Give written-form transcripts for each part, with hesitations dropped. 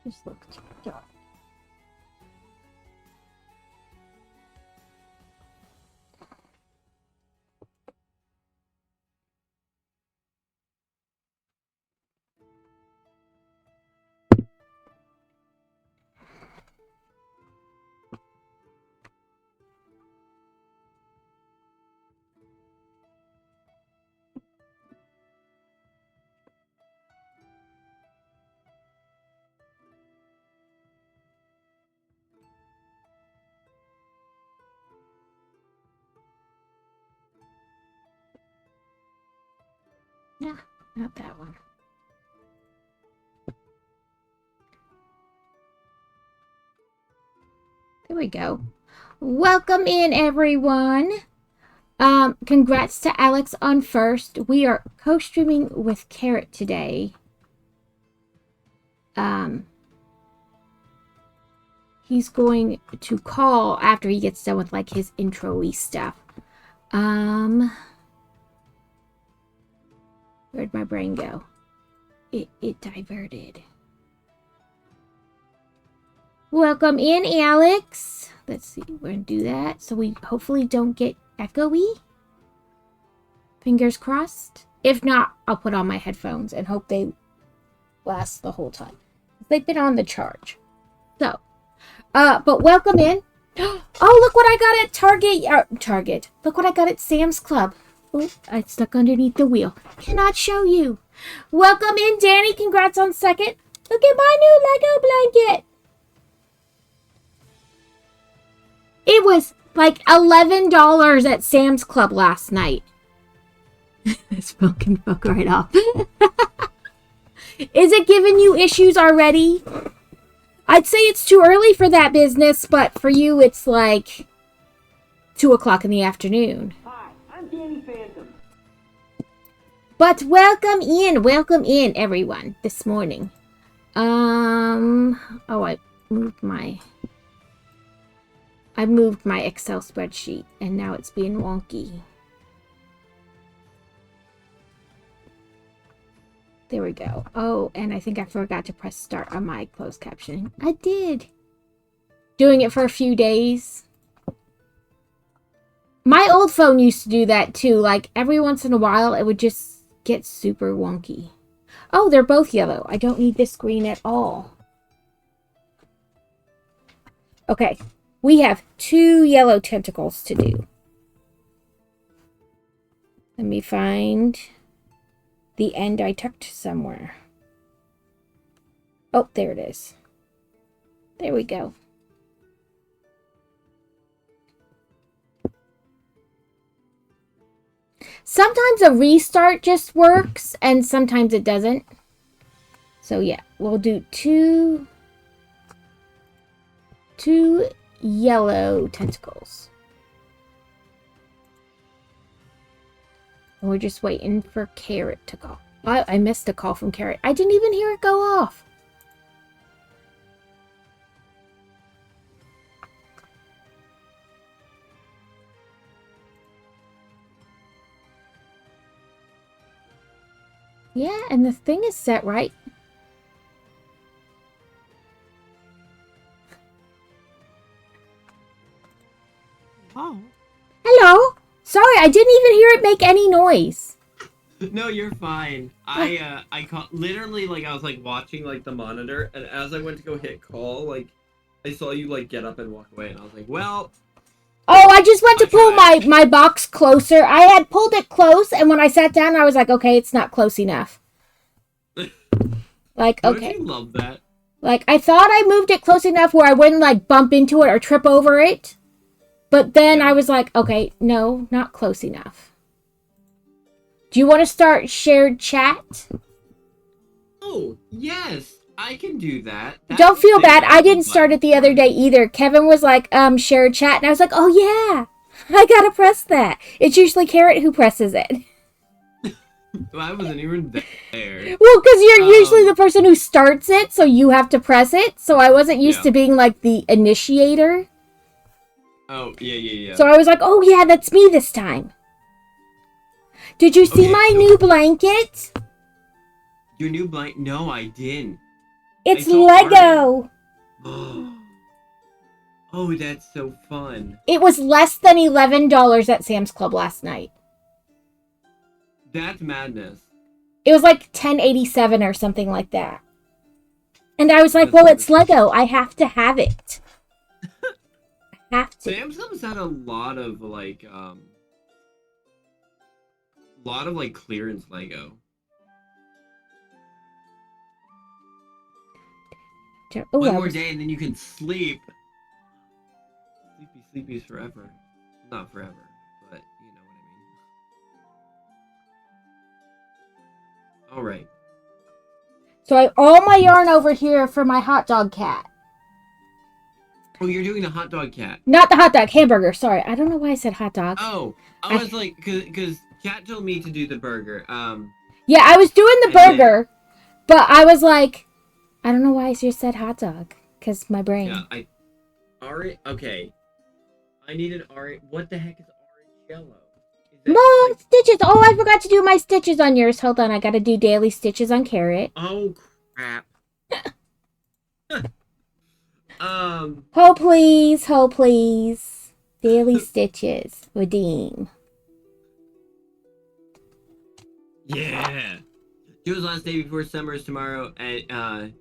Just look too dark. Yeah, not that one. There we go. Welcome in, everyone. Congrats to Alex on first. We are co-streaming with Carrot today. He's going to call after he gets done with like his intro-y stuff. Where'd my brain go? It diverted. Welcome in, Alex. Let's see, we're gonna do that so we hopefully don't get echoey. Fingers crossed. If not, I'll put on my headphones and hope they last the whole time. They've been on the charge. So, but welcome in. Oh, look what I got at Target. Look what I got at Sam's Club. Oh, I stuck underneath the wheel. Cannot show you. Welcome in, Danny. Congrats on second. Look at my new Lego blanket. It was like $11 at Sam's Club last night. This phone can fuck right off. Is it giving you issues already? I'd say it's too early for that business, but for you it's like 2 o'clock in the afternoon. Hi, I'm Danny Phantom. But welcome in everyone this morning. Oh, I moved my Excel spreadsheet and now it's being wonky. There we go. Oh, and I think I forgot to press start on my closed captioning. I did. Doing it for a few days. My old phone used to do that too. Like every once in a while, it would just get super wonky. Oh, they're both yellow. I don't need this green at all. Okay. We have 2 yellow tentacles to do. Let me find the end I tucked somewhere. Oh, there it is. There we go. Sometimes a restart just works and sometimes it doesn't. So yeah, we'll do two yellow tentacles. And we're just waiting for Carrot to call. I missed a call from Carrot. I didn't even hear it go off. Yeah, and the thing is set right. Oh. Hello. Sorry, I didn't even hear it make any noise. No, you're fine. Literally, like, I was, like, watching, like, the monitor, and as I went to go hit call, like, I saw you, like, get up and walk away, and I was like, well... Oh, I just went to pull my box closer. I had pulled it close, and when I sat down, I was like, okay, it's not close enough. Like, okay. Don't you love that? Like, I thought I moved it close enough where I wouldn't, like, bump into it or trip over it. But then I was like, okay, no, not close enough. Do you want to start shared chat? Oh, yes, I can do that. Don't feel bad. I didn't start it the other day either. Kevin was like, shared chat. And I was like, oh, yeah, I got to press that. It's usually Carrot who presses it. Well, I wasn't even there. Well, because you're usually the person who starts it, so you have to press it. So I wasn't used to being, like, the initiator. Oh, yeah. So I was like, oh, yeah, that's me this time. Did you see my new blanket? Your new blanket? No, I didn't. It's saw Lego. Oh, that's so fun. It was less than $11 at Sam's Club last night. That's madness. It was like $10.87 or something like that. And I was like, That's well, madness. it's Lego. I have to have it. I have to. Sam's Club's had a lot of clearance Lego. Oh, One more day and then you can sleep. Sleepy's forever. Not forever, but you know what I mean. Alright. So I have all my yarn over here for my hot dog cat. Oh, you're doing the hot dog cat. Not the hot dog, hamburger. Sorry, I don't know why I said hot dog. Oh, I was like, because Cat told me to do the burger. Yeah, I was doing the and burger, but I was like, I don't know why I just said hot dog. Because my brain. Yeah, okay. I need an orange. What the heck is orange yellow? Is that More like- stitches. Oh, I forgot to do my stitches on yours. Hold on, I gotta do daily stitches on Carrot. Oh crap. Oh, please. Oh, please. Daily stitches. Redeem. Yeah. Joe's last day before summer is tomorrow, and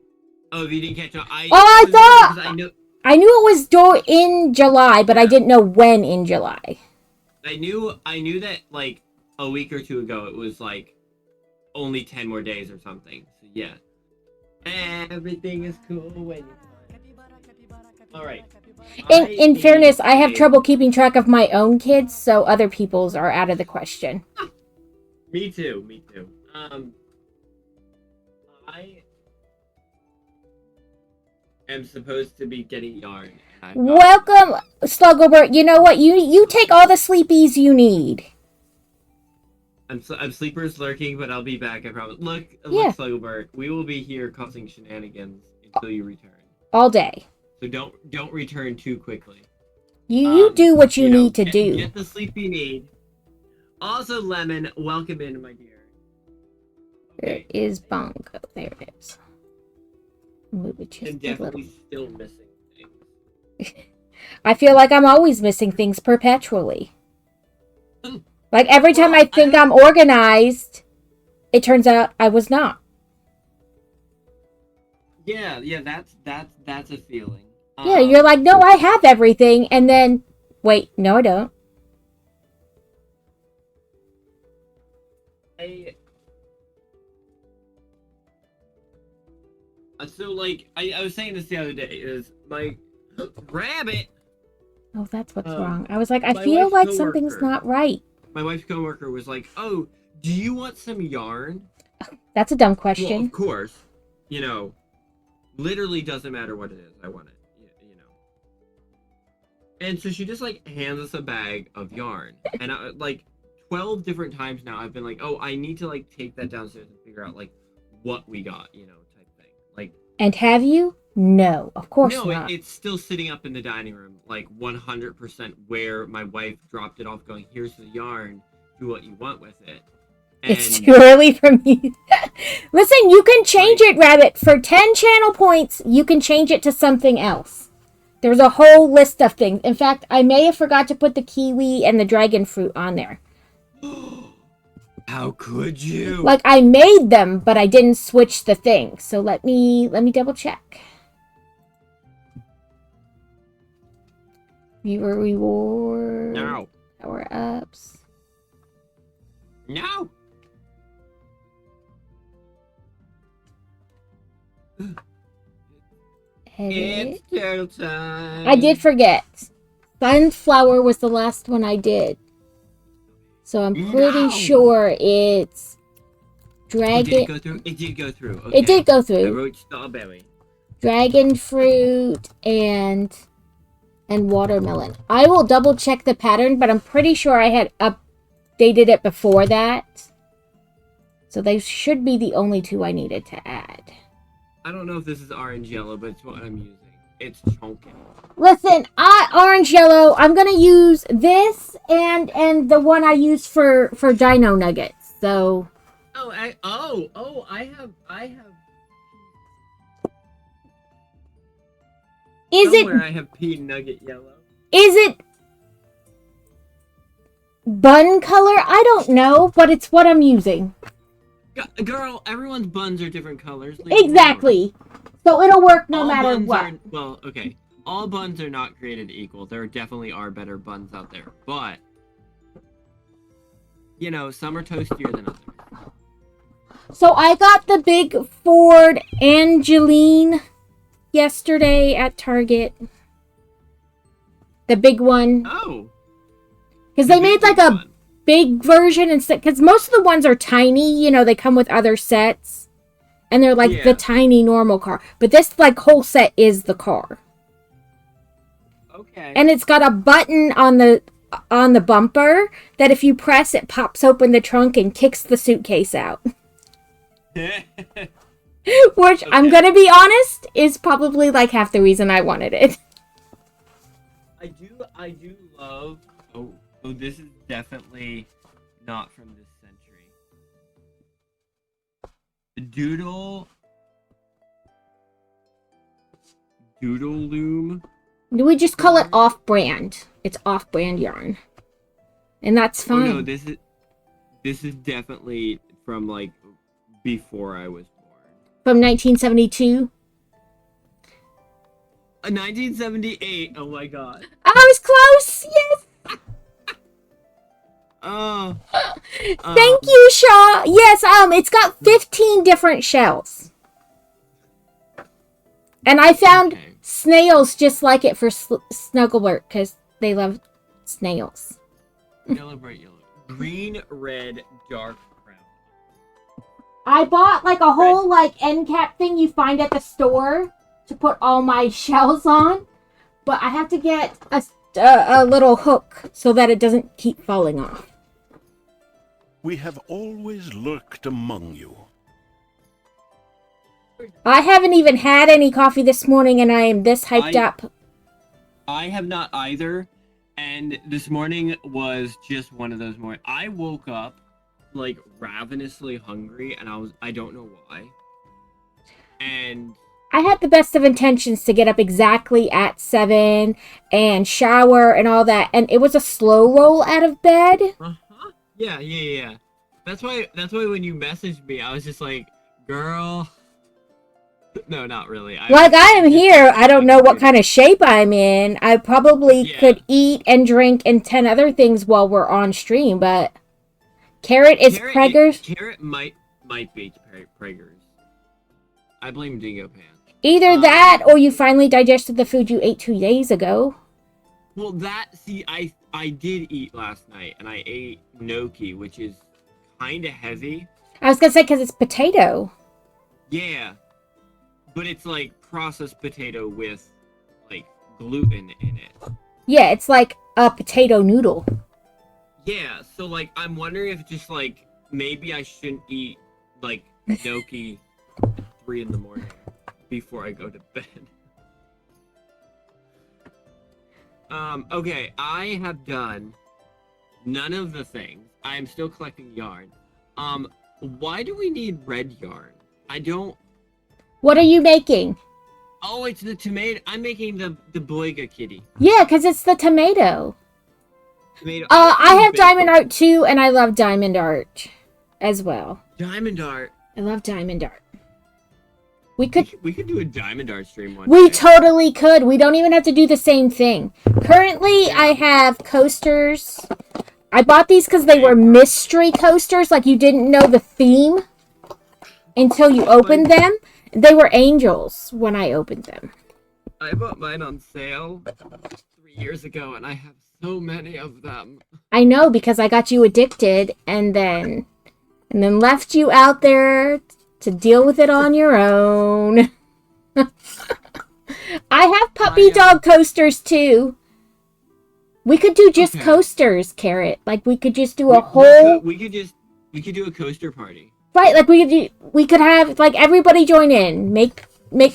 oh, if you didn't catch on, I thought I knew it was in July, but I didn't know when in July. I knew that like a week or two ago it was like only 10 more days or something. So yeah. Everything is cool when you're Alright. In fairness, I have trouble keeping track of my own kids, so other people's are out of the question. Me too. I am supposed to be getting yarn. Welcome, Slugglebert. You know what? You take all the sleepies you need. I'm sleepers lurking, but I'll be back. I promise. Look, Yeah. Slugglebert. We will be here causing shenanigans until you return. All day. So don't return too quickly. You do what you need to do. Get the sleep you need. Also, Lemon, welcome in, my dear. There is Bongo. There it is. Move it just I'm a little. definitely still missing things. I feel like I'm always missing things perpetually. Like every time I think I'm organized, it turns out I was not. Yeah, that's a feeling. Yeah, you're like, no, I have everything, and then, wait, no, I don't. So like I was saying this the other day is my rabbit. Oh, that's what's wrong. I was like, I my feel wife's like something's coworker. not right. My wife's coworker was like, "Oh, do you want some yarn?" That's a dumb Well, question. of course, literally doesn't matter what it is. I want it, And so she just like hands us a bag of yarn, and like 12 different times now I've been like, "Oh, I need to like take that downstairs and figure out like what we got, type thing." Like, And have you? No, of course no, not. it's still sitting up in the dining room, like 100% where my wife dropped it off, going, "Here's the yarn. Do what you want with it." And It's too early for me. Listen, you can change it, Rabbit. For 10 channel points, you can change it to something else. There's a whole list of things. In fact, I may have forgot to put the kiwi and the dragon fruit on there. how could you? Like, I made them, but I didn't switch the thing. So let me double check. Viewer reward. No. Power ups. No. Edit. It's turtle time. I did forget. Sunflower was the last one I did. So I'm pretty No. sure it's Oh, did dragon. it go through? It did go through. Okay. It did go I through. wrote strawberry. Dragon fruit and watermelon. I will double check the pattern, but I'm pretty sure I had updated it before that. So they should be the only two I needed to add. I don't know if this is orange yellow, but it's what I'm using. It's chunky. Listen, orange yellow. I'm gonna use this and the one I use for dino nuggets. So Oh, I have. Somewhere I have pea nugget yellow. Is it bun color? I don't know, but it's what I'm using. Girl, everyone's buns are different colors. Exactly. So it'll work no matter what. Well, okay. All buns are not created equal. There definitely are better buns out there. But, you know, some are toastier than others. So I got the big Ford Angeline yesterday at Target. The big one. Oh. Because they made like a big version instead. Because most of the ones are tiny. You know, they come with other sets. And they're like the tiny normal car. But this like whole set is the car. Okay. And it's got a button on the bumper that if you press, it pops open the trunk and kicks the suitcase out. Which, I'm gonna be honest, is probably like half the reason I wanted it. I do love... Oh, this is definitely not from this century. The Doodle Loom. We just call it off-brand. It's off-brand yarn. And that's fine. Oh no, this is definitely from like before I was born. From 1972? 1978. Oh my god. I was close. Yes. Oh. Thank you, Shaw. Yes, it's got 15 different shells. And I found snails just like it for Snugglebert because they love snails. Yellow, bright yellow. Green, red, dark brown. I bought like a whole like end cap thing you find at the store to put all my shells on, but I have to get a little hook so that it doesn't keep falling off. We have always lurked among you. I haven't even had any coffee this morning and I am this hyped up. I have not either, and this morning was just one of those mornings. I woke up like ravenously hungry and I don't know why. And I had the best of intentions to get up exactly at 7 and shower and all that, and it was a slow roll out of bed. Uh-huh. Yeah. That's why when you messaged me, I was just like, girl. No, not really. I am here. I don't know what kind of shape I'm in. I probably could eat and drink and 10 other things while we're on stream, but Carrot is Prager's. Carrot might be Prager's. I blame Dingo Pants. Either that or you finally digested the food you ate 2 days ago. Well, I did eat last night, and I ate gnocchi, which is kind of heavy. I was going to say because it's potato. Yeah. But it's like processed potato with like gluten in it. Yeah, it's like a potato noodle. Yeah, so like I'm wondering if just like maybe I shouldn't eat like gnocchi at 3 in the morning before I go to bed. Okay, I have done none of the things. I am still collecting yarn. Why do we need red yarn? I don't. What are you making? Oh, it's the tomato. I'm making the Boiga kitty. Yeah, because it's the tomato. I have diamond art too, and I love diamond art as well. Diamond art. I love diamond art. We could do a diamond art stream one We day. totally could. We don't even have to do the same thing. Currently, I have coasters. I bought these because they were mystery coasters, like you didn't know the theme until you opened them. They were angels when I opened them. I bought mine on sale 3 years ago, and I have so many of them. I know, because I got you addicted and then left you out there to deal with it on your own. I have puppy dog coasters too. We could do just coasters, Carrot. Like we could just do a whole. We could do a coaster party. Right, like we could have like everybody join in, make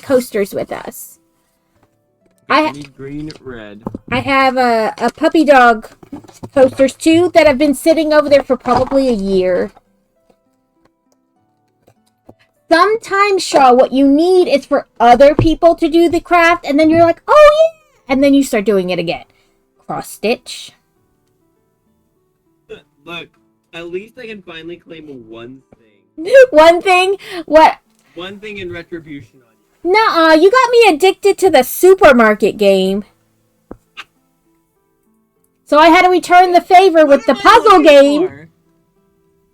coasters with us. I need green, red. I have a puppy dog coasters too that have been sitting over there for probably a year. sometimes, Shaw, what you need is for other people to do the craft, and then you're like, oh yeah, and then you start doing it again. Cross stitch. Look, at least I can finally claim one thing. One thing? What? One thing in retribution on you. Nuh-uh, you got me addicted to the supermarket game. So I had to return the favor with the puzzle game.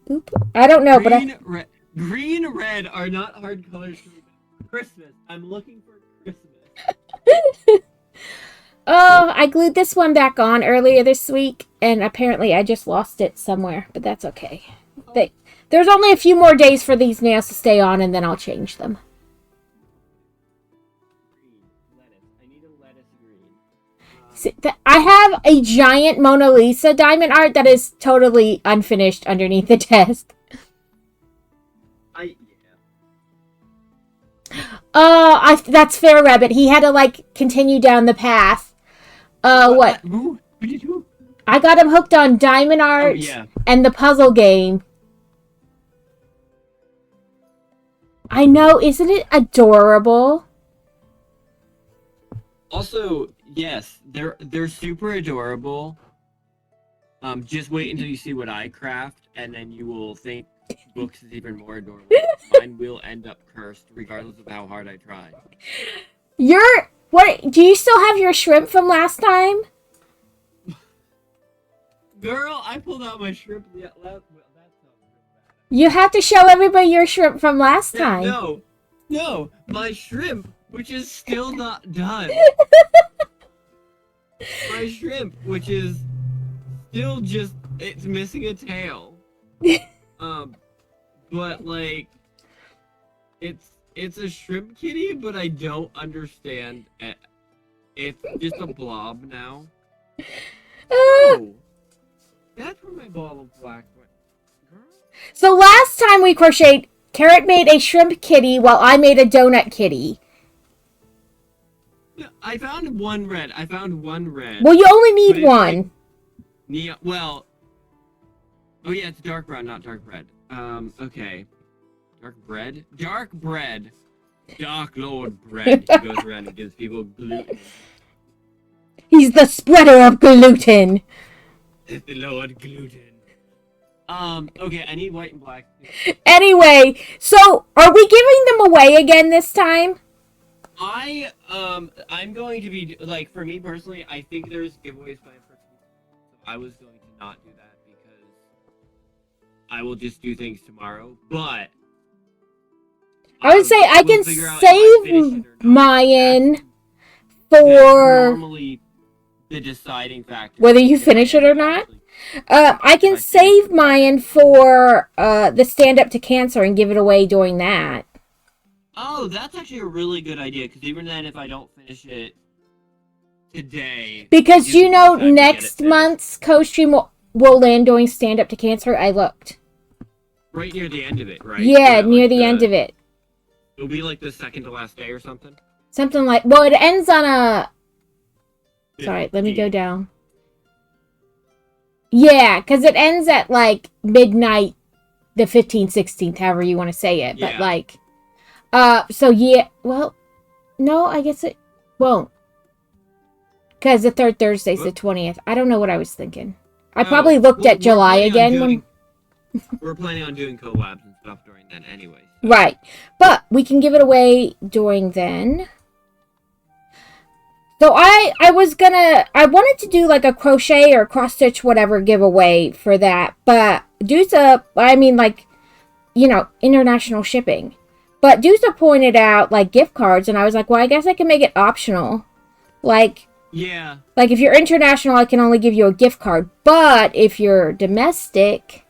Oop, I don't know, Green and red are not hard colors for Christmas. I'm looking for Christmas. Oh, I glued this one back on earlier this week, and apparently I just lost it somewhere, but that's okay. There's only a few more days for these nails to stay on, and then I'll change them. Green. Lettuce. I need a lettuce green. See, I have a giant Mona Lisa diamond art that is totally unfinished underneath the desk. That's fair, Rabbit. He had to, continue down the path. What? Who did who? I got him hooked on diamond art and the puzzle game. I know, isn't it adorable? Also, yes, they're super adorable. Just wait until you see what I craft, and then you will think books is even more adorable. Mine will end up cursed, regardless of how hard I try. What? Do you still have your shrimp from last time? Girl, I pulled out my shrimp. That sounds really bad. You have to show everybody your shrimp from last time. No, my shrimp, which is still not done. My shrimp, which is still just, it's missing a tail. But it's a shrimp kitty, but I don't understand it. It's just a blob now. Oh, that's where my ball of black went. Girl. So last time we crocheted, Carrot made a shrimp kitty while I made a donut kitty. I found one red. Well, you only need one. Well, oh yeah, it's dark brown, not dark red. Okay. Dark bread? Dark bread. Dark Lord bread. He goes around and gives people gluten. He's the spreader of gluten. The Lord gluten. Okay, I need white and black. Anyway, so are we giving them away again this time? I'm going to be, for me personally, I think there's giveaways planned for tomorrow. So I was going to not do that because I will just do things tomorrow. But I would say I can save mine for normally the deciding factor whether you finish it or not. I can save mine for the stand up to cancer and give it away during that. Oh, that's actually a really good idea, because even then, if I don't finish it today... Because next month's co-stream will land during stand up to cancer. I looked. Right near the end of it, right? Yeah, near the end of it. It'll be the second to last day or something? Something like... Well, it ends on a... Sorry, let me go down. Yeah, because it ends at, midnight, the 15th, 16th, however you want to say it. Yeah. But, so yeah, well, no, I guess it won't. Because the third Thursday's the 20th. I don't know what I was thinking. I probably looked at July again. We're planning on doing collabs and stuff during then anyway. So. Right. But we can give it away during then. So I wanted to do a crochet or cross stitch whatever giveaway for that. But Dusa, international shipping. But Dusa pointed out gift cards, and I was like, well, I guess I can make it optional. Yeah. If you're international, I can only give you a gift card. But if you're domestic,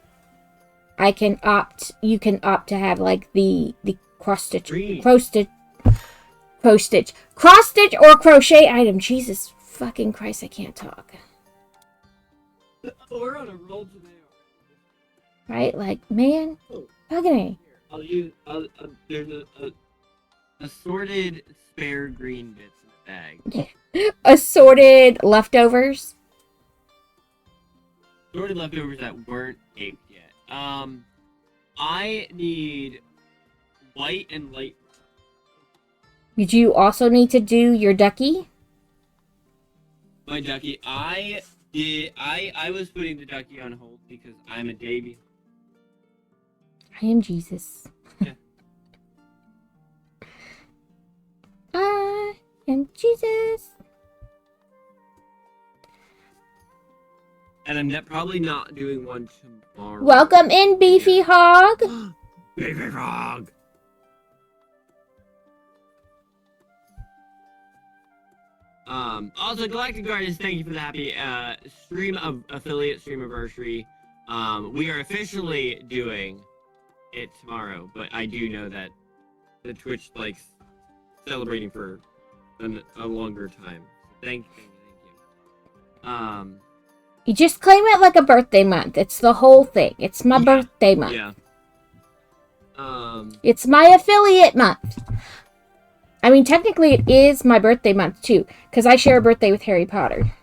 you can opt to have the cross stitch, cross stitch or crochet item. Jesus fucking Christ, I can't talk. We're on a roll today. Right? Man, fucking I'll use, there's a assorted spare green bits in the bag. Assorted leftovers. Assorted leftovers that weren't baked yet. I need white and light. Did you also need to do your ducky? My ducky, I was putting the ducky on hold because I'm a day behind. I am Jesus. Yeah. I am Jesus. And I'm probably not doing one tomorrow. Welcome in, Beefy Hog. Beefy Frog. Also, Galactic Guardians, thank you for the happy stream of affiliate stream anniversary. We are officially doing it tomorrow, but I do know that the Twitch likes celebrating for a longer time. Thank you. You just claim it like a birthday month. It's the whole thing. It's my birthday month. Yeah. It's my affiliate month. I mean, technically it is my birthday month, too. Because I share a birthday with Harry Potter.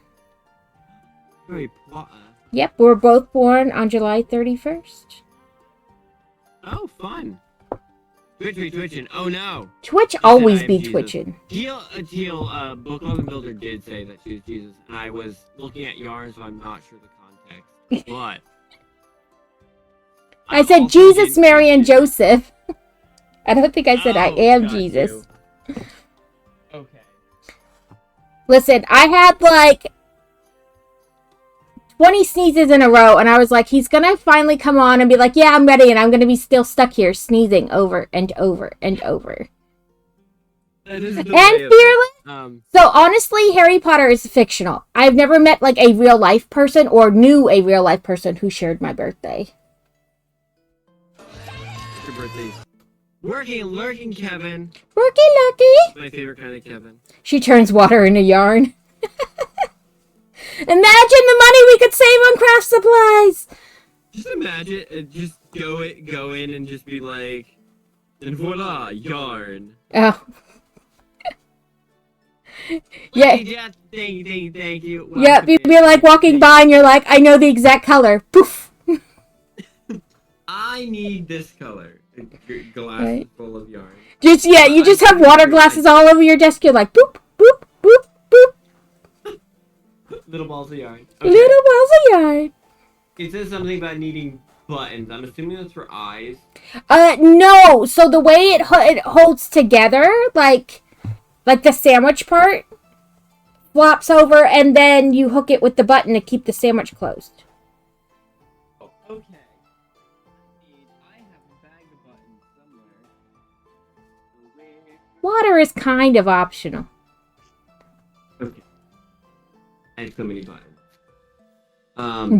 Harry Potter? Yep, we're both born on July 31st. Oh, fun. Twitching. Oh, no. Twitch always be twitching. Teal, Book Loving Builder did say that she was Jesus, and I was looking at yarn, so I'm not sure the context. But I said Jesus, Mary, and Joseph. I don't think I said I am Jesus. You. Okay. Listen, I had like 20 sneezes in a row, and I was like, he's gonna finally come on and be like, yeah, I'm ready, and I'm gonna be still stuck here sneezing over and over and over. That is and fearless. So honestly, Harry Potter is fictional. I've never met like a real life person or knew a real life person who shared my birthday. Your birthday. Working and lurking, Kevin. Working, lurky. My favorite kind of Kevin. She turns water into yarn. Imagine the money we could save on craft supplies. Just imagine, just go in and just be like, and voila, yarn. Oh. Yeah. Thank you. Yep, you'd be like walking by and you're like, I know the exact color. Poof. I need this color. Glasses full of yarn. You just have water glasses all over your desk. You're like, boop, boop, boop, boop. Little balls of yarn. Okay. Little balls of yarn. It says something about needing buttons. I'm assuming that's for eyes. No. So the way it holds together, like the sandwich part, flops over, and then you hook it with the button to keep the sandwich closed. Oh, okay. I have a bag of buttons somewhere. Water is kind of optional. Okay. I have so many buttons.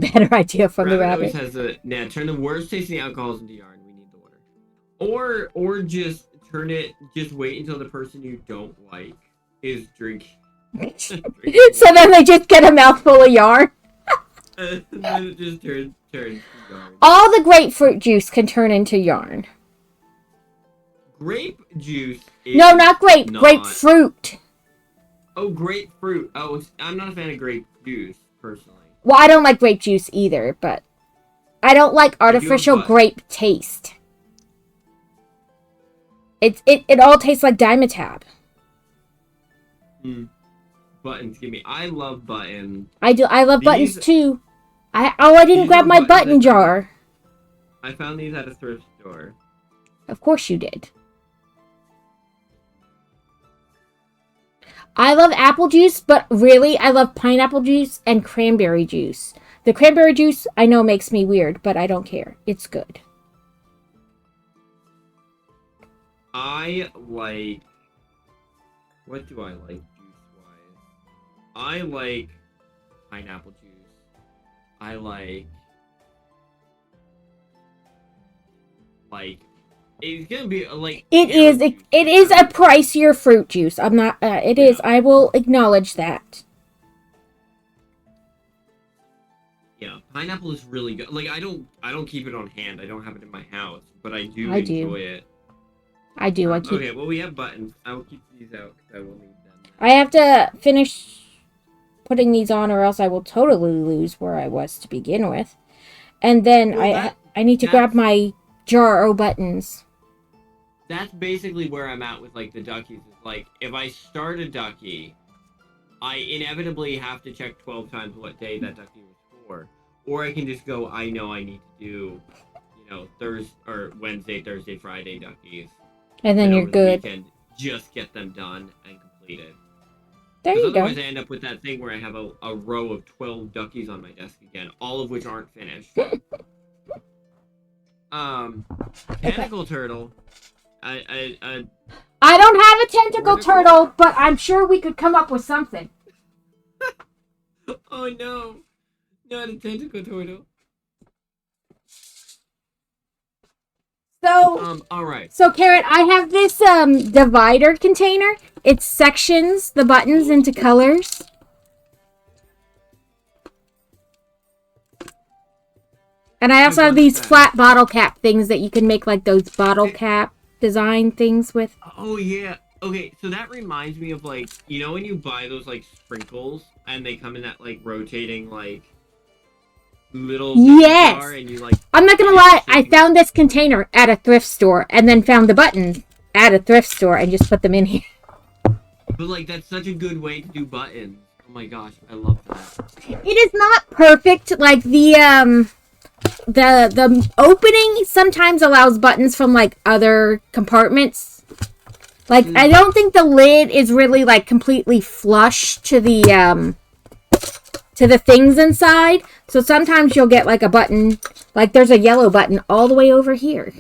Better idea from the rabbit. Always has turn the worst tasting alcohols into yarn. We need the water. Or just just wait until the person you don't like is drinking. So then they just get a mouthful of yarn. And then it just turns to yarn. All the grapefruit juice can turn into yarn. Grape juice is No, not grape. Grapefruit. Oh, grapefruit. Oh, I'm not a fan of grape juice, personally. Well, I don't like grape juice either, but I don't like artificial grape taste. It all tastes like Dimetapp. Buttons, give me. I love buttons. I do. I love buttons too. I didn't grab my button jar. I found these at a thrift store. Of course you did. I love apple juice, but really, I love pineapple juice and cranberry juice. The cranberry juice, I know makes me weird, but I don't care. It's good. I like... What do I like juice-wise? I like pineapple juice. I like... It's gonna be like... It is a pricier fruit juice. I'm not... it is. I will acknowledge that. Yeah, pineapple is really good. Like, I don't keep it on hand. I don't have it in my house, but I do enjoy it. I do. Okay, well, we have buttons. I will keep these out because I will need them. I have to finish putting these on, or else I will totally lose where I was to begin with. And then I need to grab my jar of buttons. that's basically where I'm at with like the duckies. Is like if I start a ducky, I inevitably have to check 12 times what day that ducky was for, or I can just go. I know I need to do, Thursday or Wednesday, Thursday, Friday duckies, And then and you're over the good. weekend just get them done and completed. There you go. Otherwise, I end up with that thing where I have a row of 12 duckies on my desk again, all of which aren't finished. Tentacle turtle. I don't have a tentacle turtle, but I'm sure we could come up with something. Oh no, not a tentacle turtle. So, all right. So, Carrot, I have this divider container. It sections the buttons into colors. And I also have these flat bottle cap things that you can make like those bottle cap design things with. Oh yeah. Okay, so that reminds me of like, when you buy those like sprinkles and they come in that like rotating like little jar and you like. I'm not gonna lie, I found this container at a thrift store and then found the buttons at a thrift store and just put them in here. But like that's such a good way to do buttons. Oh my gosh, I love that. It is not perfect. Like the opening sometimes allows buttons from like other compartments. Like I don't think the lid is really like completely flush to the things inside. So sometimes you'll get like a button, like there's a yellow button all the way over here.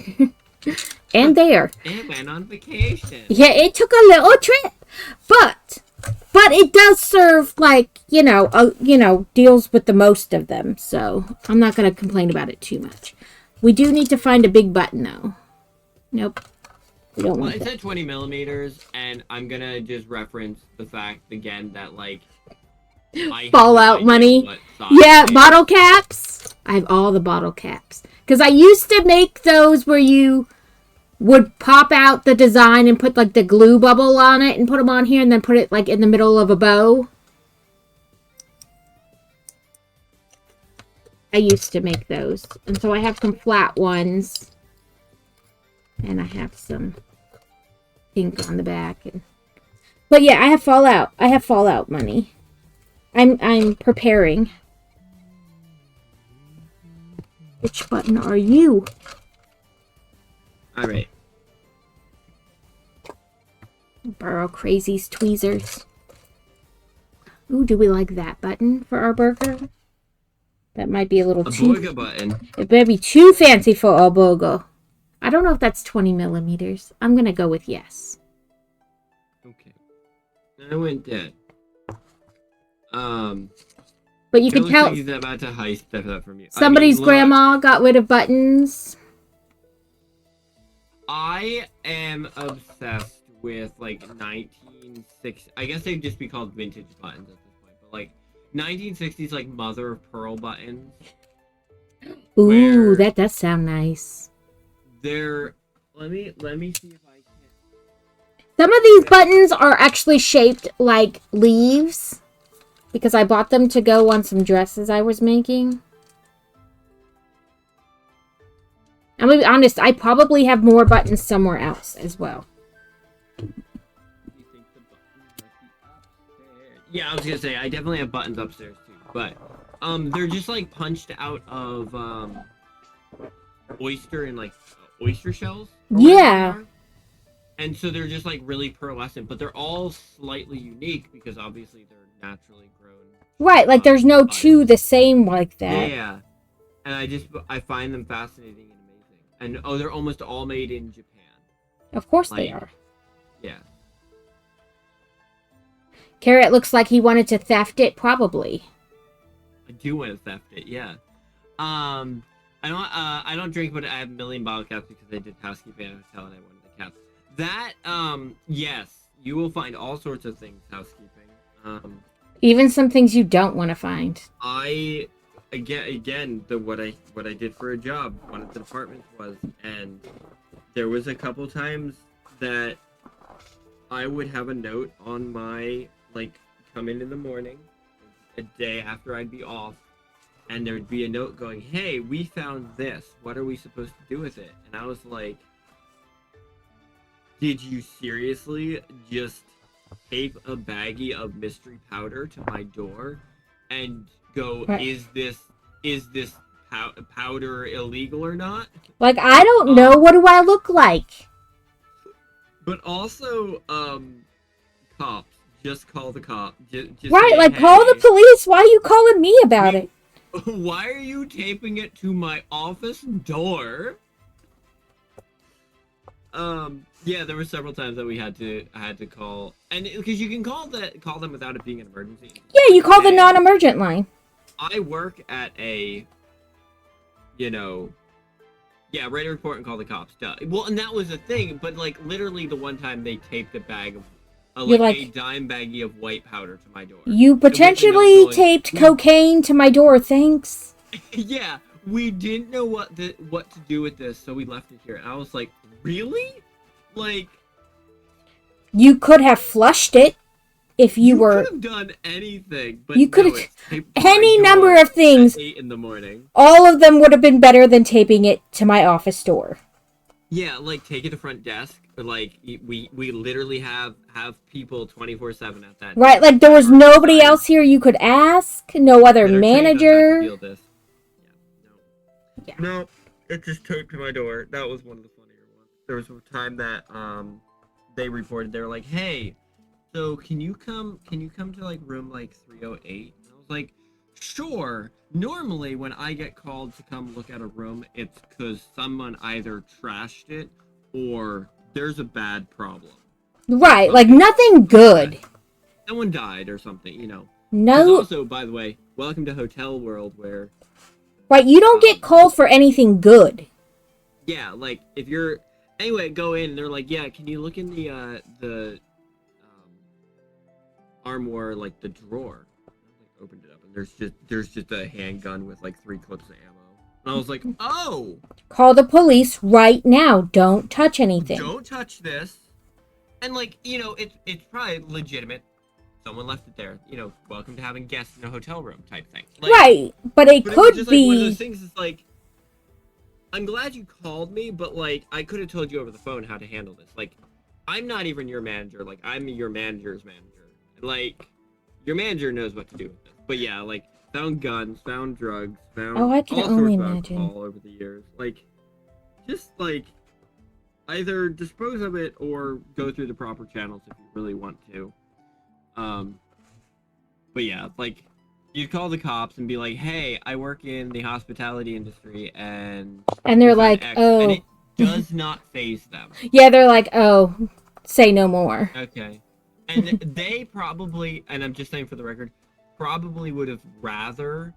And there. It went on vacation. Yeah, it took a little trip. But it does serve like, deals with the most of them. So I'm not going to complain about it too much. We do need to find a big button though. Nope. We don't want it that. said 20 millimeters, and I'm going to just reference the fact again that like Fallout money. Yeah, bottle caps. I have all the bottle caps. Because I used to make those where you would pop out the design and put like the glue bubble on it and put them on here and then put it like in the middle of a bow. I used to make those. And so I have some flat ones. And I have some pink on the back. But yeah, I have Fallout. I have Fallout money. I'm preparing. Which button are you? Alright. Burrow Crazy's tweezers. Ooh, do we like that button for our burger? That might be a little too... burger button. It better be too fancy for our burger. I don't know if that's 20 millimeters. I'm going to go with yes. Okay. I went dead. But you can tell... He's about to heist that from you. Somebody's grandma got rid of buttons. I am obsessed with like 1960s. I guess they'd just be called vintage buttons at this point, but like 1960s like mother of pearl buttons. Ooh, that does sound nice. They're let me see if I can. Some of these buttons are actually shaped like leaves because I bought them to go on some dresses I was making. I'm gonna be honest, I probably have more buttons somewhere else as well. Yeah, I was gonna say I definitely have buttons upstairs too, but they're just like punched out of oyster and like oyster shells. Yeah. And so they're just like really pearlescent, but they're all slightly unique because obviously they're naturally grown. Right, like there's no two the same like that. Yeah. And I find them fascinating and amazing. And they're almost all made in Japan. Of course they are. Yeah. Carrot looks like he wanted to theft it, probably. I do want to theft it, yeah. I don't drink, but I have a million bottle caps because I did housekeeping at a hotel and I wanted the caps. That, yes, you will find all sorts of things housekeeping. Even some things you don't want to find. Again, what I did for a job, one of the departments was, and there was a couple times that I would have a note on my, like, come in the morning, a day after I'd be off, and there'd be a note going, hey, we found this. What are we supposed to do with it? And I was like, did you seriously just tape a baggie of mystery powder to my door and go, Right. is this powder illegal or not? Like, I don't know. What do I look like? But also, cops. Just call the cop. Just Right, say, like, call the hey, police. Why are you calling me about it? why are you taping it to my office door? Yeah, there were several times that we had to call, and because you can call them without it being an emergency. Yeah, you call the Hey, non-emergent line. I work at a, yeah, write a report and call the cops. Duh. Well, and that was the thing, but like literally the one time they taped a bag of, You're like a like, dime baggie of white powder to my door. you With a note potentially going, taped cocaine to my door, thanks. yeah, we didn't know what to do with this, so we left it here. And I was like, really? Like, You could have flushed it if you were... could have done anything, but You could no, have... it's taped to my Any door number of things. at 8 in the morning. All of them would have been better than taping it to my office door. Yeah, like take it to front desk. Or like we literally have people 24/7 at that. Right, like there was nobody else here you could ask. No other that are trained on how to manager. deal this. Yeah. No, it just taped to my door. That was one of the funnier ones. There was a time that they reported, they were like, hey, so can you come to like room like 308? And I was like, sure. Normally when I get called to come look at a room, it's because someone either trashed it or there's a bad problem. Right, like nothing good. Someone died or something, you know. No. Also, by the way, welcome to Hotel World, where Right, you don't get called for anything good. yeah, like if you're anyway, go in and they're like, yeah, can you look in the armoire, like the drawer? I like, opened it up and there's just a handgun with like 3 clips of ammo. And I was like, oh, Call the police right now. Don't touch anything. don't touch this. And like, you know, it's probably legitimate. Someone left it there. You know, welcome to having guests in a hotel room type thing. Like, Right, but it but could it was just be... like one of those things. It's like, I'm glad you called me, but like I could have told you over the phone how to handle this. Like, I'm not even your manager. Like, I'm your manager's manager. Like, your manager knows what to do with this. But yeah, like, found guns, found drugs, found Oh, I can all only sorts of imagine. alcohol over the years. Like, just like either dispose of it or go through the proper channels if you really want to. But yeah, like, you call the cops and be like, hey, I work in the hospitality industry, and And they're like, X, oh. and it does not faze them. Yeah, they're like, oh, say no more. Okay. And they probably, and I'm just saying for the record, probably would have rather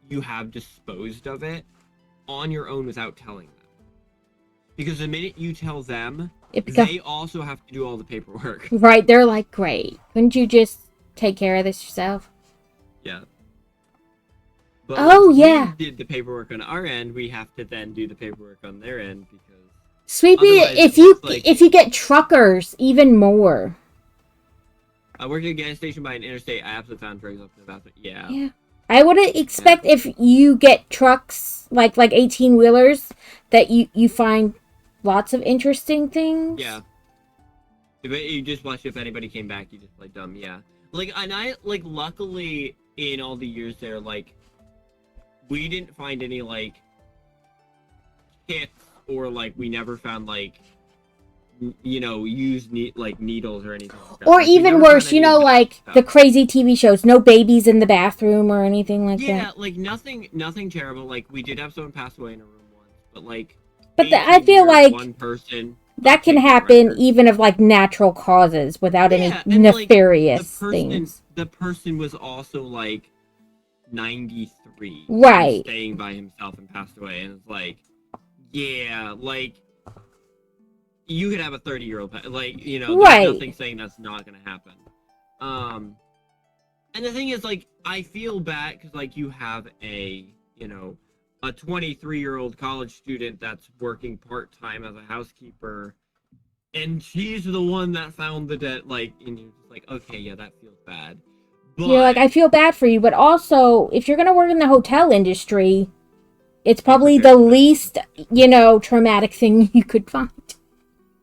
you have disposed of it on your own without telling them. Because the minute you tell them, they also have to do all the paperwork. Right, they're like, great. Couldn't you just take care of this yourself? Yeah. But Oh, once yeah. we did the paperwork on our end, we have to then do the paperwork on their end because Sweepy, otherwise if you get truckers, even more. I worked at a gas station by an interstate. I absolutely found drugs up in the bathroom. Yeah. Yeah. I would expect if you get trucks, like 18-wheelers, that you find lots of interesting things. Yeah. If you just watch if anybody came back, you just play dumb. Yeah. Like, and I, like, luckily, in all the years there, like, we didn't find any, like, kits or, like, we never found, like, you know, used needles or anything like that. Or Like, we even never worse, found you any know, of that like stuff. the crazy TV shows, no babies in the bathroom or anything like Yeah, that. like nothing terrible. Like we did have someone pass away in a room once, but like. But I 18 feel years, like one person. that can happen even of like natural causes without any and, nefarious like, things. The person was also like 93, Right. and staying by himself and passed away, and it's like, yeah, like you could have a 30-year-old, like, you know, Right. there's nothing saying that's not gonna happen. And the thing is, like, I feel bad because like you have a 23-year-old college student that's working part-time as a housekeeper, and she's the one that found the dead, like, and you're just like, okay, yeah, that feels bad. But You're like, I feel bad for you, but also, if you're going to work in the hotel industry, it's probably the least, traumatic thing you could find.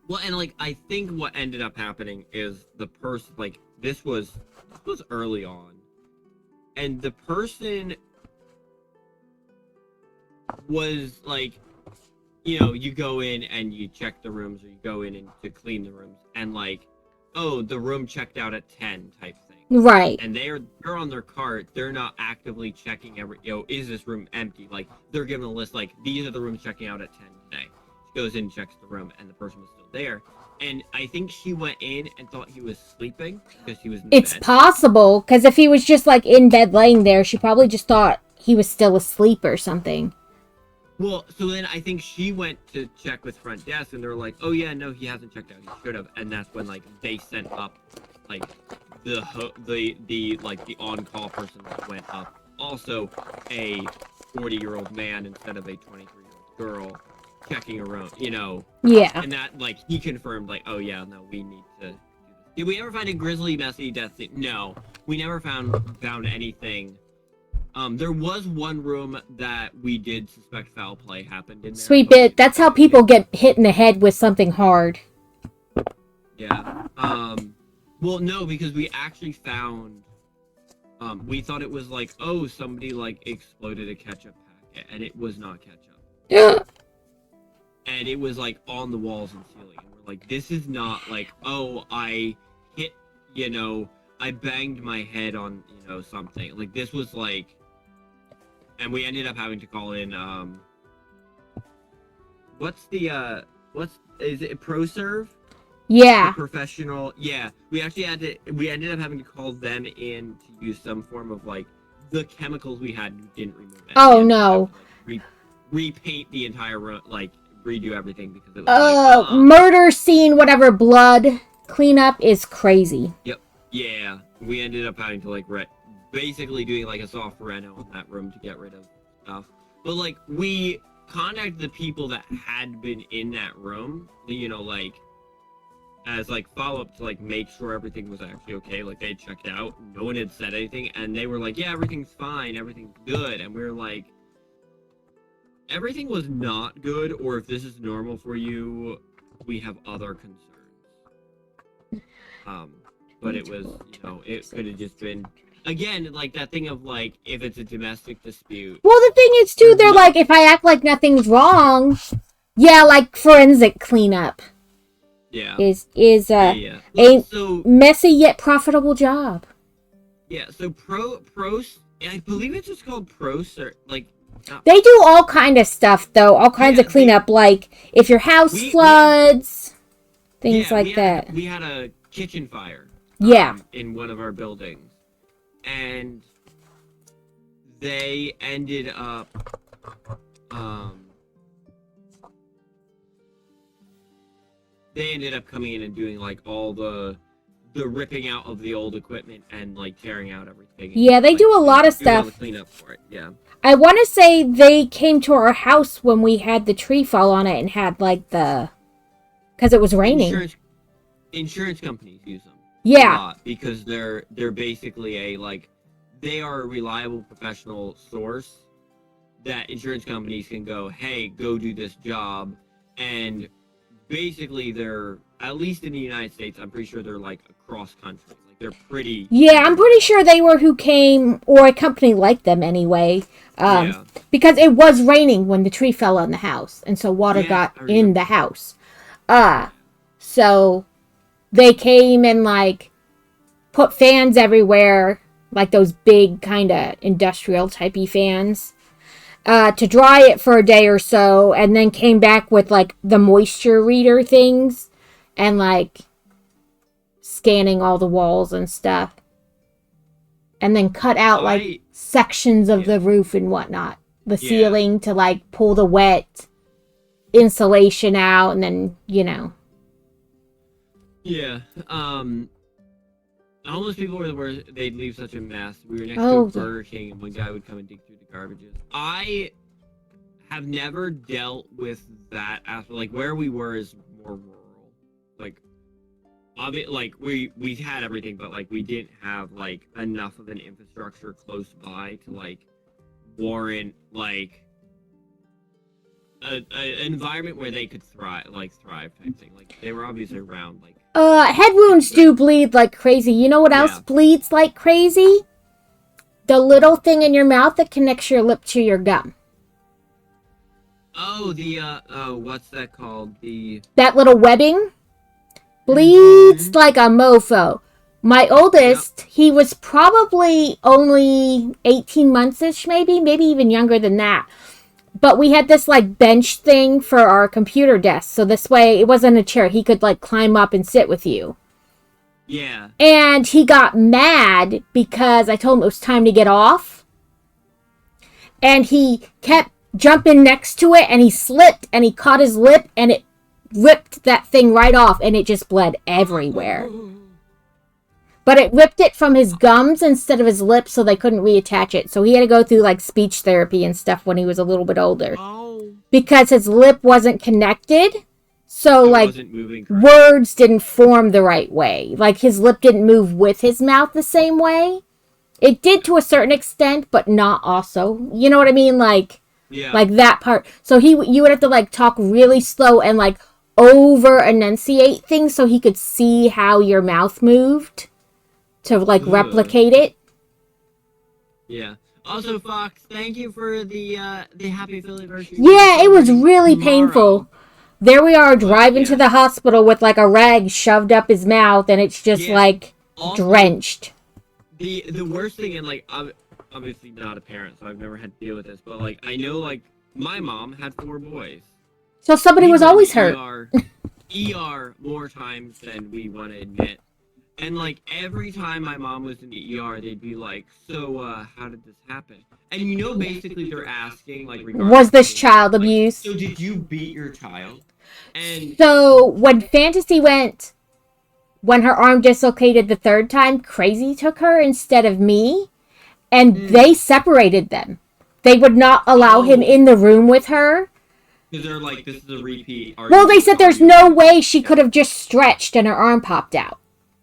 Well, and like I think what ended up happening is the person, like this was early on, and the person was like, you know, you go in and you check the rooms, or you go in and to clean the rooms, and like, oh, the room checked out at 10 type thing. Right. And they're on their cart, they're not actively checking is this room empty? Like, they're given a list, like, these are the rooms checking out at 10 today. She goes in, checks the room, and the person was still there. And I think she went in and thought he was sleeping because he was in It's bed. possible, because if he was just, like, in bed laying there, she probably just thought he was still asleep or something. Well, so then I think she went to check with front desk, and they were like, "Oh yeah, no, he hasn't checked out. He should have." And that's when like they sent up like the on-call person that went up, also a 40-year-old man instead of a 23-year-old girl, checking around, you know. Yeah. And that like he confirmed like, "Oh yeah, no, we need to do this." Did we ever find a grisly, messy death scene? No, we never found anything. There was one room that we did suspect foul play happened in there. Sweet bit. That's how people get hit in the head with something hard. Yeah. Well, no, because we actually found. We thought it was like, oh, somebody like exploded a ketchup packet, and it was not ketchup. Yeah. And it was like on the walls and ceiling. And we're like, this is not like, oh, I hit, you know, I banged my head on, you know, something. Like this was like. And we ended up having to call in, is it ProServe? Yeah. The professional, yeah. We ended up having to call them in to use some form of, like, the chemicals we had didn't remove it. Oh, no. Repaint the entire room, like, redo everything because it was murder scene, whatever, blood cleanup is crazy. Yep. Yeah. We ended up having to, like, basically doing like a soft reno in that room to get rid of stuff. But like we contacted the people that had been in that room, you know, like as like follow-up to like make sure everything was actually okay. Like they had checked out, no one had said anything, and they were like, yeah, everything's fine, everything's good. And we were like, everything was not good, or if this is normal for you, we have other concerns. But it was, you know, it could have just been, again, like that thing of like, if it's a domestic dispute. Well, the thing is, too, they're like, if I act like nothing's wrong, yeah, like forensic cleanup. Yeah. Is Well, so, messy yet profitable job. Yeah, so I believe it's just called pros, or like. They do all kind of stuff, though. All kinds of cleanup, like if your house floods, things like that. We had a kitchen fire. Yeah. In one of our buildings. And they ended up coming in and doing like all the ripping out of the old equipment and like tearing out everything. Yeah, they do a lot of stuff. All the cleanup for it. Yeah. I want to say they came to our house when we had the tree fall on it and had like because it was raining. Insurance companies use them. Yeah. A lot because they're basically they are a reliable professional source that insurance companies can go, hey, go do this job. And basically they're, at least in the United States, I'm pretty sure they're like across country. Like they're pretty. Yeah, I'm pretty sure they were who came, or a company like them anyway. Because it was raining when the tree fell on the house. And so water got in the house. So they came and like put fans everywhere, like those big kind of industrial typey fans, to dry it for a day or so, and then came back with like the moisture reader things and like scanning all the walls and stuff, and then cut out like sections of the roof and whatnot, the ceiling, to like pull the wet insulation out, and then, you know. Yeah. Homeless people they'd leave such a mess. We were next to a Burger King, and one guy would come and dig through the garbages. I have never dealt with that after, like, where we were is more rural. Like, we had everything, but like we didn't have like enough of an infrastructure close by to like warrant like a environment where they could thrive type thing. Like they were obviously around like. Head wounds do bleed like crazy. You know what else bleeds like crazy? The little thing in your mouth that connects your lip to your gum. Oh, the what's that called? That little webbing bleeds like a mofo. My oldest, he was probably only 18 months-ish, maybe even younger than that. But we had this like bench thing for our computer desk, so this way it wasn't a chair. He could like climb up and sit with you. Yeah. And he got mad because I told him it was time to get off. And he kept jumping next to it, and he slipped, and he caught his lip, and it ripped that thing right off, and it just bled everywhere. But it ripped it from his gums instead of his lips, so they couldn't reattach it. So he had to go through like speech therapy and stuff when he was a little bit older. Oh. Because his lip wasn't connected. So, like, words didn't form the right way. Like, his lip didn't move with his mouth the same way. It did to a certain extent, but not also. You know what I mean? Like, like that part. So you would have to, like, talk really slow and, like, over-enunciate things so he could see how your mouth moved to, like, replicate it. Yeah. Also, Fox, thank you for the happy anniversary. Yeah, it was really painful. There we are driving to the hospital with like a rag shoved up his mouth, and it's just like also, drenched. The worst thing, and like I'm obviously not a parent, so I've never had to deal with this, but like I know like my mom had 4 boys. So somebody was always hurt. ER more times than we want to admit. And like every time my mom was in the ER, they'd be like, "So, how did this happen?" And you know, basically they're asking like, "Was this child abuse?" So did you beat your child? And so when Fantasy went, when her arm dislocated the 3rd time, Crazy took her instead of me, and they separated them. They would not allow him in the room with her. Because they're like, "This is a repeat." Well, they said there's no way she could have just stretched and her arm popped out.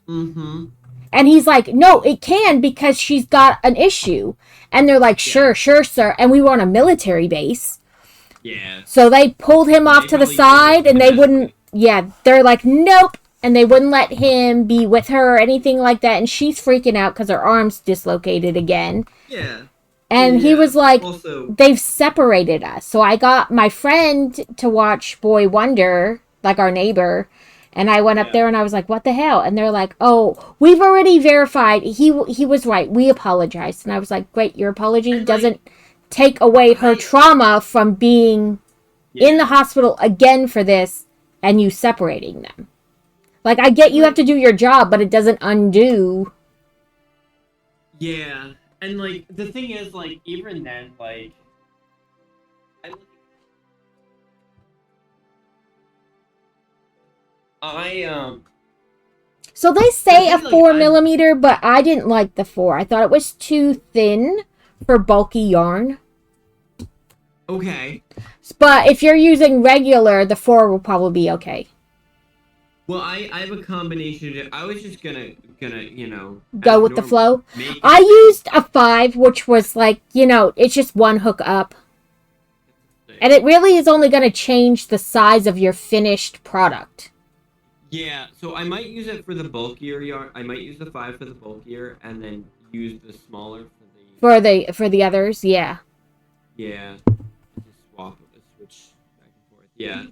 Mm-hmm. And he's like, "No, it can because she's got an issue." And they're like, sure, sir. And we were on a military base. Yeah. So they pulled him off to the side, and they wouldn't, they're like, nope. And they wouldn't let him be with her or anything like that. And she's freaking out because her arm's dislocated again. Yeah. And he was like, they've separated us. So I got my friend to watch Boy Wonder, like our neighbor. And I went up there and I was like, what the hell? And they're like, oh, we've already verified. He was right. We apologized. And I was like, great, your apology doesn't take away her trauma from being in the hospital again for this and you separating them. Like, I get you have to do your job, but it doesn't undo. Yeah. And, like, the thing is, like, even then, like, So they say a 4mm, but I didn't like the 4. I thought it was too thin for bulky yarn. Okay. But if you're using regular, the 4 will probably be okay. Well, I have a combination. I was just gonna you know, go with the flow. I used a 5, which was like, you know, it's just one hook up. And it really is only going to change the size of your finished product. Yeah, so I might use it for the bulkier yarn. I might use the 5 for the bulkier, and then use the smaller for the others. Yeah. Yeah. Just switch back and forth. Yeah.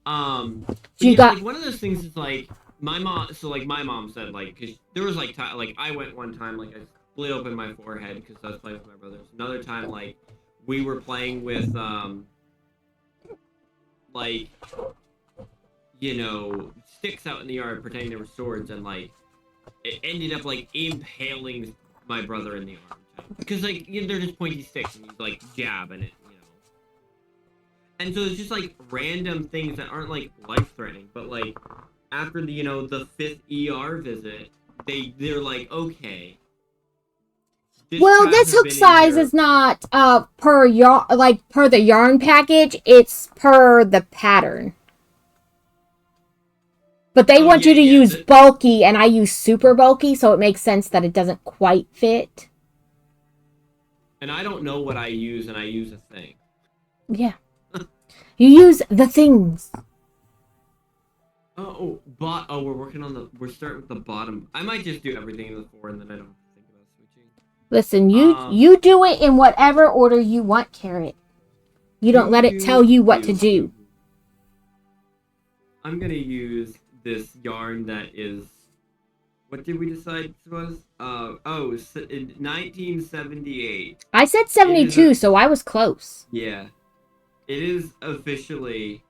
Like, one of those things is like my mom. So like my mom said like, cause there was like I went one time like I split open my forehead because I was playing with my brothers. Another time like we were playing with like, you know, sticks out in the yard pretending they were swords, and like it ended up like impaling my brother in the arm because like, you know, they're just pointy sticks and you like jab and it, you know. And so it's just like random things that aren't like life-threatening, but like after the, you know, the 5th ER visit, they're like, okay. Well, this hook size is not per yarn, like per the yarn package. It's per the pattern. But they want you to use bulky, and I use super bulky, so it makes sense that it doesn't quite fit. And I don't know what I use, and I use a thing. Yeah. You use the things. We're working on we're starting with the bottom. I might just do everything in the 4 and then I don't have to think about switching. Listen, you do it in whatever order you want, Carrot. You don't let it tell you what to do. I'm gonna use this yarn that is. What did we decide it was? 1978. I said 72, so I was close. Yeah. It is officially.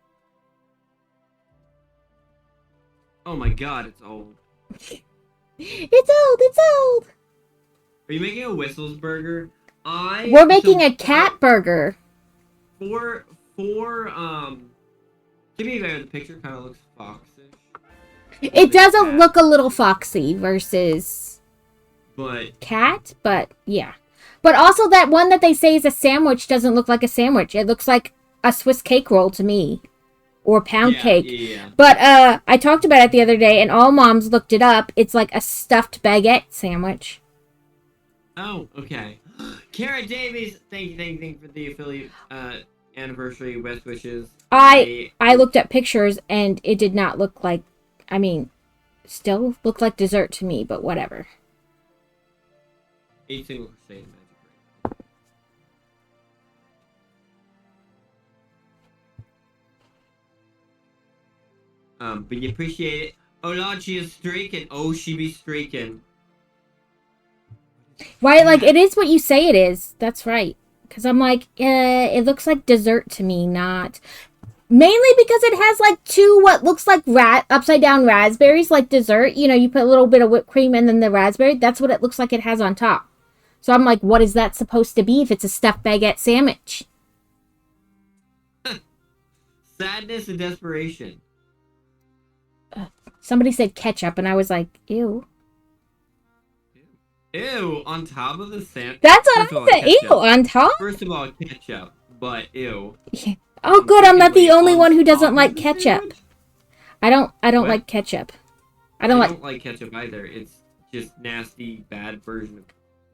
Oh my god, it's old. It's old. Are you making a Whistles burger? We're making a cat burger. To be fair, the picture kind of looks foxish. It doesn't look a little foxy versus cat, but yeah. But also that one that they say is a sandwich doesn't look like a sandwich. It looks like a Swiss cake roll to me. Or pound cake. Yeah. But I talked about it the other day and all moms looked it up. It's like a stuffed baguette sandwich. Oh, okay. Kara Davies, thank you for the affiliate anniversary best wishes. I looked at pictures and it did not look like, still looked like dessert to me, but whatever. 8 single crochet magic ring. But you appreciate it. Oh Lord, she is streaking. Oh, she be streaking. Right, like it is what you say it is. That's right. Because I'm like, it looks like dessert to me, not... Mainly because it has like 2 what looks like upside down raspberries, like dessert. You know, you put a little bit of whipped cream and then the raspberry. That's what it looks like it has on top. So I'm like, what is that supposed to be if it's a stuffed baguette sandwich? Sadness and desperation. Somebody said ketchup and I was like, ew. Ew, on top of the sandwich. That's what I said. Ew, on top? First of all, ketchup, but ew. Yeah. Oh, good. I'm not the only one who doesn't like ketchup. I don't like ketchup. I don't like ketchup either. It's just nasty, bad version of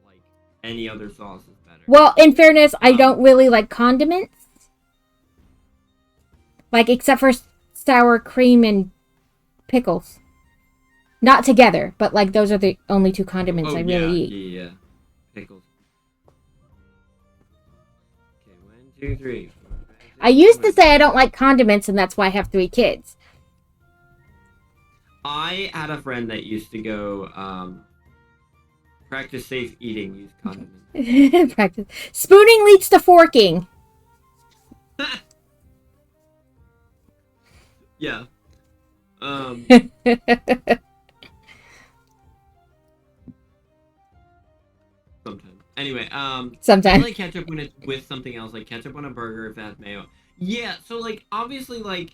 like any other sauce is better. Well, in fairness, I don't really like condiments. Like, except for sour cream and pickles. Not together, but like those are the only 2 condiments I really eat. Yeah. Pickles. Okay, 1, 2, 3. I used to say I don't like condiments, and that's why I have 3 kids. I had a friend that used to go practice safe eating, use condiments. Practice. Spooning leads to forking. Yeah. Sometimes. Anyway, sometimes I like ketchup when it's with something else, like ketchup on a burger if it has mayo. Yeah, so like obviously like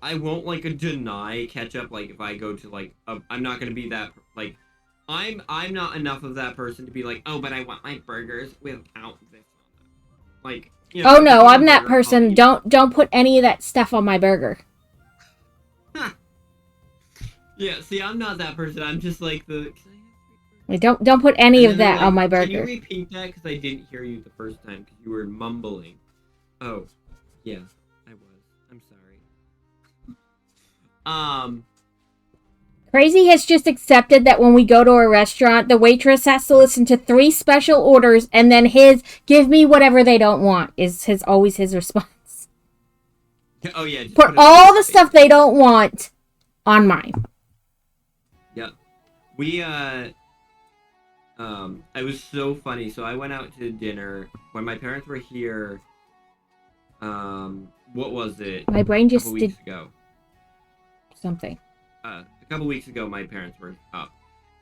I won't like deny ketchup like if I go to like I'm not gonna be that like I'm not enough of that person to be like, oh, but I want my burgers without this on them. Like, you know, oh no, I'm that person. Don't put any of that stuff on my burger. Yeah, see, I'm not that person. I'm just like the. Don't put any of that on my burger. Can you repeat that? Because I didn't hear you the first time because you were mumbling. Oh, yeah, I was. I'm sorry. Crazy has just accepted that when we go to a restaurant, the waitress has to listen to 3 special orders, and then his "give me whatever they don't want" is always his response. Oh yeah. Put all the stuff they don't want on mine. Yep. We it was so funny. So I went out to dinner when my parents were here. What was it? My brain just a couple weeks ago. Something. A couple weeks ago, my parents were up,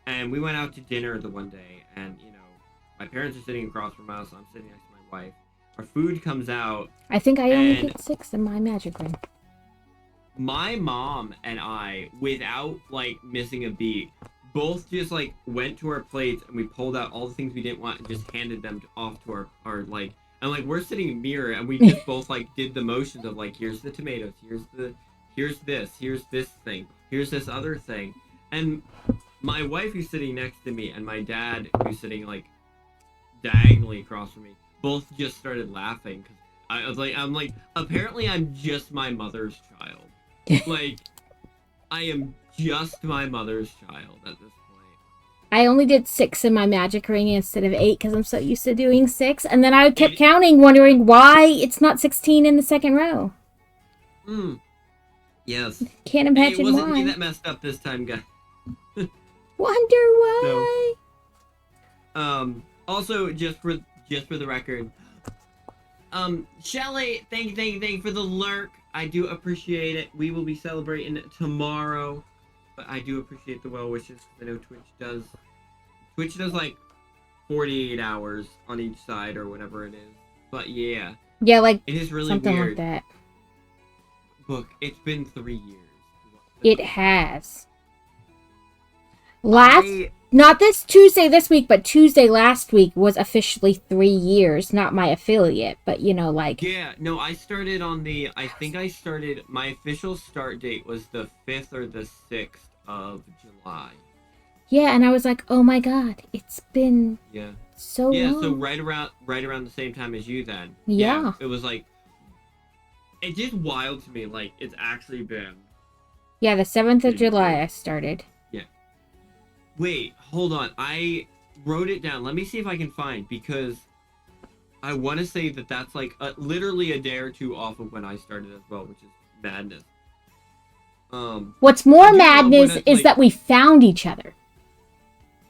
and we went out to dinner the one day, and you know, my parents are sitting across from us. I'm sitting next to my wife. Our food comes out. I think I only get 6 in my magic ring. My mom and I, without like missing a beat, both just like went to our plates and we pulled out all the things we didn't want and just handed them off to our like, and like we're sitting in a mirror and we just both like did the motions of like, here's the tomatoes, here's this thing, here's this other thing. And my wife who's sitting next to me and my dad who's sitting like diagonally across from me both just started laughing I'm like, apparently I'm just my mother's child. Like, I am just my mother's child at this point. I only did 6 in my magic ring instead of 8 because I'm so used to doing 6. And then I kept counting, wondering why it's not 16 in the second row. Yes. Can't imagine it wasn't why. me that messed up this time, guys. Wonder why. No. Also, just for the record, Shelly, thank you for the lurk. I do appreciate it. We will be celebrating tomorrow, but I do appreciate the well wishes. I know Twitch does like 48 hours on each side or whatever it is. But yeah. Yeah, like it is really something weird. like that. Look, it's been 3 years. It has. Not this Tuesday this week, but Tuesday last week was officially 3 years. Not my affiliate, but you know, like... Yeah, no, I started on the... my official start date was the 5th or the 6th of July. Yeah, and I was like, oh my god, it's been so long. Yeah, so right around the same time as you then. Yeah. It was like... It's just wild to me, like, it's actually been... Yeah, the 7th of July I started. Yeah. Wait, hold on. I wrote it down. Let me see if I can find, because I want to say that that's like literally a day or two off of when I started as well, which is madness. What's more madness is that we found each other.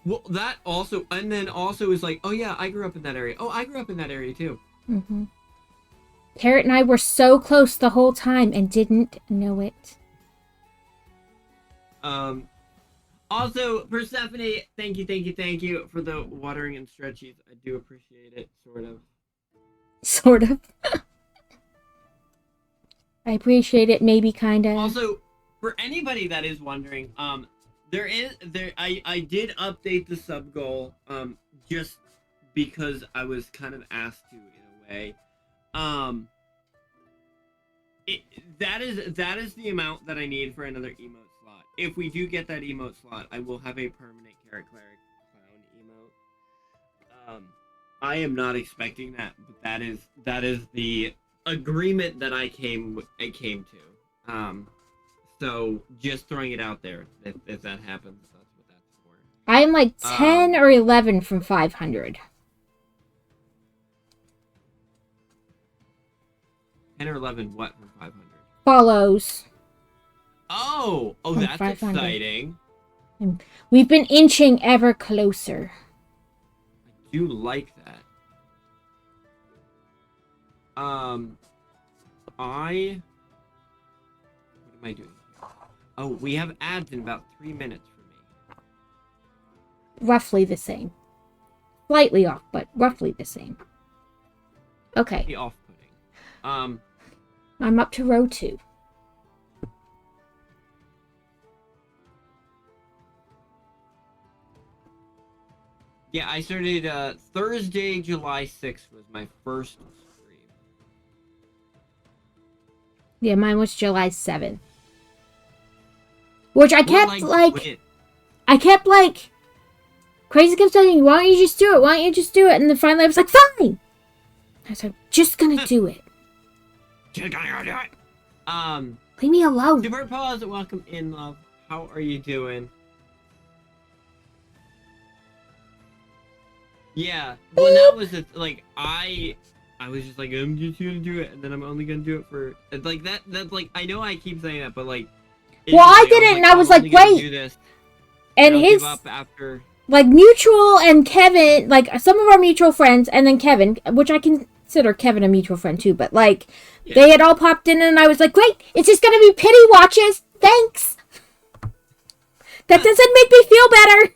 Well, that also, and then also is like, oh yeah, I grew up in that area. Oh, I grew up in that area too. Mm-hmm. Parrot and I were so close the whole time and didn't know it. Also, Persephone, thank you for the watering and stretchies. I do appreciate it, sort of. Sort of. I appreciate it, maybe, kinda. Also, for anybody that is wondering, I did update the sub goal, just because I was kind of asked to, in a way. That is the amount that I need for another emote slot. If we do get that emote slot, I will have a permanent Carrot Cleric Clown emote. I am not expecting that, but that is the agreement that I came to. So just throwing it out there, if that happens, that's what that's for. I am like 10 or 11 from 500. 10 or 11 what from 500? Follows. Oh, that's 500. Exciting. We've been inching ever closer. I do like that. What am I doing here? Oh, we have ads in about 3 minutes for me. Roughly the same. Slightly off, but roughly the same. Okay. Off-putting. I'm up to row 2. Yeah, I started Thursday, July 6th was my first stream. Yeah, mine was July 7th. Which I kept Crazy kept saying, why don't you just do it? Why don't you just do it? And then finally I was like, fine! I was like, just gonna do it. Just gonna do it. Leave me alone. Super Pause, welcome in, love. How are you doing? Yeah, well, that was it. Like, I was just like, I'm just gonna do it, and then I'm only gonna do it for like that. That's like, I know I keep saying that, but like, well, I did it, and I was like, wait. And his after like mutual and Kevin, like some of our mutual friends, and then Kevin, which I consider Kevin a mutual friend too, but like they had all popped in, and I was like, great, it's just gonna be pity watches. Thanks. That doesn't make me feel better.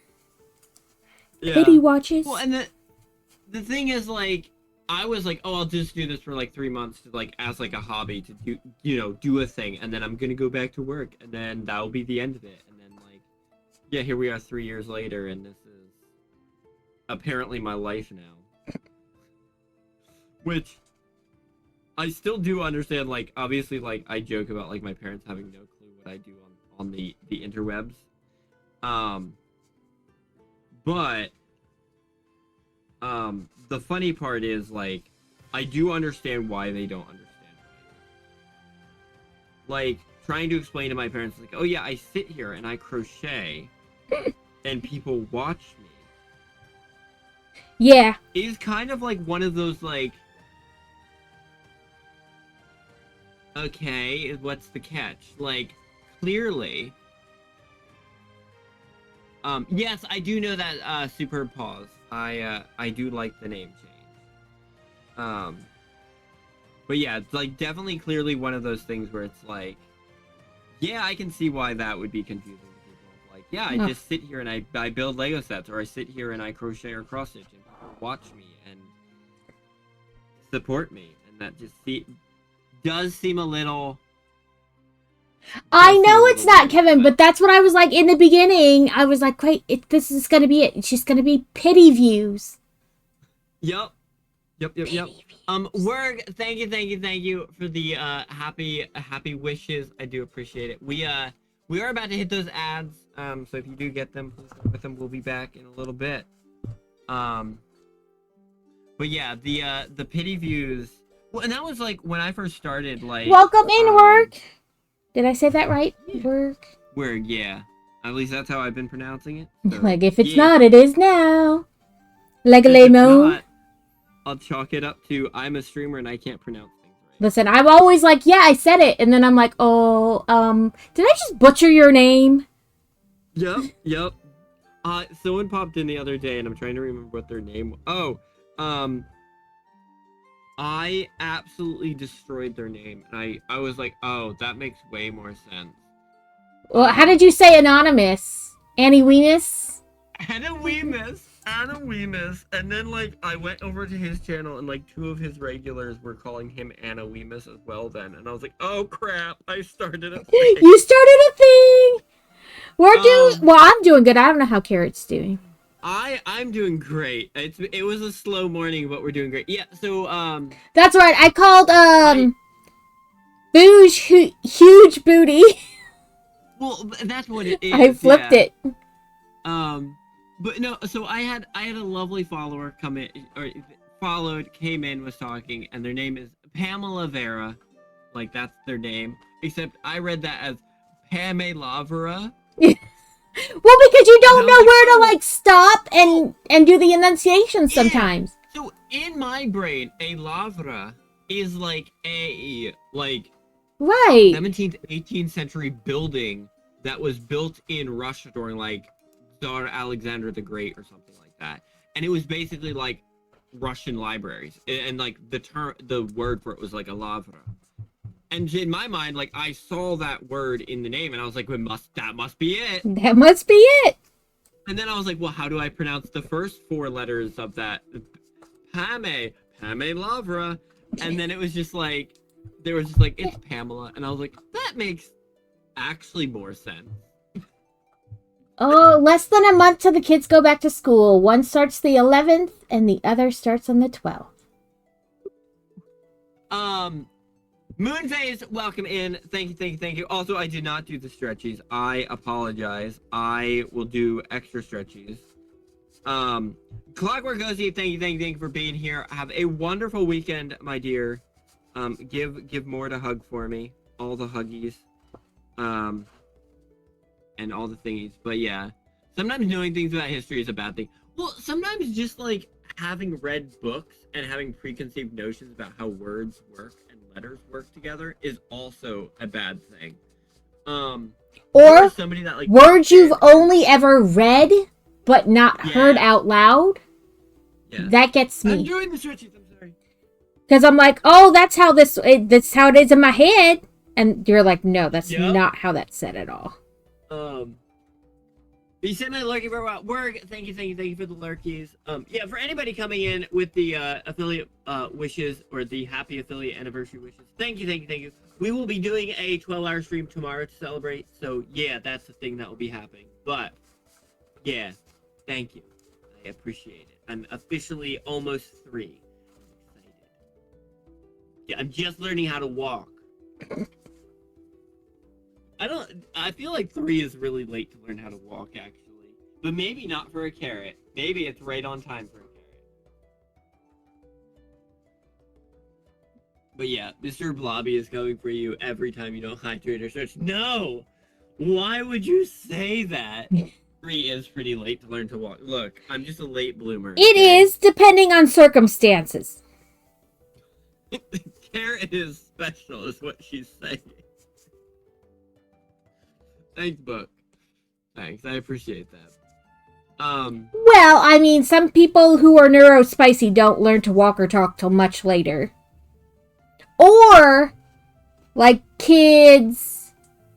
Yeah. Pity watches. Well, and the thing is, like, I was like, oh, I'll just do this for like 3 months to like as like a hobby to do a thing, and then I'm gonna go back to work, and then that'll be the end of it. And then like, yeah, here we are 3 years later, and this is apparently my life now. Which I still do understand. Like, obviously, like I joke about like my parents having no clue what I do on the interwebs. But the funny part is, like, I do understand why they don't understand. Like, trying to explain to my parents, like, oh yeah, I sit here and I crochet, and people watch me. Yeah. Is kind of like one of those, like, okay, what's the catch? Like, clearly, yes, I do know that, Superb Pause. I do like the name change. But yeah, it's like definitely clearly one of those things where it's like, yeah, I can see why that would be confusing to people. Like, yeah, I just sit here and I build Lego sets, or I sit here and I crochet or cross stitch, and people watch me and support me, and that just does seem a little. I know it's not Kevin, but that's what I was like in the beginning. I was like, wait, this is gonna be it. It's just gonna be pity views. Yep. Werg, thank you for the happy wishes. I do appreciate it. We are about to hit those ads. So if you do get them, please go with them. We'll be back in a little bit. But yeah, the pity views. Well, and that was like when I first started. Like, welcome in, Werg. Did I say that right? Yeah. Werg, yeah. At least that's how I've been pronouncing it. So, like if it's not, it is now. Like a if it's lemon. not, I'll chalk it up to I'm a streamer and I can't pronounce things right. Listen, I'm always like, yeah, I said it, and then I'm like, oh, did I just butcher your name? Yep. Someone popped in the other day, and I'm trying to remember what their name was. Oh, I absolutely destroyed their name, and I was like, oh, that makes way more sense. Well, how did you say anonymous? Annie Weenus? Anna Weemus, and then like I went over to his channel and like two of his regulars were calling him Anna Weemus as well then, and I was like, oh crap, I started a thing. You started a thing. I'm doing good. I don't know how Carrot's doing. I'm doing great. It was a slow morning, but we're doing great. Yeah, so that's right. I called Booge huge booty. Well, that's what it is. I flipped it. But no, so I had a lovely follower come in, or came in, was talking, and their name is Pamela Vera. Like, that's their name. Except I read that as Pame Lavera. Well, because you don't know where to, like, stop and do the enunciation sometimes. Yeah. So, in my brain, a Lavera is like a, like, right, 17th, 18th century building that was built in Russia during, like, Tsar Alexander the Great or something like that, and it was basically like Russian libraries, and like the word for it was like a lavra. And in my mind, like I saw that word in the name, and I was like, that must be it. That must be it. And then I was like, well, how do I pronounce the first four letters of that? Pame Lavra. And then it was just like it's Pamela, and I was like, that makes actually more sense. Oh, less than a month till the kids go back to school. One starts the 11th and the other starts on the 12th. Moonphase, welcome in. Thank you. Also, I did not do the stretchies. I apologize. I will do extra stretchies. Clockwork Ghosty, thank you for being here. Have a wonderful weekend, my dear. Give more to hug for me. All the huggies. And all the thingies. But yeah, sometimes knowing things about history is a bad thing. Well, sometimes just like having read books and having preconceived notions about how words work and letters work together is also a bad thing. Or somebody that like words you've only ever read but not heard out loud. Yeah. That gets me. I'm doing the stretches, I'm sorry. Because I'm like, oh, that's how it is in my head. And you're like, no, that's not how that's said at all. You sent me a lurky for about work. Thank you for the lurkies. Yeah, for anybody coming in with the affiliate wishes or the happy affiliate anniversary wishes, thank you. We will be doing a 12-hour stream tomorrow to celebrate. So yeah, that's the thing that will be happening. But yeah, thank you. I appreciate it. I'm officially almost 3. I'm excited. Yeah, I'm just learning how to walk. I feel like 3 is really late to learn how to walk, actually. But maybe not for a carrot. Maybe it's right on time for a But yeah, Mr. Blobby is coming for you every time you don't hydrate or stretch. No! Why would you say that? 3 is pretty late to learn to walk. Look, I'm just a late bloomer. It is, depending on circumstances. Karen is special, is what she's saying. Thanks, Book. Thanks, I appreciate that. Well, I mean, some people who are neurospicy don't learn to walk or talk till much later. Or, like, kids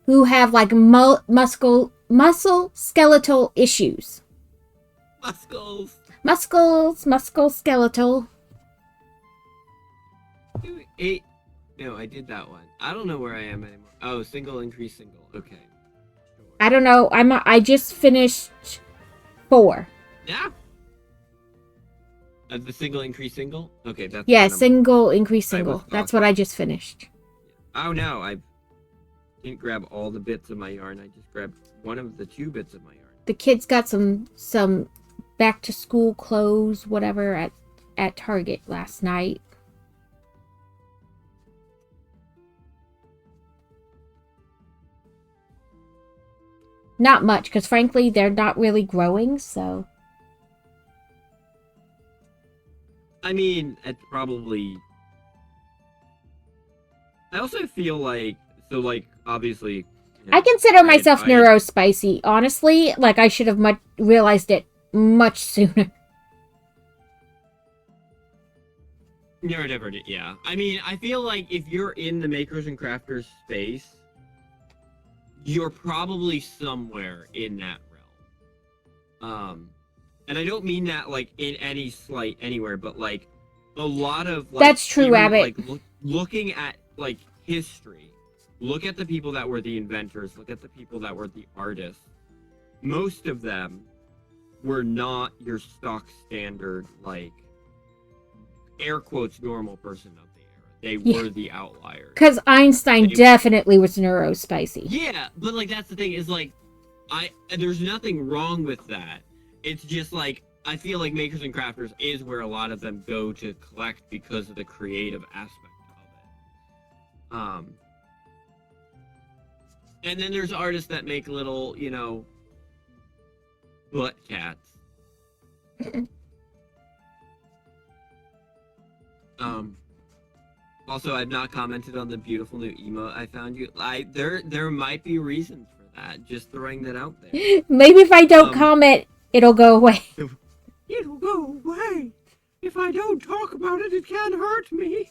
who have, like, muscle skeletal issues. Musculoskeletal. 8. No, I did that one. I don't know where I am anymore. Oh, single, increase, single. Okay. I don't know. I just finished 4. Yeah. The single, increase, single? Okay, that's... Yeah, single, increase, single. That's what I just finished. Oh, no. I didn't grab all the bits of my yarn. I just grabbed one of the 2 bits of my yarn. The kids got some back-to-school clothes, whatever, at Target last night. Not much, because frankly, they're not really growing, so... I mean, it's probably... I also feel like... So, like, obviously... You know, I consider myself neurospicy. Honestly, like, I should have realized it much sooner. Neurodivergent, yeah. I mean, I feel like if you're in the makers and crafters space... You're probably somewhere in that realm. And I don't mean that, like, in any slight anywhere, but, like, a lot of, like... That's true, even, Abbott. like, looking at, like, history, look at the people that were the inventors, look at the people that were the artists. Most of them were not your stock standard, like, air quotes, normal person of the era. They were the outliers. Because Einstein definitely was neurospicy. Yeah, but, like, that's the thing, is, like, there's nothing wrong with that. It's just, like, I feel like Makers and Crafters is where a lot of them go to collect because of the creative aspect of it. And then there's artists that make little, you know, butt cats. Also, I've not commented on the beautiful new emote I found you. There might be reasons for that. Just throwing that out there. Maybe if I don't comment, it'll go away. It'll go away. If I don't talk about it, it can't hurt me.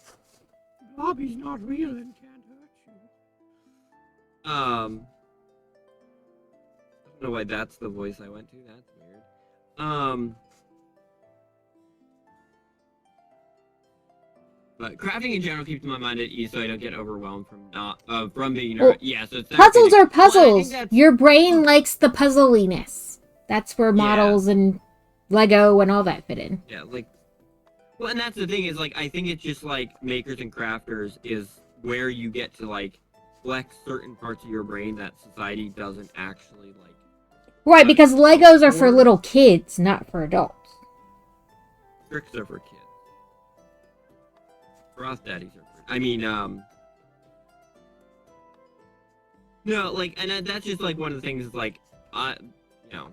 Bobby's not real and can't hurt you. I don't know why that's the voice I went to. That's weird. But crafting in general keeps my mind at ease, so I don't get overwhelmed from being nervous. Yeah, so it's puzzles are puzzles. Well, your brain likes the puzzliness. That's where models and Lego and all that fit in. Yeah, like, well, and that's the thing is, like, I think it's just like Makers and Crafters is where you get to, like, flex certain parts of your brain that society doesn't actually like. Right, because Legos are for little kids, not for adults. Tricks are for kids. Frost daddies are for... I mean, no, like, and that's just, like, one of the things, like, you know.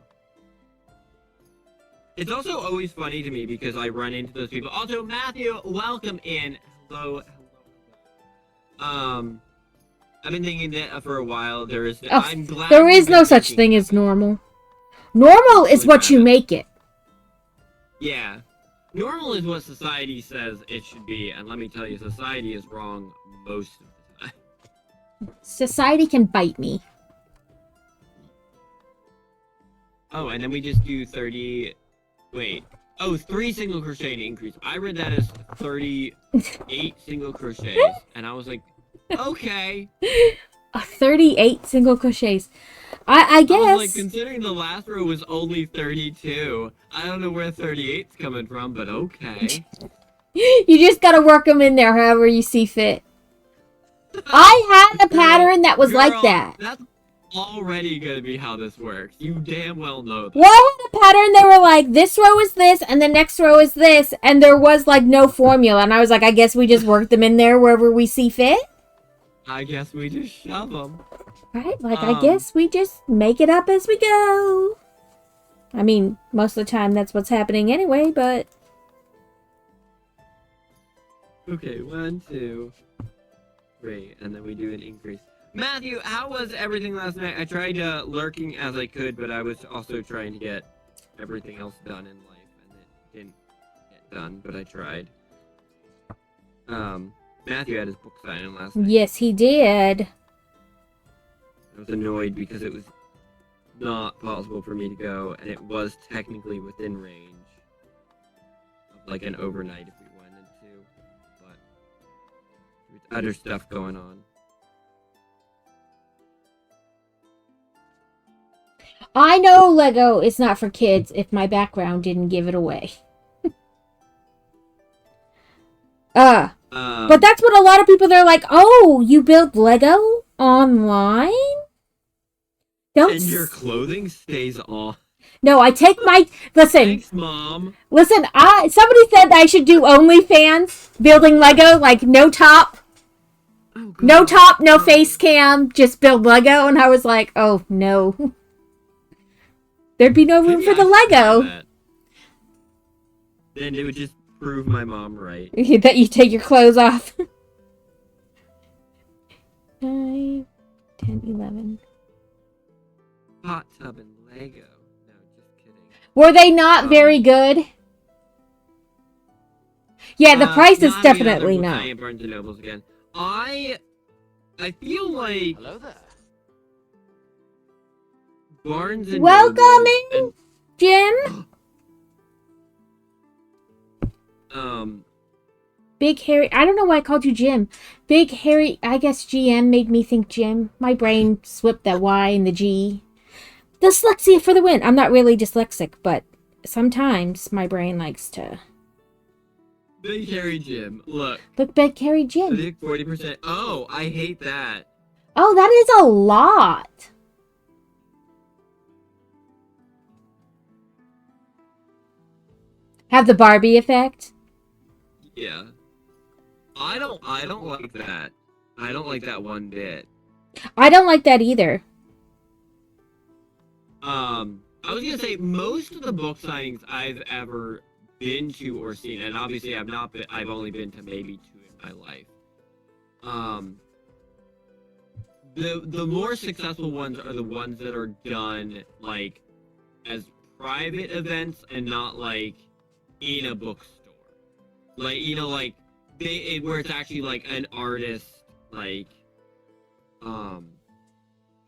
It's also always funny to me because I run into those people. Also, Matthew, welcome in. Hello. I've been thinking that for a while. I'm glad there is no such thing as normal. Normal is what you make it. Yeah. Normal is what society says it should be, and let me tell you, society is wrong most of the time. Society can bite me. Oh, and then we just do 30... Wait. Oh, 3 single crochet to increase. I read that as 38 single crochets, and I was like, okay. 38 single crochets. I guess. I was like, considering the last row was only 32, I don't know where 38's coming from, but okay. You just gotta work them in there however you see fit. I had a pattern that was like that. already gonna be how this works. You damn well know that. Well, I had a pattern. They were like, this row is this, and the next row is this, and there was like no formula. And I was like, I guess we just work them in there wherever we see fit. I guess we just shove them. Right? Like, I guess we just make it up as we go. I mean, most of the time that's what's happening anyway, but... Okay, 1, 2, 3, and then we do an increase. Matthew, how was everything last night? I tried lurking as I could, but I was also trying to get everything else done in life, and it didn't get done, but I tried. Matthew had his book signing last night. Yes, he did. I was annoyed because it was not possible for me to go, and it was technically within range of like an overnight if we wanted to, but there's other stuff going on. I know Lego is not for kids if my background didn't give it away. But that's what a lot of people, they're like, oh, you build Lego online? Don't and your clothing stays on. No, I take my... Listen. Thanks, Mom. Listen, somebody said I should do OnlyFans building Lego, like no top. Oh, no top, no face cam, just build Lego. And I was like, oh, no. There'd be no room for the Lego. Then it would just prove my mom right. That you take your clothes off. 9, 10, 11. Hot tub and Lego. No, just kidding. Were they not very good? Yeah, the price is definitely not. Barnes and Nobles again. I feel like Hello there. Barnes and Welcoming, Nobles Jim. Big Harry. I don't know why I called you Jim. Big Harry. I guess GM made me think Jim. My brain swapped that Y and the G. Dyslexia for the win. I'm not really dyslexic, but sometimes my brain likes to. Big Harry Jim. Look, Big Harry Jim. I think 40%. Oh, I hate that. Oh, that is a lot. Have the Barbie effect? Yeah. I don't like that. I don't like that one bit. I don't like that either. I was gonna say most of the book signings I've ever been to or seen, and obviously I've only been to maybe 2 in my life. The more successful ones are the ones that are done like as private events and not like in a bookstore. Like, you know, like where it's actually like an artist like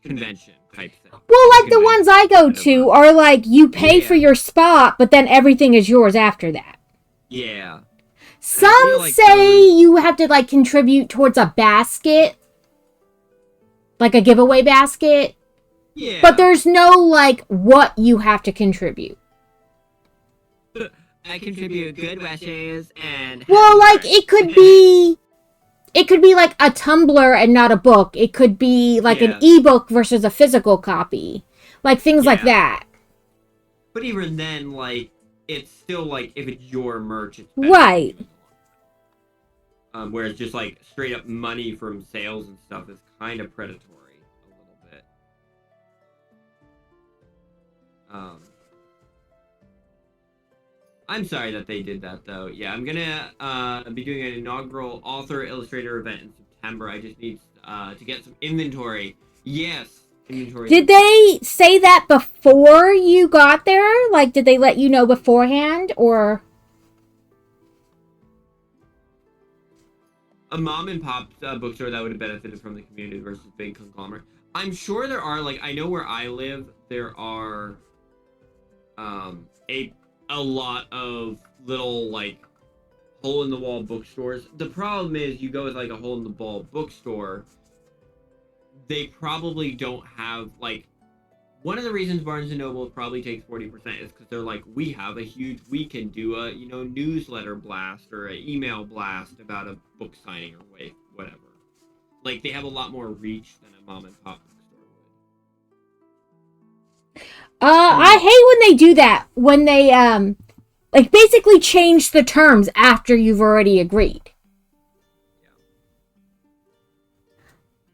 convention type thing. Well, like the ones I go to are like you pay for your spot, but then everything is yours after that. Yeah. Some like say you have to like contribute towards a basket, like a giveaway basket. Yeah. But there's no like what you have to contribute. I contribute good wishes and. Well, like it could be like a Tumblr and not a book. It could be like an ebook versus a physical copy. Like things like that. But even then, like, it's still like if it's your merch, it's better. Right. Whereas just like straight up money from sales and stuff is kind of predatory a little bit. I'm sorry that they did that though. Yeah, I'm gonna be doing an inaugural author illustrator event in September. I just need to get some inventory. Yes, inventory. Did they say that before you got there? Like, did they let you know beforehand, or? A mom and pop bookstore that would have benefited from the community versus big conglomerate. I'm sure there are, like, I know where I live, there are a lot of little, like, hole-in-the-wall bookstores. The problem is you go with, like, a hole-in-the-wall bookstore, they probably don't have, like, one of the reasons Barnes & Noble probably takes 40% is because they're like, we can do a, you know, newsletter blast or an email blast about a book signing or whatever. Like, they have a lot more reach than a mom and pop bookstore I hate when they do that. When they, like, basically change the terms after you've already agreed.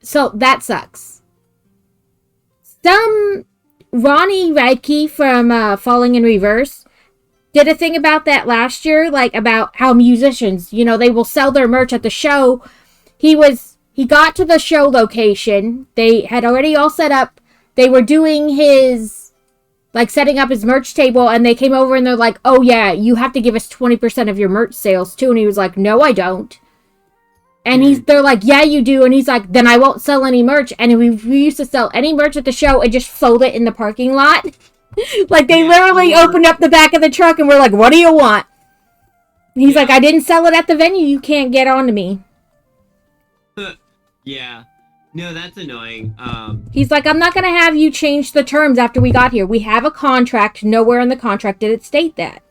So, that sucks. Ronnie Radke from Falling in Reverse did a thing about that last year, like, about how musicians, you know, they will sell their merch at the show. He got to the show location. They had already all set up. They were doing his, like, setting up his merch table, and they came over and they're like, oh yeah, you have to give us 20% of your merch sales too. And he was like, no, I don't. And they're like, yeah, you do. And he's like, then I won't sell any merch. And we used to sell any merch at the show and just sold it in the parking lot. Like, they literally opened up the back of the truck and were like, what do you want? And he's like, I didn't sell it at the venue. You can't get on to me. Yeah. No, that's annoying. He's like, I'm not going to have you change the terms after we got here. We have a contract. Nowhere in the contract did it state that.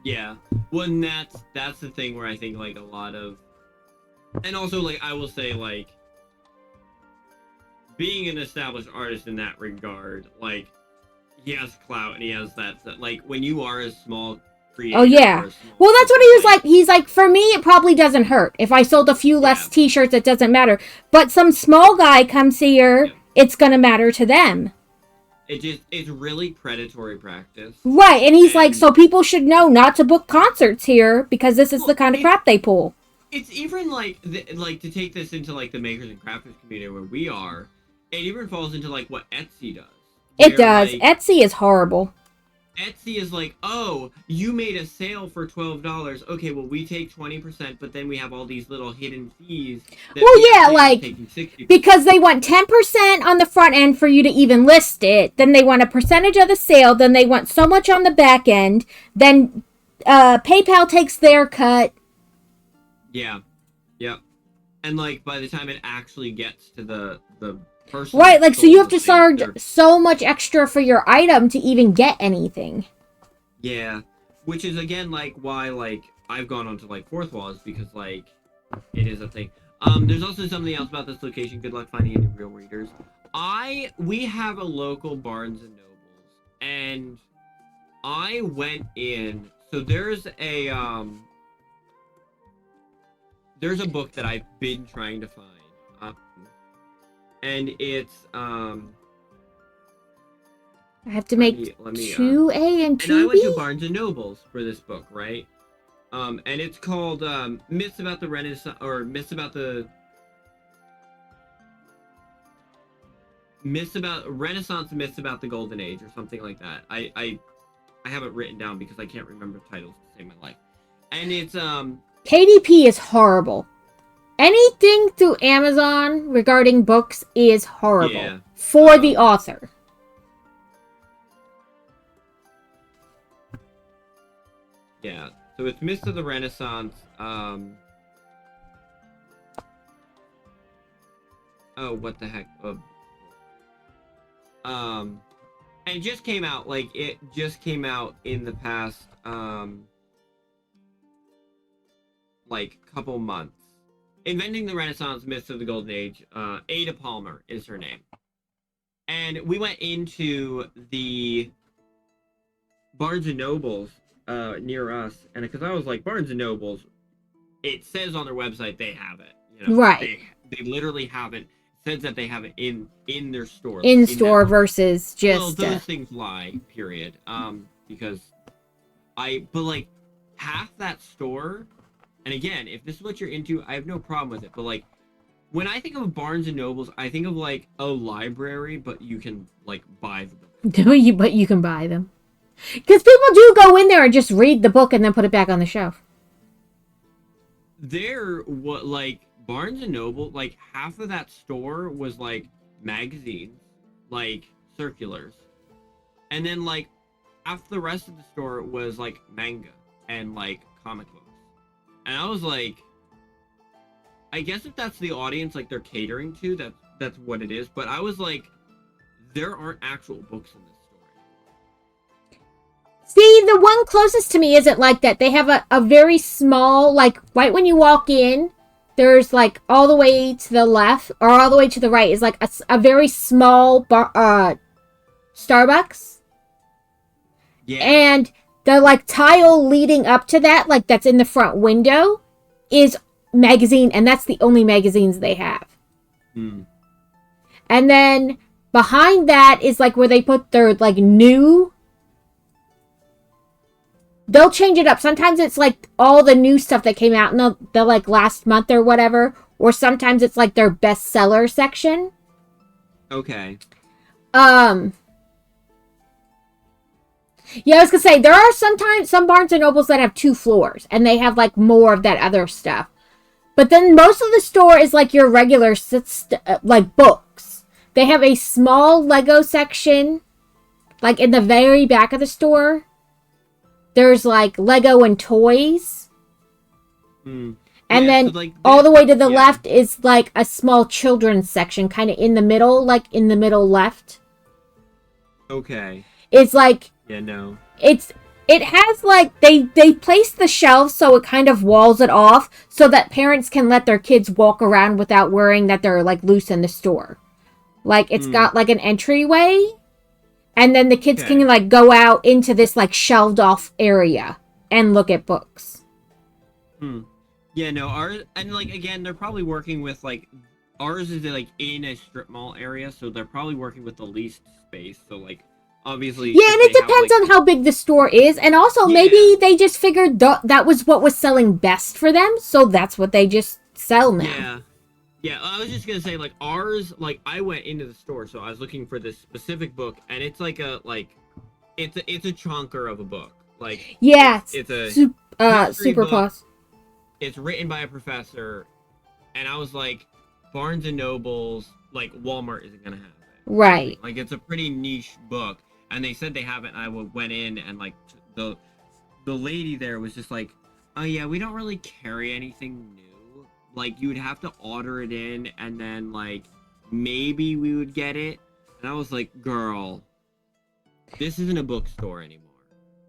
Yeah. Well, and that's the thing where I think, like, a lot of... And also, like, I will say, like, being an established artist in that regard, like, he has clout and he has that, like, when you are a small creator... Oh, yeah. Well, that's what he was like. He's like, for me, it probably doesn't hurt. If I sold a few less t-shirts, it doesn't matter. But some small guy comes here, it's going to matter to them. It's really predatory practice. Right, and he's like, so people should know not to book concerts here because this is the kind of crap they pull. It's even like to take this into like the makers and crafters community where we are, it even falls into like what Etsy does. It does. Like, Etsy is horrible. Etsy is like, oh, you made a sale for $12. Okay, well, we take 20%, but then we have all these little hidden fees. Well, yeah, like, because they want 10% on the front end for you to even list it. Then they want a percentage of the sale. Then they want so much on the back end. Then PayPal takes their cut. Yeah. Yep. And, like, by the time it actually gets to the person... Right, like, so you have to charge so much extra for your item to even get anything. Yeah. Which is, again, like, why, like, I've gone on to, like, Fourth Wall is because, like, it is a thing. There's also something else about this location. Good luck finding any real readers. We have a local Barnes & Nobles, and I went in... So there's a book that I've been trying to find. And it's, I have to make 2A and 2B? And I went to Barnes & Nobles for this book, right? And it's called, Myths About the Renaissance, or Renaissance Myths About the Golden Age, or something like that. I have it written down because I can't remember titles to save my life. And it's, KDP is horrible. Anything through Amazon regarding books is horrible for the author. Yeah, so it's Myths of the Renaissance. Oh, what the heck? And it just came out, like, in the past, like, couple months. Inventing the Renaissance Myths of the Golden Age. Ada Palmer is her name. And we went into the Barnes & Nobles near us. And because I was like, Barnes & Nobles, it says on their website they have it. You know, right. They literally have it. It says that they have it in their store. In store versus just... Well, those things lie, period. Because but like, half that store... And again, if this is what you're into, I have no problem with it. But, like, when I think of Barnes & Nobles, I think of, like, a library, but you can, like, buy the book. But you can buy them. Because people do go in there and just read the book and then put it back on the shelf. Barnes & Noble, like, half of that store was, like, magazines, like, circulars. And then, like, half the rest of the store was, like, manga and, like, comic books. And I was like, I guess if that's the audience, like, they're catering to, that's what it is. But I was like, there aren't actual books in this story. See, the one closest to me isn't like that. They have a very small, like, right when you walk in, there's, like, all the way to the left, or all the way to the right is, like, a very small Starbucks. Yeah. And the like tile leading up to that, like that's in the front window, is magazine, and that's the only magazines they have. Hmm. And then behind that is like where they put their like new. They'll change it up. Sometimes it's like all the new stuff that came out in the like last month or whatever, or sometimes it's like their bestseller section. Okay. Yeah, I was gonna say there are sometimes some Barnes and Nobles that have 2 floors and they have like more of that other stuff. But then most of the store is like your regular like books. They have a small Lego section, like in the very back of the store. There's like Lego and toys. Hmm. And Yeah, then so, like, all the way to the yeah. left is like a small children's section, kind of in the middle, like in the middle left. Okay. It's like Yeah, no. it has like they place the shelves so it kind of walls it off so that parents can let their kids walk around without worrying that they're like loose in the store. Like it's got like an entryway, and then the kids Okay. can like go out into this like shelved off area and look at books. Hmm. Yeah, no, ours, and like again, they're probably working with like ours is like in a strip mall area, so they're probably working with the least space. So like obviously, Yeah, and it depends on how big the store is, and also maybe they just figured that was what was selling best for them, so that's what they just sell now. Yeah. Yeah, I was just gonna say like ours, like I went into the store, so I was looking for this specific book, and it's like it's a chonker of a book. Like Yeah, it's a history super book. plus. It's written by a professor, and I was like, Barnes and Nobles, like Walmart isn't gonna have it. Right. Like it's a pretty niche book, and they said they have it. And I went in, and like the lady there was just like, oh yeah, we don't really carry anything new. Like you would have to order it in, and then like maybe we would get it. And I was like, girl, this isn't a bookstore anymore.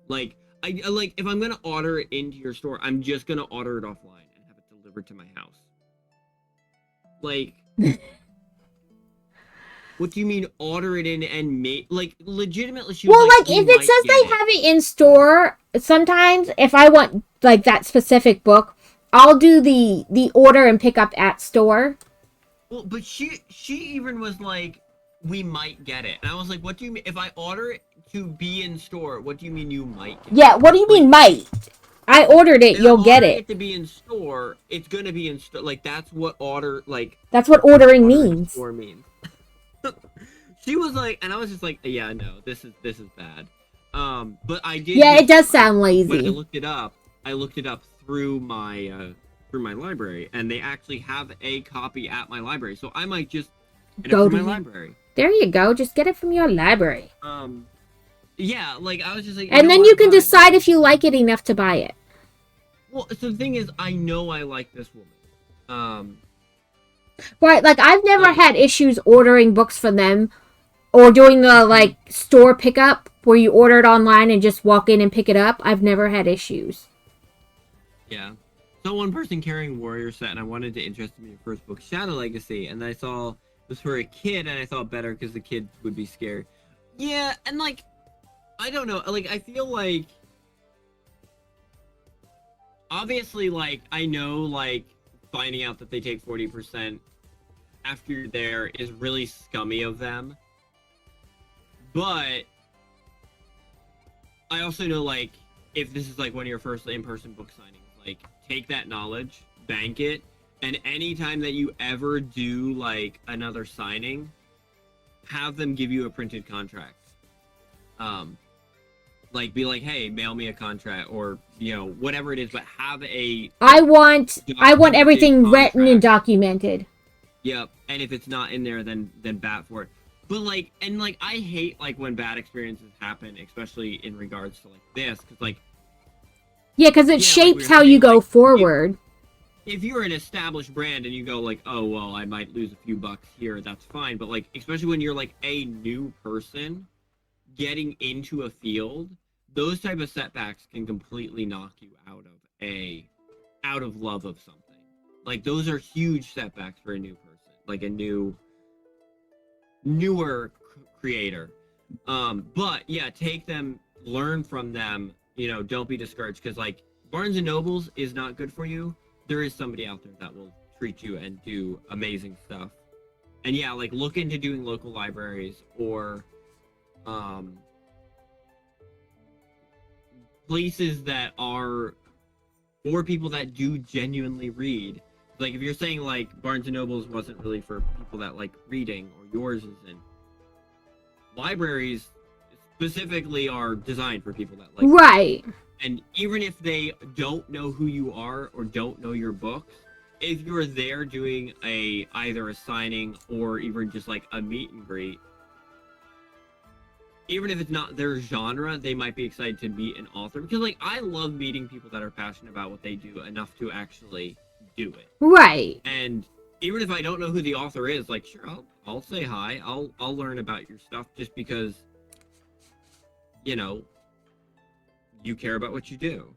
Like I like if I'm gonna order it into your store, I'm just gonna order it offline and have it delivered to my house. Like, what do you mean order it in and make like legitimately? She was Well, like if it says they have it in store, sometimes if I want like that specific book, I'll do the order and pick up at store. Well, but she even was like, we might get it, and I was like, what do you mean if I order it to be in store? What do you mean you might get it? Yeah, what do you mean might? I ordered it, you'll get it. To be in store, it's gonna be in store. Like that's what order like. That's what ordering means. Store means. She was like, and I was just like, yeah, no, this is bad. But I did. Yeah, it does sound lazy. When I looked it up through my library, and they actually have a copy at my library, so I might just go to to my library. There you go. Just get it from your library. Yeah, like I was just like, and then you can decide if you like it enough to buy it. Well, so the thing is, I know I like this woman. Right, like I've never had issues ordering books from them or doing the like store pickup where you order it online and just walk in and pick it up. I've never had issues. Yeah. So one person carrying Warrior set, and I wanted to interest me in your first book, Shadow Legacy, and I saw it was for a kid, and I thought better because the kid would be scared. Yeah, and like, I don't know, like I feel like obviously, like I know, like finding out that they take 40% after you're there is really scummy of them, but I also know, like, if this is like one of your first in-person book signings, like take that knowledge, bank it, and anytime that you ever do like another signing, have them give you a printed contract. Like be like, hey, mail me a contract, or you know, whatever it is, but have a I want everything written and documented. Yep, and if it's not in there, then bat for it. But like, and like, I hate like when bad experiences happen, especially in regards to like this, because like, yeah, because it shapes how you go forward. If you're an established brand and you go like, oh well, I might lose a few bucks here, that's fine. But like, especially when you're like a new person getting into a field, those type of setbacks can completely knock you out of love of something. Like those are huge setbacks for a new person, like a newer creator. But yeah, take them, learn from them. You know, don't be discouraged because like Barnes and Nobles is not good for you. There is somebody out there that will treat you and do amazing stuff. And yeah, like look into doing local libraries or places that are for people that do genuinely read. Like if you're saying like Barnes and Nobles wasn't really for people that like reading or yours isn't, libraries specifically are designed for people that like Right. reading. And even if they don't know who you are or don't know your books, if you're there doing either a signing or even just like a meet and greet, even if it's not their genre, they might be excited to meet an author. Because like I love meeting people that are passionate about what they do enough to actually do it. Right. And even if I don't know who the author is, like sure, I'll say hi. I'll learn about your stuff just because, you know, you care about what you do.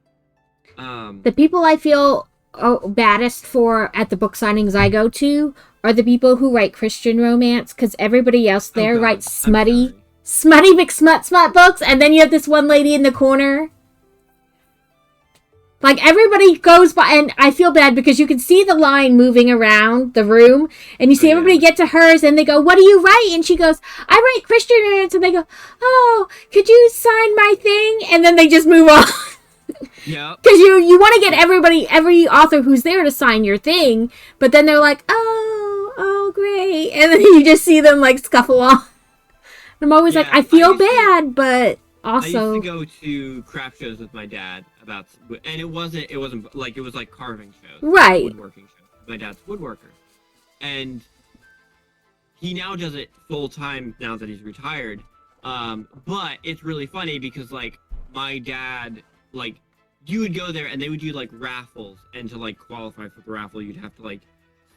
The people I feel baddest for at the book signings I go to are the people who write Christian romance, because everybody else there writes smutty McSmut books, and then you have this one lady in the corner. Like, everybody goes by, and I feel bad because you can see the line moving around the room, and you see everybody get to hers, and they go, "What do you write?" And she goes, "I write Christian romance," and they go, "Oh, could you sign my thing?" And then they just move on. Yeah. Because you want to get every author who's there to sign your thing, but then they're like, oh, great. And then you just see them, like, scuffle off. I'm always like, I feel bad, but also... I used to go to craft shows with my dad and it wasn't like, it was like carving shows. Right. Woodworking shows. My dad's woodworker. And he now does it full time now that he's retired. But it's really funny because, like, my dad, like, you would go there and they would do, like, raffles. And to, like, qualify for the raffle, you'd have to, like,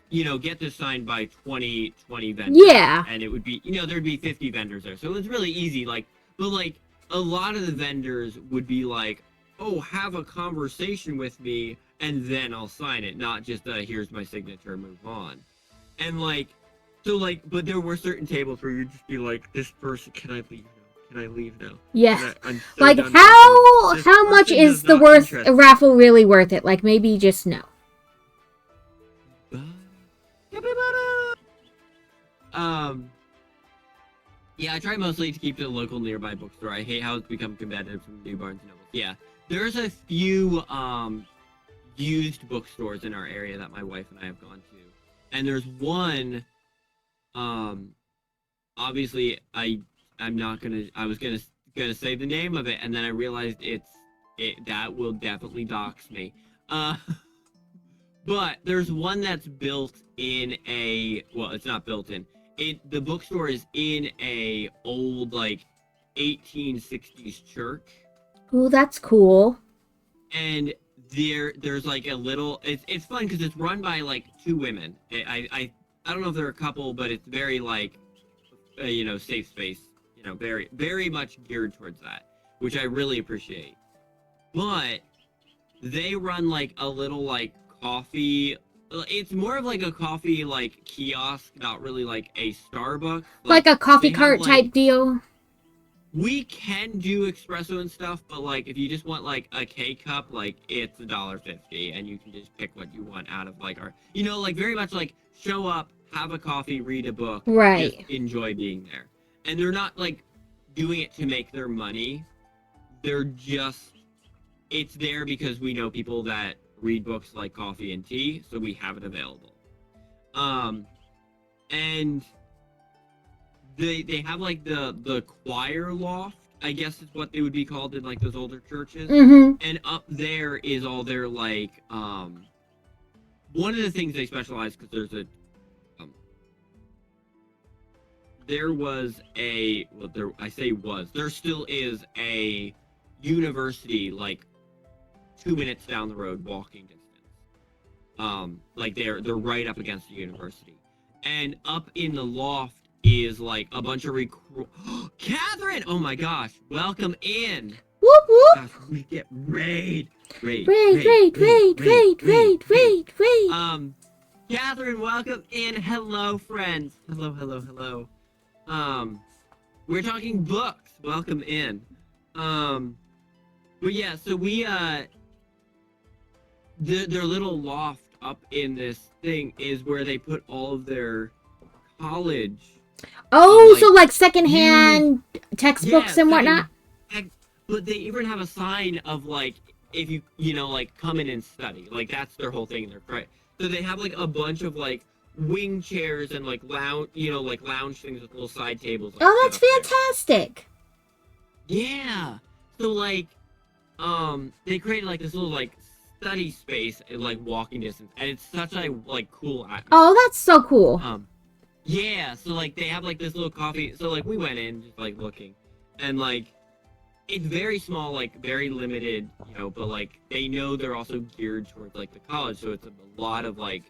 you know, get this signed by 20 vendors. Yeah. And it would be, you know, there'd be 50 vendors there. So it was really easy. Like, but, like, a lot of the vendors would be like, oh, have a conversation with me and then I'll sign it. Not just, here's my signature, move on. And, like, so, like, but there were certain tables where you'd just be like, this person, can I leave now? Can I leave now? Yeah. I'm so like, done how much is the raffle really worth it? Like, maybe just no. Yeah, I try mostly to keep to the local nearby bookstore. I hate how it's become competitive from new Barnes and Noble. Yeah, there's a few used bookstores in our area that my wife and I have gone to, and there's one. Obviously, I'm not gonna. I was gonna say the name of it, and then I realized that will definitely dox me. But there's one that's built in a, well, it's not built in. The bookstore is in a old, like, 1860s church. Ooh, that's cool. And there's like a little, it's fun because it's run by like two women. I don't know if they're a couple, but it's very like, you know, safe space. You know, very, very much geared towards that, which I really appreciate. But they run like a little like coffee, it's more of like a coffee like kiosk, not really like a Starbucks, like a coffee cart type deal. We can do espresso and stuff, but like if you just want like a K-cup, like it's $1.50 and you can just pick what you want out of like our, you know, like very much like show up, have a coffee, read a book, right, just enjoy being there. And they're not like doing it to make their money, they're just, it's there because we know people that read books like coffee and tea, so we have it available. And they have like the choir loft, I guess is what they would be called in like those older churches. Mm-hmm. And up there is all their like one of the things they specialize, because there's a there was a, well, there still is a university like 2 minutes down the road walking distance. Like they're right up against the university, and up in the loft is like a bunch of Catherine! Oh my gosh, welcome in. Whoop whoop. Gosh, we get raid. Catherine, welcome in. Hello, friends. Hello. We're talking books. Welcome in. But yeah, so we their little loft up in this thing is where they put all of their college. Oh, Like, so like secondhand textbooks and whatnot? But they even have a sign of like, if you know, like, come in and study. Like, that's their whole thing. They're right. So they have like a bunch of like wing chairs and like lounge, like lounge things with little side tables. Like, Oh, that's fantastic. Yeah. So like, they created like this little like study space at like walking distance, and it's such a like cool atmosphere. Oh, that's so cool. Yeah. So like they have like this little coffee. So like we went in just like looking, and like it's very small, like very limited, but like they know they're also geared towards like the college, so it's a lot of like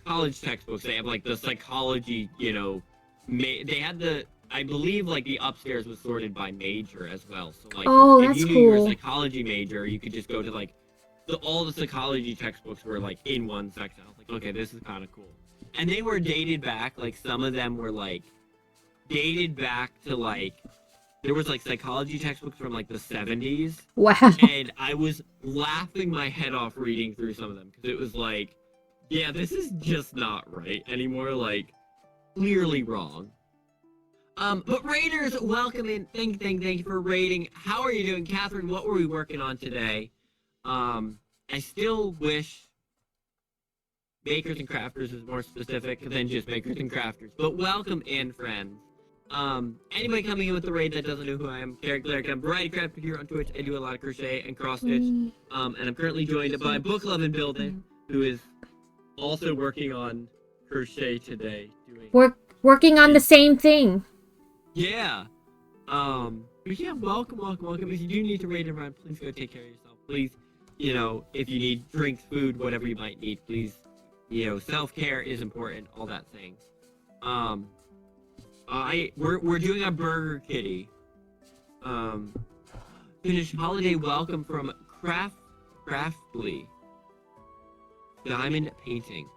college textbooks. They have like the psychology, they had I believe like the upstairs was sorted by major as well. So like, oh, if that's you knew cool. you were a psychology major, you could just go to like all the psychology textbooks were like in one section. I was like, okay, this is kind of cool. And they were dated back, like some of them were like dated back to like, there was like psychology textbooks from like the 70s. Wow. And I was laughing my head off reading through some of them because it was like, yeah, this is just not right anymore. Like, clearly wrong. But Raiders, welcome in. Thank you for raiding. How are you doing, Catherine? What were we working on today? I still wish Makers and Crafters is more specific than just Makers and Crafters. But welcome in, friends. Anybody coming in with the raid that doesn't know who I am, Carrot Cleric, I'm Variety Crafter here on Twitch. I do a lot of crochet and cross stitch. And I'm currently joined by Book Love and Building, who is also working on crochet today. Working on the same thing. Yeah. But yeah, welcome. If you do need to raid and run, please go take care of yourself. Please, if you need drinks, food, whatever you might need, please, self-care is important, all that thing. We're doing a Burger Kitty. Finished holiday welcome from Craftly. Diamond painting.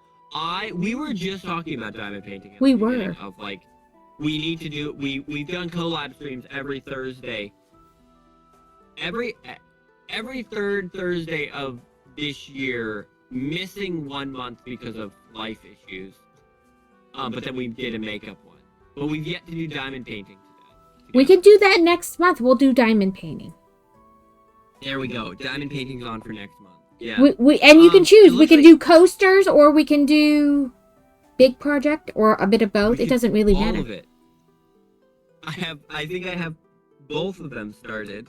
We were just talking about diamond painting. We were. Of like, we need to do. We've done collab streams every Thursday. Every third Thursday of this year, missing 1 month because of life issues. But then we did a makeup one. But we've yet to do diamond painting today. We could do that next month. We'll do diamond painting. There we go. Diamond painting's on for next month. Yeah. And you can choose. We can do coasters, or we can do big project, or a bit of both. It doesn't really matter. All of it. I think I have both of them started.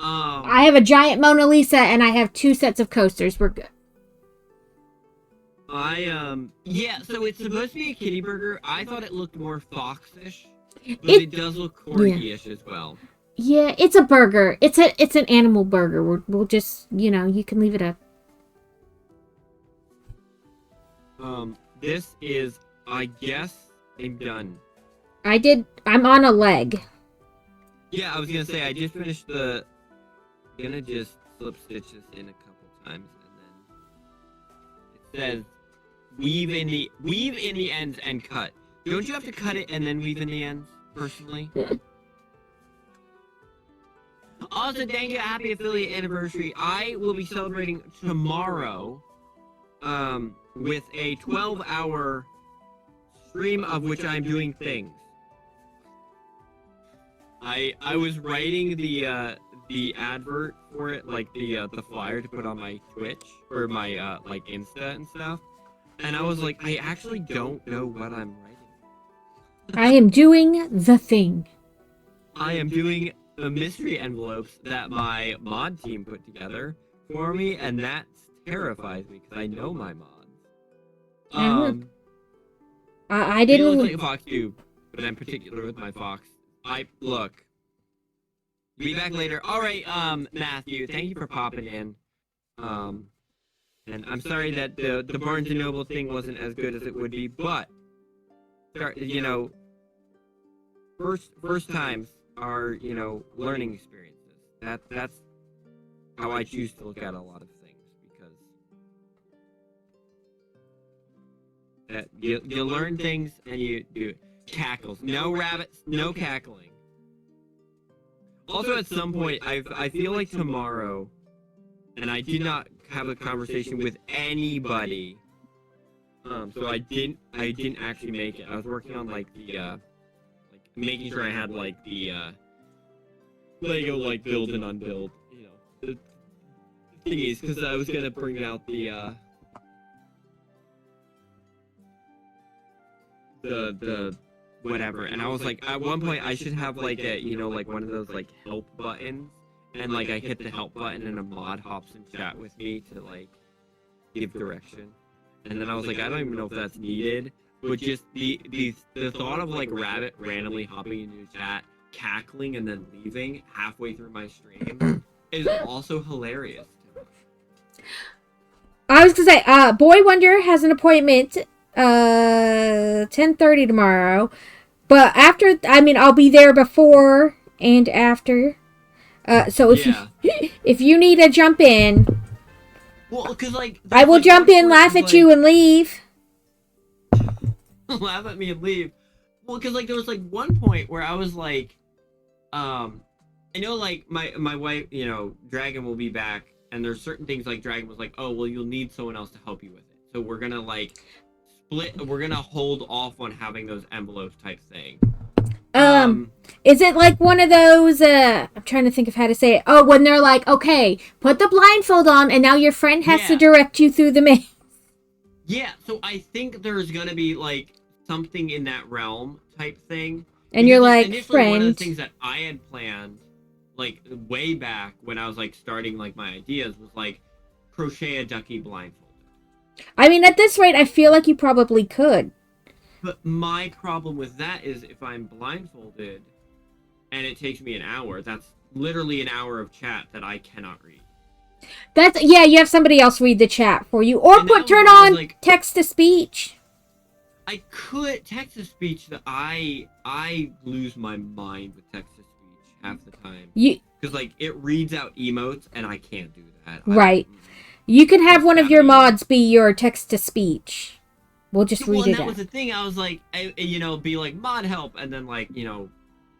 I have a giant Mona Lisa, and I have 2 sets of coasters. We're good. Yeah, so it's supposed to be a kitty burger. I thought it looked more fox-ish, but it does look corgi-ish as well. Yeah, it's a burger. It's an animal burger. We'll just, you can leave it up. This is, I guess, I'm done. I'm on a leg. Yeah, I was gonna say, I just finished I'm gonna just slip stitch this in a couple times, and then it says, weave in the ends and cut. Don't you have to cut it and then weave in the ends, personally? Also, thank you, happy affiliate anniversary. I will be celebrating tomorrow, with a 12-hour stream of which I'm doing things. I was writing the advert for it, like the flyer to put on my Twitch or my like Insta and stuff, and I was like, I actually don't know what I'm writing. I am doing the thing. I am doing the mystery envelopes that my mod team put together for me, and that terrifies me because I know my mods. I They didn't. look like a fox too, but I'm particular with my fox. Look. Be back later. All right, Matthew, thank you for popping in. And I'm sorry that the Barnes & Noble thing wasn't as good as it would be, but first times are, learning experiences. That's how I choose to look at a lot of things, because you learn things and you do cackles. No rabbits, no cackling. Also, at some point, I feel like tomorrow, and I did not have a conversation with anybody. So I didn't actually make it. I was working on like the like making sure I had like the Lego like build and unbuild, you know, the thingies, because I was gonna bring out the whatever, and I was like, at one point I should have like a, you know, like one of those like help buttons, and like I hit the help button and a mod hops in chat with me to like give direction, and then I was like, I don't even know if that's needed, but just the thought of like Rabbit randomly hopping into chat, cackling, and then leaving halfway through my stream is also hilarious to me. I was gonna say, Boy Wonder has an appointment 10:30 tomorrow, but after, I mean, I'll be there before and after, so if if you need to jump in, well, cause like I will jump in, laugh at you, and leave. Laugh at me and leave. Well, cause like there was like one point where I was like, I know like my wife, you know, Dragon will be back, and there's certain things like Dragon was like, oh well, you'll need someone else to help you with it, so we're gonna like we're gonna hold off on having those envelopes type thing. Is it like one of those, I'm trying to think of how to say it. Oh, when they're like, okay, put the blindfold on, and now your friend has to direct you through the maze. Yeah, so I think there's gonna be like something in that realm type thing. And you're like, friend. One of the things that I had planned, like way back when I was like starting like my ideas, was like crochet a ducky blindfolded. I mean, at this rate, I feel like you probably could. But my problem with that is if I'm blindfolded and it takes me an hour, that's literally an hour of chat that I cannot read. That's, yeah, you have somebody else read the chat for you. Or turn on like, text-to-speech. I could text-to-speech, that I lose my mind with text-to-speech half the time. Because, like, it reads out emotes, and I can't do that. Right. You can have one of your mods be your text-to-speech. We'll just read it out. That was the thing. I was like, you know, be like, mod help, and then, like, you know,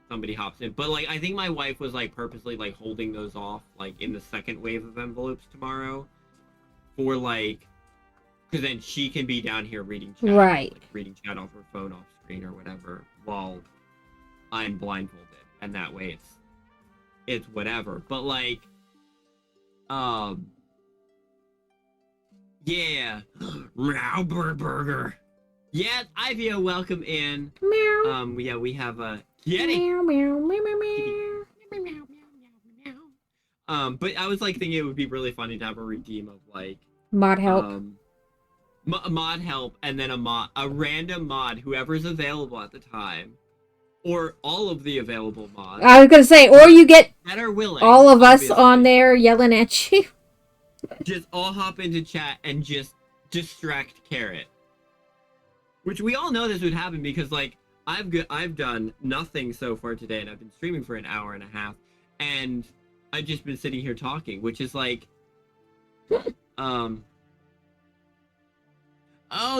somebody hops in. But, like, I think my wife was, like, purposely, like, holding those off, like, in the second wave of envelopes tomorrow. For, like, because then she can be down here reading chat. Right. Like, reading chat off her phone, off screen, or whatever, while I'm blindfolded. And that way it's whatever. But, like, yeah. Meow burger. Yeah, Ivy, welcome in. Meow. Yeah, we have a kitty. Meow, meow, meow, meow, meow. Meow, meow, meow, meow. But I was like thinking it would be really funny to have a redeem of like mod help. Mod help, and then a random mod, whoever's available at the time, or all of the available mods. I was gonna say, or you get that are willing, all of us on there yelling at you. Just all hop into chat and just distract Carrot. Which we all know this would happen because, like, I've done nothing so far today, and I've been streaming for an hour and a half, and I've just been sitting here talking, which is like, oh,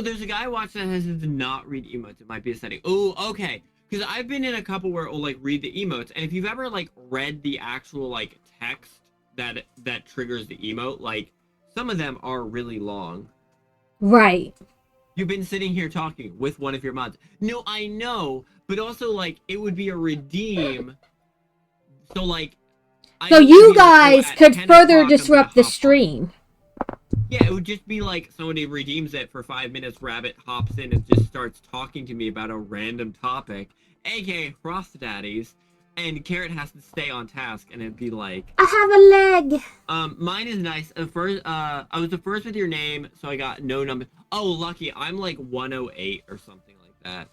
there's a guy watching that has to not read emotes. It might be a setting. Oh, okay. Because I've been in a couple where it will, like, read the emotes, and if you've ever, like, read the actual, like, text that triggers the emote, like, some of them are really long. Right. You've been sitting here talking with one of your mods. No, I know, but also, like, it would be a redeem. So, like... So you guys could further disrupt the stream. Yeah, it would just be like somebody redeems it for 5 minutes, Rabbit hops in and just starts talking to me about a random topic, aka Frost Daddies, and Carrot has to stay on task, and it'd be like... I have a leg! Mine is nice. I was the first with your name, so I got no number. Oh, lucky. I'm like 108 or something like that.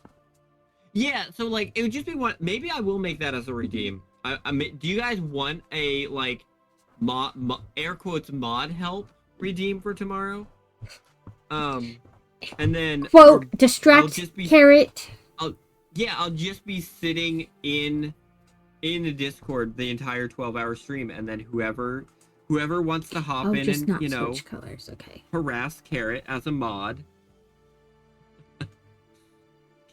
Yeah, so like, it would just be one... Maybe I will make that as a redeem. Do you guys want a, like, air quotes, mod help redeem for tomorrow? And then... Quote, distract Carrot. I'll just be sitting in the Discord the entire 12-hour stream, and then whoever wants to hop in and, you know, colors. Okay. Harass Carrot as a mod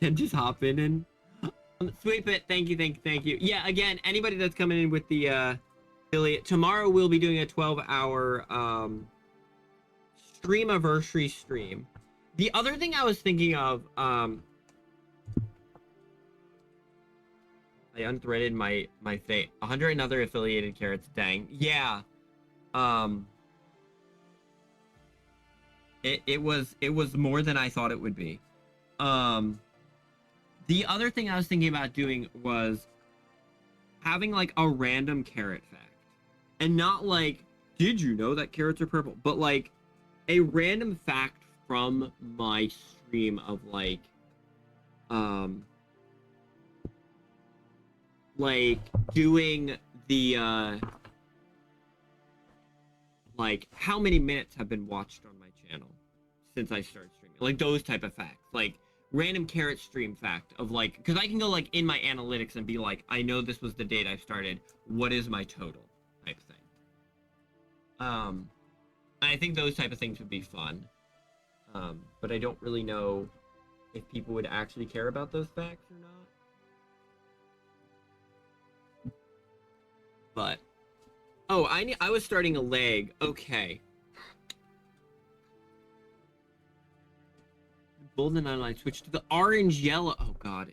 can just hop in and Sweet Bit, thank you. Yeah, again, anybody that's coming in with the affiliate, tomorrow we'll be doing a 12-hour streamiversary stream. The other thing I was thinking of, I unthreaded my fate. 100 another affiliated carrots, dang. Yeah. It was more than I thought it would be. The other thing I was thinking about doing was having like a random carrot fact. And not like, did you know that carrots are purple? But like a random fact from my stream of like doing the like how many minutes have been watched on my channel since I started streaming. Like those type of facts. Like random carrot stream fact of like, because I can go like in my analytics and be like, I know this was the date I started. What is my total type thing? I think those type of things would be fun. But I don't really know if people would actually care about those facts or not. But oh, I was starting a leg. Okay. Golden Nightlight switched to the orange yellow. Oh god.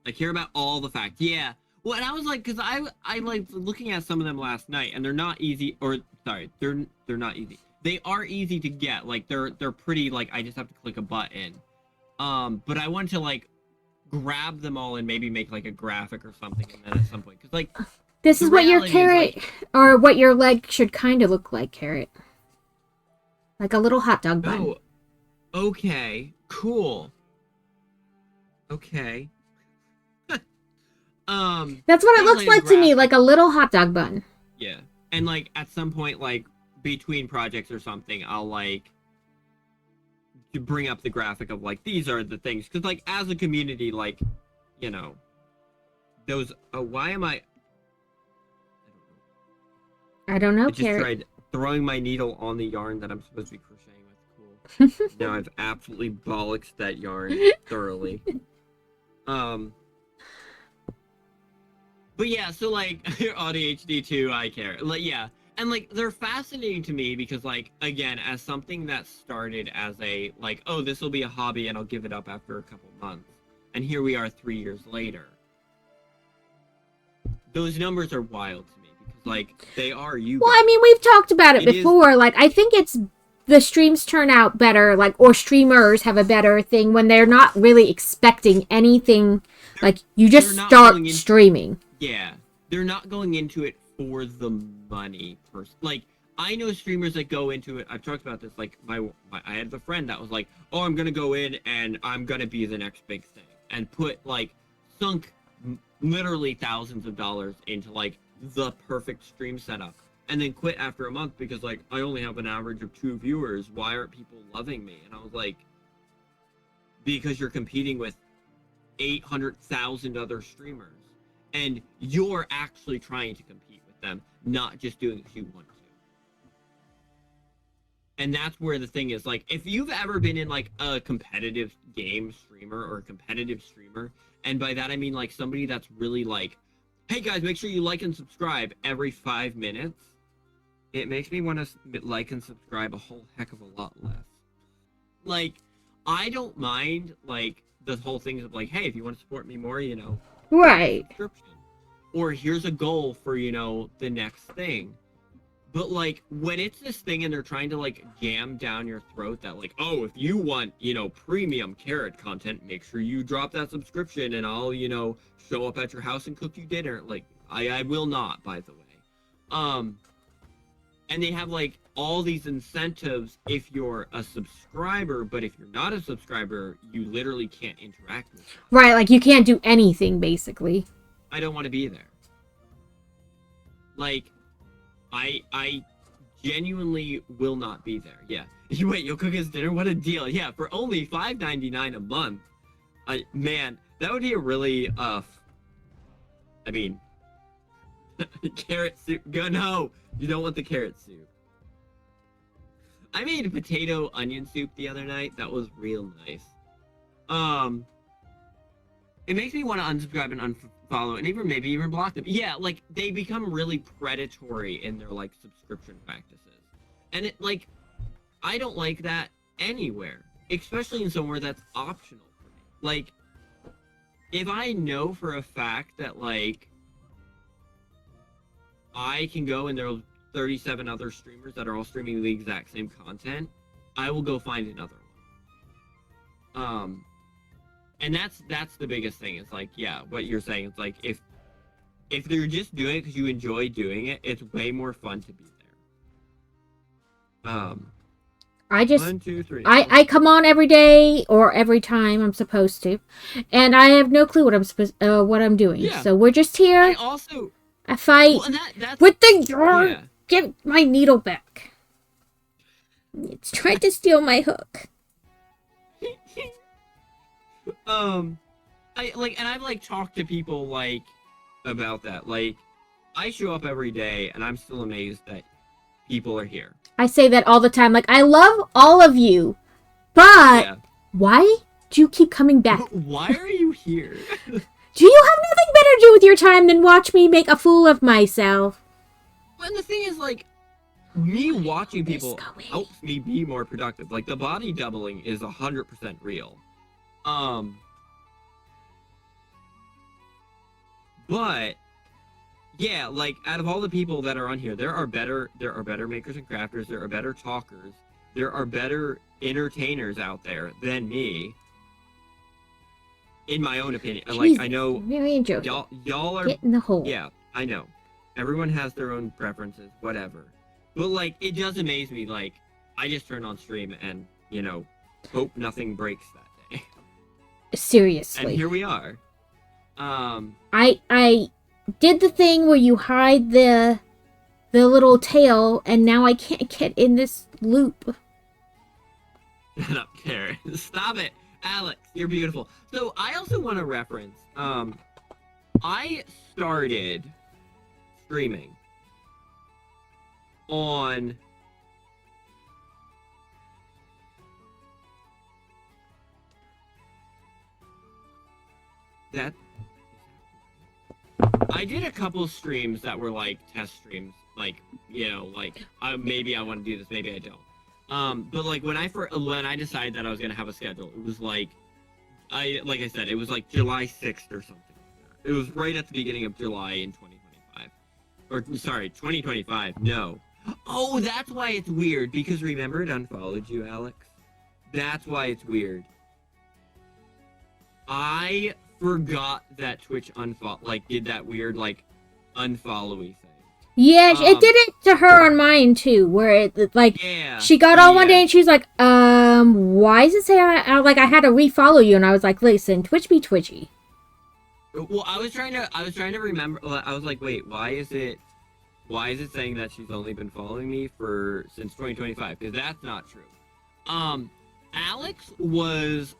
I care about all the facts. Yeah. Well, and I was like, because I like looking at some of them last night, and they're not easy. Or sorry, they're not easy. They are easy to get. Like they're pretty. Like I just have to click a button. But I wanted to like grab them all and maybe make like a graphic or something, and then at some point, because like this is what your carrot like, or what your leg should kind of look like, carrot. Like a little hot dog bun. Oh, okay, cool. Okay. That's what it looks like to me, like a little hot dog bun. Yeah. And like at some point, like between projects or something, I'll like to bring up the graphic of like these are the things, because like as a community, like, you know, those why am I don't know. I just tried throwing my needle on the yarn that I'm supposed to be crocheting with. Cool. Now I've absolutely bollocksed that yarn thoroughly. But yeah, so like ADHD too, I care. Like yeah, and like they're fascinating to me because like again, as something that started as a like, oh, this will be a hobby and I'll give it up after a couple months, and here we are 3 years later. Those numbers are wild to me because like they are you. Well, I mean, we've talked about it before. Like I think it's the streams turn out better, like, or streamers have a better thing when they're not really expecting anything. Like you just start streaming. Yeah, they're not going into it for the money. Like, I know streamers that go into it. I've talked about this. Like, I had a friend that was like, "Oh, I'm gonna go in and I'm gonna be the next big thing," and sunk literally thousands of dollars into like the perfect stream setup, and then quit after a month because like I only have an average of 2 viewers. Why aren't people loving me? And I was like, because you're competing with 800,000 other streamers. And you're actually trying to compete with them, not just doing what you want to. And that's where the thing is, like, if you've ever been in, like, a competitive game streamer or a competitive streamer, and by that I mean, like, somebody that's really like, hey, guys, make sure you like and subscribe every 5 minutes, it makes me want to like and subscribe a whole heck of a lot less. Like, I don't mind, like, the whole thing of, like, hey, if you want to support me more, you know, right, or here's a goal for, you know, the next thing. But like when it's this thing and they're trying to like jam down your throat that like, oh, if you want, you know, premium carrot content, make sure you drop that subscription and I'll, you know, show up at your house and cook you dinner. Like I will not, by the way. And they have like all these incentives if you're a subscriber, but if you're not a subscriber, you literally can't interact with them. Right, like you can't do anything basically. I don't want to be there. Like, I genuinely will not be there. Yeah. Wait, you'll cook us dinner? What a deal. Yeah, for only $5.99 a month. Man, that would be a really, I mean, carrot soup. No, you don't want the carrot soup. I made a potato onion soup the other night. That was real nice. it makes me want to unsubscribe and unfollow, and maybe even block them. Yeah, like they become really predatory in their like subscription practices, and it like I don't like that anywhere, especially in somewhere that's optional for me. Like, if I know for a fact that like I can go and there are 37 other streamers that are all streaming the exact same content, I will go find another one. And that's the biggest thing. It's like, yeah, what you're saying. It's like if they're just doing it because you enjoy doing it, it's way more fun to be there. I just 1, 2, 3. I come on every day or every time I'm supposed to, and I have no clue what I'm doing. Yeah. So we're just here. I fight with the jar. Yeah. Give my needle back. It's trying to steal my hook. I've like talked to people like about that. Like, I show up every day and I'm still amazed that people are here. I say that all the time. Like, I love all of you, but why do you keep coming back? Why are you here? Do you have nothing better to do with your time than watch me make a fool of myself? Well, and the thing is, like, me watching people helps me be more productive. Like, the body doubling is 100% real. But yeah, like, out of all the people that are on here, there are better makers and crafters, there are better talkers, there are better entertainers out there than me. In my own opinion. Jesus, like, I know Mary and Joe, y'all are get in the hole. Yeah, I know. Everyone has their own preferences, whatever. But like, it does amaze me, like, I just turn on stream and, you know, hope nothing breaks that day. Seriously. And here we are. I did the thing where you hide the little tail, and now I can't get in this loop. Shut up, Karen. Stop it. Alex, you're beautiful. So I also want to reference, I started streaming on that. I did a couple streams that were like test streams, like, you know, like, maybe I want to do this, maybe I don't. But like when I decided that I was gonna have a schedule, it was like, like I said, it was like July 6th or something like that. It was right at the beginning of July in 2025, or sorry, 2025. No. Oh, that's why it's weird, because remember it unfollowed you, Alex. That's why it's weird. I forgot that Twitch did that weird like unfollowy thing. Yeah, it did it to her on mine too, where it like she got on one day and she was like, why does it say I had to refollow you? And I was like, listen, Twitch be twitchy. Well, I was trying to remember. I was like, wait, why is it saying that she's only been following me since 2025? Because that's not true. Alex was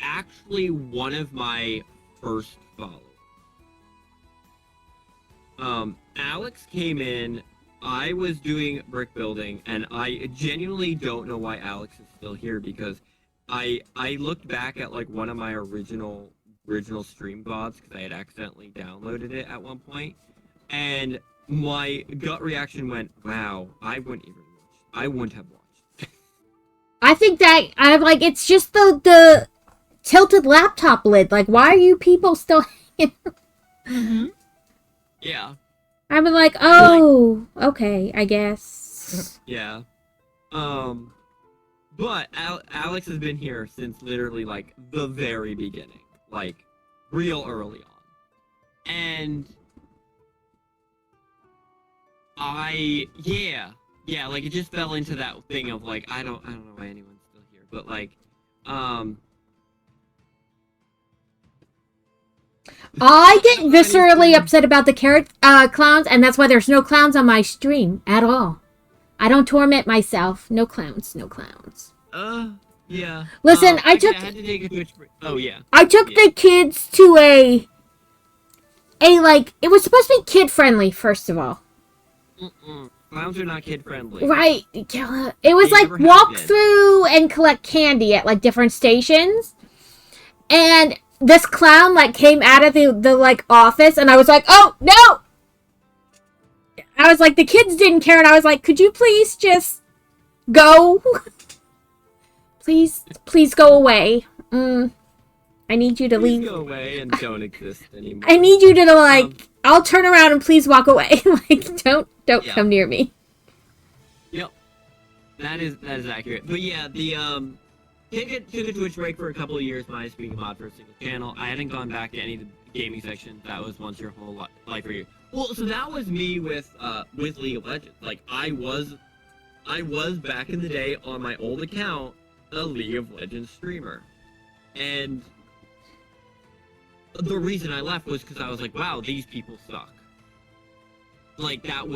actually one of my first followers. Alex came in, I was doing brick building, and I genuinely don't know why Alex is still here, because I looked back at like one of my original stream VODs, because I had accidentally downloaded it at one point, and my gut reaction went, wow, I wouldn't have watched. I think that it's just the tilted laptop lid. Like, why are you people still hanging? Mm-hmm. Yeah. I'm like, oh, okay, I guess. Yeah. But Alex has been here since literally like the very beginning, like real early on, and like it just fell into that thing of like I don't know why anyone's still here, but like I get viscerally upset about the carrot clowns, and that's why there's no clowns on my stream at all. I don't torment myself. No clowns, no clowns. Yeah. Listen, I had to take a Twitch break. Oh, yeah. I took the kids to a like, it was supposed to be kid-friendly, first of all. Clowns are not kid-friendly. Right. It was like walk through and collect candy at like different stations. And this clown like came out of the like office, and I was like, oh no! I was like, the kids didn't care, and I was like, could you please just go? please go away. I need you to Please leave. go away and don't exist anymore. I need you to like. I'll turn around and please walk away. Like, don't come near me. Yep, that is accurate. But yeah, the took a Twitch break for a couple of years minus being a mod for a single channel. I hadn't gone back to any of the gaming sections. That was once your whole life for you. Well, so that was me with League of Legends. Like I was back in the day on my old account a League of Legends streamer, and the reason I left was because I was like, wow, these people suck. Like that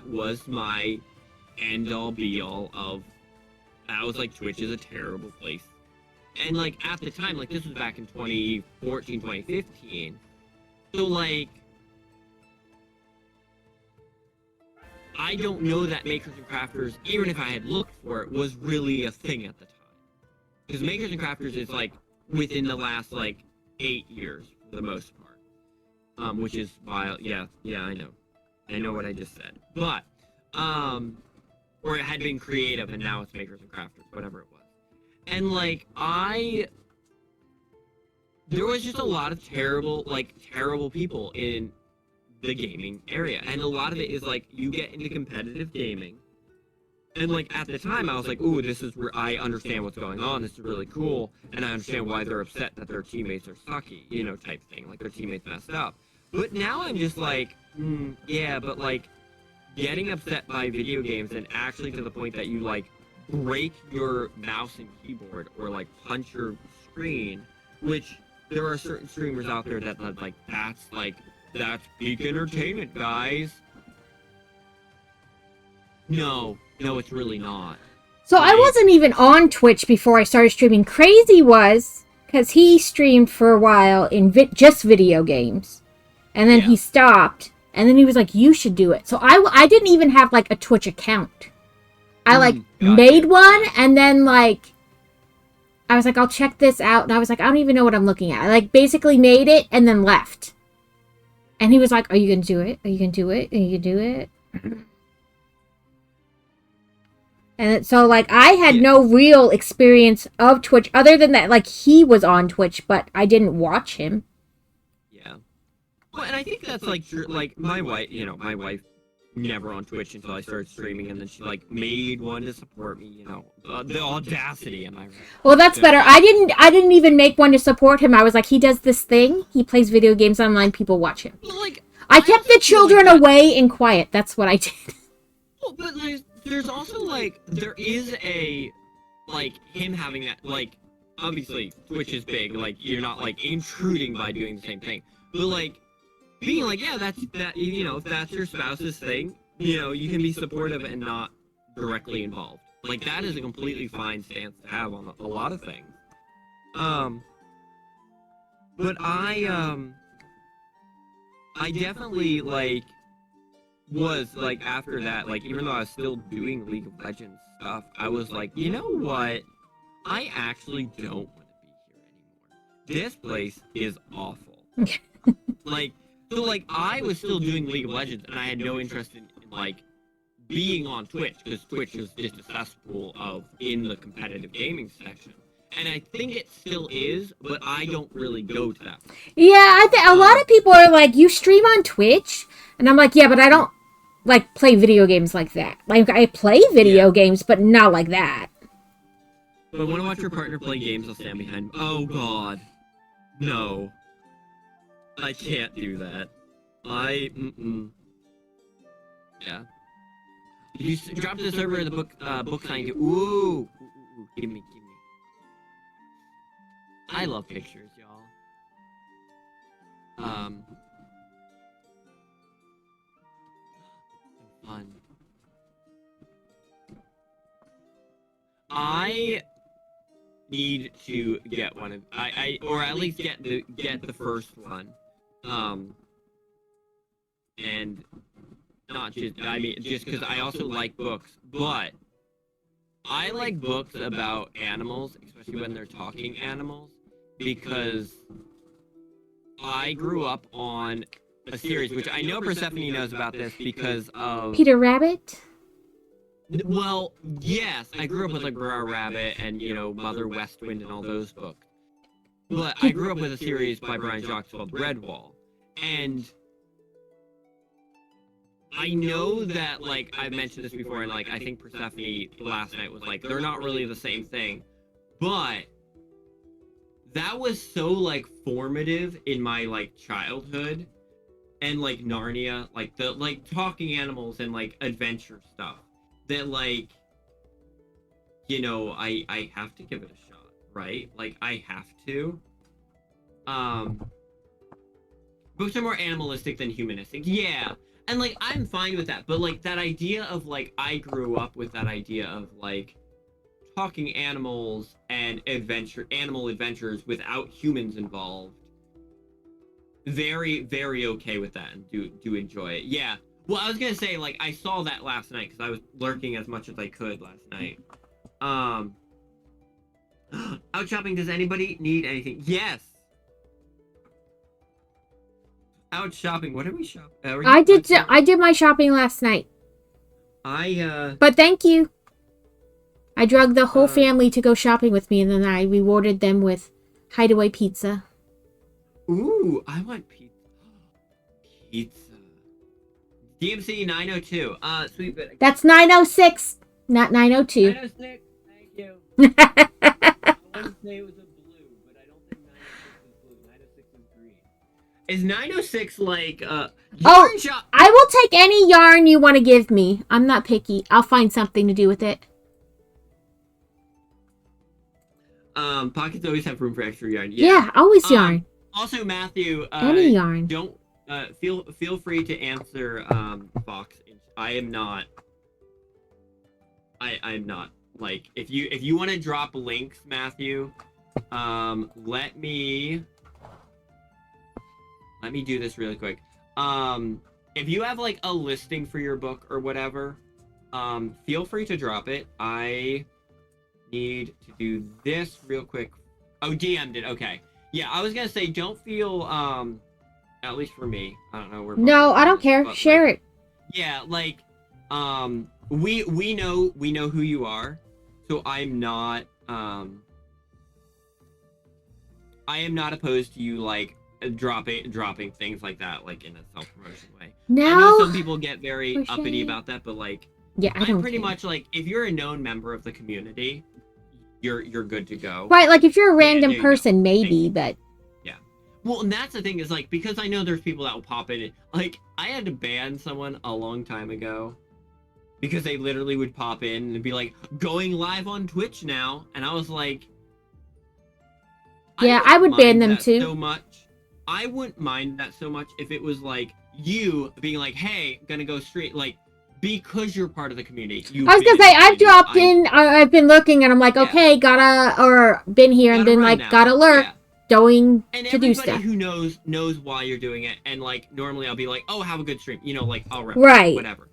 was my end all be all of. I was like, Twitch is a terrible place. And like at the time, like this was back in 2014, 2015. So like, I don't know that Makers and Crafters, even if I had looked for it, was really a thing at the time. Because Makers and Crafters is like within the last like 8 years for the most part. Which is wild. Yeah, I know what I just said. But, or it had been creative and now it's Makers and Crafters, whatever it was. And like, there was just a lot of terrible people in the gaming area. And a lot of it is like, you get into competitive gaming. And like, at the time I was like, ooh, this is where I understand what's going on, this is really cool. And I understand why they're upset that their teammates are sucky, you know, type thing. Like, their teammates messed up. But now I'm just like, yeah, but like, getting upset by video games and actually to the point that you like break your mouse and keyboard or like punch your screen, which there are certain streamers out there that like, that's peak entertainment, guys. No, it's really not. So I wasn't even on Twitch before I started streaming. Crazy was, because he streamed for a while in just video games. And then he stopped. And then he was like, you should do it. So I didn't even have, like, a Twitch account. I, like, made one. And then, like, I was like, I'll check this out. And I was like, I don't even know what I'm looking at. I, like, basically made it and then left. And he was like, are you going to do it? Are you going to do it? Are you going to do it? And so, like, I had no real experience of Twitch other than that, like, he was on Twitch, but I didn't watch him. Yeah. Well, and I think that's, like, true. Like, my wife never on Twitch until I started streaming, and then she, like, made one to support me, you know. The audacity, am I right? Well, that's better. I didn't even make one to support him. I was like, he does this thing. He plays video games online. People watch him. Well, like, I kept the children away and quiet. That's what I did. Well, but there's also, like, there is a, like, him having that, like, obviously, Twitch is big, like, you're not, like, intruding by doing the same thing, but, like, being like, yeah, you know, if that's your spouse's thing, you know, you can be supportive and not directly involved. Like, that is a completely fine stance to have on a lot of things. But I definitely, like, was, like, after that, like, even though I was still doing League of Legends stuff, I was like, you know what? I actually don't want to be here anymore. This place is awful. Like, so, like, I was still doing League of Legends, and I had no interest in like, being on Twitch, because Twitch is just a cesspool in the competitive gaming section. And I think it still is, but I don't really go to that. Yeah, I think a lot of people are like, you stream on Twitch? And I'm like, yeah, but I don't, like, play video games like that. Like, I play video games, but not like that. But when I watch your partner play games, I'll stand behind. Oh, God. No. I can't do that. Yeah. You dropped the server of the book signing. Ooh. Give me. I love pictures, y'all. Fun. I need to get one of or at least get the first one. And not just just because I also like books, but I like books about animals, especially when they're talking animals, because I grew up on a series, which I know Persephone knows about this because of... Peter Rabbit? Well, yes, I grew up with like Brer Rabbit and, Mother Westwind and all those books. But I grew up with a series by Brian Jacques called Redwall. And I know that, like, I've mentioned this before, and, like, I think Persephone last night was like, they're not really the same thing. But that was so, like, formative in my, like, childhood. And, like, Narnia, like, the, like, talking animals and, like, adventure stuff. That, like, I have to give it a shot, right? Like, I have to. Books are more animalistic than humanistic. Yeah. And, like, I'm fine with that. But, like, that idea of, like, I grew up with that idea of, like, talking animals and animal adventures without humans involved. Very, very okay with that and do enjoy it. Yeah. Well, I was gonna say, like, I saw that last night because I was lurking as much as I could last night. Out shopping, does anybody need anything? Yes! Out shopping, what did we shop? I did my shopping last night. But thank you. I drugged the whole family to go shopping with me, and then I rewarded them with Hideaway Pizza. Ooh, I want pizza. Pizza. DMC 902. Sweet bit. That's 906, not 902. 906. Thank you. I want to say it was a blue, but I don't think 906 is blue. 906 is green. Is 906 like yarn shop? I will take any yarn you want to give me. I'm not picky. I'll find something to do with it. Pockets always have room for extra yarn. Yeah, always yarn. Also, Matthew, any yarn. Don't feel free to answer Fox. I'm not like, if you want to drop links, Matthew, let me do this really quick. If you have like a listing for your book or whatever, feel free to drop it. I need to do this real quick. Oh, DM'd it. Okay. Yeah, I was gonna say, don't feel at least for me, I don't know where. No, I don't care. Share it. Yeah, like, we know who you are, so I am not opposed to you, like, dropping things like that, like, in a self-promotion way. No. I know some people get very uppity about that, but, like, yeah, I'm pretty much like, if you're a known member of the community, you're good to go. Right, like if you're a random person, maybe, but yeah. Well, and that's the thing is, like, because I know there's people that will pop in. Like, I had to ban someone a long time ago because they literally would pop in and be like, going live on Twitch now, and I was like, yeah, I would ban them too. So much. I wouldn't mind that so much if it was like you being like, hey, gonna go straight, like, because you're part of the community. I was gonna say, I've dropped in, I've been looking, and I'm like, okay, been here, and then, like, got alert, going to do stuff. And everybody who knows why you're doing it, and, like, normally I'll be like, oh, have a good stream, like, I'll rep whatever.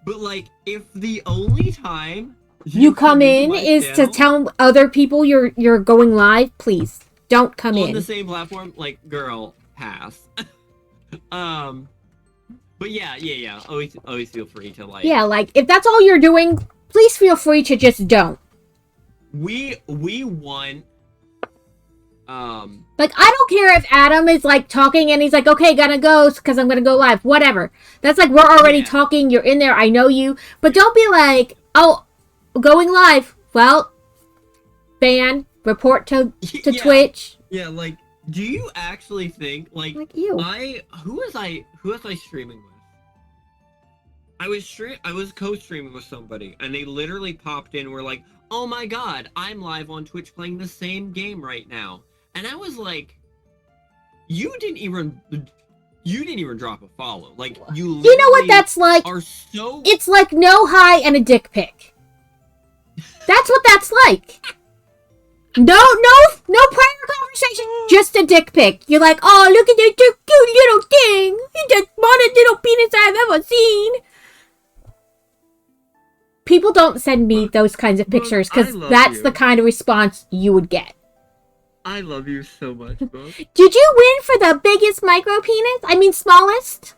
But, like, if the only time you come in is to tell other people you're going live, please, don't come in. On the same platform, like, girl, pass. But yeah. Always feel free to, like... Yeah, like, if that's all you're doing, please feel free to just don't. We want... Like, I don't care if Adam is, like, talking and he's like, okay, gotta go, because I'm gonna go live. Whatever. That's like, we're already talking, you're in there, I know you. But don't be like, oh, going live. Well, ban, report to Twitch. Yeah, like, do you actually think, like you. Who was I streaming with? I was co-streaming with somebody, and they literally popped in and were like, oh my god, I'm live on Twitch playing the same game right now. And I was like, you didn't even drop a follow. Like, you know what that's like? It's like no hi and a dick pic. That's what that's like. No prior conversation, just a dick pic. You're like, oh, look at this cute little thing. He's the smallest little penis I've ever seen. People don't send me those kinds of pictures because that's the kind of response you would get. I love you so much, Book. Did you win for the biggest micro penis? I mean, smallest?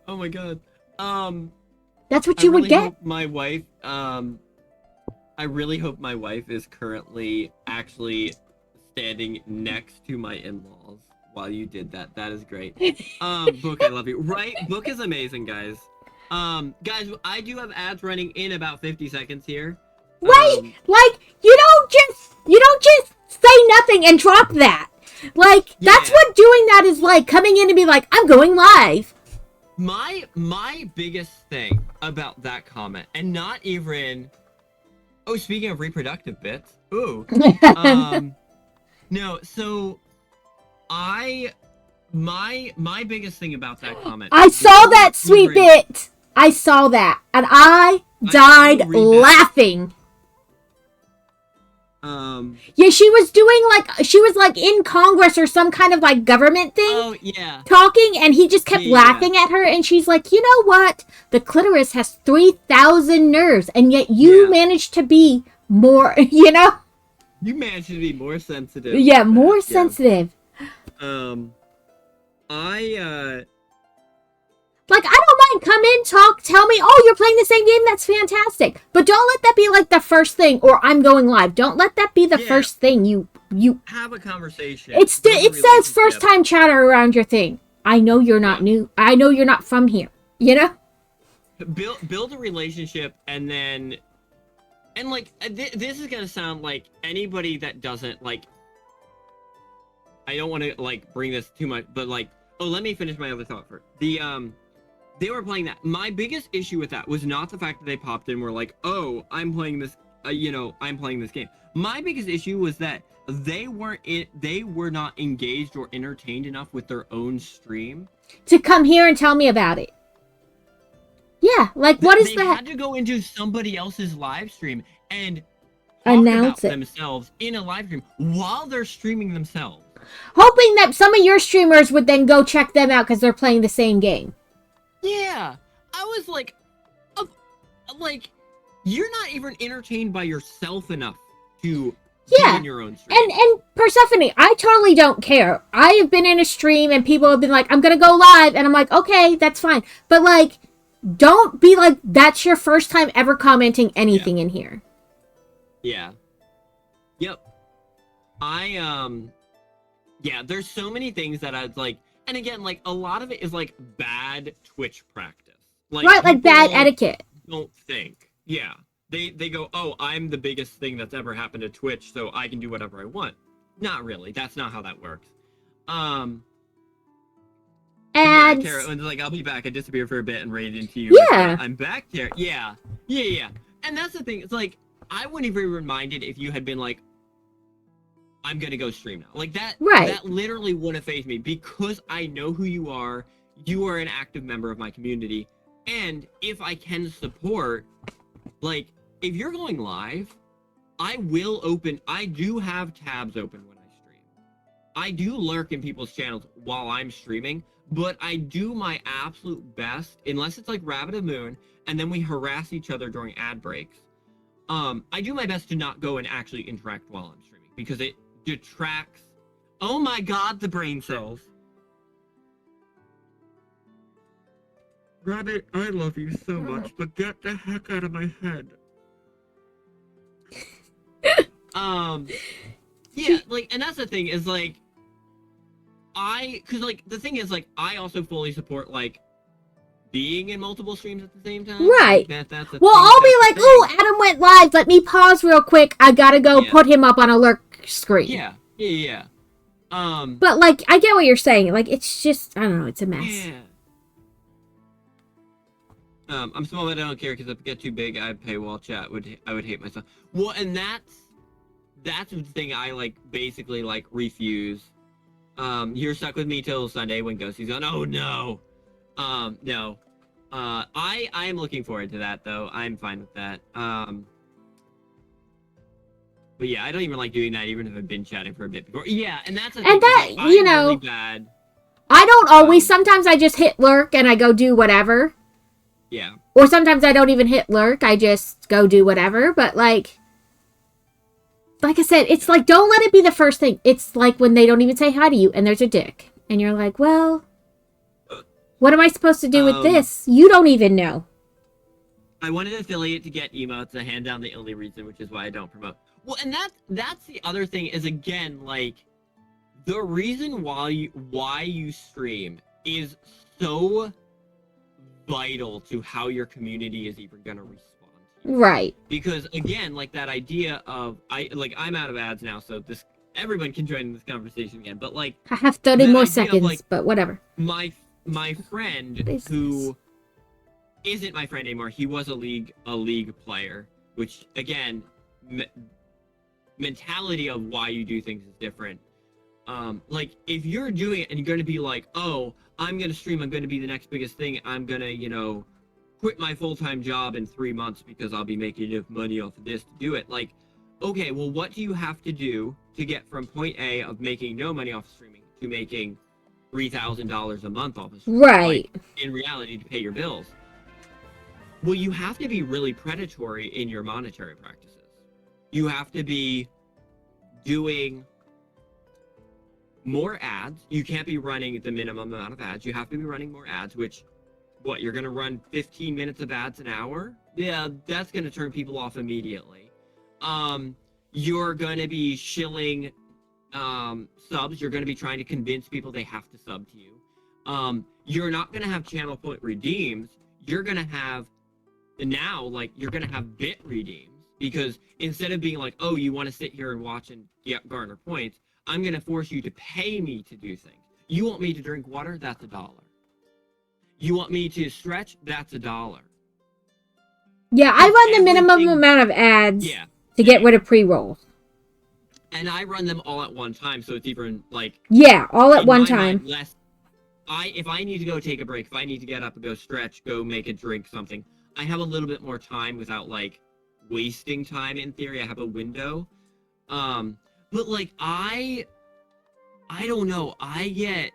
Oh my god. That's what I you really would get. hope my wife, I really hope my wife is currently actually standing next to my in-laws while you did that. That is great. Book, I love you. Right? Book is amazing, guys. Guys, I do have ads running in about 50 seconds here. Right? Like, you don't just say nothing and drop that. Like, that's Yeah. what doing that is like, coming in and be like, I'm going live. My biggest thing about that comment, and not even, oh, speaking of reproductive bits, ooh, no, so my biggest thing about that comment, I saw that sweet bit. I saw that, and I died laughing. Yeah, she was like in Congress or some kind of like government thing. Oh yeah. Talking, and he just kept laughing at her, and she's like, you know what? The clitoris has 3,000 nerves, and yet you managed to be more, you know? You managed to be more sensitive. Yeah, more sensitive. Like, I don't mind, come in, talk, tell me, oh, you're playing the same game, that's fantastic. But don't let that be, like, the first thing, or I'm going live. Don't let that be the first thing you... Have a conversation. It says first-time chatter around your thing. I know you're not new. I know you're not from here. You know? Build a relationship, and then... And, like, this is gonna sound like anybody that doesn't, like... I don't want to, like, bring this too much, but, like... Oh, let me finish my other thought first. They were playing that. My biggest issue with that was not the fact that they popped in and were like, oh, I'm playing this, I'm playing this game. My biggest issue was that they were not engaged or entertained enough with their own stream to come here and tell me about it. Yeah, like, what is that? They had to go into somebody else's live stream and announce about themselves in a live stream while they're streaming themselves. Hoping that some of your streamers would then go check them out because they're playing the same game. Yeah, I was like, you're not even entertained by yourself enough to be in your own stream. And Persephone, I totally don't care. I have been in a stream and people have been like, I'm gonna go live, and I'm like, okay, that's fine. But like, don't be like, that's your first time ever commenting anything in here. Yeah. Yep. Yeah, there's so many things that I'd like, and again, like, a lot of it is, like, bad Twitch practice. Like, right, like bad etiquette. Don't think. Yeah. They go, oh, I'm the biggest thing that's ever happened to Twitch, so I can do whatever I want. Not really. That's not how that works. And... Yeah, Tara, and like, I'll be back. I disappeared for a bit and raided into you. Yeah. I'm back, Tara. Yeah. And that's the thing. It's like, I wouldn't even be reminded if you had been like, I'm gonna go stream now. Like that, that literally wouldn't faze me because I know who you are. You are an active member of my community. And if I can support, like, if you're going live, I do have tabs open when I stream. I do lurk in people's channels while I'm streaming, but I do my absolute best, unless it's like Rabbit of Moon, and then we harass each other during ad breaks. I do my best to not go and actually interact while I'm streaming because it detracts. Oh my god, the brain cells. Rabbit, I love you so much, but get the heck out of my head. Yeah, like, and that's the thing, is like, cause like, the thing is, like, I also fully support, like, being in multiple streams at the same time. Right. Like, that's well, I'll be like, oh, Adam went live, let me pause real quick, I gotta go put him up on a lurk screen. Yeah. But, like, I get what you're saying, like, it's just, I don't know, it's a mess. Yeah. I'm small, but I don't care, because if I get too big, I'd paywall chat. I would hate myself. Well, and that's the thing I, like, basically, like, refuse. You're stuck with me till Sunday when Ghosty's on. Oh, no! No. I am looking forward to that, though. I'm fine with that. But yeah, I don't even like doing that, even if I've been chatting for a bit before. Yeah, and that's the thing, that, like, you know, really bad. I don't always, sometimes I just hit lurk and I go do whatever. Yeah. Or sometimes I don't even hit lurk, I just go do whatever, but like, like I said, it's like, don't let it be the first thing. It's like when they don't even say hi to you and there's a dick. And you're like, well, what am I supposed to do with this? You don't even know. I want an affiliate to get emotes to hand down the only reason, which is why I don't promote. Well, and that's the other thing is, again, like, the reason why you stream is so vital to how your community is even going to respond to you. Right. Because, again, like, that idea of, I'm out of ads now, so everyone can join this conversation again, but, like... I have 30 more seconds, like, but whatever. My friend who isn't my friend anymore, he was a league player, which, again, mentality of why you do things is different. Like, if you're doing it and you're going to be like, oh, I'm going to stream, I'm going to be the next biggest thing, I'm going to, quit my full-time job in 3 months because I'll be making enough money off of this to do it. Like, okay, well, what do you have to do to get from point A of making no money off streaming to making $3,000 a month off of streaming? Right. Like, in reality, to pay your bills. Well, you have to be really predatory in your monetary practices. You have to be doing more ads. You can't be running the minimum amount of ads. You have to be running more ads, which, what, you're going to run 15 minutes of ads an hour? Yeah, that's going to turn people off immediately. You're going to be shilling subs. You're going to be trying to convince people they have to sub to you. You're not going to have channel point redeems. You're going to have, now, like, you're going to have bit redeems. Because instead of being like, oh, you want to sit here and watch and garner points, I'm going to force you to pay me to do things. You want me to drink water? That's $1. You want me to stretch? That's $1. Yeah, I run the minimum amount of ads to get rid of pre-rolls. And I run them all at one time, so it's even, like... Yeah, all at one time. If I need to go take a break, if I need to get up and go stretch, go make a drink, something, I have a little bit more time without, like, wasting time. In theory, I have a window. But, like, I don't know, I get,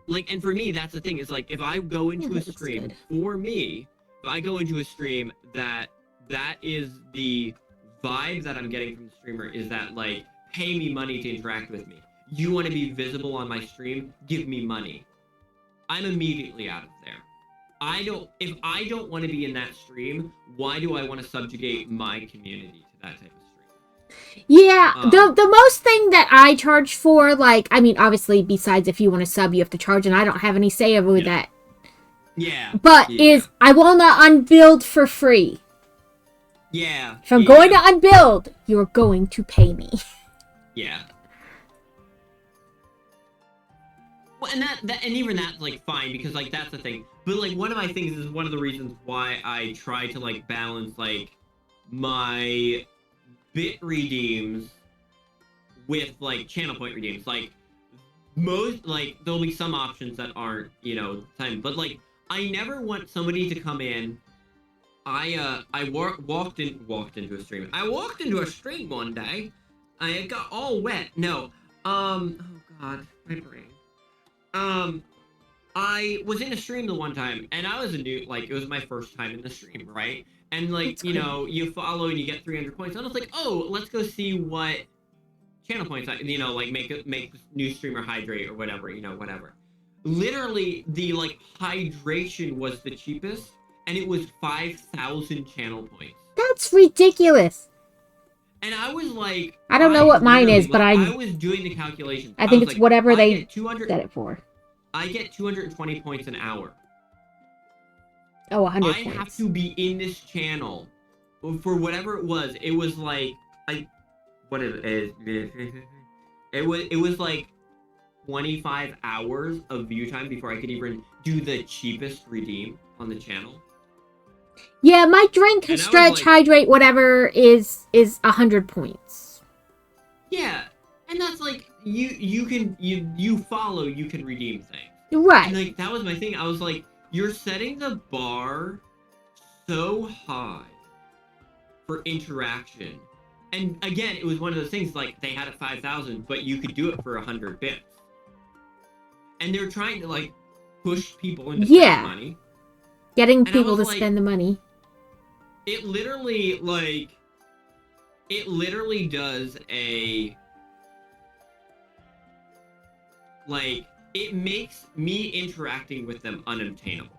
like, and for me, that's the thing, is, like, if I go into a stream, for me, if I go into a stream that is the vibe that I'm getting from the streamer, is that, like, pay me money to interact with me. You want to be visible on my stream? Give me money. I'm immediately out of there. If I don't want to be in that stream, why do I want to subjugate my community to that type of stream? Yeah, the most thing that I charge for, like, I mean, obviously, besides if you want to sub, you have to charge, and I don't have any say over that. Yeah. But is, I will not unbuild for free. Yeah. If I'm going to unbuild, you're going to pay me. Yeah. Well, and and even that's, like, fine, because, like, that's the thing. But, like, one of my things is one of the reasons why I try to, like, balance, like, my bit redeems with, like, channel point redeems. Like, there'll be some options that aren't, time, but, like, I never want somebody to come in. I walked into a stream. I walked into a stream one day. I got all wet. No. Oh god, my brain. I was in a stream the one time, and I was it was my first time in the stream, right? And, like, you follow and you get 300 points. And I was like, oh, let's go see what channel points, like, make new streamer hydrate or whatever, whatever. Literally, the, like, hydration was the cheapest, and it was 5,000 channel points. That's ridiculous. And I was like... I don't know what mine is, but I was doing the calculations. I think it's like, whatever they set it for. I get 220 points an hour. Oh, 100 I points. have to be in this channel for whatever it was. It was like it was like 25 hours of view time before I could even do the cheapest redeem on the channel. Yeah, my drink, stretch, hydrate, whatever is 100 points. Yeah, and that's like you follow, you can redeem things. Right. And, like, that was my thing. I was like, you're setting the bar so high for interaction. And again, it was one of those things, like, they had it 5,000, but you could do it for 100 bits. And they're trying to, like, push people into spending money. Getting people to spend the money. It literally, like, it literally does a... Like, it makes me interacting with them unobtainable.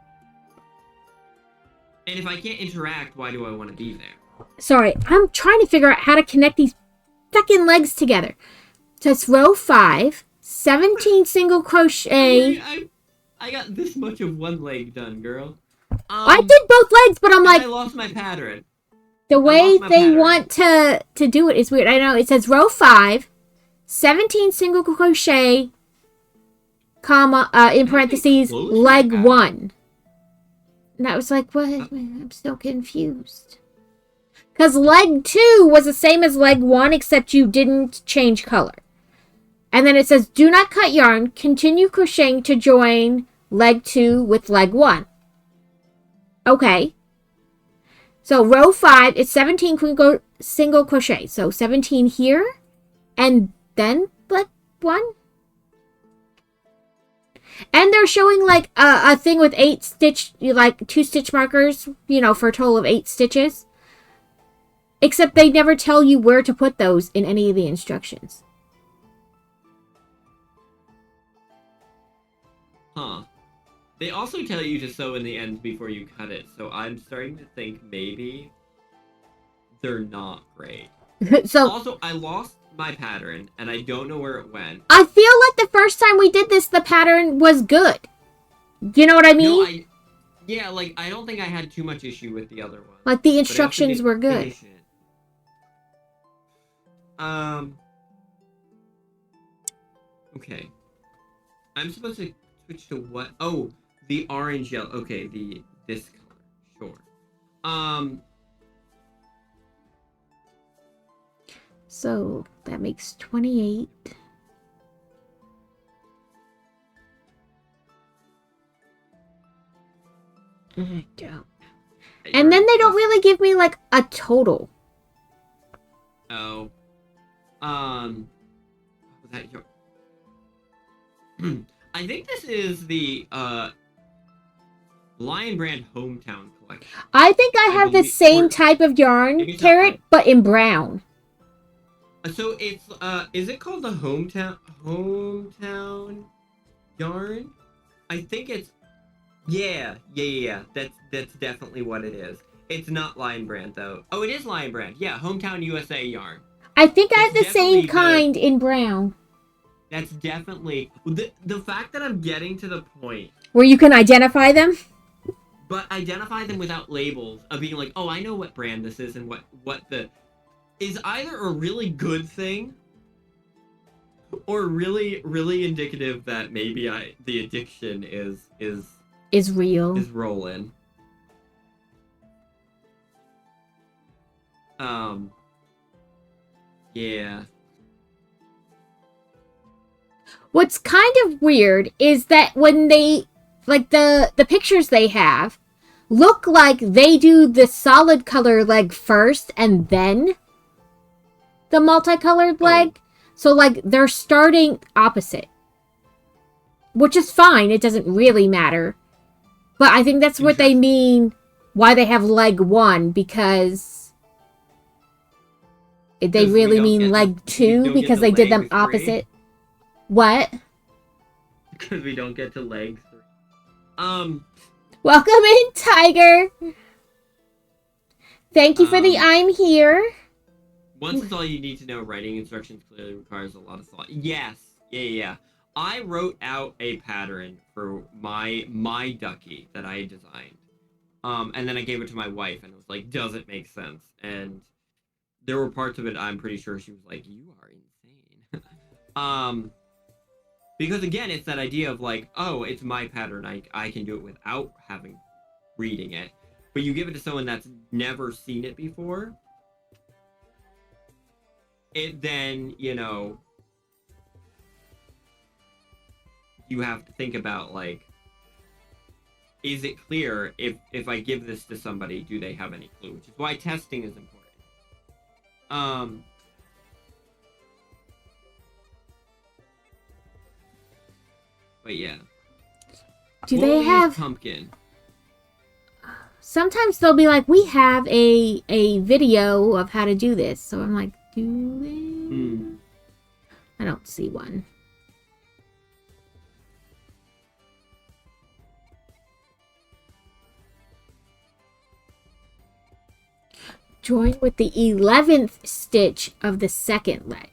And if I can't interact, why do I want to be there? Sorry, I'm trying to figure out how to connect these fucking legs together. So it's row 5, 17 single crochet. I got this much of one leg done, girl. I did both legs, but I'm like... I lost my pattern. The way they want to do it is weird. I know, it says row 5, 17 single crochet, comma, in parentheses, leg 1. And I was like, what? I'm still confused. Because leg 2 was the same as leg 1, except you didn't change color. And then it says, do not cut yarn. Continue crocheting to join leg 2 with leg 1. Okay. So row 5 is 17 single crochet. So 17 here. And then leg 1. And they're showing like a thing with 8 stitch, like 2 stitch markers, you know, for a total of 8 stitches. Except they never tell you where to put those in any of the instructions. Huh. They also tell you to sew in the ends before you cut it, so I'm starting to think maybe they're not great. So also, I lost my pattern, and I don't know where it went. I feel like the first time we did this, the pattern was good. You know what I mean? No, like, I don't think I had too much issue with the other one. Like, the instructions were good. Okay. I'm supposed to switch to what? Oh, the orange yellow. Okay, this color. Sure. So that makes 28. I don't. And then they don't really give me like a total. Oh. Was that your... I think this is the Lion Brand Hometown collection. I think I have the same type of yarn, Carrot, but in brown. So it's is it called the hometown yarn? I think it's yeah. That's definitely what it is. It's not Lion Brand though. Oh, it is Lion Brand. Yeah, Hometown USA yarn. I think I have the same kind in brown. That's definitely the fact that I'm getting to the point where you can identify them. But identify them without labels of being like, oh, I know what brand this is and what the is either a really good thing or really, really indicative that maybe the addiction is real. Is rolling. Yeah. What's kind of weird is that when they, like, the pictures they have look like they do the solid color leg first and then the multicolored leg. So, like, they're starting opposite. Which is fine. It doesn't really matter. But I think that's what they mean, why they have leg 1, because they really mean leg 2, because they did them opposite. What? Because we don't get to leg 3. Welcome in, Tiger! Thank you for the I'm here. Once it's all you need to know, writing instructions clearly requires a lot of thought. Yes. Yeah. I wrote out a pattern for my ducky that I designed. And then I gave it to my wife and it was like, does it make sense? And there were parts of it I'm pretty sure she was like, you are insane. Because again, it's that idea of like, oh, it's my pattern. I can do it without reading it. But you give it to someone that's never seen it before. It then, you know, you have to think about like, is it clear if I give this to somebody, do they have any clue? Which is why testing is important. But yeah. Do they have pumpkin? sometimes they'll be like, we have a video of how to do this. So I'm like, do they? I don't see one. Join with the 11th stitch of the second leg.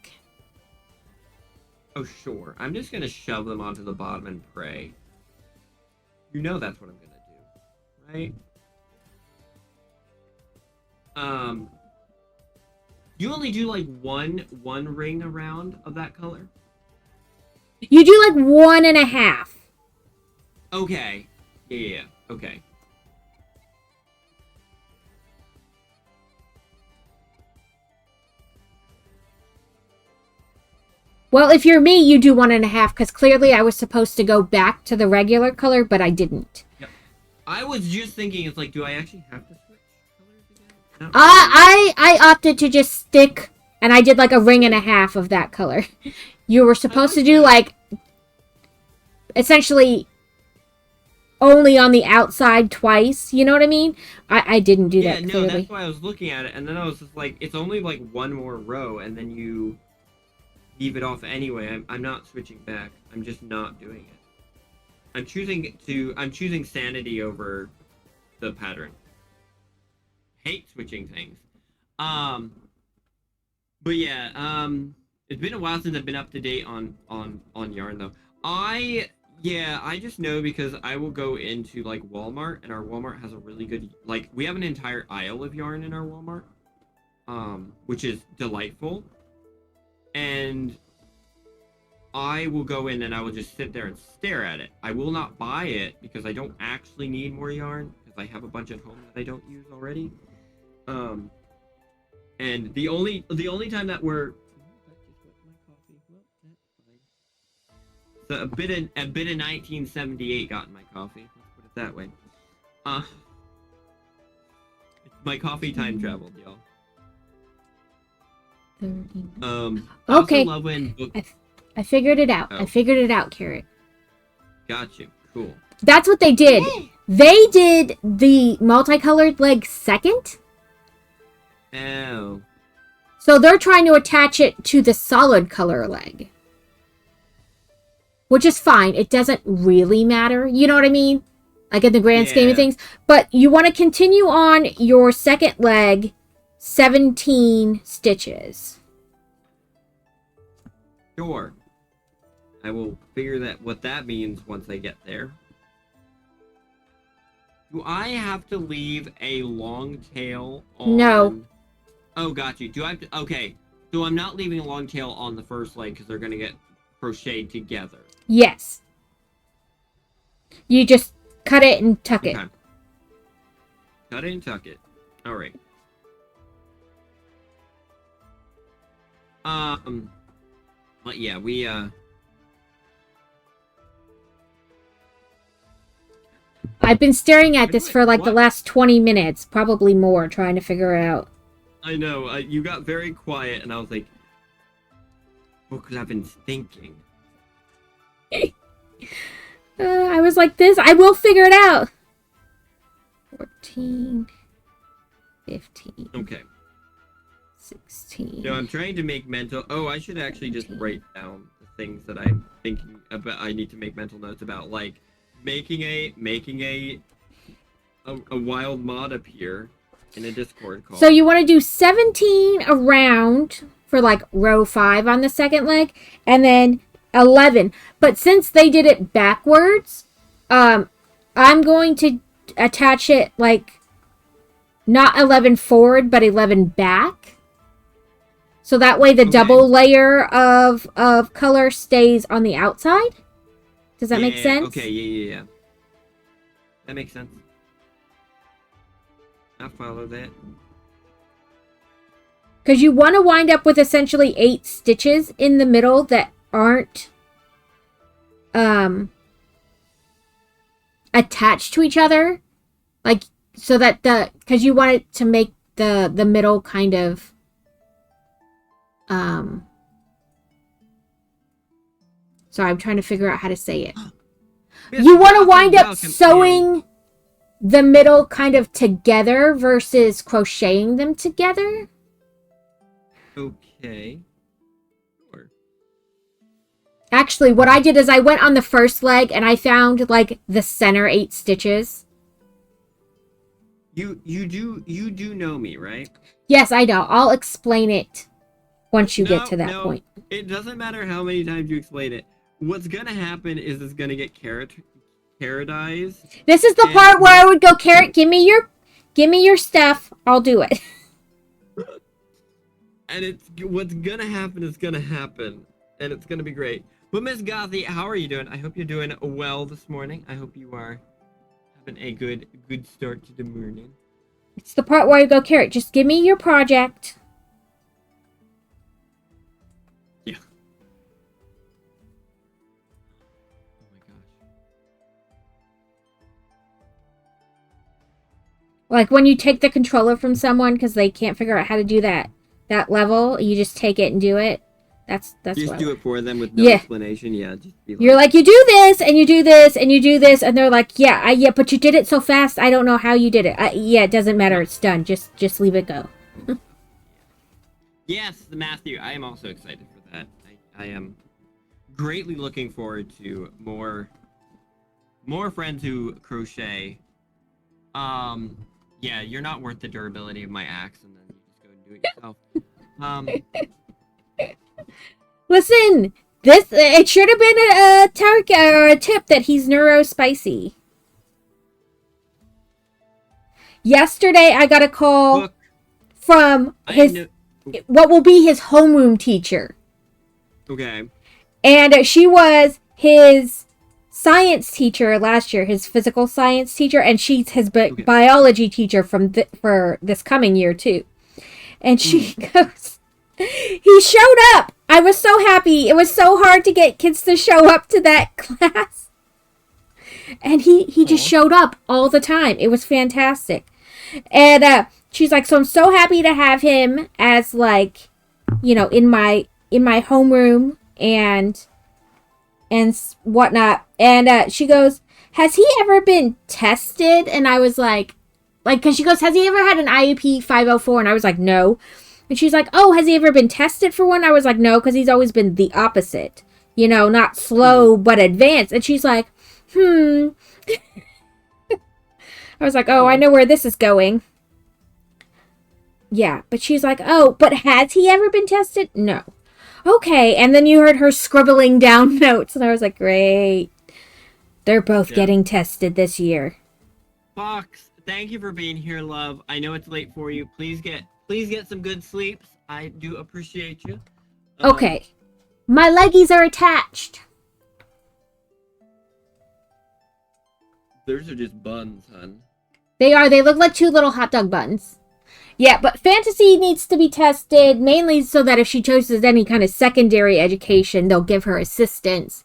Oh, sure. I'm just going to shove them onto the bottom and pray. You know that's what I'm going to do, right? You only do like one ring around of that color? You do like 1.5. Okay. Yeah. Okay. Well, if you're me, you do 1.5, because clearly I was supposed to go back to the regular color, but I didn't. Yep. I was just thinking, it's like, do I actually have to switch colors again? I opted to just stick, and I did like 1.5 rings of that color. You were supposed to do like, essentially, only on the outside twice. You know what I mean? I didn't do that clearly. Yeah, no, that's why I was looking at it, and then I was just like, it's only like one more row, and then you leave it off anyway. I'm not switching back. I'm just not doing it. I'm choosing sanity over the pattern. Hate switching things. But yeah, it's been a while since I've been up to date on yarn though. I just know because I will go into like Walmart, and our Walmart has a really good, like, we have an entire aisle of yarn in our Walmart, which is delightful. And I will go in and I will just sit there and stare at it. I will not buy it because I don't actually need more yarn, because I have a bunch at home that I don't use already. And the only time that we're so a bit of 1978 got in my coffee. Let's put it that way. My coffee time traveled, y'all. 39. Okay. Okay. I figured it out. I figured it out, Carrot. Got you. Cool. That's what they did. They did the multicolored leg second. Oh. So they're trying to attach it to the solid color leg. Which is fine. It doesn't really matter. You know what I mean? Like in the grand scheme of things. But you want to continue on your second leg 17 stitches. Sure. I will figure what that means once I get there. Do I have to leave a long tail on... No. Oh, got you. Do I have to... Okay. So I'm not leaving a long tail on the first leg because they're going to get crocheted together. Yes. You just cut it and tuck it. Cut it and tuck it. All right. But yeah, we I've been staring at this for like the last 20 minutes, probably more, trying to figure it out. I know. You got very quiet, and I was like, what could I've been thinking? I was like this. I will figure it out. 14, 15. Okay. 16. No, I'm trying to make mental... Oh, I should actually just write down the things that I'm thinking about. I need to make mental notes about, like, making a wild mod appear in a Discord call. So you want to do 17 around for, like, row 5 on the second leg, and then 11. But since they did it backwards, I'm going to attach it, like, not 11 forward, but 11 back. So that way the double layer of color stays on the outside. Does that make sense? Okay, yeah. That makes sense. I'll follow that. Because you want to wind up with essentially 8 stitches in the middle that aren't attached to each other. Like, so that because you want it to make the middle kind of sorry, I'm trying to figure out how to say it. You want to wind up sewing the middle kind of together versus crocheting them together. Okay. Sure. Actually, what I did is I went on the first leg and I found like the center 8 stitches. You do know me, right? Yes, I know. I'll explain it once you get to that No, point. it doesn't matter how many times you explain it. What's gonna happen is it's gonna get carrotized. This is the And- part where I would go, Carrot, give me your stuff. I'll do it. And it's what's gonna happen is gonna happen, and it's gonna be great. But Miss Gothy, how are you doing? I hope you're doing well this morning. I hope you are having a good start to the morning. It's the part where I go, Carrot, just give me your project. Yeah. Oh my gosh. Like when you take the controller from someone because they can't figure out how to do that level, you just take it and do it. That's Just what do it for them with no Yeah. explanation. Yeah, just be like, You're like, you do this and you do this and you do this, and they're like, yeah, but you did it so fast. I don't know how you did it. Yeah, it doesn't matter. It's done. Just leave it go. Yes, Matthew, I am also excited for that. I am greatly looking forward to more friends who crochet. Yeah, you're not worth the durability of my axe, and then you just go and do it yourself. Listen, it should have been a tip that he's neurospicy. Yesterday, I got a call Look, from what will be his homeroom teacher. Okay. And she was his science teacher last year, his physical science teacher, and she's his biology teacher for this coming year too. And she goes, he showed up. I was so happy. It was so hard to get kids to show up to that class. And he just showed up all the time. It was fantastic. And she's like, so I'm so happy to have him as like, in my homeroom and whatnot. And she goes, has he ever been tested? And I was like, because she goes, has he ever had an IEP 504? And I was like, no. And she's like, oh, has he ever been tested for one? I was like, no, because he's always been the opposite. Not slow, but advanced. And she's like, I was like, oh, I know where this is going. Yeah, but she's like, oh, but has he ever been tested? No. Okay, and then you heard her scribbling down notes, and I was like, great. They're both getting tested this year. Fox, thank you for being here, love. I know it's late for you. Please get some good sleeps. I do appreciate you. Okay. My leggies are attached. Those are just buns, hun. They are. They look like 2 little hot dog buns. Yeah, but Fantasy needs to be tested, mainly so that if she chooses any kind of secondary education, they'll give her assistance.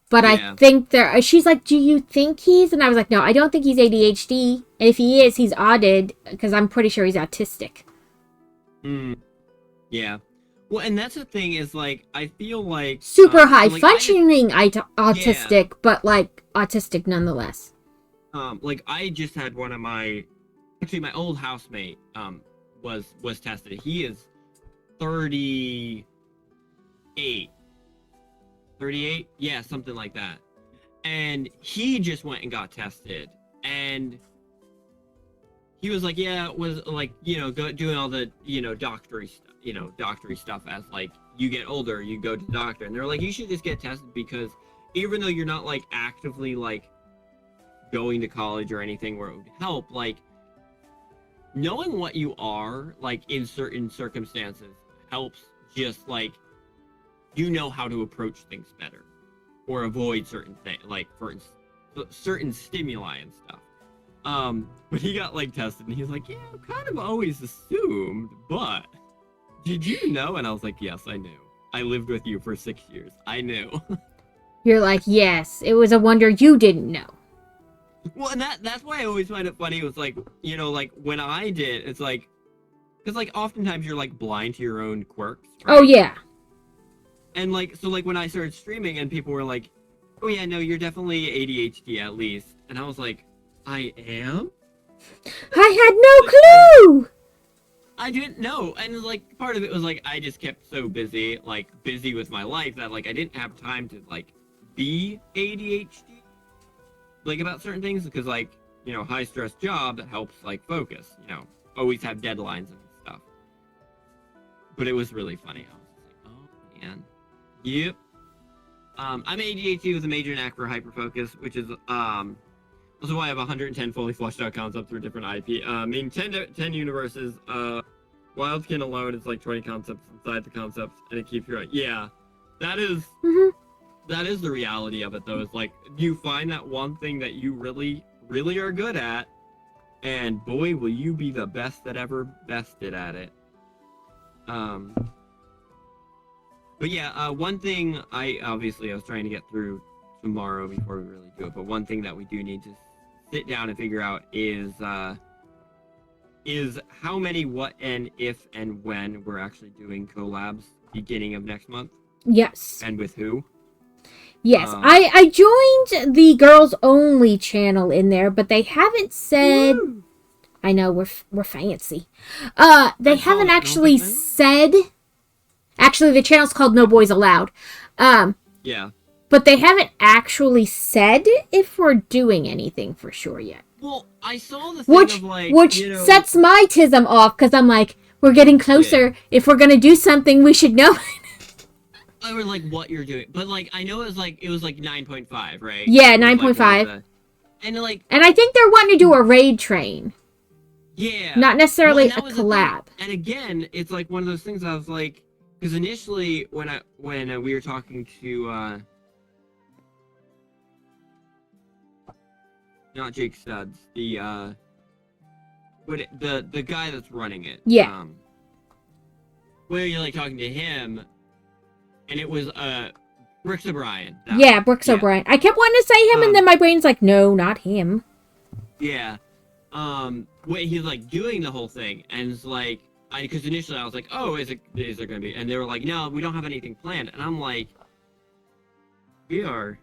But I think she's like, do you think he's? And I was like, no, I don't think he's ADHD. And if he is, he's odded, because I'm pretty sure he's autistic. Yeah. Well, and that's the thing is, like, I feel like... Super high-functioning autistic, but, like, autistic nonetheless. Like, I just had one of my... Actually, my old housemate, was tested. He is 38. 38? Yeah, something like that. And he just went and got tested. And he was like, yeah, it was like, doing all the, doctory stuff as like you get older, you go to the doctor. And they're like, you should just get tested because even though you're not like actively like going to college or anything where it would help, like knowing what you are like in certain circumstances helps just like how to approach things better or avoid certain things, like for certain stimuli and stuff. But he got like tested and he's like, yeah, I've kind of always assumed, but did you know? And I was like, yes, I knew. I lived with you for 6 years. I knew. You're like, yes, it was a wonder you didn't know. Well, and that's why I always find it funny. It was like, like when I did, it's like, because like oftentimes you're like blind to your own quirks. Right? Oh, yeah. And like, so like when I started streaming and people were like, oh yeah, no, you're definitely ADHD at least. And I was like, I am? I had no clue! I didn't know. And, like, part of it was, like, I just kept so busy, like, busy with my life that, like, I didn't have time to, like, be ADHD, like, about certain things. Because, like, you know, high-stress job that helps, like, focus, you know, always have deadlines and stuff. But it was really funny. I was just like, oh, man. Yep. I'm ADHD with a major knack for hyperfocus, which is, also why I have 110 fully fleshed out concepts for different IP. I mean, 10 universes. Wildskin alone is like 20 concepts inside the concepts, and it keeps you right. Yeah, that is that is the reality of it, though. Is like you find that one thing that you really, really are good at, and boy, will you be the best that ever bested at it. But yeah, one thing I was trying to get through tomorrow before we really do it. But one thing that we do need to sit down and figure out is how many, what, and if, and when we're actually doing collabs beginning of next month. Yes. And with who? Yes. I joined the girls only channel in there, but they haven't said. Woo! I know we're fancy. They haven't actually said. Actually, the channel's called No Boys Allowed. Yeah. But they haven't actually said if we're doing anything for sure yet. Well, I saw the thing of like... Which you know, sets my tism off, because I'm like, we're getting closer. Yeah. If we're going to do something, we should know it. I was like, what you're doing. But, like, I know it was like 9.5, right? Yeah, 9.5. And, like... And I think they're wanting to do a raid train. Yeah. Not necessarily a collab. And again, it's like one of those things I was like... Because initially, when we were talking to... not Jake Studs, the guy that's running it. Yeah. Where you're like talking to him, and it was Brooks O'Brien. Brooks O'Brien. I kept wanting to say him, and then my brain's like, no, not him. Yeah. Wait, he's like doing the whole thing, and it's like, because initially I was like, oh, is there gonna be? And they were like, no, we don't have anything planned, and I'm like, we are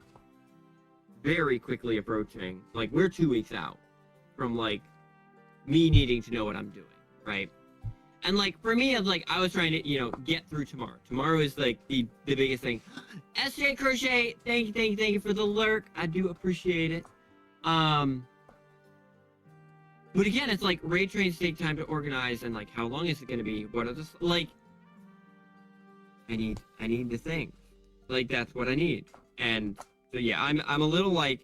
very quickly approaching, like, we're 2 weeks out from, like, me needing to know what I'm doing, right? And, like, for me, I was trying to, you know, get through tomorrow. Tomorrow is, like, the biggest thing. SJ Crochet, thank you for the lurk. I do appreciate it. But again, it's like, raid trains take time to organize, and, like, how long is it gonna be? What are the, like, I need the thing. Like, that's what I need. And so yeah, I'm a little like,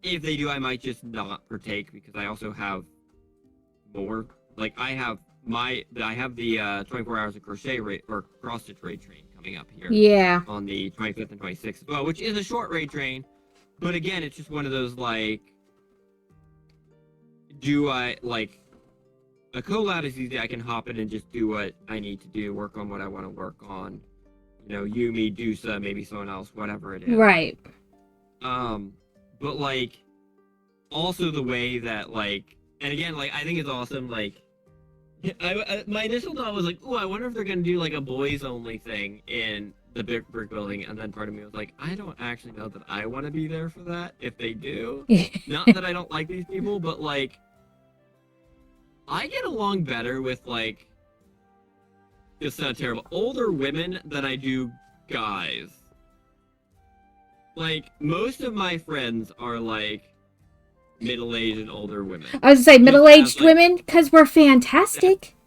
if they do, I might just not partake, because I also have more. Like, I have the 24 hours of crochet raid or cross stitch raid train coming up here. Yeah. On the 25th and 26th as well, which is a short raid train. But again, it's just one of those like, do I like a collab is easy. I can hop in and just do what I need to do, work on what I want to work on. You know, Yumi, Dusa, maybe someone else, whatever it is. Right. But, like, also the way that, like, and again, like, I think it's awesome, like, my initial thought was like, ooh, I wonder if they're gonna do, like, a boys-only thing in the big brick building, and then part of me was like, I don't actually know that I want to be there for that, if they do. Not that I don't like these people, but, like, I get along better with, like, it's not terrible, older women than I do guys. Like, most of my friends are, like, middle-aged and older women. I was gonna say middle-aged women, because we're fantastic.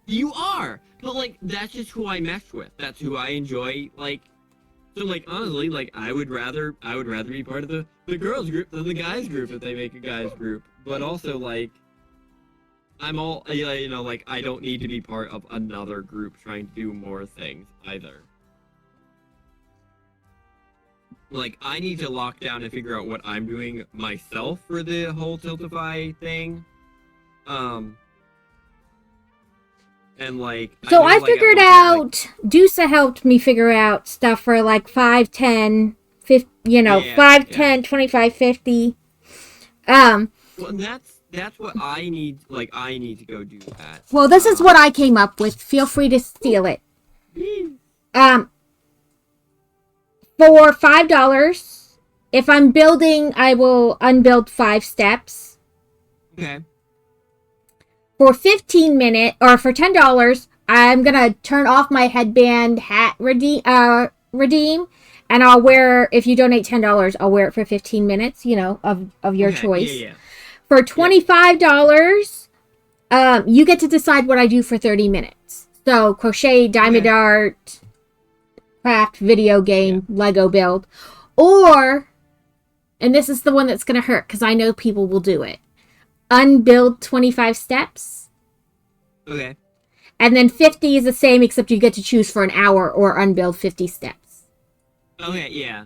You are! But, like, that's just who I mesh with. That's who I enjoy, like... So, like, honestly, like, I would rather be part of the girls group than the guys group if they make a guys group. But also, like... I'm all, you know, like, I don't need to be part of another group trying to do more things, either. Like, I need to lock down and figure out what I'm doing myself for the whole Tiltify thing. And, like... So I figured out, Dusa helped me figure out stuff for, like, 5, 10, 50, you know, 5, 10, 25, 50. Well, and that's what I need, like, I need to go do that. Well, this is what I came up with. Feel free to steal it. For $5, if I'm building, I will unbuild 5 steps. Okay. For 15 minutes, or for $10, I'm gonna turn off my headband hat redeem, and I'll wear, if you donate $10, I'll wear it for 15 minutes, of your choice. Yeah. For $25, you get to decide what I do for 30 minutes. So, crochet, diamond art, craft, video game, Lego build. Or, and this is the one that's gonna hurt, because I know people will do it. Unbuild 25 steps. Okay. And then 50 is the same, except you get to choose for an hour or unbuild 50 steps. Okay, yeah.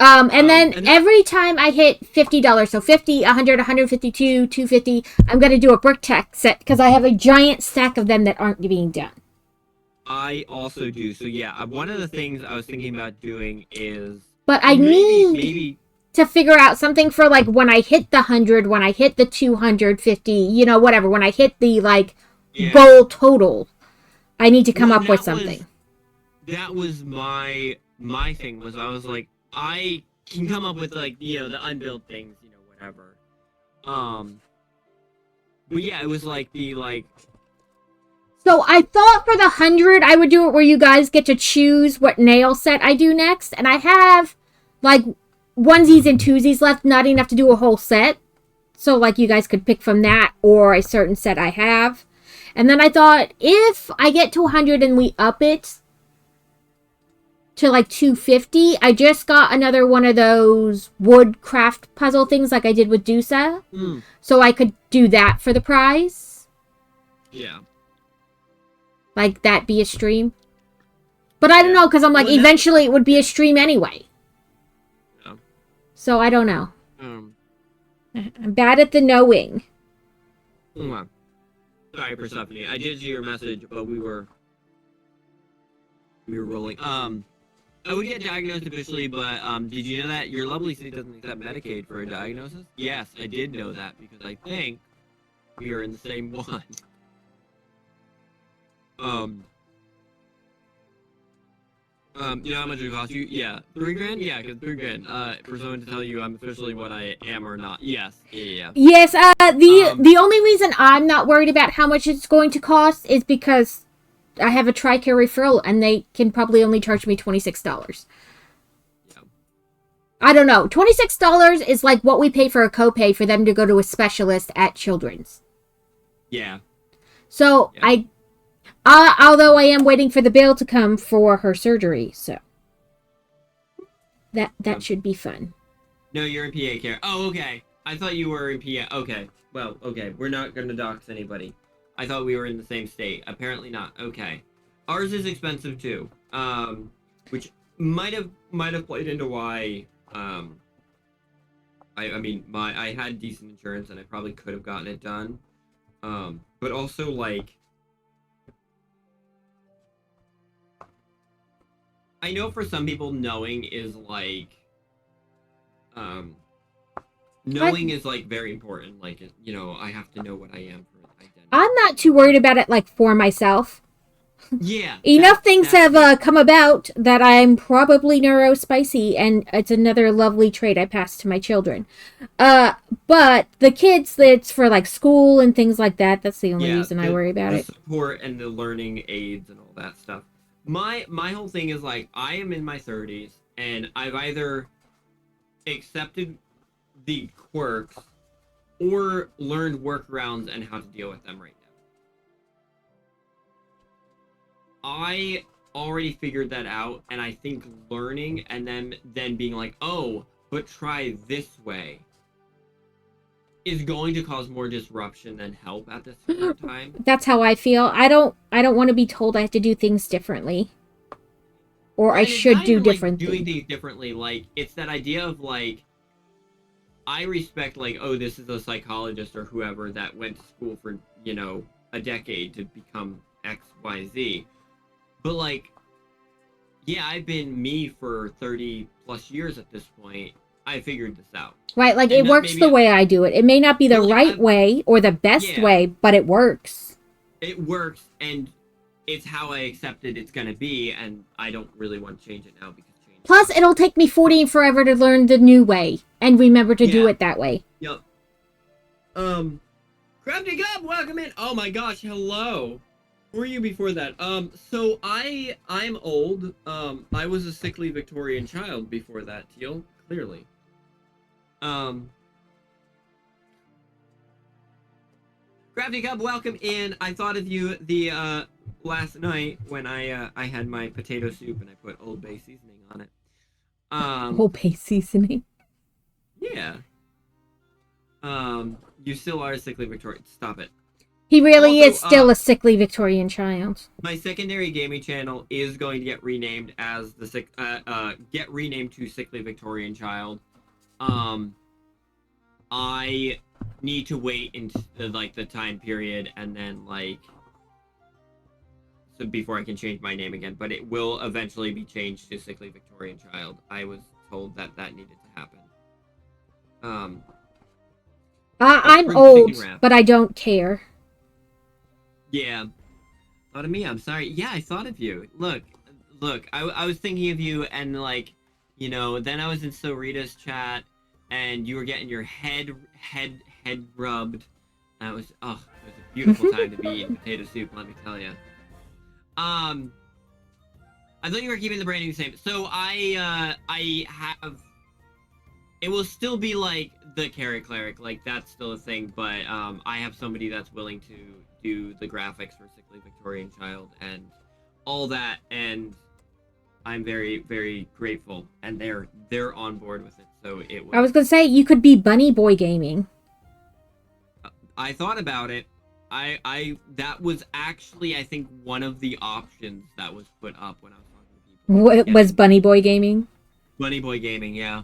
And then every time I hit $50, so 50, 100, 152, 250, I'm going to do a brick tech set because I have a giant stack of them that aren't being done. I also do. So yeah, one of the things I was thinking about doing is... But I need to figure out something for, like, when I hit the 100, when I hit the 250, whatever, when I hit the, like, goal total, I need to come up with something. That was my thing, was I was like, I can come up with, like, the unbuilt things, whatever. But yeah, it was like So I thought for the 100, I would do it where you guys get to choose what nail set I do next. And I have, like, onesies and twosies left, not enough to do a whole set. So, like, you guys could pick from that or a certain set I have. And then I thought, if I get to 100 and we up it to, like, 250, I just got another one of those wood craft puzzle things like I did with Dusa. So I could do that for the prize. Yeah. Like, that be a stream. But I don't know, because I'm like, eventually it would be a stream anyway. Yeah. So I don't know. I'm bad at the knowing. Sorry, Persephone. I did see your message, but we were rolling. I would get diagnosed officially, but did you know that your lovely state doesn't accept Medicaid for a diagnosis? Yes, I did know that because I think we are in the same one. You know how much it cost you? Yeah, $3,000. Yeah, because $3,000. For someone to tell you I'm officially what I am or not. Yes, yeah. Yes. The only reason I'm not worried about how much it's going to cost is because I have a TRICARE referral, and they can probably only charge me $26. Yeah. I don't know. $26 is like what we pay for a copay for them to go to a specialist at Children's. Yeah. So yeah. Although I am waiting for the bill to come for her surgery, so that should be fun. No, you're in PA care. Oh, okay. I thought you were in PA. Okay. Well, okay. We're not going to dox anybody. I thought we were in the same state. Apparently not. Okay. Ours is expensive too. Which might have played into why I had decent insurance and I probably could have gotten it done. But also, like, I know for some people knowing is like knowing is like very important. Like, I have to know what I am for identity. I'm not too worried about it, like, for myself. Yeah. Enough things have come about that I'm probably neurospicy, and it's another lovely trait I pass to my children. But the kids, it's for, like, school and things like that. That's the only reason I worry about it. The support and the learning aids and all that stuff. My whole thing is, like, I am in my 30s, and I've either accepted the quirks or learned workarounds and how to deal with them right now. I already figured that out, and I think learning and then being like, oh, but try this way is going to cause more disruption than help at this time. That's how I feel. I don't want to be told I have to do things differently. Or I should do different things. Doing things differently, like, it's that idea of, like, I respect, like, oh, this is a psychologist or whoever that went to school for, a decade to become X, Y, Z. But, like, yeah, I've been me for 30 plus years at this point. I figured this out. Right, like, it works the way I do it. It may not be the right way or the best way, but it works. It works, and it's how I accepted it's going to be, and I don't really want to change it now because change Plus, it'll take me 40 forever to learn the new way and remember to do Yeah. it that way. Yep. Crafty Gub, welcome in. Oh my gosh, hello. Who were you before that? So I'm old. I was a sickly Victorian child before that, Teal, clearly. Crafty Cub, welcome in. I thought of you the last night when I had my potato soup and I put Old Bay seasoning on it. Old Bay seasoning. Yeah. You still are a sickly Victorian. Stop it. He really Also, is still a sickly Victorian child. My secondary gaming channel is going to get renamed as the to Sickly Victorian Child. I need to wait until the time period and then so before I can change my name again, but it will eventually be changed to Sickly Victorian Child. I was told that needed to happen. I'm old, but I don't care. Yeah. Thought of me, I'm sorry. Yeah, I thought of you. Look, I was thinking of you and then I was in Sorita's chat and you were getting your head rubbed. That was, it was a beautiful time to be eating potato soup, let me tell you. I thought you were keeping the branding the same. So I have, it will still be the Carrot Cleric, that's still a thing, but I have somebody that's willing to do the graphics for Sickly Victorian Child and all that, and I'm very, very grateful, and they're on board with it. So it was, I was gonna say you could be Bunny Boy Gaming. I thought about it. I that was actually, I think, one of the options that was put up when I was talking to people. What was Bunny Boy Gaming? Bunny Boy Gaming, yeah.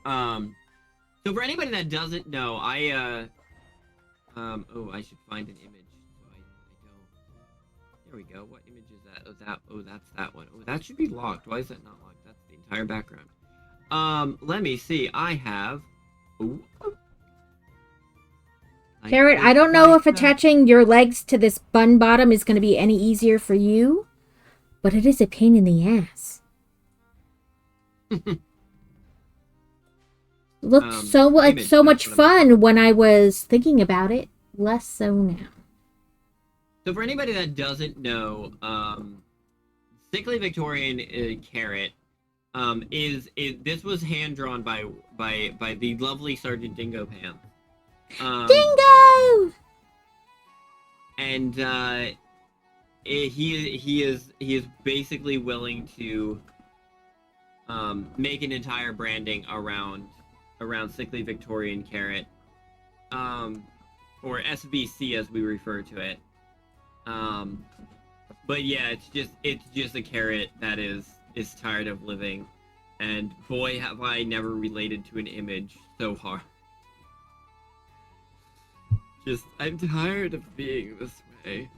So for anybody that doesn't know, I should find an image. So I don't. There we go. What image is that? That's that one. Oh, that should be locked. Why is that not locked? That's the entire background. Let me see. I have. Ooh. Carrot, I don't know if attaching your legs to this bun bottom is going to be any easier for you, but it is a pain in the ass. Looked so much fun when I was thinking about it. Less so now. So for anybody that doesn't know, Sickly Victorian Carrot this was hand drawn by the lovely Sergeant Dingo Pam. Dingo! And he is basically willing to make an entire branding around Sickly Victorian Carrot, or SVC as we refer to it. But yeah, it's just a carrot that is tired of living, and boy have I never related to an image so hard. I'm tired of being this way.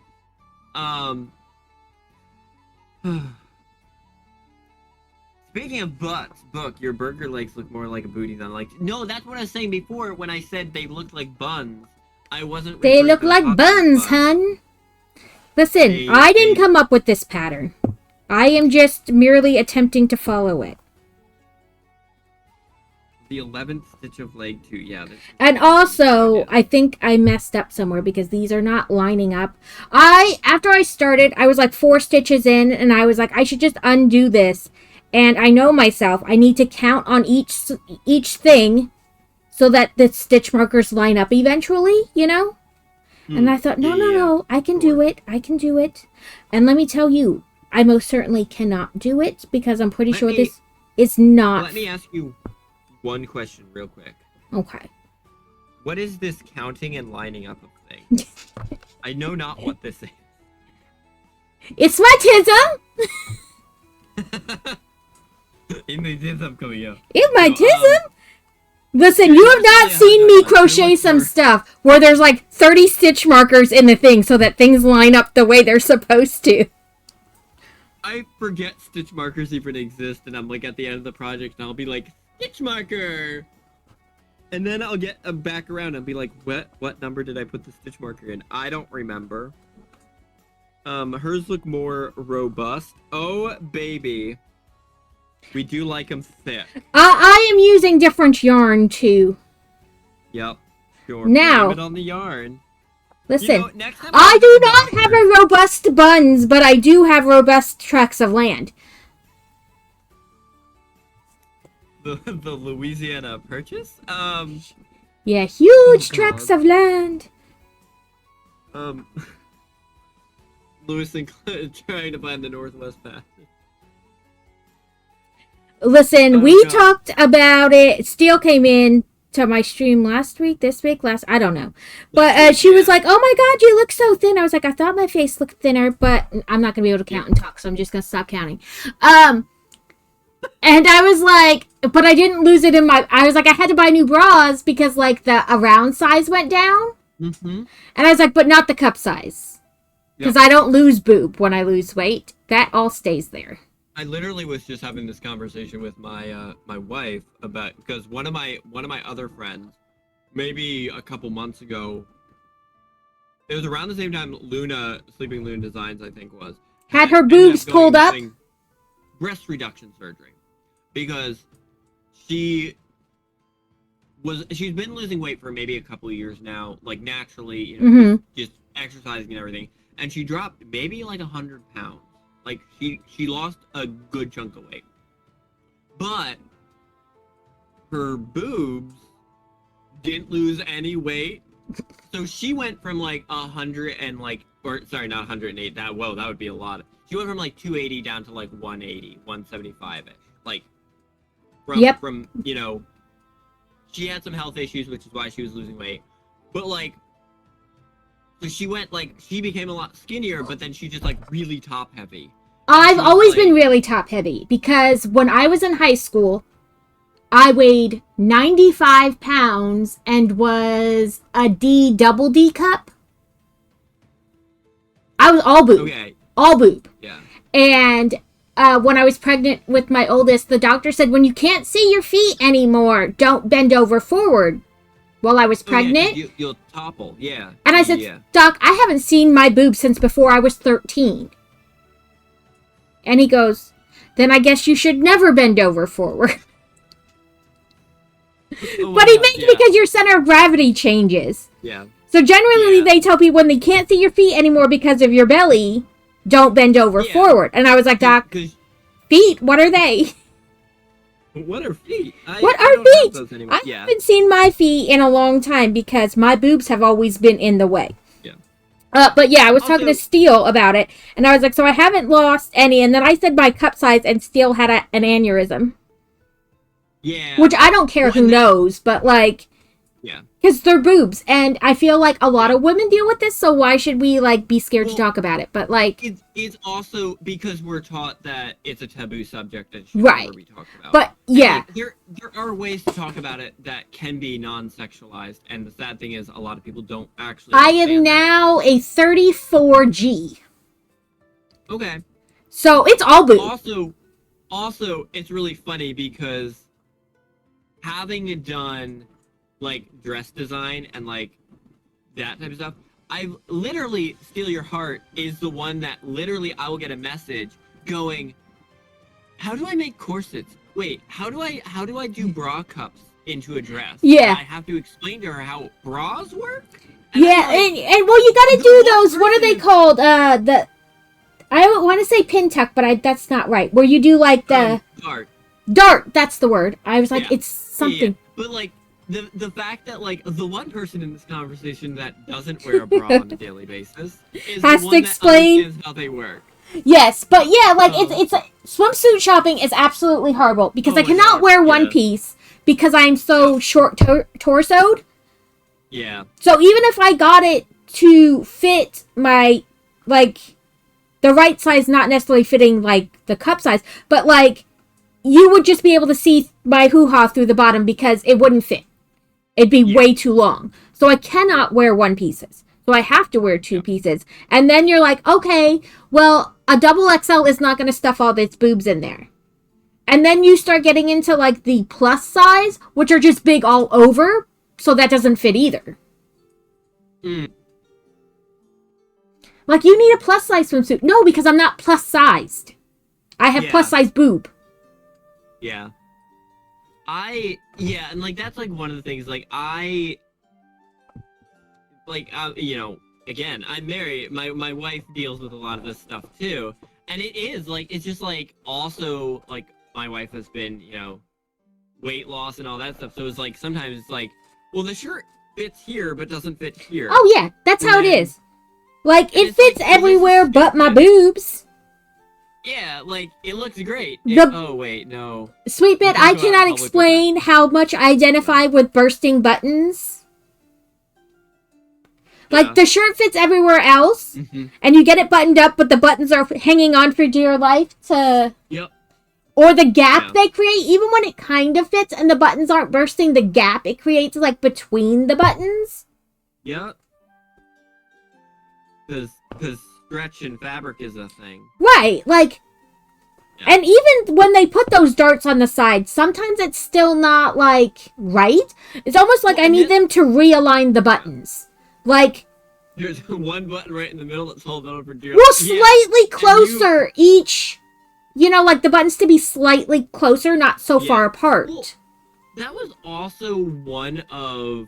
Speaking of butts, Book, your burger legs look more like a booty than No, that's what I was saying before when I said they looked like buns. I wasn't. They look like buns, hun. Listen, I didn't come up with this pattern. I am just merely attempting to follow it. The 11th stitch of leg 2, yeah. And also, I think I messed up somewhere because these are not lining up. After I started, I was like 4 stitches in, and I was like, I should just undo this. And I know myself, I need to count on each thing so that the stitch markers line up eventually, you know? And I thought, no, I can do it. I can do it. And let me tell you, I most certainly cannot do it because I'm pretty sure this is not. Let me ask you one question real quick. Okay. What is this counting and lining up of thing? I know not what this is. It's my tism! In my tism coming up. In my tism? Listen, you have not seen me crochet some stuff where there's like 30 stitch markers in the thing so that things line up the way they're supposed to. I forget stitch markers even exist, and I'm like at the end of the project and I'll be like, stitch marker! And then I'll get back around and be like, what number did I put the stitch marker in? I don't remember. Hers look more robust. Oh, baby. We do like them thick. I am using different yarn too. Yep. Sure. Now, Blame it on the yarn. Listen, You know, next time I go do to the not have doctor- a robust buns, but I do have robust tracts of land. the Louisiana Purchase. Yeah, huge Oh, tracts God. of land. Lewis and Clark trying to find the Northwest Passage. Listen, Oh, we God. talked about it. Steel came in to my stream last week, this week, I don't know. But Last week, she was yeah. like, "Oh my God, you look so thin." I was like, "I thought my face looked thinner, but I'm not gonna be able to count and talk, so I'm just gonna stop counting." And I was like, but I didn't lose it in my. I was like, I had to buy new bras because like the around size went down, Mm-hmm. and I was like, but not the cup size, because Yep. I don't lose boob when I lose weight. That all stays there. I literally was just having this conversation with my my wife about because one of my other friends, maybe a couple months ago, it was around the same time Sleeping Luna Designs, I think was Had her ended up boobs going pulled and up? getting breast reduction surgery because she's been losing weight for maybe a couple of years now, like naturally, you know, Mhm. just exercising and everything, and she dropped maybe like 100 pounds. Like she lost a good chunk of weight, but her boobs didn't lose any weight. So she went from like 100 and like, or sorry, not 108. That would be a lot. She went from like 280 down to like 180, 175 ish. Like Yep. from you know, she had some health issues, which is why she was losing weight. But like, so she went like she became a lot skinnier, but then she just like really top heavy. I've She was always like- been really top heavy because when I was in high school, I weighed 95 pounds and was a double D cup. I was all boob. Okay. All boob. Yeah. And when I was pregnant with my oldest, the doctor said, when you can't see your feet anymore, don't bend over forward. While I was pregnant. Oh, yeah, you'll topple. Yeah. And I said, yeah. Doc, I haven't seen my boobs since before I was 13. And he goes, then I guess you should never bend over forward. Oh my But he God, meant yeah. because your center of gravity changes. Yeah. So generally Yeah. they tell people when they can't see your feet anymore because of your belly, don't bend over Yeah. forward. And I was like, Doc, 'Cause feet, what are they? what are feet? What I are don't have feet? those anymore. I Yeah. haven't seen my feet in a long time because my boobs have always been in the way. Yeah. But yeah, I was talking to Also- Steele about it, and I was like, so I haven't lost any, and then I said my cup size, and Steele had an aneurysm. Yeah. Which I don't care Well, who and that- knows, but like, Yeah. because they're boobs, and I feel like a lot Yeah. of women deal with this, so why should we like be scared to Well, talk about it? But like, It's also because we're taught that it's a taboo subject that should Right. never be talked about. but And, yeah, like, there are ways to talk about it that can be non-sexualized, and the sad thing is a lot of people don't actually. I am understand that. now a 34G, Okay. so it's all boob. Also, it's really funny because having done like dress design and like that type of stuff, I've literally Steal Your Heart is the one that literally I will get a message going, how do I make corsets? Wait, how do I do bra cups into a dress? Yeah. And I have to explain to her how bras work? And I'm Yeah, like, and well, you gotta the do one those. What are they person- called? I want to say pin tuck, but that's not right. Where you do like the Dart. dart. That's the word. I was like, Yeah. it's something. Yeah, but like the fact that like the one person in this conversation that doesn't wear a bra on a daily basis is Has the to one explain- that understands how they work. Yes, but yeah, like Oh. it's swimsuit shopping is absolutely horrible because Oh I my cannot God, wear one yeah. piece because I'm so short torsoed. Yeah. So even if I got it to fit my like the right size, not necessarily fitting like the cup size, but like you would just be able to see my hoo-ha through the bottom because it wouldn't fit. It'd be Yeah. way too long. So I cannot wear one pieces. So I have to wear two pieces. And then you're like, okay, well, a double XL is not going to stuff all its boobs in there. And then you start getting into like the plus size, which are just big all over. So that doesn't fit either. Mm. Like, you need a plus size swimsuit. No, because I'm not plus sized. I have Yeah. plus size boob. Yeah. And like that's like one of the things like you know, again, I'm married. My wife deals with a lot of this stuff too, and it is like it's just like also like my wife has been, you know, weight loss and all that stuff. So it's like sometimes it's like, well, the shirt fits here but doesn't fit here. Oh yeah, that's how it is. Like it fits like, everywhere but my boobs. Yeah, like it looks great. The- oh wait, no. Sweet bit, I cannot explain how much I identify with bursting buttons. Like, the shirt fits everywhere else, and you get it buttoned up, but the buttons are hanging on for dear life to... Yep. Or the gap they create, even when it kind of fits and the buttons aren't bursting, the gap it creates, like, between the buttons. Yep. Because stretch and fabric is a thing. Right, like... Yeah. And even when they put those darts on the side, sometimes it's still not, like, right. It's almost like I need them to realign the buttons. Like... There's one button right in the middle that's holding on for dear life. Well, slightly closer each... You know, like, the buttons to be slightly closer, not so far apart. Well, that was also one of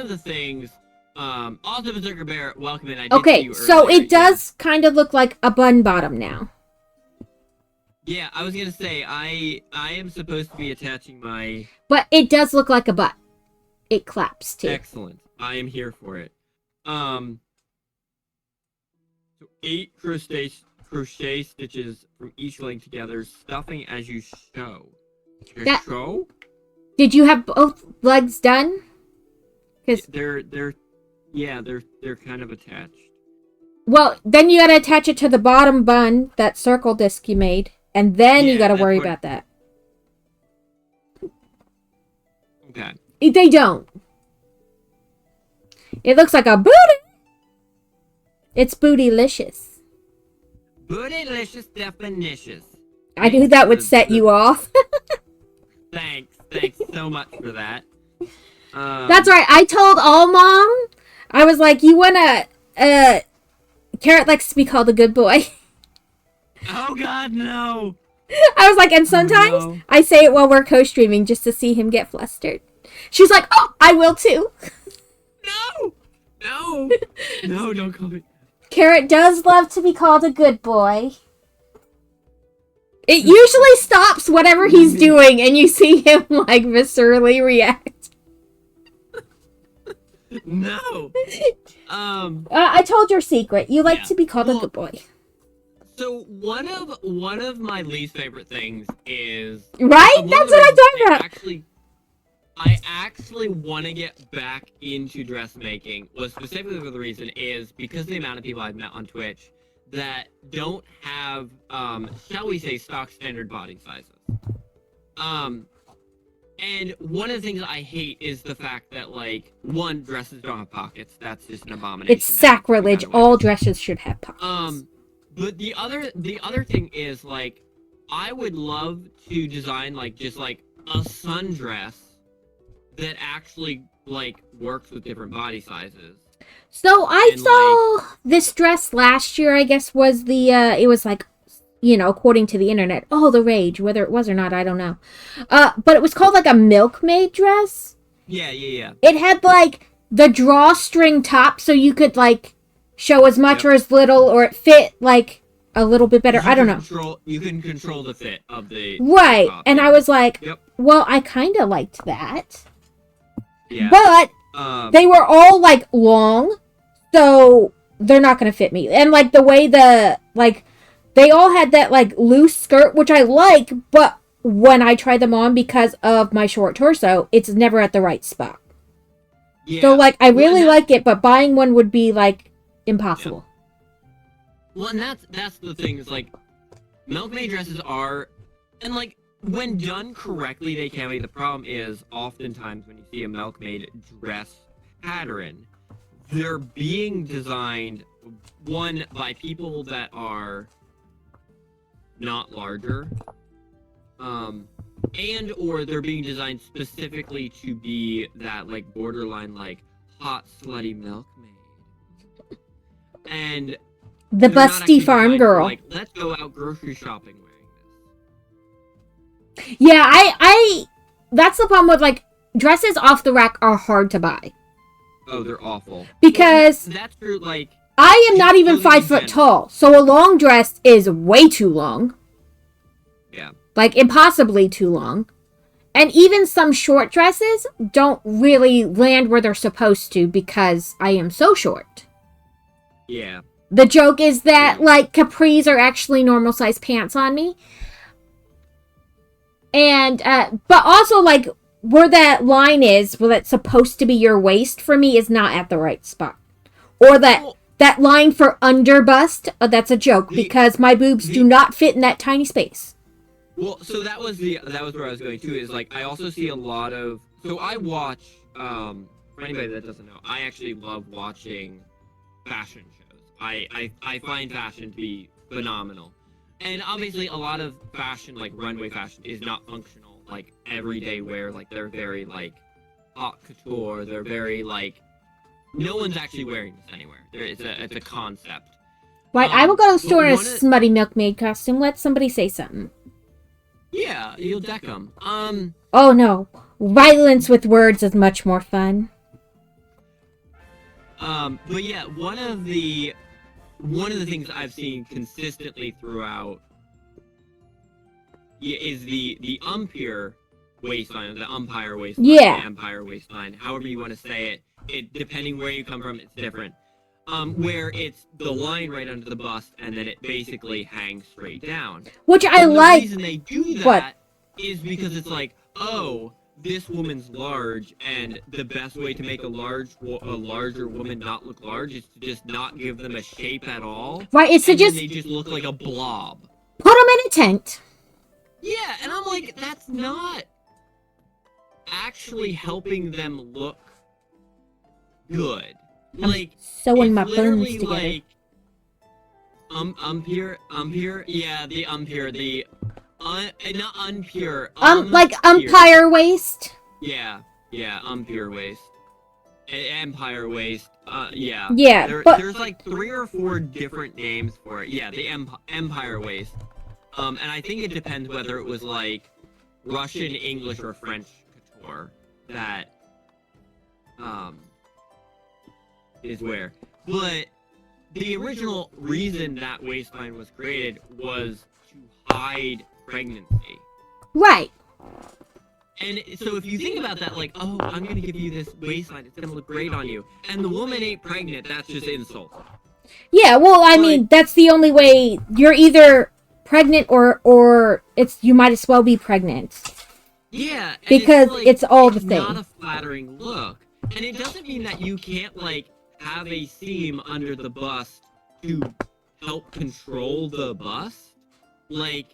the things... also, Berserker Bear, welcome in. I did see you so earlier, it does kind of look like a bun bottom now. Yeah, I was gonna say, I am supposed to be attaching my... But it does look like a butt. It claps, too. Excellent. I am here for it. So 8 crochet stitches from each leg together, stuffing as you show. Show? Did you have both legs done? Because they're kind of attached. Well, then you gotta attach it to the bottom bun, that circle disc you made, and then you gotta worry about that. Okay. They don't. It looks like a booty. It's bootylicious. Bootylicious definitious. I knew that would set you off. Thanks so much for that. That's right. I told all mom. I was like, you wanna, Carrot likes to be called a good boy. Oh God, no. I was like, and sometimes I say it while we're co-streaming just to see him get flustered. She's like, oh, I will too. No, don't call me. Carrot does love to be called a good boy. It usually stops whatever he's doing and you see him, like, viscerally react. No. I told your secret. You like to be called a good boy. So one of my least favorite things is... Right? That's what I'm talking about. I actually want to get back into dressmaking, was specifically for the reason is because the amount of people I've met on Twitch that don't have, shall we say, stock standard body sizes. And one of the things I hate is the fact that, like, one, dresses don't have pockets. That's just an abomination. It's sacrilege. All dresses should have pockets. But the other thing is, like, I would love to design, like, just, like, a sundress that actually, like, works with different body sizes. So I saw this dress last year, I guess, was the, it was like, you know, according to the internet, the rage, whether it was or not, I don't know. But it was called, like, a milkmaid dress. Yeah. It had, like, the drawstring top, so you could, like, show as much or as little, or it fit, like, a little bit better. I don't know. You can control the fit of the right, top, and I was like, well, I kind of liked that. Yeah. But they were all, like, long, so they're not going to fit me. And, like, the way they all had that, like, loose skirt, which I like, but when I try them on because of my short torso, it's never at the right spot. Yeah. So, like, I really like it, but buying one would be, like, impossible. Yeah. Well, and that's the thing, is, like, milkmaid dresses are, and, like, when done correctly, they can be. The problem is, oftentimes, when you see a milkmaid dress pattern, they're being designed, one, by people that are not larger, and or they're being designed specifically to be that, like, borderline, like, hot, slutty milkmaid. And The They're not busty actually farm designed for, girl. like, let's go out grocery shopping wearing this. Yeah, I that's the problem with, like, dresses off the rack are hard to buy. Oh, they're awful. Because well, that's true, like... I am not even clothing 5 foot in tall, so a long dress is way too long. Yeah. Like, impossibly too long. And even some short dresses don't really land where they're supposed to because I am so short. Yeah. The joke is that, like, capris are actually normal size pants on me. And, but also, like, where that line is, where that's supposed to be your waist, for me, is not at the right spot. Or that line for under bust, that's a joke, because my boobs do not fit in that tiny space. Well, so that was where I was going to, is, like, I also see a lot of, so I watch, for anybody that doesn't know, I actually love watching fashion shows. I find fashion to be phenomenal. And obviously a lot of fashion, like runway fashion, is not functional, like everyday wear. Like they're very like haute couture. They're very like no one's actually wearing this anywhere. It's a concept. Right, I will go to the store in a one of- smutty milkmaid costume. Let somebody say something. Yeah, you'll deck them. Oh no, violence with words is much more fun. But yeah, one of the things I've seen consistently throughout is the umpire waistline, the umpire waistline, Yeah. the empire waistline, however you want to say it. It depending where you come from, it's different. Where it's the line right under the bust, and then it basically hangs straight down. Which I And like. The reason they do that What? is because it's like, oh, this woman's large, and the best way to make a larger woman not look large is to just not give them a shape at all. Right, it's to and then just they just look like a blob. put them in a tent. Yeah, and I'm like, that's not actually helping them look good. Like, Sewing it's my bones literally together. like umpire, yeah, the umpire, the not unpure, Like umpire waist. Yeah, umpire waist, empire waist. Yeah. Yeah, There's like 3 or 4 different names for it. Yeah, the empire waist. And I think it depends whether it was like Russian, English, or French couture that is where. But the original reason that waistline was created was to hide pregnancy. Right. And so if you think about that, like, oh, I'm gonna give you this waistline, it's gonna look great on you, and the woman ain't pregnant, that's just insult. Yeah, well, I mean, that's the only way. You're either pregnant or you might as well be pregnant. Yeah, and because it's all the it's thing. not a flattering look, and it doesn't mean that you can't like have a seam under the bust to help control the bust. Like,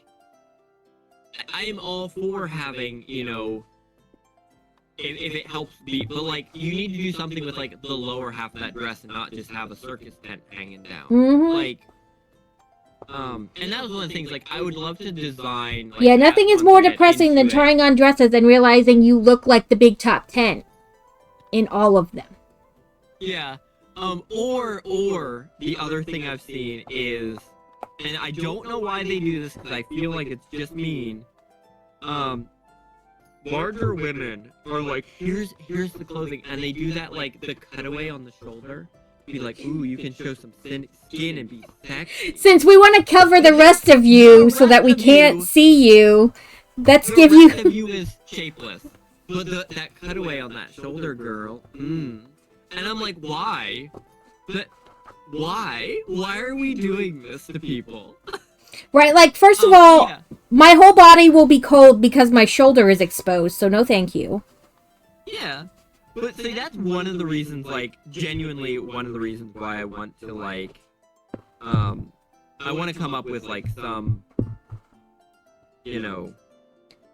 I am all for having, you know, if it helps be, but like you need to do something with like the lower half of that dress and not just have a circus tent hanging down. Mhm. Like, and that was one of the things, like, I would love to design, like, Yeah, nothing is once more we get depressing than into it. trying on dresses and realizing you look like the big top 10 in all of them. Yeah. Or the other thing I've seen is, and I don't know why they do this because I feel like it's just mean. Larger women are like, here's the clothing, and they do that like the cutaway on the shoulder. Be like, ooh, you can show some skin and be sexy. Since we want to cover the rest of you so that we can't see you, let's give you... The rest of you is shapeless. But that cutaway on that shoulder, girl, And I'm like, why? Why? Why are we doing this to people? Right, like, first of all, yeah. my whole body will be cold because my shoulder is exposed, so no thank you. Yeah. But see, that's one of the reasons, like, genuinely one of the reasons why I want to, like, I want to come up with, like, some, you know...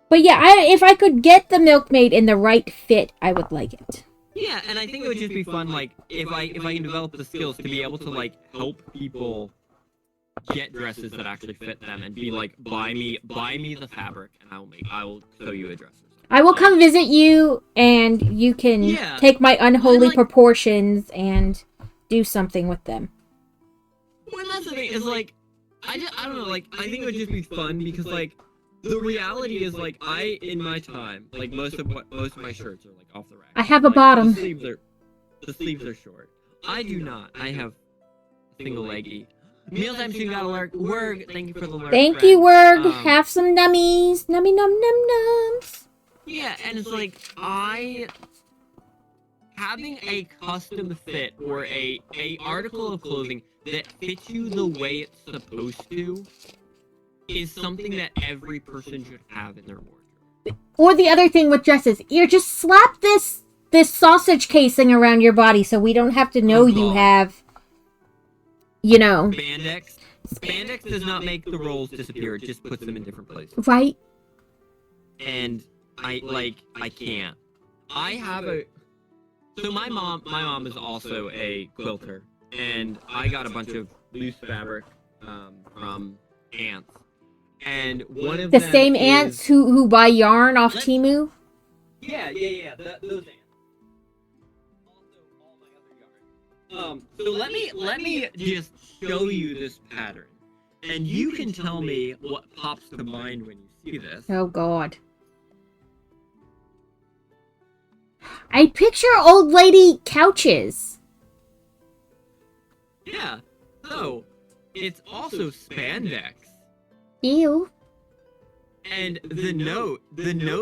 But yeah, if I could get the milkmaid in the right fit, I would like it. Yeah, and I think it would just be fun, like, if I can develop the skills to be able to, like, help people get dresses that actually fit them and be like, buy me the fabric and I will sew you a dress. I will come visit you and you can take my unholy like, proportions and do something with them. Well, that's the thing, is like, I don't know, like, I think it would just be fun because, like, the reality is, like, in my time, like, most of my shirts are, like, off the rack. I have a Like, bottom. The sleeves are short. I do not. I have single leggy. Mealtime soon got a lurk. Word, thank you for the lurk. Thank friend. you, Word. Have some nummies. Nummy num num nums. Yeah, and it's like, having a custom fit or a article of clothing that fits you the way it's supposed to is something that every person should have in their wardrobe. Or the other thing with dresses, you just slap this sausage casing around your body so we don't have to know you have, you know. Spandex. Spandex does not make the rolls disappear, it just puts them in different places. Right? And I can't. I have so my mom is also a quilter, and I got a bunch of loose fabric from ants. And one of the them same ants who buy yarn off Temu? Yeah, those ants. Also, all my other yarn. So let me just show you this pattern, and you can tell me what pops to mind when you see this. Oh, God. I picture old lady couches. Yeah. So it's also spandex. Ew. And the note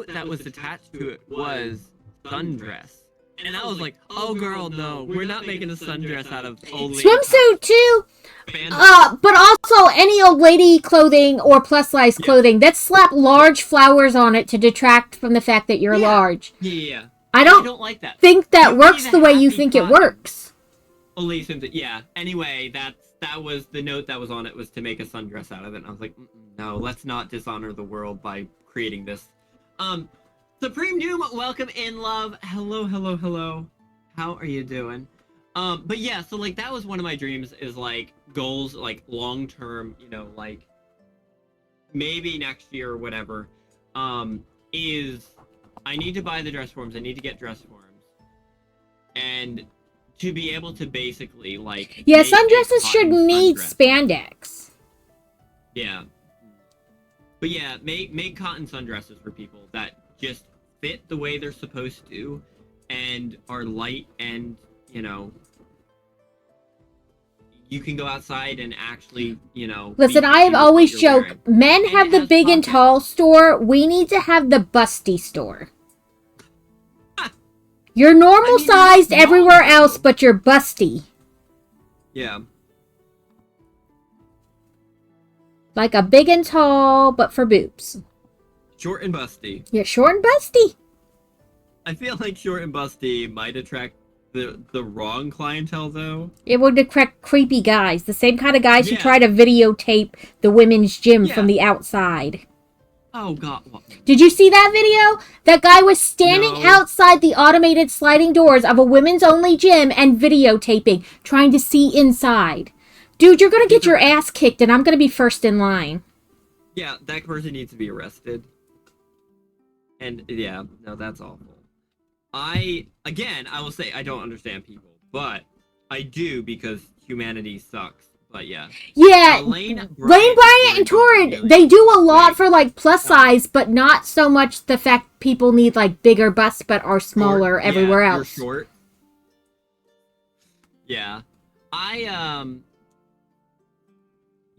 that was attached to it was sundress. And I was like, oh girl, no, we're not making a sundress out of old lady Swimsuit too. spandex. But also any old lady clothing or plus size clothing that slap large flowers on it to detract from the fact that you're large. Yeah. I don't like that. think that works the way you think it works. Yeah. Anyway, that was the note that was on it, was to make a sundress out of it. And I was like, no, let's not dishonor the world by creating this. Supreme Doom, welcome in, love. Hello. How are you doing? But yeah, so like that was one of my dreams, is like goals, like long term, you know, like maybe next year or whatever, is I need to buy the dress forms. I need to get dress forms. And to be able to basically, like... Yeah, sundresses should need spandex. Yeah. But yeah, make cotton sundresses for people that just fit the way they're supposed to and are light and, you know... You can go outside and actually, you know... Listen, I have always joked, men have the big and tall store. We need to have the busty store. You're normal sized everywhere else, but you're busty. Yeah. Like a big and tall, but for boobs. Short and busty. Yeah, short and busty. I feel like short and busty might attract the wrong clientele, though. It would attract creepy guys. The same kind of guys who try to videotape the women's gym from the outside. Oh, God. What? Did you see that video? That guy was standing outside the automated sliding doors of a women's only gym and videotaping, trying to see inside. Dude, you're going to get your ass kicked and I'm going to be first in line. Yeah, that person needs to be arrested. And, yeah, no, that's awful. I will say I don't understand people, but I do because humanity sucks. But yeah. Yeah, Lane Bryant and Torrid, they do a lot for like plus size, but not so much the fact people need like bigger busts but are smaller everywhere else. You're short. Yeah.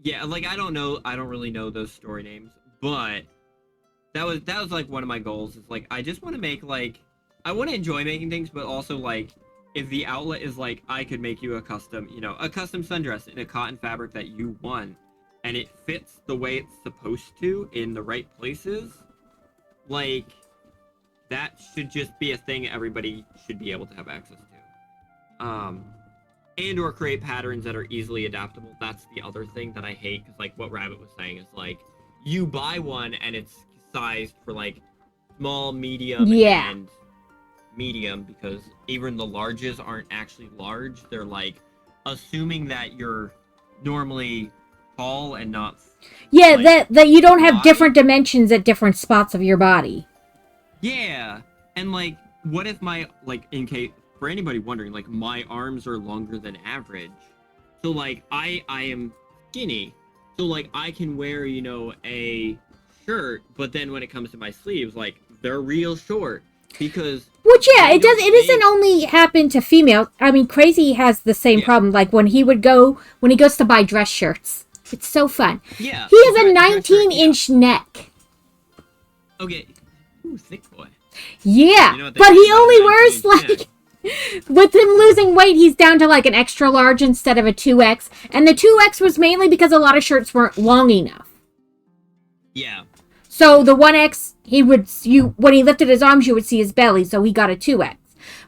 Yeah, like I don't really know those story names, but that was like one of my goals. Is like I just want to make like I want to enjoy making things, but also like if the outlet is like, I could make you a custom sundress in a cotton fabric that you want, and it fits the way it's supposed to in the right places, like, that should just be a thing everybody should be able to have access to. And or create patterns that are easily adaptable. That's the other thing that I hate, because like what Rabbit was saying is like, you buy one and it's sized for like small, medium, and medium, because even the larges aren't actually large. They're like assuming that you're normally tall and not that you don't have different dimensions at different spots of your body. Yeah. And like, what if my, like, in case for anybody wondering, like, my arms are longer than average, So like I am skinny, so like I can wear, you know, a shirt, but then when it comes to my sleeves, like they're real short because Which, yeah, they it does. don't It doesn't make- only happen to females. I mean, Crazy has the same Yeah. problem. Like when he goes to buy dress shirts, it's so fun. Yeah. He has a dress shirt, 19-inch neck. Okay. Ooh, thick boy. Yeah, You know what they but say he about only a wears 19-inch like. With him losing weight, he's down to like an extra large instead of a 2X. And the 2X was mainly because a lot of shirts weren't long enough. Yeah. So the 1X, when he lifted his arms, you would see his belly, so he got a 2X.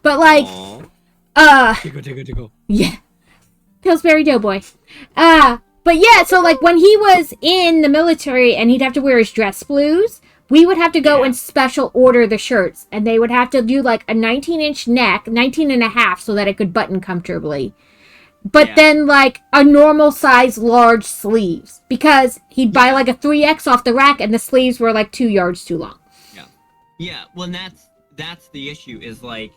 But like, Tickle. yeah. Pillsbury Doughboy. But yeah, so like when he was in the military and he'd have to wear his dress blues, we would have to go and special order the shirts. And they would have to do like a 19-inch neck, 19 and a half, so that it could button comfortably. But then like a normal size large sleeves. Because he'd buy like a 3X off the rack and the sleeves were like 2 yards too long. Yeah. Yeah, well, and that's the issue is like,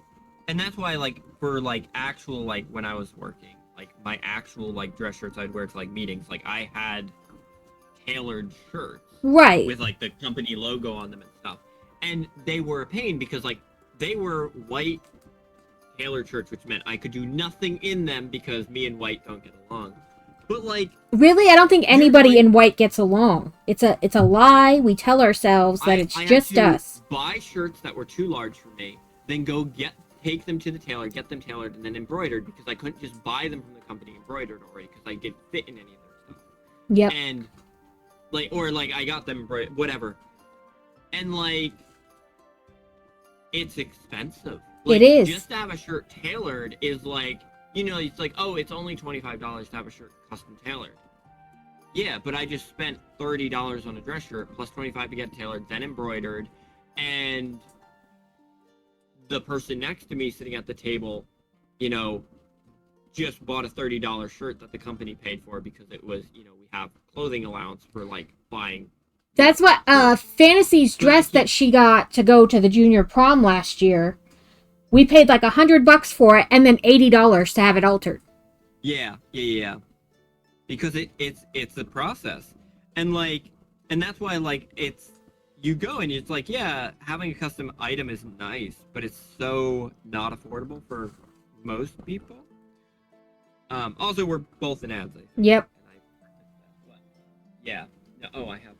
and that's why like for like actual like when I was working, like my actual like dress shirts I'd wear to like meetings, like I had tailored shirts. Right. With like the company logo on them and stuff. And they were a pain because like they were white tailored shirts, which meant I could do nothing in them because me and white don't get along. But like really, I don't think anybody like, in white gets along. It's a lie. We tell ourselves that it's just us. Buy shirts that were too large for me, then take them to the tailor, get them tailored, and then embroidered because I couldn't just buy them from the company embroidered already because I didn't fit in any of their stuff. Yep. And like I got them whatever, and like it's expensive. Like, it is. Just to have a shirt tailored is like, you know, it's like, oh, it's only $25 to have a shirt custom tailored. Yeah, but I just spent $30 on a dress shirt plus $25 to get tailored, then embroidered, and the person next to me sitting at the table, you know, just bought a $30 shirt that the company paid for because it was, you know, we have clothing allowance for like buying. That's what Fantasy's dress that she got to go to the junior prom last year. We paid like $100 for it and then $80 to have it altered. Yeah. Because it's a process, and that's why like you go and it's like, yeah, having a custom item is nice, but it's so not affordable for most people. Also, we're both in ads. Yep. Yeah. Oh, I have.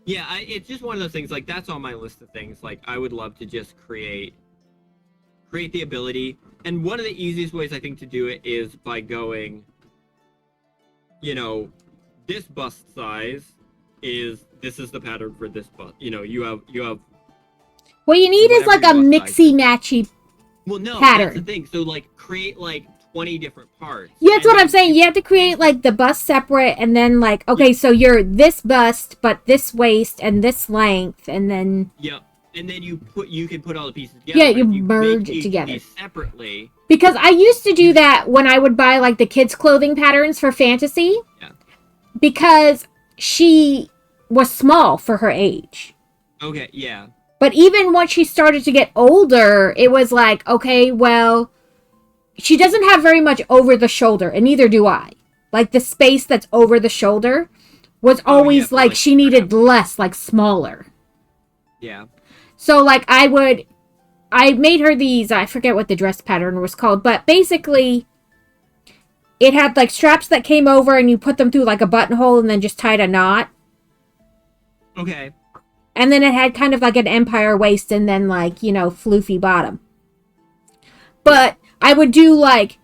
Yeah, it's just one of those things. Like that's on my list of things. Like I would love to just create the ability, and one of the easiest ways I think to do it is by going, you know, this bust size this is the pattern for this bust. You know, you have. What you need is like a mixy-matchy pattern. That's the thing. So like create like 20 different parts. Yeah, that's what I'm saying. You have to create like the bust separate and then like, okay, so you're this bust, but this waist and this length, and then... Yep. And then you can put all the pieces together. Yeah, you merge it together. Separately. Because I used to do that when I would buy like the kids' clothing patterns for Fantasy. Yeah. Because she was small for her age. Okay, yeah. But even once she started to get older, it was like, okay, well, she doesn't have very much over the shoulder, and neither do I. Like, the space that's over the shoulder was always like she needed less, like smaller. Yeah. So, like, I made her these, I forget what the dress pattern was called, but basically, it had, like, straps that came over, and you put them through, like, a buttonhole, and then just tied a knot. Okay. And then it had kind of, like, an empire waist, and then, like, you know, floofy bottom. But I would do, like,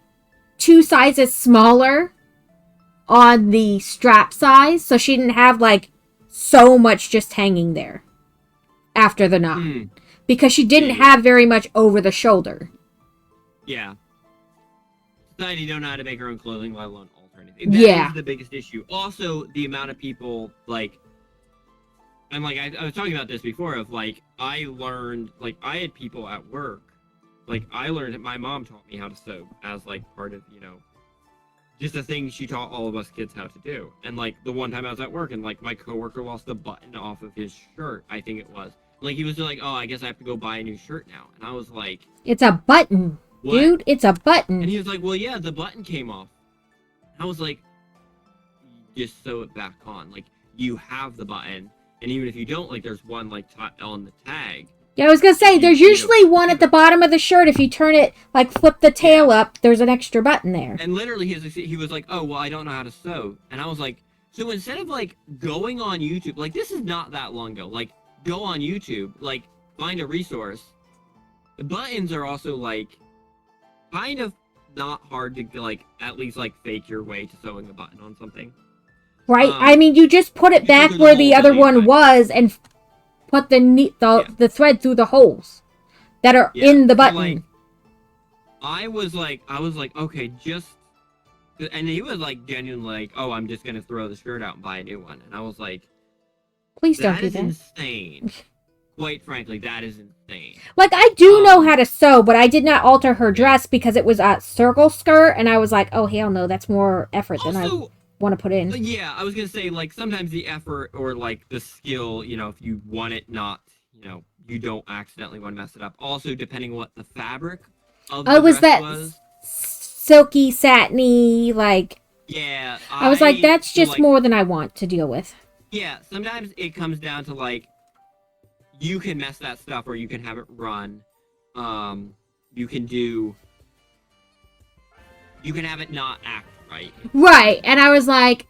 2 sizes smaller on the strap size, so she didn't have, like, so much just hanging there after the knot. Because she didn't have very much over the shoulder. Yeah. Society don't know how to make her own clothing, let alone alter anything. That is the biggest issue. Also, the amount of people, like... And, like, I was talking about this before, of, like, I learned... Like, I had people at work. Like, I learned... My mom taught me how to sew as, like, part of, you know... Just a thing she taught all of us kids how to do. And, like, the one time I was at work, and, like, my coworker lost the button off of his shirt, I think it was. Like, he was like, oh, I guess I have to go buy a new shirt now. And I was like... It's a button, what? dude. It's a button. And he was like, well, yeah, the button came off. I was like, just sew it back on. Like, you have the button, and even if you don't, like, there's one, like, on the tag. Yeah, I was gonna say, there's usually one at the bottom of the shirt. If you turn it, like, flip the tail up, there's an extra button there. And literally, he was like, oh, well, I don't know how to sew. And I was like, so instead of, like, going on YouTube, like, this is not that long ago. Like, go on YouTube, like, find a resource. The buttons are also, like, kind of not hard to, like, at least, like, fake your way to sewing a button on something. Right? I mean, you just put it back where the other one was and put the thread through the holes that are in the button. So, like, I was like, okay, just... And he was, like, genuinely like, oh, I'm just gonna throw the shirt out and buy a new one. And I was like... Please don't do that. That is insane. Quite frankly, that is insane. Like, I do know how to sew, but I did not alter her dress because it was a circle skirt, and I was like, oh, hell no, that's more effort than I want to put in. Yeah, I was going to say, like, sometimes the effort or, like, the skill, you know, if you want it not, you know, you don't accidentally want to mess it up. Also, depending what the fabric of the dress was. Silky, satiny, like... Yeah. I was like, that's just more than I want to deal with. Yeah, sometimes it comes down to, like, you can mess that stuff or you can have it run. You can have it not act right. Right, and I was like,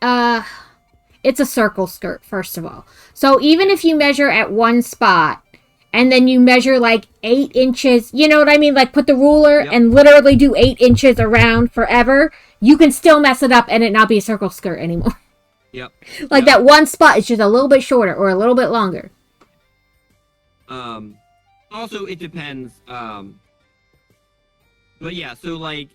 it's a circle skirt, first of all. So even if you measure at one spot, and then you measure like 8 inches, you know what I mean? Like put the ruler and literally do 8 inches around forever, you can still mess it up and it not be a circle skirt anymore. Yep. Like that one spot is just a little bit shorter or a little bit longer. Also it depends, but yeah, so like,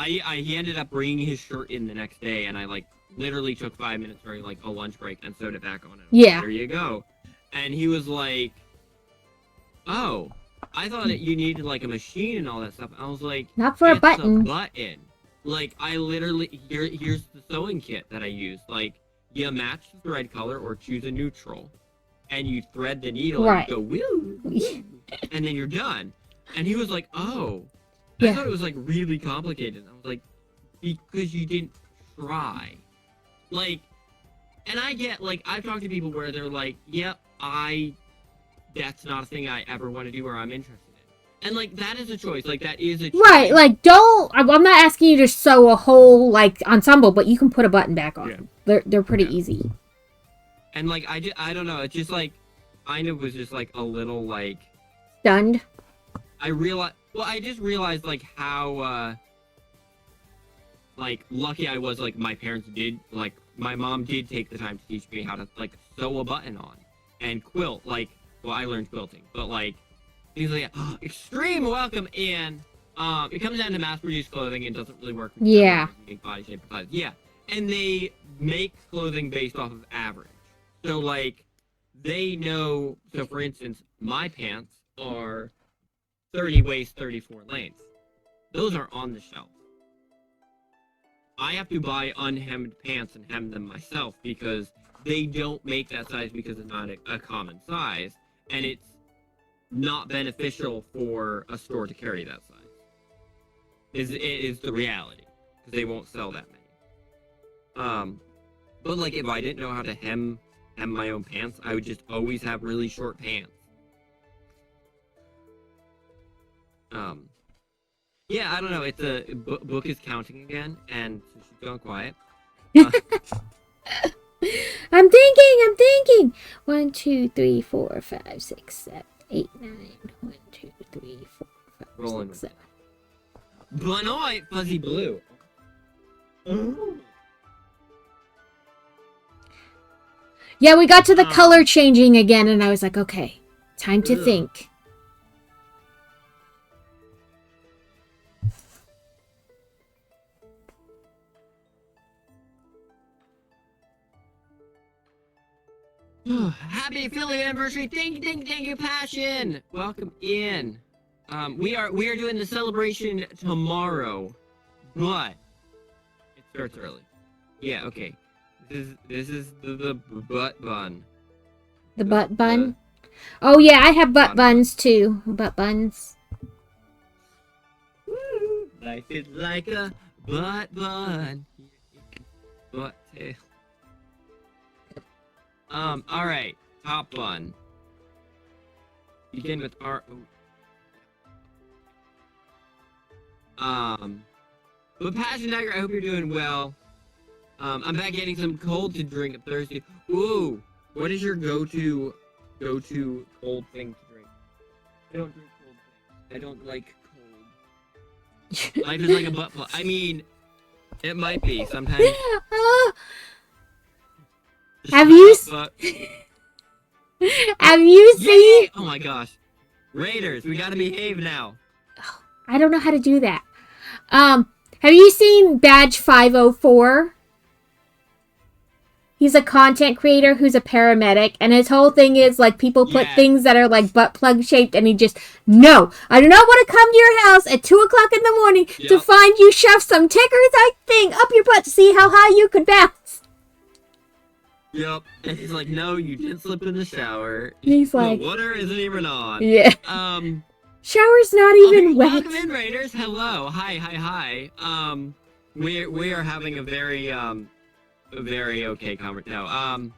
he ended up bringing his shirt in the next day, and I like literally took 5 minutes during like a lunch break and sewed it back on. And yeah. There you go. And he was like, "Oh, I thought that you needed like a machine and all that stuff." I was like, "Not for a button." A button. Like I literally here's the sewing kit that I use. Like you match the thread color or choose a neutral, and you thread the needle and you go woo, and then you're done. And he was like, "Oh." I thought it was, like, really complicated. I was like, because you didn't try. Like, and I get, like, I've talked to people where they're like, yep, that's not a thing I ever want to do or I'm interested in. And, like, that is a choice. Like, that is a choice. Right, like, I'm not asking you to sew a whole, like, ensemble, but you can put a button back on. Yeah. They're pretty easy. And, like, I don't know, it's just, like, kind of was just, like, a little, like... Stunned? I just realized, like, how, like, lucky I was, like, my parents did, like, my mom did take the time to teach me how to, like, sew a button on and quilt, like, well, I learned quilting, but, like, things like, extreme welcome in, it comes down to mass-produced clothing and doesn't really work with unique body shape and size. Yeah, and they make clothing based off of average. So, like, they know, so, for instance, my pants are 30 waist, 34 length. Those are on the shelf. I have to buy unhemmed pants and hem them myself because they don't make that size because it's not a common size, and it's not beneficial for a store to carry that size. It is the reality, because they won't sell that many. But like if I didn't know how to hem my own pants, I would just always have really short pants. Yeah, I don't know, it's a book is counting again, and so she's gone quiet. I'm thinking! 1, 2, 3, 4, 5, 6, 7, 8, 9. 1, 2, 3, 4, 5, Rolling 6, 7. Benoit Fuzzy Blue. Yeah, we got to the color changing again, and I was like, okay, time to think. Happy affiliate anniversary! Thank you, Passion. Welcome in. We are doing the celebration tomorrow, but it starts early. Yeah, okay. This is the butt bun. The butt bun. Oh yeah, I have butt buns too. Butt buns. Life is like a butt bun. What? Alright. Top bun. Begin with our... But Passion Tiger, I hope you're doing well. I'm back getting some cold to drink. I'm thirsty. Ooh! What is your go-to cold thing to drink? I don't drink cold things. I don't like cold. Life is like a butt plug. I mean, it might be sometimes. Have you have you seen? Yay! Oh my gosh, Raiders, we gotta behave now. I don't know how to do that. Have you seen Badge 504? He's a content creator who's a paramedic, and his whole thing is like people put things that are like butt plug shaped, and he just, no, I do not want to come to your house at 2 o'clock in the morning to find you shove some ticker-type thing up your butt to see how high you could bounce. Yep, and he's like, no, you didn't slip in the shower. He's like, the water isn't even on. Yeah. Shower's not even wet. Welcome in, Raiders. Hello. Hi. We are having a very okay conversation. No,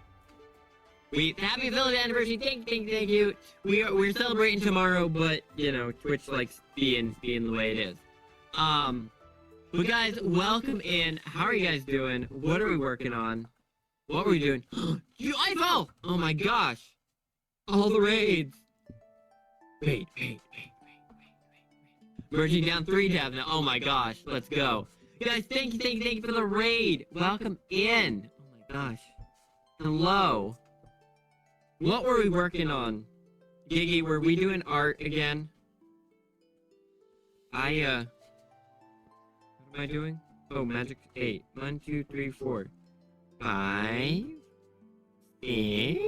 happy village anniversary. Thank you. We're celebrating tomorrow, but you know, Twitch likes being the way it is. But guys, welcome in. How are you guys doing? What are we working on? What were we doing? I fell! Oh my gosh! All the raids. Wait. Merging down 3 tabs now. Oh my gosh, let's go. Guys, thank you for the raid. Welcome in. Oh my gosh. Hello. What were we working on? Giggy, were we doing art again? What am I doing? Oh, magic 8. 1, 2, 3, 4. 5. 6.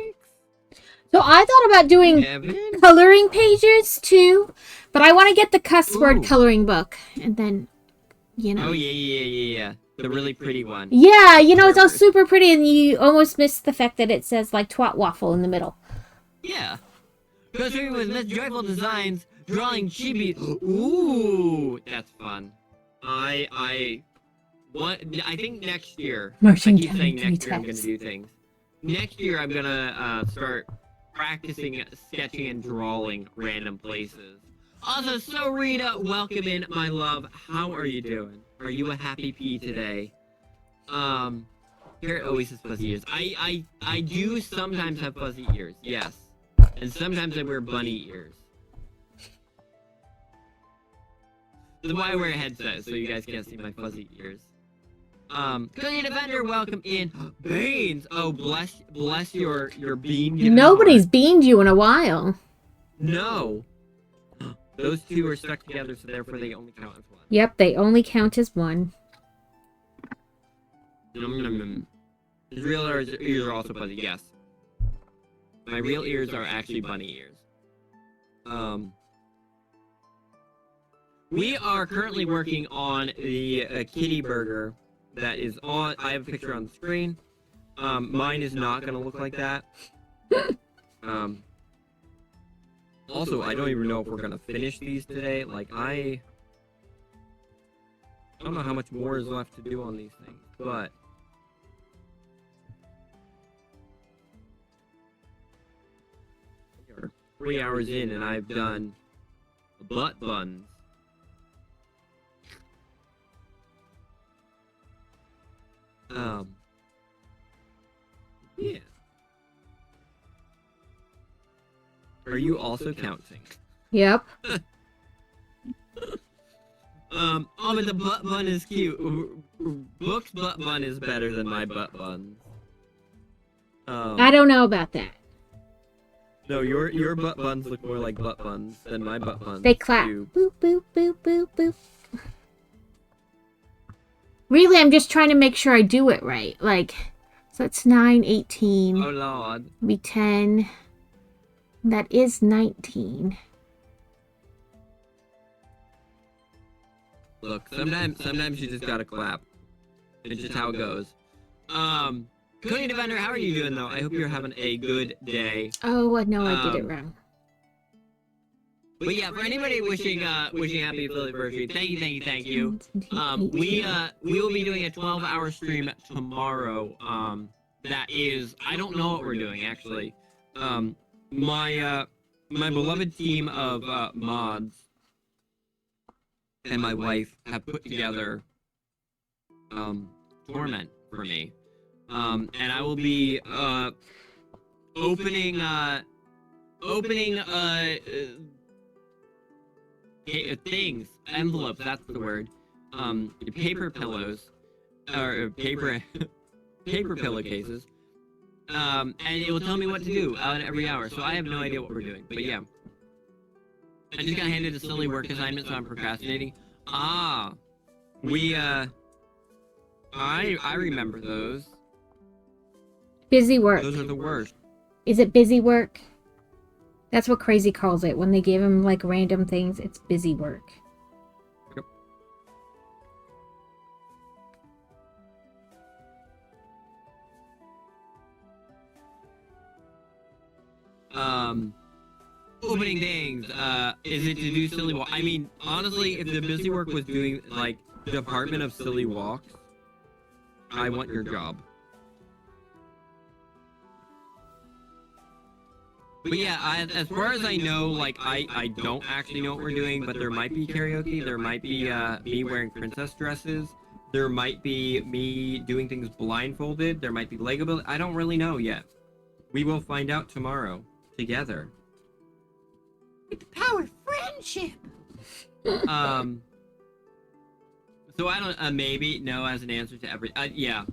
So I thought about doing 7. coloring pages too, but I want to get the cuss word coloring book, and then, you know. Oh yeah. The really pretty one. Yeah, you know, it's all super pretty, and you almost miss the fact that it says like twat waffle in the middle. Yeah. Because we with Miss Joyful Designs drawing chibi. Ooh, that's fun. I think next year. I keep saying next year I'm gonna do things. Next year I'm gonna start practicing sketching and drawing random places. Also, so Rita, welcome in, my love. How are you doing? Are you a happy pea today? Here always has fuzzy ears. I do sometimes have fuzzy ears, yes. And sometimes I wear bunny ears. That's why I wear a headset, so you guys can't see my fuzzy ears. Cookie Defender, welcome in. Beans! Oh, bless your bean. Nobody's beaned you in a while. No. Those two are stuck together, so therefore they only count as one. Yep, they only count as one. His real ears are also fuzzy, yes. My real ears are actually bunny ears. We are currently working on the kitty burger that is on. I have a picture on the screen. Mine is not gonna look like that. Also, I don't even know if we're gonna finish these today. Like, I don't know how much more is left to do on these things, but we are 3 hours in and I've done butt buns. Yeah. Are you also counting? Yep. Oh, but the butt bun is cute. Book's butt bun is better than my butt bun. I don't know about that. No, your butt buns look more like butt buns than my butt buns. They clap. do. Boop, boop, boop, boop, boop. Really, I'm just trying to make sure I do it right. Like, so it's 9, 18. Oh, Lord. Be 10. That is 19. Look, sometimes you just gotta clap. It's just how it goes. Cookie Defender, how are you doing though? I hope you're having a good day. Oh, no, I did it wrong. But yeah, for anybody wishing happy anniversary, thank you. We will be doing a 12-hour stream tomorrow. That is, I don't know what we're doing actually. My beloved team of mods and my wife have put together Torment for me. And I will be opening things, envelopes, that's the word. Paper pillows or paper pillowcases. And it will tell me what to do every hour. So I have no idea what we're doing. But yeah. I just got handed a silly work assignment, so I'm procrastinating. I remember those. Busy work. Those are the worst. Is it busy work? That's what Crazy calls it. When they give him, like, random things, it's busy work. Yep. Opening things, is it to do silly walk? I mean, honestly, if the busy work was doing, like, Department of Silly Walks, I want your job. But yeah, as far as I know, like, I don't actually know what we're doing, but there might be karaoke, there might be, me wearing princess dresses, there might be me doing things blindfolded, there might be Lego build. I don't really know yet. We will find out tomorrow, together. With the power of friendship! So I don't, maybe, no, as an answer to every, yeah.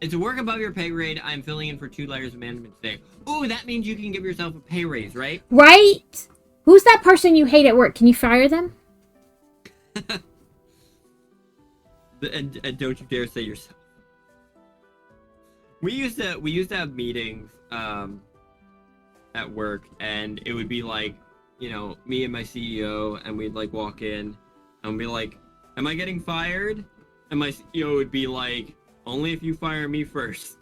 It's a work above your pay grade. I'm filling in for 2 layers of management today. Ooh, that means you can give yourself a pay raise, right? Right? Who's that person you hate at work? Can you fire them? and don't you dare say yourself. We used to have meetings at work, and it would be like, you know, me and my CEO, and we'd like walk in and be like, am I getting fired? And my CEO would be like, only if you fire me first.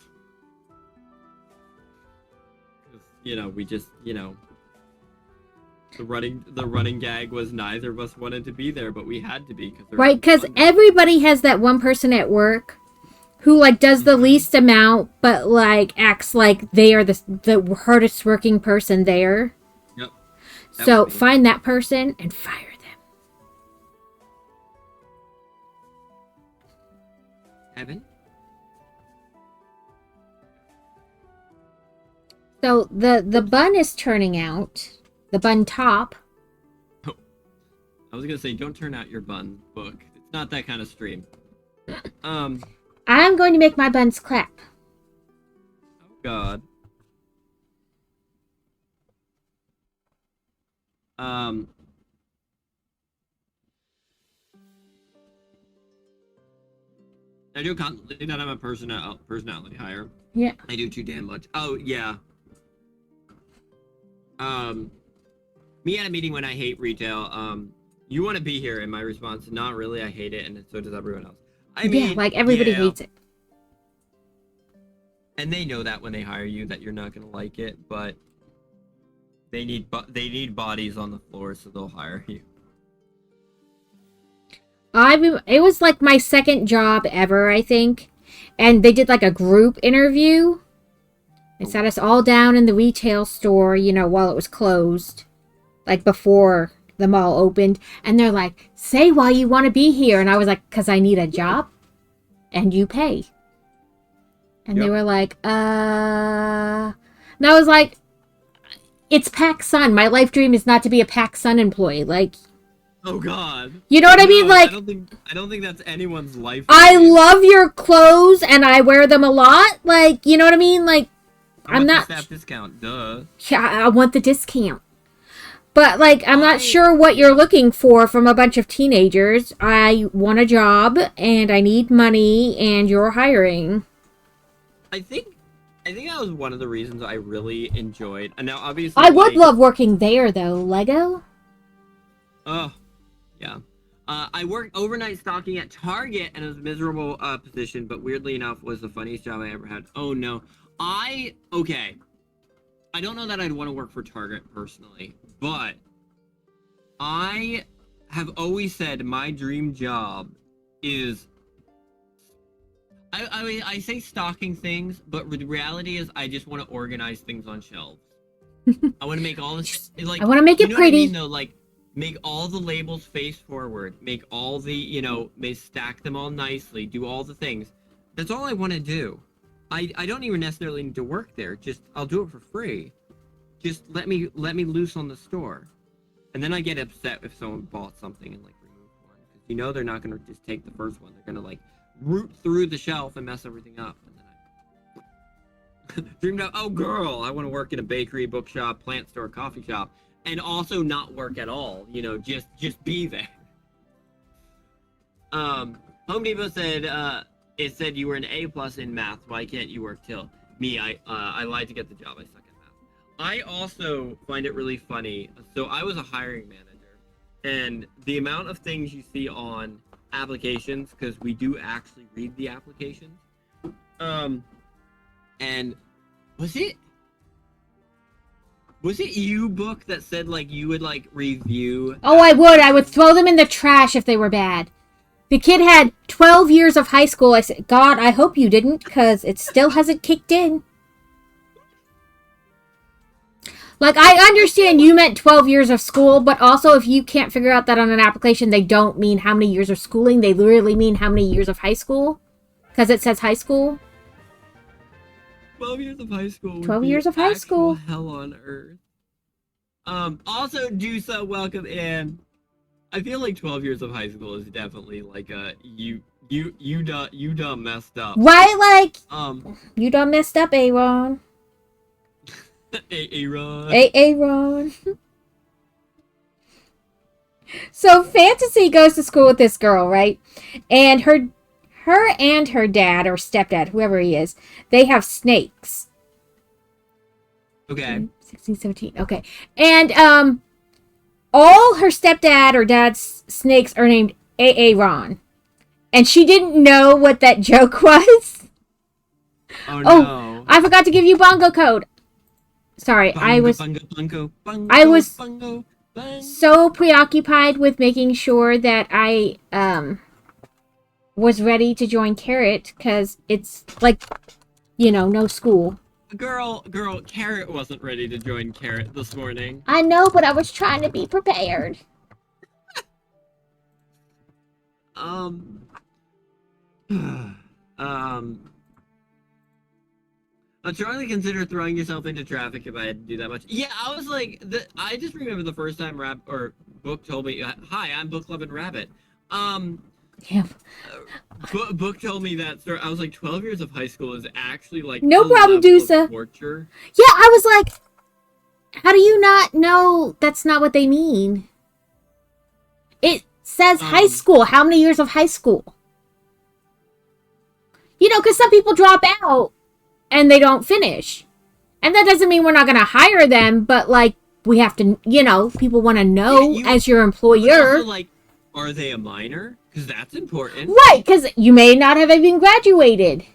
You know, we just, you know, the running gag was neither of us wanted to be there, but we had to be. Right, because everybody has that one person at work who, like, does the least amount, but, like, acts like they are the hardest working person there. Yep. So find that person and fire them. Evan? So the bun is turning out. The bun top. Oh. I was gonna say, don't turn out your bun book. It's not that kind of stream. I'm going to make my buns clap. Oh God. I do constantly that I'm a personality hire. Yeah. I do too damn much. Oh yeah. Me at a meeting when I hate retail. You want to be here, and my response, not really. I hate it, and so does everyone else. I mean, yeah, like everybody hates it. And they know that when they hire you that you're not gonna like it, but they need bodies on the floor, so they'll hire you. It was like my second job ever, I think, and they did like a group interview. They sat us all down in the retail store, you know, while it was closed, like before the mall opened, and they're like, "Say why you want to be here," and I was like, "'Cause I need a job, and you pay." And they were like, And I was like, it's PacSun. My life dream is not to be a PacSun employee. Like, oh God. You know what I mean? Like, I don't think that's anyone's life I dream. love your clothes and I wear them a lot. Like, you know what I mean? Like, I'm not the staff discount, duh. Yeah, I want the discount. But like, I'm not sure what you're looking for from a bunch of teenagers. I want a job and I need money and you're hiring. I think that was one of the reasons I really enjoyed. And now, obviously, I would love working there, though. Lego? Oh, yeah. I worked overnight stocking at Target, and it was a miserable position, but weirdly enough, was the funniest job I ever had. Oh, no. Okay. I don't know that I'd want to work for Target, personally, but I have always said my dream job is I say stocking things, but the reality is I just want to organize things on shelves. I want to make all this like I want to make it you know pretty. What I mean, though, like make all the labels face forward, make all the may stack them all nicely, do all the things. That's all I want to do. I don't even necessarily need to work there. Just I'll do it for free. Just let me loose on the store, and then I get upset if someone bought something and like removed one because they're not gonna just take the first one. They're gonna like root through the shelf and mess everything up. And then I dreamed of, oh girl, I want to work in a bakery, bookshop, plant store, coffee shop, and also not work at all. Just be there. Home Depot said it said you were an A+ in math. Why can't you work till? Me, I lied to get the job. I suck at math. I also find it really funny. So I was a hiring manager, and the amount of things you see on applications, because we do actually read the applications. And was it you, Book, that said like you would like review? Oh, I would throw them in the trash if they were bad. The kid had 12 years of high school. I said, God, I hope you didn't, because it still hasn't kicked in. Like, I understand you meant 12 years of school, but also if you can't figure out that on an application, they don't mean how many years of schooling. They literally mean how many years of high school, because it says high school. 12 years of high school. 12 years of high school. Hell on earth. Also, Dusa, welcome in. I feel like 12 years of high school is definitely like you done messed up. Right, like you done messed up, Aaron. Aaron. Aaron. So Fantasy goes to school with this girl, right? And her and her dad or stepdad, whoever he is, they have snakes. Okay. 16, 17. Okay. And all her stepdad or dad's snakes are named Aaron. And she didn't know what that joke was. Oh no. I forgot to give you bongo code. Sorry, I was so preoccupied with making sure that I was ready to join Carrot, because it's like, no school. Girl, Carrot wasn't ready to join Carrot this morning. I know, but I was trying to be prepared. I'd strongly consider throwing yourself into traffic if I had to do that much. Yeah, I was like, I just remember the first time Book told me, hi, I'm Book Club and Rabbit. Yeah. Book told me that story. I was like, 12 years of high school is actually like no problem, Dusa. Torture. Yeah, I was like, how do you not know that's not what they mean? It says high school. How many years of high school? Because some people drop out and they don't finish. And that doesn't mean we're not going to hire them, but like, we have to, people want to know as your employer. Also, like, are they a minor? Because that's important. Right, because you may not have even graduated.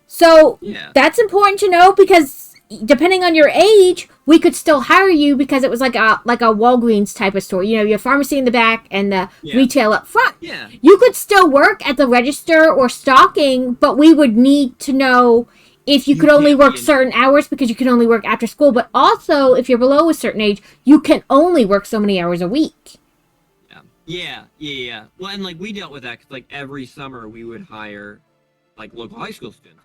So that's important to know, because depending on your age, we could still hire you, because it was like a Walgreens type of store. Your pharmacy in the back and the retail up front. Yeah. You could still work at the register or stocking, but we would need to know if you could only work certain hours, because you can only work after school. But also, if you're below a certain age, you can only work so many hours a week. Yeah. Well, and like we dealt with that, because like every summer we would hire like local high school students.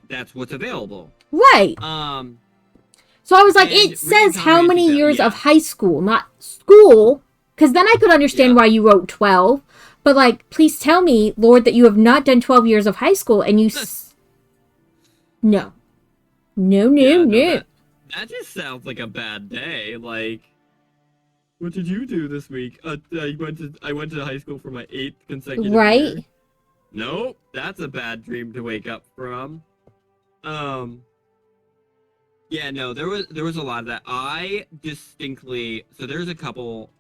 That's what's available. Right. So I was like, it says how many years of high school, not school, because then I could understand why you wrote 12. But like, please tell me, Lord, that you have not done 12 years of high school, and you no. That just sounds like a bad day. Like, what did you do this week? I went to high school for my 8th consecutive year. Nope, that's a bad dream to wake up from. Yeah, no, there was a lot of that. I distinctly, so there's a couple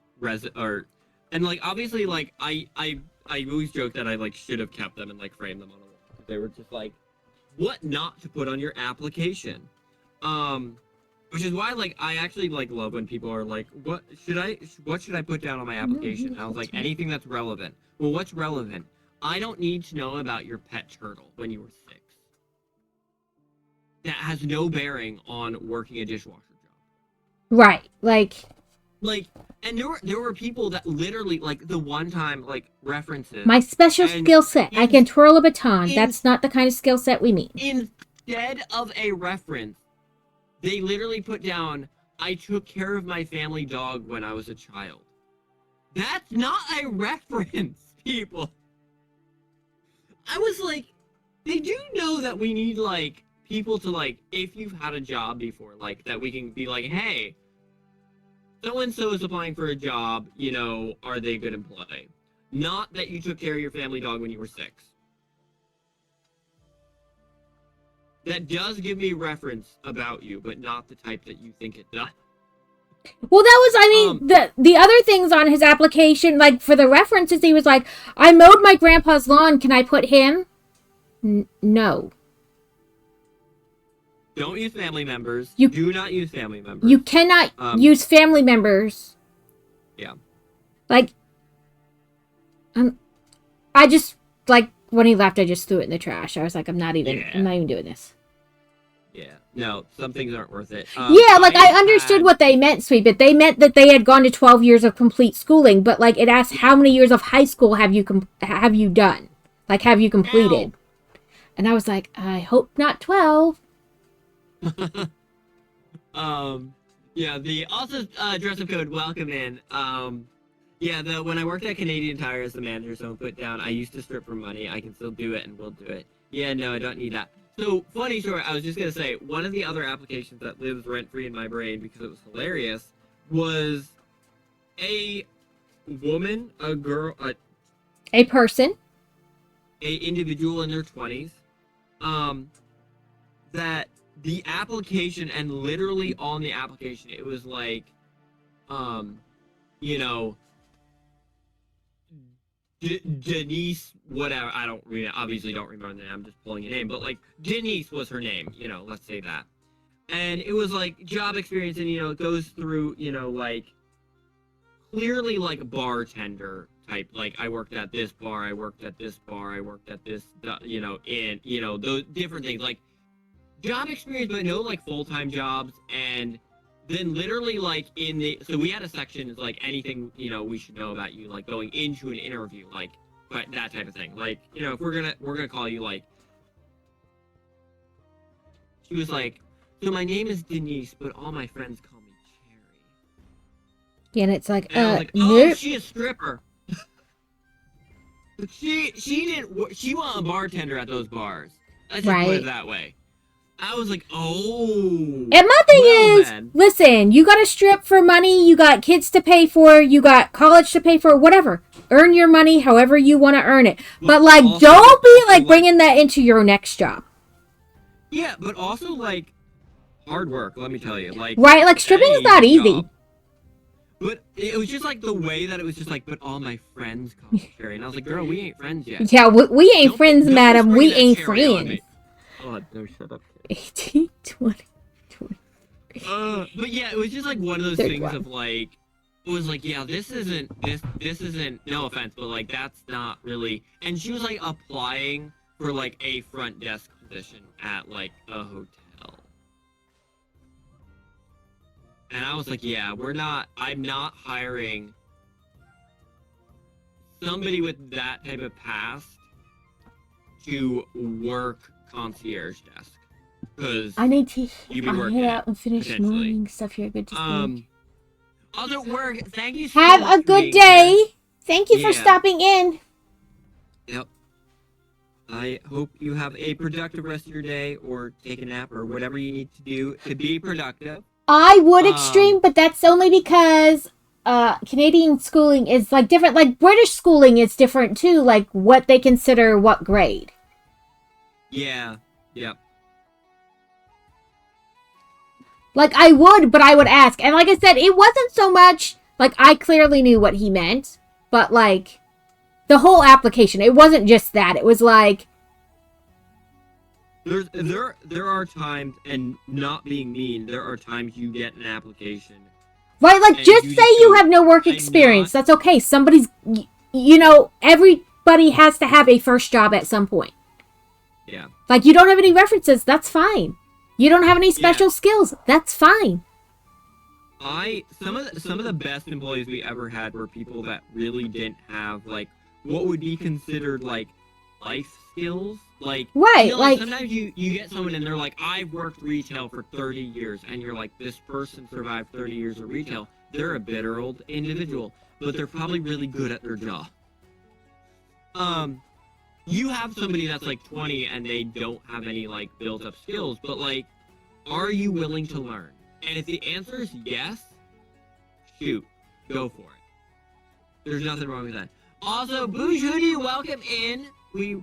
and like obviously like I always joke that I like should have kept them and like framed them on a wall. They were just like, what not to put on your application. Which is why, like, I actually like love when people are like, what should I put down on my application? And I was like, anything that's relevant. Well, what's relevant? I don't need to know about your pet turtle when you were 6. That has no bearing on working a dishwasher job. Right. Like, and there were people that literally, like, the one time, like, references. my special skill set. I can twirl a baton. That's not the kind of skill set we mean. Instead of a reference, they literally put down, I took care of my family dog when I was a child. That's not a reference, people. I was like, they do know that we need, like, people to, like, if you've had a job before, like, that we can be like, hey, so-and-so is applying for a job, you know, are they good employee? Not that you took care of your family dog when you were 6. That does give me reference about you, but not the type that you think it does. Well, that was, I mean, the other things on his application, like, for the references, he was like, I mowed my grandpa's lawn, can I put him? No. Don't use family members. You do not use family members. You cannot use family members. Yeah. Like, I just, like, when he left, I just threw it in the trash. I was like, I'm not even doing this. Yeah. No, some things aren't worth it. Yeah, like, I understood what they meant, Sweet, but they meant that they had gone to 12 years of complete schooling, but, like, it asked how many years of high school have you done? Like, have you completed? And I was like, I hope not 12. Yeah, the also dress up code welcome in. Yeah, when I worked at Canadian Tire as the manager, someone put down, I used to strip for money. I can still do it and will do it. Yeah, no, I don't need that. So, funny story, I was just gonna say, one of the other applications that lives rent-free in my brain because it was hilarious was a woman, a girl, a person, a individual in their 20s, that the application, and literally on the application, it was like, you know, Denise, whatever, obviously don't remember the name, I'm just pulling a name, but like, Denise was her name, you know, let's say that. And it was like, job experience, and, you know, it goes through, you know, like, clearly like bartender type, like, I worked at this bar, I worked at this bar, I worked at this, you know, in, you know, those different things, like, job experience, but no, like, full-time jobs. And then literally, like, so we had a section, it's like, anything, you know, we should know about you, like, going into an interview, like, but that type of thing. Like, you know, if we're gonna call you, like, she was like, so my name is Denise, but all my friends call me Cherry. Yeah, and it's like, and I was like, oh, nope. She's a stripper. But she wasn't a bartender at those bars. Let's just put it that way. I was like, oh. And my thing is, listen, you got to strip for money, you got kids to pay for, you got college to pay for, whatever. Earn your money however you want to earn it. But, like, also, don't be, like, bringing that into your next job. Yeah, but also, like, hard work, let me tell you. Like, right, like, stripping is not easy. But it was just, like, the way that it was just, like, but all my friends call me Cherry. And I was like, girl, we ain't friends yet. Yeah, we ain't friends, madam. We ain't friends. Oh, no, shut up. 18, 20, 23. But yeah, it was just like one of those things of like, it was like, yeah, this isn't, no offense, but like, that's not really, and she was like applying for like a front desk position at like a hotel. And I was like, yeah, I'm not hiring somebody with that type of past to work concierge desk. Because I need to head out and finish morning stuff here. Good to speak. Other work. Thank you so Have much a good day. Here. Thank you for stopping in. Yep. I hope you have a productive rest of your day, or take a nap, or whatever you need to do to be productive. I would extreme, but that's only because Canadian schooling is like different. Like British schooling is different too. Like what they consider what grade. Yeah. Yep. Like, I would, but I would ask. And like I said, it wasn't so much, like, I clearly knew what he meant. But, like, the whole application, it wasn't just that. It was like, There are times, and not being mean, there are times you get an application. Right, like, And just you say just you go, have no work "I'm experience. not-" That's okay. Somebody's, you know, everybody has to have a first job at some point. Yeah. Like, you don't have any references. That's fine. You don't have any special skills. That's fine. Some of the best employees we ever had were people that really didn't have, like, what would be considered, like, life skills. Like, Right, you know, like- sometimes you get someone and they're like, I've worked retail for 30 years, and you're like, this person survived 30 years of retail. They're a bitter old individual, but they're probably really good at their job. You have somebody that's like 20 and they don't have any, like, built up skills, but, like, are you willing to learn? And if the answer is yes, shoot, go for it. There's nothing wrong with that. Also, Boosh, who do you welcome in? We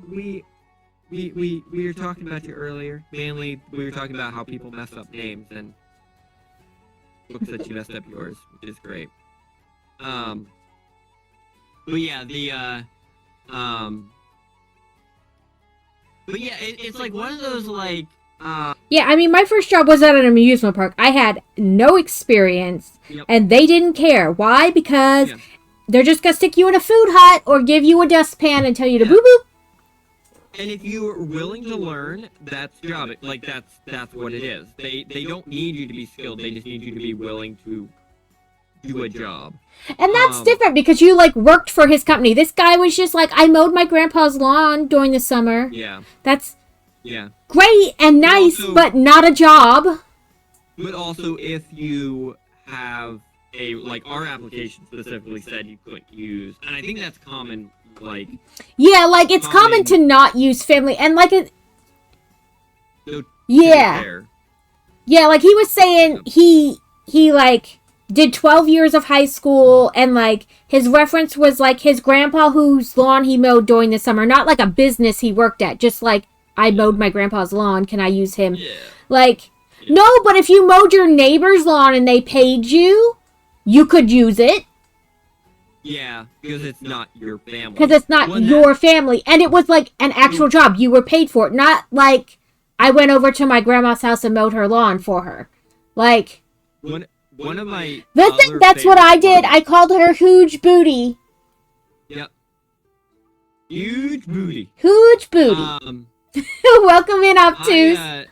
were talking about you earlier. Mainly, we were talking about how people mess up names, and looks that you messed up yours, which is great. But yeah, but yeah, it's like one of those, like, Yeah, I mean, my first job was at an amusement park. I had no experience, Yep. and they didn't care. Why? Because Yeah. they're just gonna stick you in a food hut or give you a dustpan and tell you to Yeah. boo boo. and if you are willing to learn, that's job. Like, that's what it is. They don't need you to be skilled. They just need you to be willing to do a job. And that's different because you, like, worked for his company. This guy was just like, I mowed my grandpa's lawn during the summer. Yeah. That's Yeah. great and nice, also- but not a job. But also, if you have like, our application specifically said you couldn't use, and I think that's common, like, Yeah, like, it's common to not use family. And, like, it. so to Yeah. be fair, Yeah, like, he was saying he like, did 12 years of high school, and, like, his reference was, like, his grandpa whose lawn he mowed during the summer. Not, like, a business he worked at. Just, like, I mowed my grandpa's lawn. Can I use him? Yeah. Like, Yeah. no, but if you mowed your neighbor's lawn and they paid you, you could use it. Yeah, because it's not your family. Because it's not Well, your family. And it was, like, an actual job. You were paid for it. Not, like, I went over to my grandma's house and mowed her lawn for her. Like, One of my that's what I did. I called her Huge Booty. Yep. Huge booty. Huge Booty. Welcome in, Obtuse. And,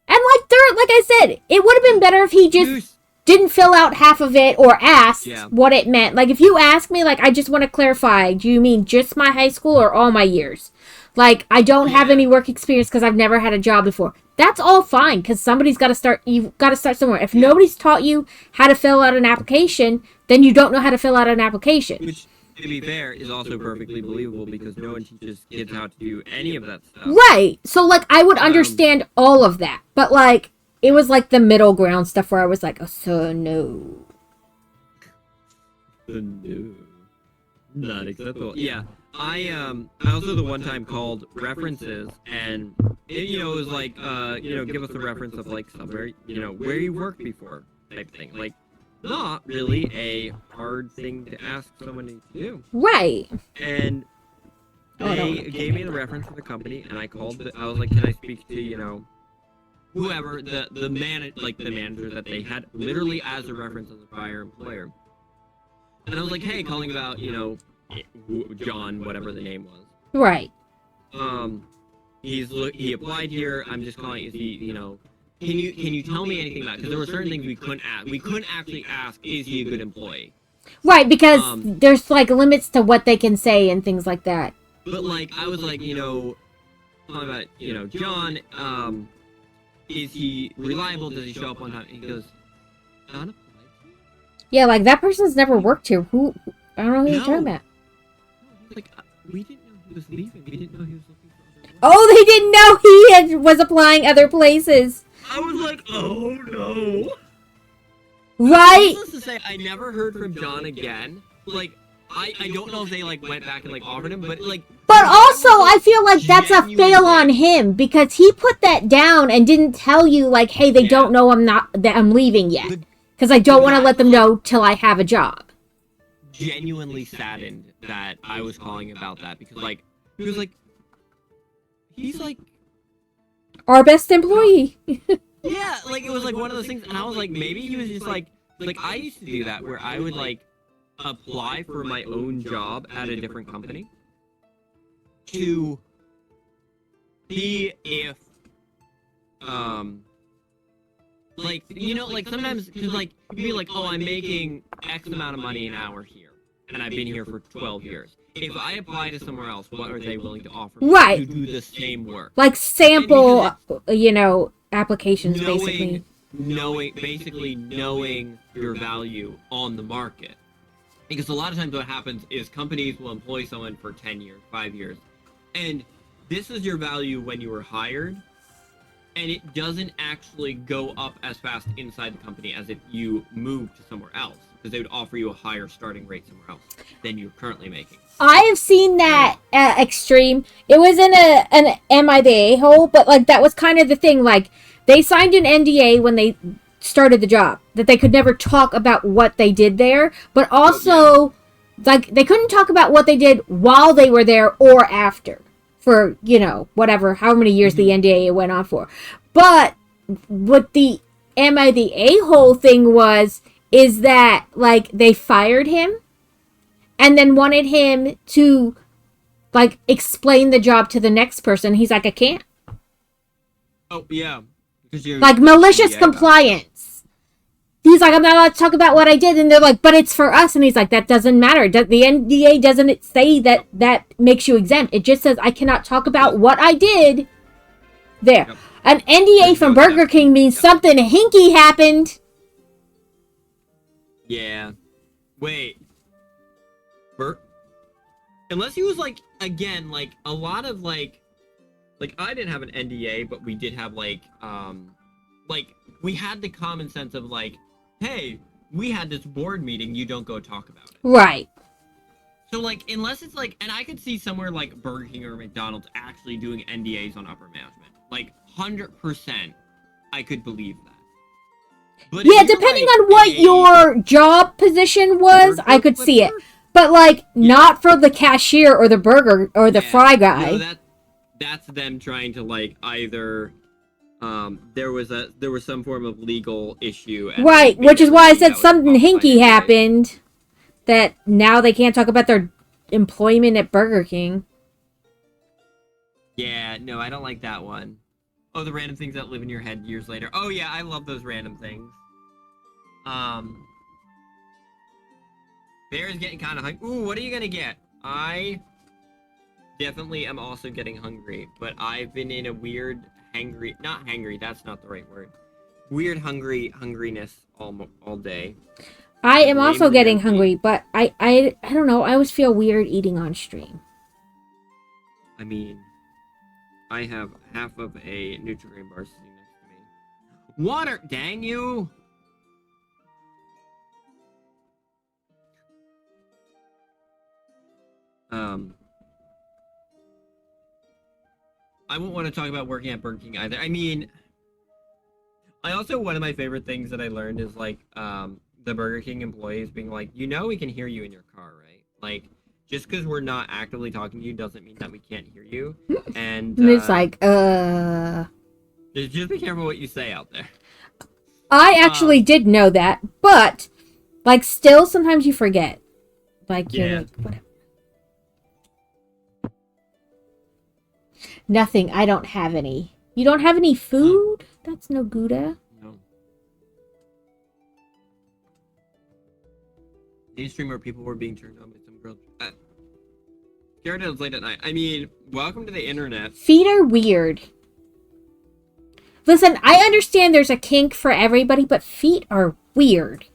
like, like I said, it would have been better if he just didn't fill out half of it or asked what it meant. Like, if you ask me, like, I just want to clarify, do you mean just my high school or all my years? Like, I don't have any work experience because I've never had a job before. That's all fine, because somebody's got to start. You've got to start somewhere. If nobody's taught you how to fill out an application, then you don't know how to fill out an application. Which, to be fair, is also perfectly believable because no one teaches kids how to do any of that stuff. Right. So, like, I would understand all of that. But, like, it was, like, the middle ground stuff where I was like, oh, so no. No. Not acceptable. Yeah. I also the one time called references, and it was like, give us a reference of, like, somewhere, where you worked before type thing. Like, not really a hard thing to ask someone to do. Right. And they gave me the reference of the company, and I called. I was like, can I speak to, whoever the manager that they had literally as a reference as a prior employer. And I was like, hey, calling about, John, whatever the name was. Right. He applied here. I'm just calling. Is he, can you tell me anything about it? Because there were certain things we couldn't ask. We couldn't actually ask, is he a good employee? Right, because there's, like, limits to what they can say and things like that. But, like, I was like, talking about, John, is he reliable? Does he show up on time? And he goes, John? Yeah, like, that person's never worked here. Who? I don't know who you're talking about. Like, we didn't know he was leaving. We didn't know he was looking for other work. Oh, they didn't know he was applying other places. I was like, oh no. Right? Needless to say, I never heard from John again. Like, I don't know if they, like, went back and, like, offered him, but, like... But also, I feel like that's a fail on him, because he put that down and didn't tell you, like, hey, they don't know that I'm leaving yet. Because I don't want to let them know till I have a job. Genuinely saddened that I was calling about that, because, like, he was like, he's like Our best employee. Yeah, like it was like one of those things, and I was like, maybe he was just like I used to do that where I would like apply for my own job at a different company to see if like, you know, like sometimes because like you'd be like, oh, I'm making X amount of money an hour here, and I've been here for 12 years. If I apply to somewhere else, what are they willing to offer me Right. to do the same work? Like sample, you know, applications, basically. Knowing your value on the market. Because a lot of times what happens is companies will employ someone for 10 years, 5 years, and this is your value when you were hired, and it doesn't actually go up as fast inside the company as if you move to somewhere else, because they would offer you a higher starting rate somewhere else than you're currently making. I have seen that extreme. It was in an Am I the A-hole, but like that was kind of the thing. Like they signed an NDA when they started the job that they could never talk about what they did there, but also like they couldn't talk about what they did while they were there or after for, you know, whatever, how many years the NDA went on for. But what the Am I the A-hole thing was is that like they fired him and then wanted him to like explain the job to the next person. He's like, I can't. Oh yeah. Like malicious compliance. He's like, I'm not allowed to talk about what I did, and they're like, but it's for us, and he's like, that doesn't matter. The NDA doesn't say that makes you exempt. It just says I cannot talk about what I did. There, yep. An NDA from Burger King means something hinky happened. Yeah. Wait. Unless he was like, again, like a lot of like I didn't have an NDA, but we did have like we had the common sense of like, hey, we had this board meeting, you don't go talk about it. Right. So like, unless it's like, and I could see somewhere like Burger King or McDonald's actually doing NDAs on upper management. Like 100%, I could believe that. But yeah, depending on what your job position was, I could see it. But like, not for the cashier or the burger or the fry guy. No, that's them trying to like either there was some form of legal issue, right, which is why I said something hinky happened that now they can't talk about their employment at Burger King. Yeah, no, I don't like that one. Oh, the random things that live in your head years later. Oh yeah, I love those random things. Bear's getting kind of hungry. Ooh, what are you gonna get? I definitely am also getting hungry, but I've been in a weird not hangry, that's not the right word. Weird hungriness all day. I am also getting hungry, but I don't know, I always feel weird eating on stream. I mean, I have half of a Nutri-Grain bar sitting next to me. Water, dang you! I won't want to talk about working at Burger King either. I mean, I also, one of my favorite things that I learned is like, the Burger King employees being like, you know, we can hear you in your car, right? Like, just because we're not actively talking to you doesn't mean that we can't hear you. And it's like, just be careful what you say out there. I actually did know that, but like, still, sometimes you forget. Like, you're like, whatever. Nothing. I don't have any. You don't have any food? That's no Gouda. No. A stream where people were being turned on by some girl. Scared it was late at night. I mean, welcome to the internet. Feet are weird. Listen, I understand there's a kink for everybody, but feet are weird.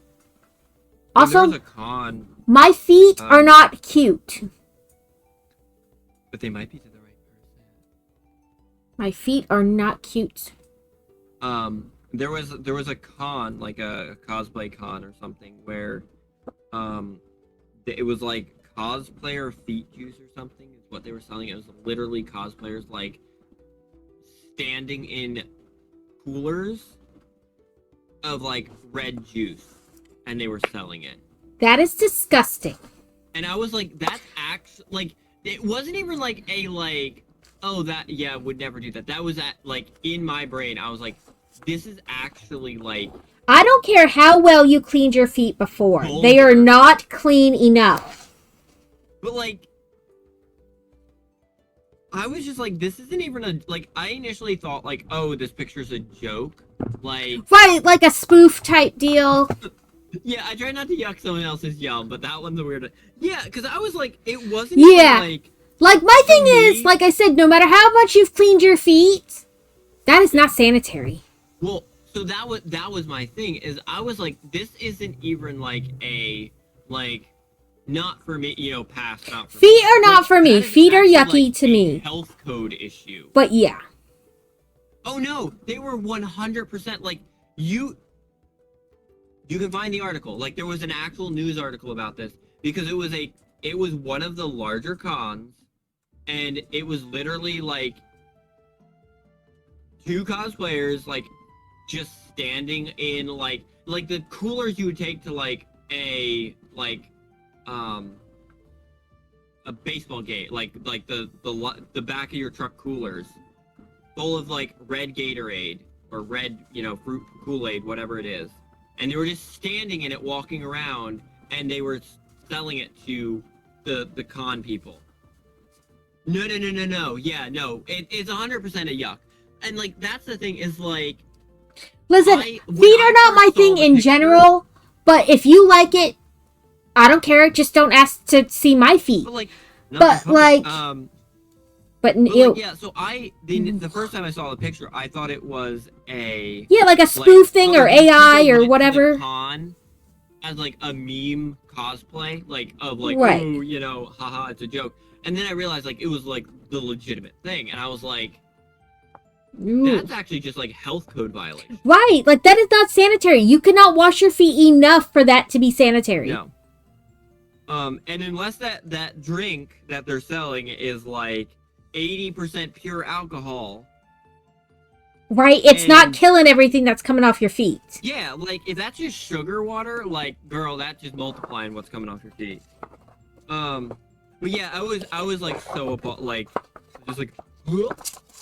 Also, there's a con. My feet are not cute. But they might be to the right person. My feet are not cute. There was a con, like a cosplay con or something, where it was like cosplayer feet juice or something is what they were selling. It was literally cosplayers like standing in coolers of like red juice, and they were selling it. That is disgusting. And I was like, that's actually like, it wasn't even like oh, that, yeah, would never do that. That was like, in my brain, I was like, this is actually, like... I don't care how well you cleaned your feet before. Vulgar. They are not clean enough. But, like, I was just like, this isn't even a... Like, I initially thought, like, oh, this picture's a joke. Like... Right, like a spoof type deal. Yeah, I try not to yuck someone else's yum, but that one's a weird... Yeah, because I was like, it wasn't Yeah. even, like... Like, my thing is, like I said, no matter how much you've cleaned your feet, that is not sanitary. Well, so that was my thing, is I was like, this isn't even, like, a, like, not for me, you know, past, not for Feet me. are not for me. Feet are yucky to me. Health code issue. But yeah. Oh, no, they were 100%, like, you can find the article. Like, there was an actual news article about this, because it was one of the larger cons, and it was literally, like, 2 cosplayers, like, just standing in, like the coolers you would take to, like, a baseball game, like the back of your truck coolers, full of, like, red Gatorade, or red, you know, fruit Kool-Aid, whatever it is. And they were just standing in it, walking around, and they were selling it to the con people. No. Yeah, no. It's 100% a yuck. And, like, that's the thing, is, like... Listen, feet are not my thing in general, but if you like it, I don't care. Just don't ask to see my feet. But, like... But, like... But like, yeah, so the first time I saw the picture, I thought it was a... Yeah, like a spoof thing, or AI, or whatever. The con as, like, a meme cosplay, like, of, like, right. Oh, you know, haha, it's a joke. And then I realized, like, it was, like, the legitimate thing, and I was like, that's actually just, like, health code violation. Right, like, that is not sanitary. You cannot wash your feet enough for that to be sanitary. No. And unless that drink that they're selling is, like, 80% pure alcohol. Right, it's not killing everything that's coming off your feet. Yeah, like, if that's just sugar water, like, girl, that's just multiplying what's coming off your feet. But yeah, I was like, so, like, just like,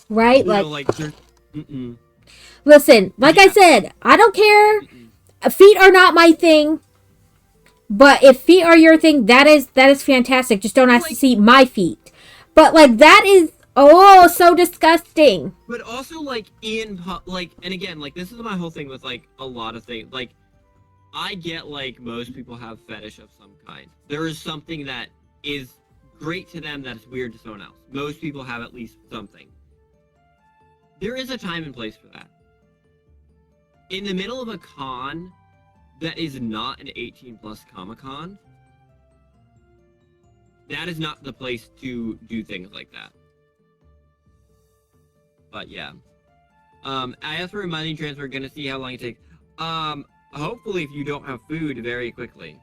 right, like, like, listen, like I said, I don't care. Feet are not my thing. But if feet are your thing, that is fantastic. Just don't ask to see my feet. But, like, that is, oh, so disgusting. But also, like, like, and again, like, this is my whole thing with, like, a lot of things. Like, I get, like, most people have fetish of some kind. There is something that is great to them that's weird to someone else. Most people have at least something. There is a time and place for that. In the middle of a con that is not an 18+ Comic-Con, that is not the place to do things like that. But yeah. I asked for a money transfer, gonna see how long it takes. Hopefully if you don't have food, very quickly.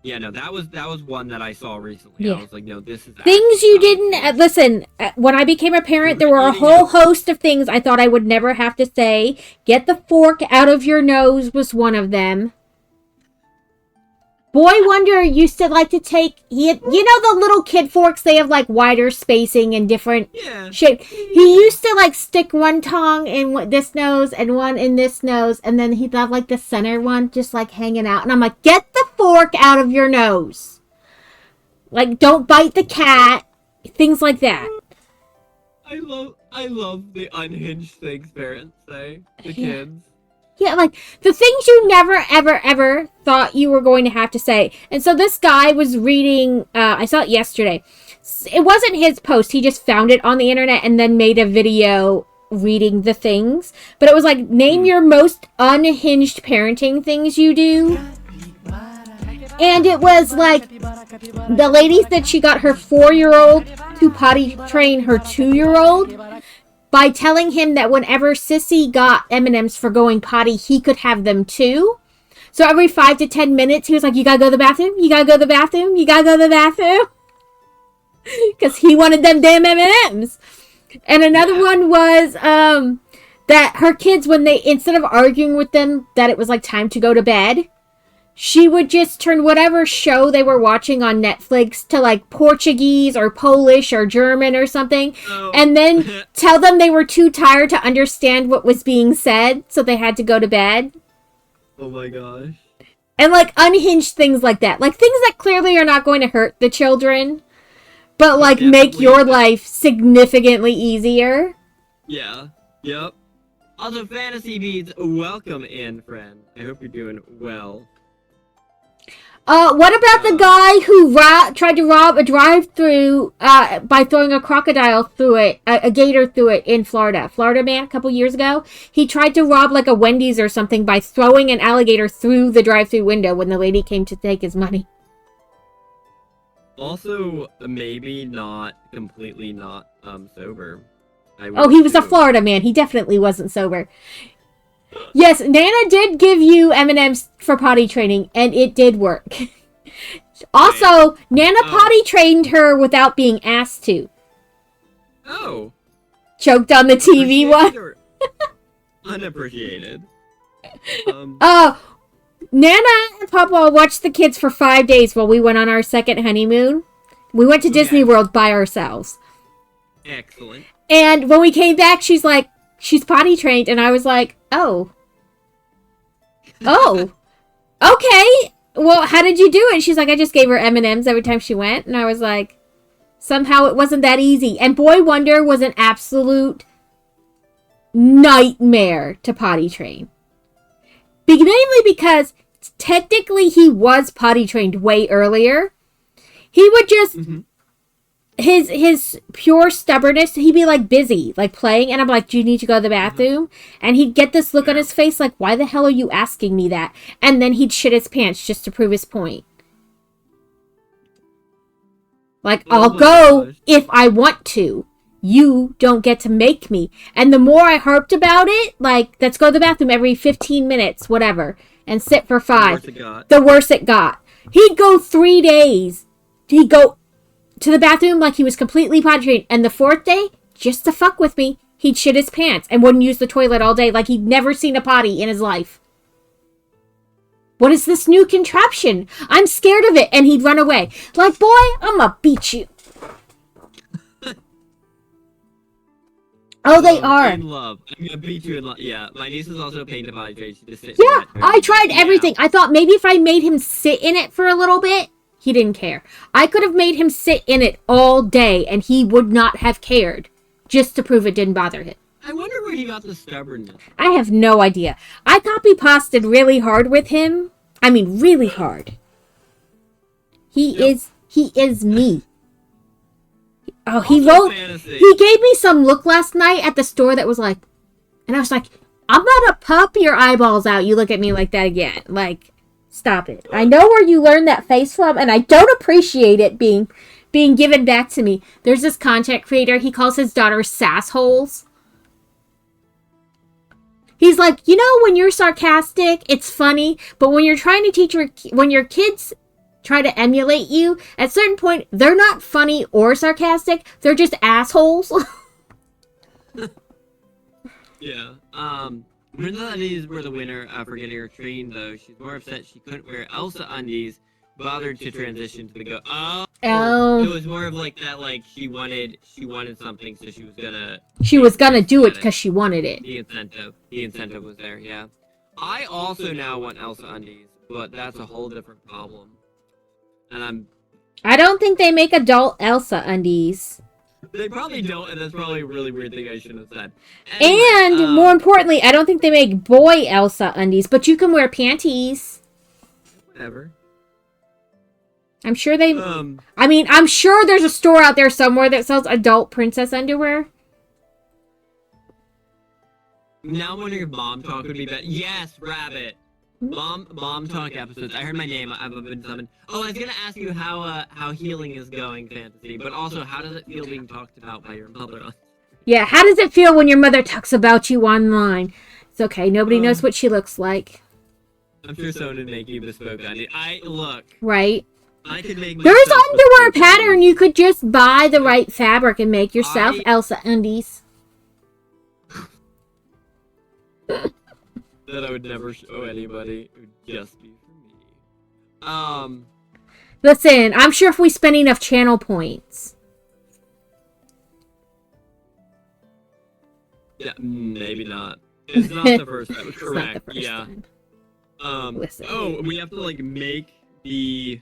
Yeah, no, that was one that I saw recently. Yeah. I was like, no, this is... Things you didn't... Listen, when I became a parent, there were a whole host of things I thought I would never have to say. Get the fork out of your nose was one of them. Boy Wonder used to like to take... you know the little kid forks? They have, like, wider spacing and different shape. He used to, like, stick one tongue in this nose and one in this nose, and then he'd have, like, the center one just, like, hanging out. And I'm like, get the fork out of your nose. Like, don't bite the cat. Things like that. I love the unhinged things parents say to kids. Yeah, like, the things you never, ever, ever thought you were going to have to say. And so this guy was reading, I saw it yesterday. It wasn't his post. He just found it on the internet and then made a video reading the things. But it was like, name your most unhinged parenting things you do. And it was like, the lady said she got her 4-year-old to potty train her 2-year-old. By telling him that whenever Sissy got M&Ms for going potty, he could have them too. So every 5 to 10 minutes, he was like, you gotta go to the bathroom? You gotta go to the bathroom? You gotta go to the bathroom? Because he wanted them damn M&Ms. And another one was that her kids, when they, instead of arguing with them that it was like time to go to bed, she would just turn whatever show they were watching on Netflix to like Portuguese or Polish or German or something, and then tell them they were too tired to understand what was being said, so they had to go to bed. Oh my gosh. And like unhinged things like that. Like things that clearly are not going to hurt the children, but like make your life significantly easier. Yeah. Yep. Also, Fantasy Beads, welcome in, friend. I hope you're doing well. What about the guy who tried to rob a drive-through by throwing a crocodile through it, a gator through it in Florida? Florida man, a couple years ago. He tried to rob like a Wendy's or something by throwing an alligator through the drive-through window when the lady came to take his money. Also, maybe not completely not sober. Oh, he was a Florida man. He definitely wasn't sober. Yes, Nana did give you M&Ms for potty training, and it did work. Also, Nana potty trained her without being asked to. Oh. Choked on the TV one. Unappreciated. Nana and Papa watched the kids for 5 days while we went on our second honeymoon. We went to Disney World by ourselves. Excellent. And when we came back, she's like, she's potty trained, and I was like, oh, okay. Well, how did you do it? She's like, I just gave her M&Ms every time she went, and I was like, somehow it wasn't that easy. And Boy Wonder was an absolute nightmare to potty train. Mainly because technically he was potty trained way earlier. He would just... Mm-hmm. His pure stubbornness, he'd be like busy, like playing, and I'm like, do you need to go to the bathroom? And he'd get this look on his face like, why the hell are you asking me that? And then he'd shit his pants just to prove his point. Like, I'll go if I want to. You don't get to make me. And the more I harped about it, like, let's go to the bathroom every 15 minutes, whatever, and sit for 5. The worse it got. He'd go 3 days. He'd go to the bathroom like he was completely potty trained, and the 4th day, just to fuck with me, he'd shit his pants and wouldn't use the toilet all day like he'd never seen a potty in his life. What is this new contraption? I'm scared of it, and he'd run away. Like, boy, I'm gonna beat you. Oh, they are. In love. I'm gonna beat you in love. Yeah, my niece is also paid to potty train. She just sits Yeah, I tried everything. I thought maybe if I made him sit in it for a little bit, he didn't care. I could have made him sit in it all day, and he would not have cared, just to prove it didn't bother him. I wonder where he got the stubbornness. I have no idea. I copy-pasted really hard with him. I mean, really hard. He is me. Oh, he gave me some look last night at the store that was like, and I was like, I'm gonna pop your eyeballs out. You look at me like that again. Like, stop it. I know where you learned that face from, and I don't appreciate it being given back to me. There's this content creator. He calls his daughter sassholes. He's like, you know, when you're sarcastic, it's funny, but when you're trying to teach when your kids try to emulate you, at a certain point, they're not funny or sarcastic. They're just assholes. Yeah. Brenda undies were the winner for getting her trained, though. She's more upset she couldn't wear Elsa undies, bothered to transition to the go. Oh. It was more of like that, like she wanted something, so she was gonna do it because she wanted it. The incentive was there, yeah. I also now want Elsa undies, but that's a whole different problem. And I don't think they make adult Elsa undies. They probably don't, and that's probably a really weird thing I shouldn't have said. Anyway, and more importantly, I don't think they make boy Elsa undies, but you can wear panties. Whatever. I'm sure they... I'm sure there's a store out there somewhere that sells adult princess underwear. Now I'm wondering if Mom Talk would be better. Yes, Rabbit! Mom Talk episodes. I heard my name. I've been summoned. Oh, I was gonna ask you how healing is going, Fantasy, but also how does it feel being talked about by your mother? Yeah, how does it feel when your mother talks about you online? It's okay. Nobody knows what she looks like. I'm sure someone would make you bespoke undie. Look. Right. I could make There's underwear pattern. You could just buy the right fabric and make yourself Elsa undies. That I would never show anybody. It would just be for me. Listen, I'm sure if we spend enough channel points. Yeah, maybe not. It's not the first time. It's Correct. not the first Yeah. time. Listen. Oh, we have to like make the.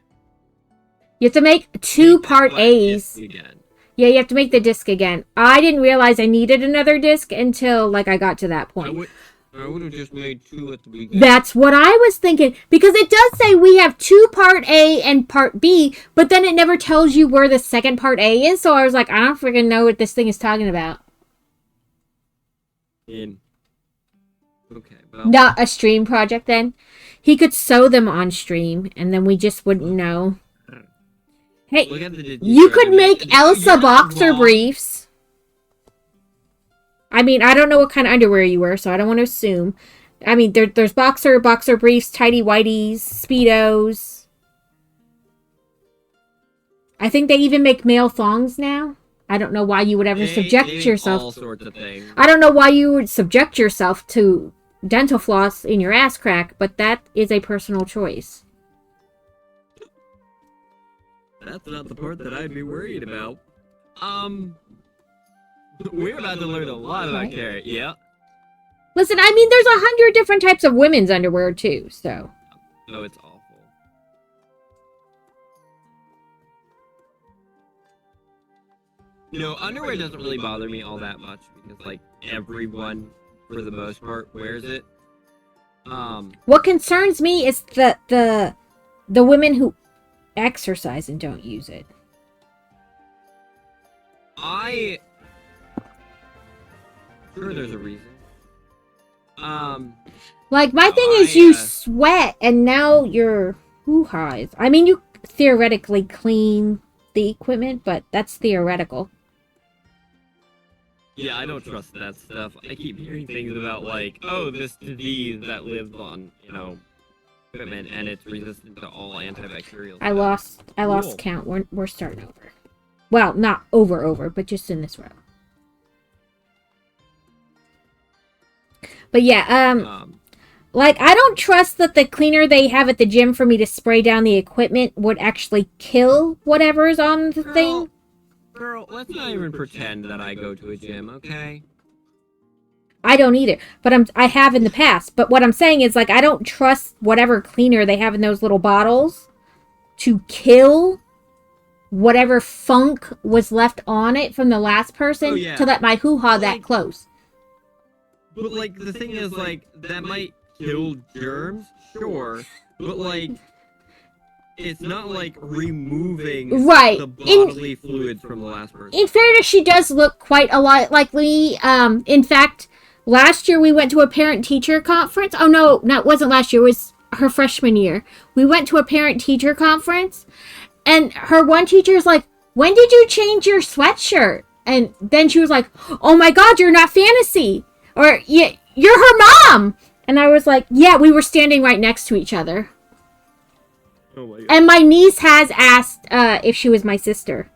You have to make two part A's. Again. Yeah, you have to make the disc again. I didn't realize I needed another disc until like I got to that point. I would have just made 2 at the beginning. That's what I was thinking. Because it does say we have 2 part A and part B, but then it never tells you where the second part A is. So I was like, I don't freaking know what this thing is talking about. Okay. Well. Not a stream project then. He could sew them on stream, and then we just wouldn't know. Hey, you could make Elsa boxer briefs. I mean, I don't know what kind of underwear you wear, so I don't want to assume. I mean, there's boxer briefs, tidy whities, Speedos. I think they even make male thongs now. I don't know why you would ever subject yourself. All sorts of things. I don't know why you would subject yourself to dental floss in your ass crack, but that is a personal choice. That's not the part that I'd be worried about. We're about to learn a lot about Carrot, yeah. Listen, I mean, there's 100 different types of women's underwear, too, so. Oh, it's awful. You know, underwear doesn't really bother me all that much, because, like, everyone, for the most part, wears it. What concerns me is the women who exercise and don't use it. Sure, there's a reason. Like, my thing is you sweat and now you're hoo-ha's. I mean, you theoretically clean the equipment, but that's theoretical. Yeah, I don't trust that stuff. I keep hearing things about, like, oh, this disease that lives on, you know, equipment, and it's resistant to all antibacterial I lost count. We're starting over. Well, not over, but just in this row. But yeah, like, I don't trust that the cleaner they have at the gym for me to spray down the equipment would actually kill whatever is on the thing. Girl, let's not even pretend that I go to a gym, okay? I don't either, but I have in the past. But what I'm saying is, like, I don't trust whatever cleaner they have in those little bottles to kill whatever funk was left on it from the last person to let my hoo-ha that close. But, like, the thing is, like, that might kill germs, sure, but, like, it's not, like, removing the bodily fluids from the last person. In fairness, she does look quite a lot like me. In fact, last year we went to a parent-teacher conference. Oh, no, it wasn't last year. It was her freshman year. We went to a parent-teacher conference, and her one teacher is like, when did you change your sweatshirt? And then she was like, oh, my God, you're not Fantasy. Or, yeah, you're her mom! And I was like, yeah, we were standing right next to each other. Oh my God. And my niece has asked if she was my sister.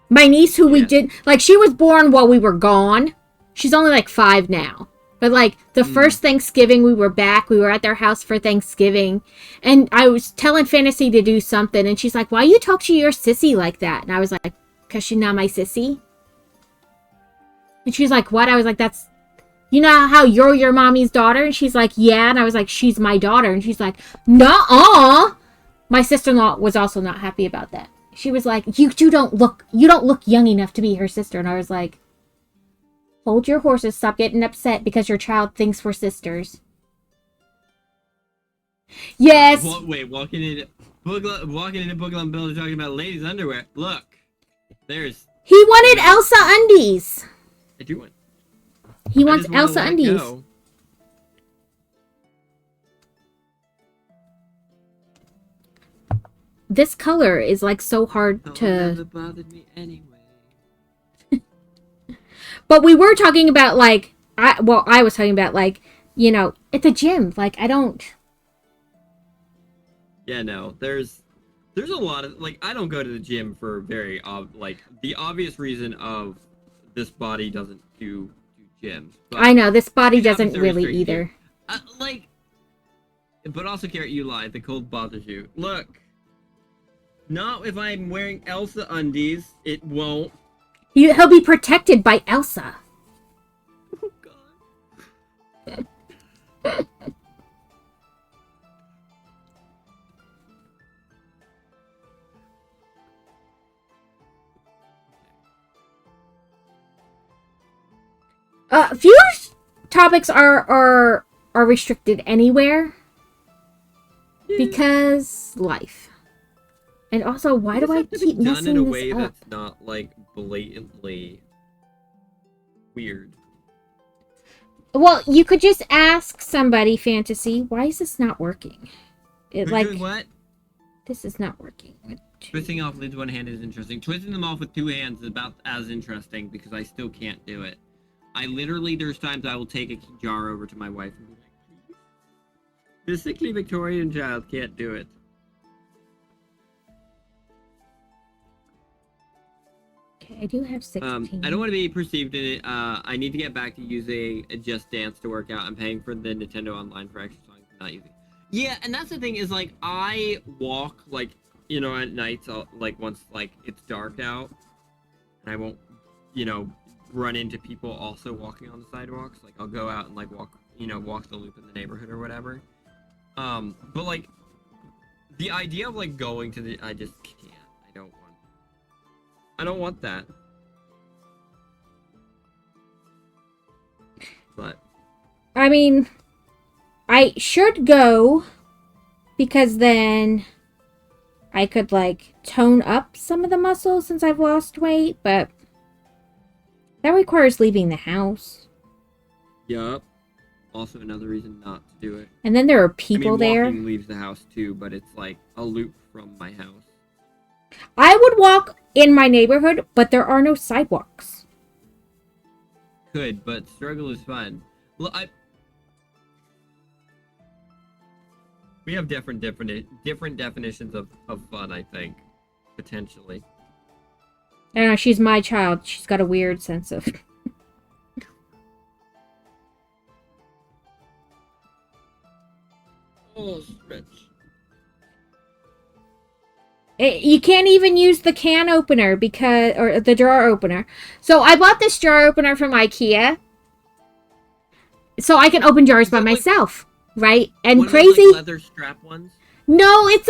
My niece, who we did... Like, she was born while we were gone. She's only, like, 5 now. But, like, the first Thanksgiving we were back, we were at their house for Thanksgiving. And I was telling Fantasy to do something. And she's like, why you talk to your sissy like that? And I was like, because she's not my sissy. And she's like, what? I was like, that's, you know how you're your mommy's daughter? And she's like, yeah. And I was like, she's my daughter. And she's like, nuh-uh. My sister-in-law was also not happy about that. She was like, you don't look young enough to be her sister. And I was like, hold your horses. Stop getting upset because your child thinks we're sisters. Yes. Wait, walking into Pokemon Builder talking about ladies' underwear. Look, there's. He wanted Elsa undies. I do want. He wants Elsa undies. This color is like so hard to. Never bothered me anyway. But we were talking about like I was talking about like, you know, at the gym. Like I don't. Yeah, no. There's a lot of like I don't go to the gym for very like the obvious reason of this body doesn't do gyms. I know this body doesn't really either. Like But also, Carrot, you lied. The cold bothers you. Look. Not if I'm wearing Elsa undies. It won't. He'll be protected by Elsa. Oh, God. Fewer topics are restricted anywhere because life. And also, why do I keep done messing in a this way up? that's not like blatantly weird. Well, you could just ask somebody, Fantasy, why is this not working? It We're doing what? This is not working. Twisting off lids one hand is interesting. Twisting them off with two hands is about as interesting because I still can't do it. I literally, there's times I will take a jar over to my wife and be like, this sickly Victorian child can't do it. Okay, I do have 16. I don't want to be perceived in it. I need to get back to using Just Dance to work out. I'm paying for the Nintendo Online for extra songs, not using. Yeah, and that's the thing is, like, I walk, like, you know, at nights, like, once, like, it's dark out, and I won't, you know, run into people also walking on the sidewalks. Like, I'll go out and, like, walk the loop in the neighborhood or whatever. But, like, the idea of, like, going to I just can't. I don't want that. But I mean, I should go because then I could like tone up some of the muscles since I've lost weight, but that requires leaving the house. yup. Also another reason not to do it. And then there are people there. Walking leaves the house too, but it's like a loop from my house. I would walk in my neighborhood, but there are no sidewalks. Could, but struggle is fun. Well, we have different definitions of fun, I think, potentially. I don't know, she's my child. She's got a weird sense of... Oh, stretch. You can't even use the can opener or the jar opener. So I bought this jar opener from IKEA. So I can open jars by myself, right? And One crazy. of those, like, leather strap ones? No, it's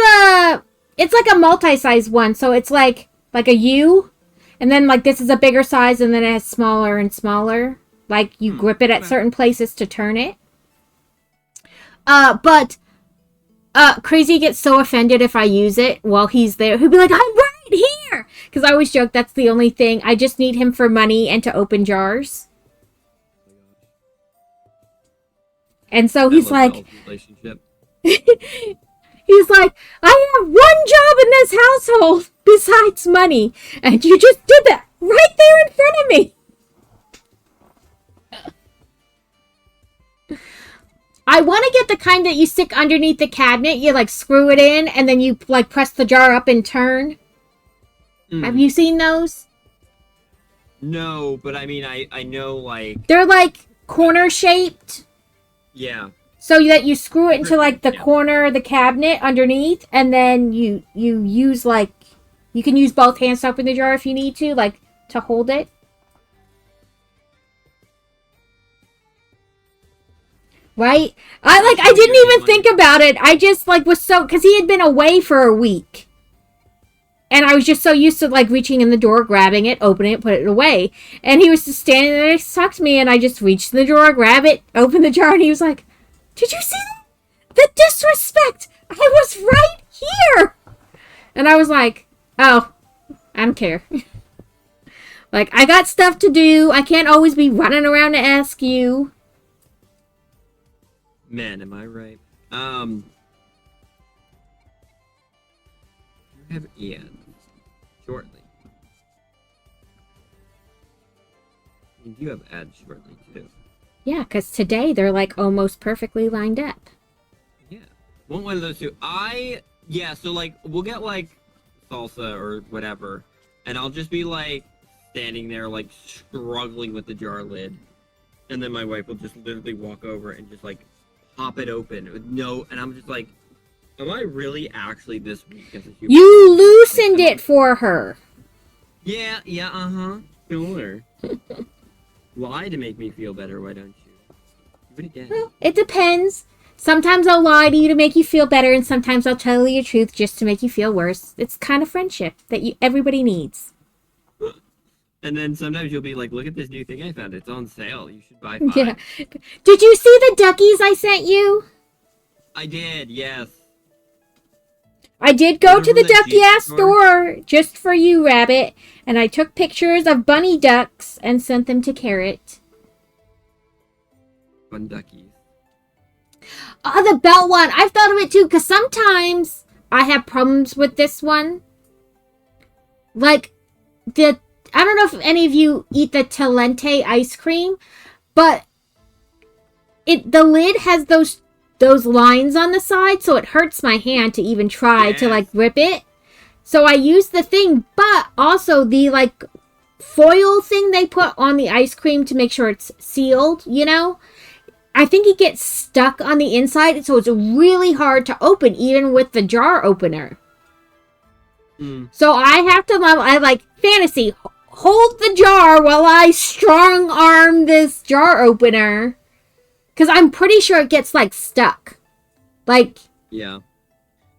like a multi-size one. So it's like a U, and then like this is a bigger size, and then it has smaller and smaller. Like you grip it at certain places to turn it. But Crazy gets so offended if I use it while he's there. He'll be like, I'm right here! Because I always joke that's the only thing. I just need him for money and to open jars. And so he's like... Relationship. He's like, I have one job in this household besides money. And you just did that right there in front of me. I want to get the kind that you stick underneath the cabinet. You like screw it in and then you like press the jar up and turn. Have you seen those? No, but I mean, I know like... They're like corner shaped. Yeah. So that you screw it into like the corner of the cabinet underneath, and then you use like... You can use both hands to open the jar if you need to, like to hold it. Right? I didn't even think about it. I just like was so, because he had been away for a week. And I was just so used to like reaching in the door, grabbing it, opening it, put it away. And he was just standing there next to me, and I just reached in the drawer, grab it, open the jar, and he was like, did you see that? The disrespect! I was right here! And I was like, oh, I don't care. Like, I got stuff to do. I can't always be running around to ask you. Man, am I right? You have Ian shortly. And you have ads shortly too. Yeah, because today they're like almost perfectly lined up. Yeah. One of those two. Yeah, so like we'll get like salsa or whatever, and I'll just be like standing there like struggling with the jar lid. And then my wife will just literally walk over and just like pop it open with no, and I'm just like, am I really actually this weak as a human? You loosened it for her. Yeah, sure. Lie to make me feel better, why don't you? Do it again. Well, it depends. Sometimes I'll lie to you to make you feel better, and sometimes I'll tell you the truth just to make you feel worse. It's kind of friendship that everybody needs. And then sometimes you'll be like, look at this new thing I found. It's on sale. You should buy 5. Yeah. Did you see the duckies I sent you? I did, yes. I did go to the Remember that ducky ass Jeep store just for you, Rabbit. And I took pictures of bunny ducks and sent them to Carrot. Fun duckies. Oh, the belt one. I've thought of it too, because sometimes I have problems with this one. Like, I don't know if any of you eat the Talente ice cream, but the lid has those lines on the side, so it hurts my hand to even try to, like, rip it. So I use the thing, but also the, like, foil thing they put on the ice cream to make sure it's sealed, you know? I think it gets stuck on the inside, so it's really hard to open, even with the jar opener. So I have to, Fantasy, hold the jar while I strong arm this jar opener. Because I'm pretty sure it gets, like, stuck. Like, yeah.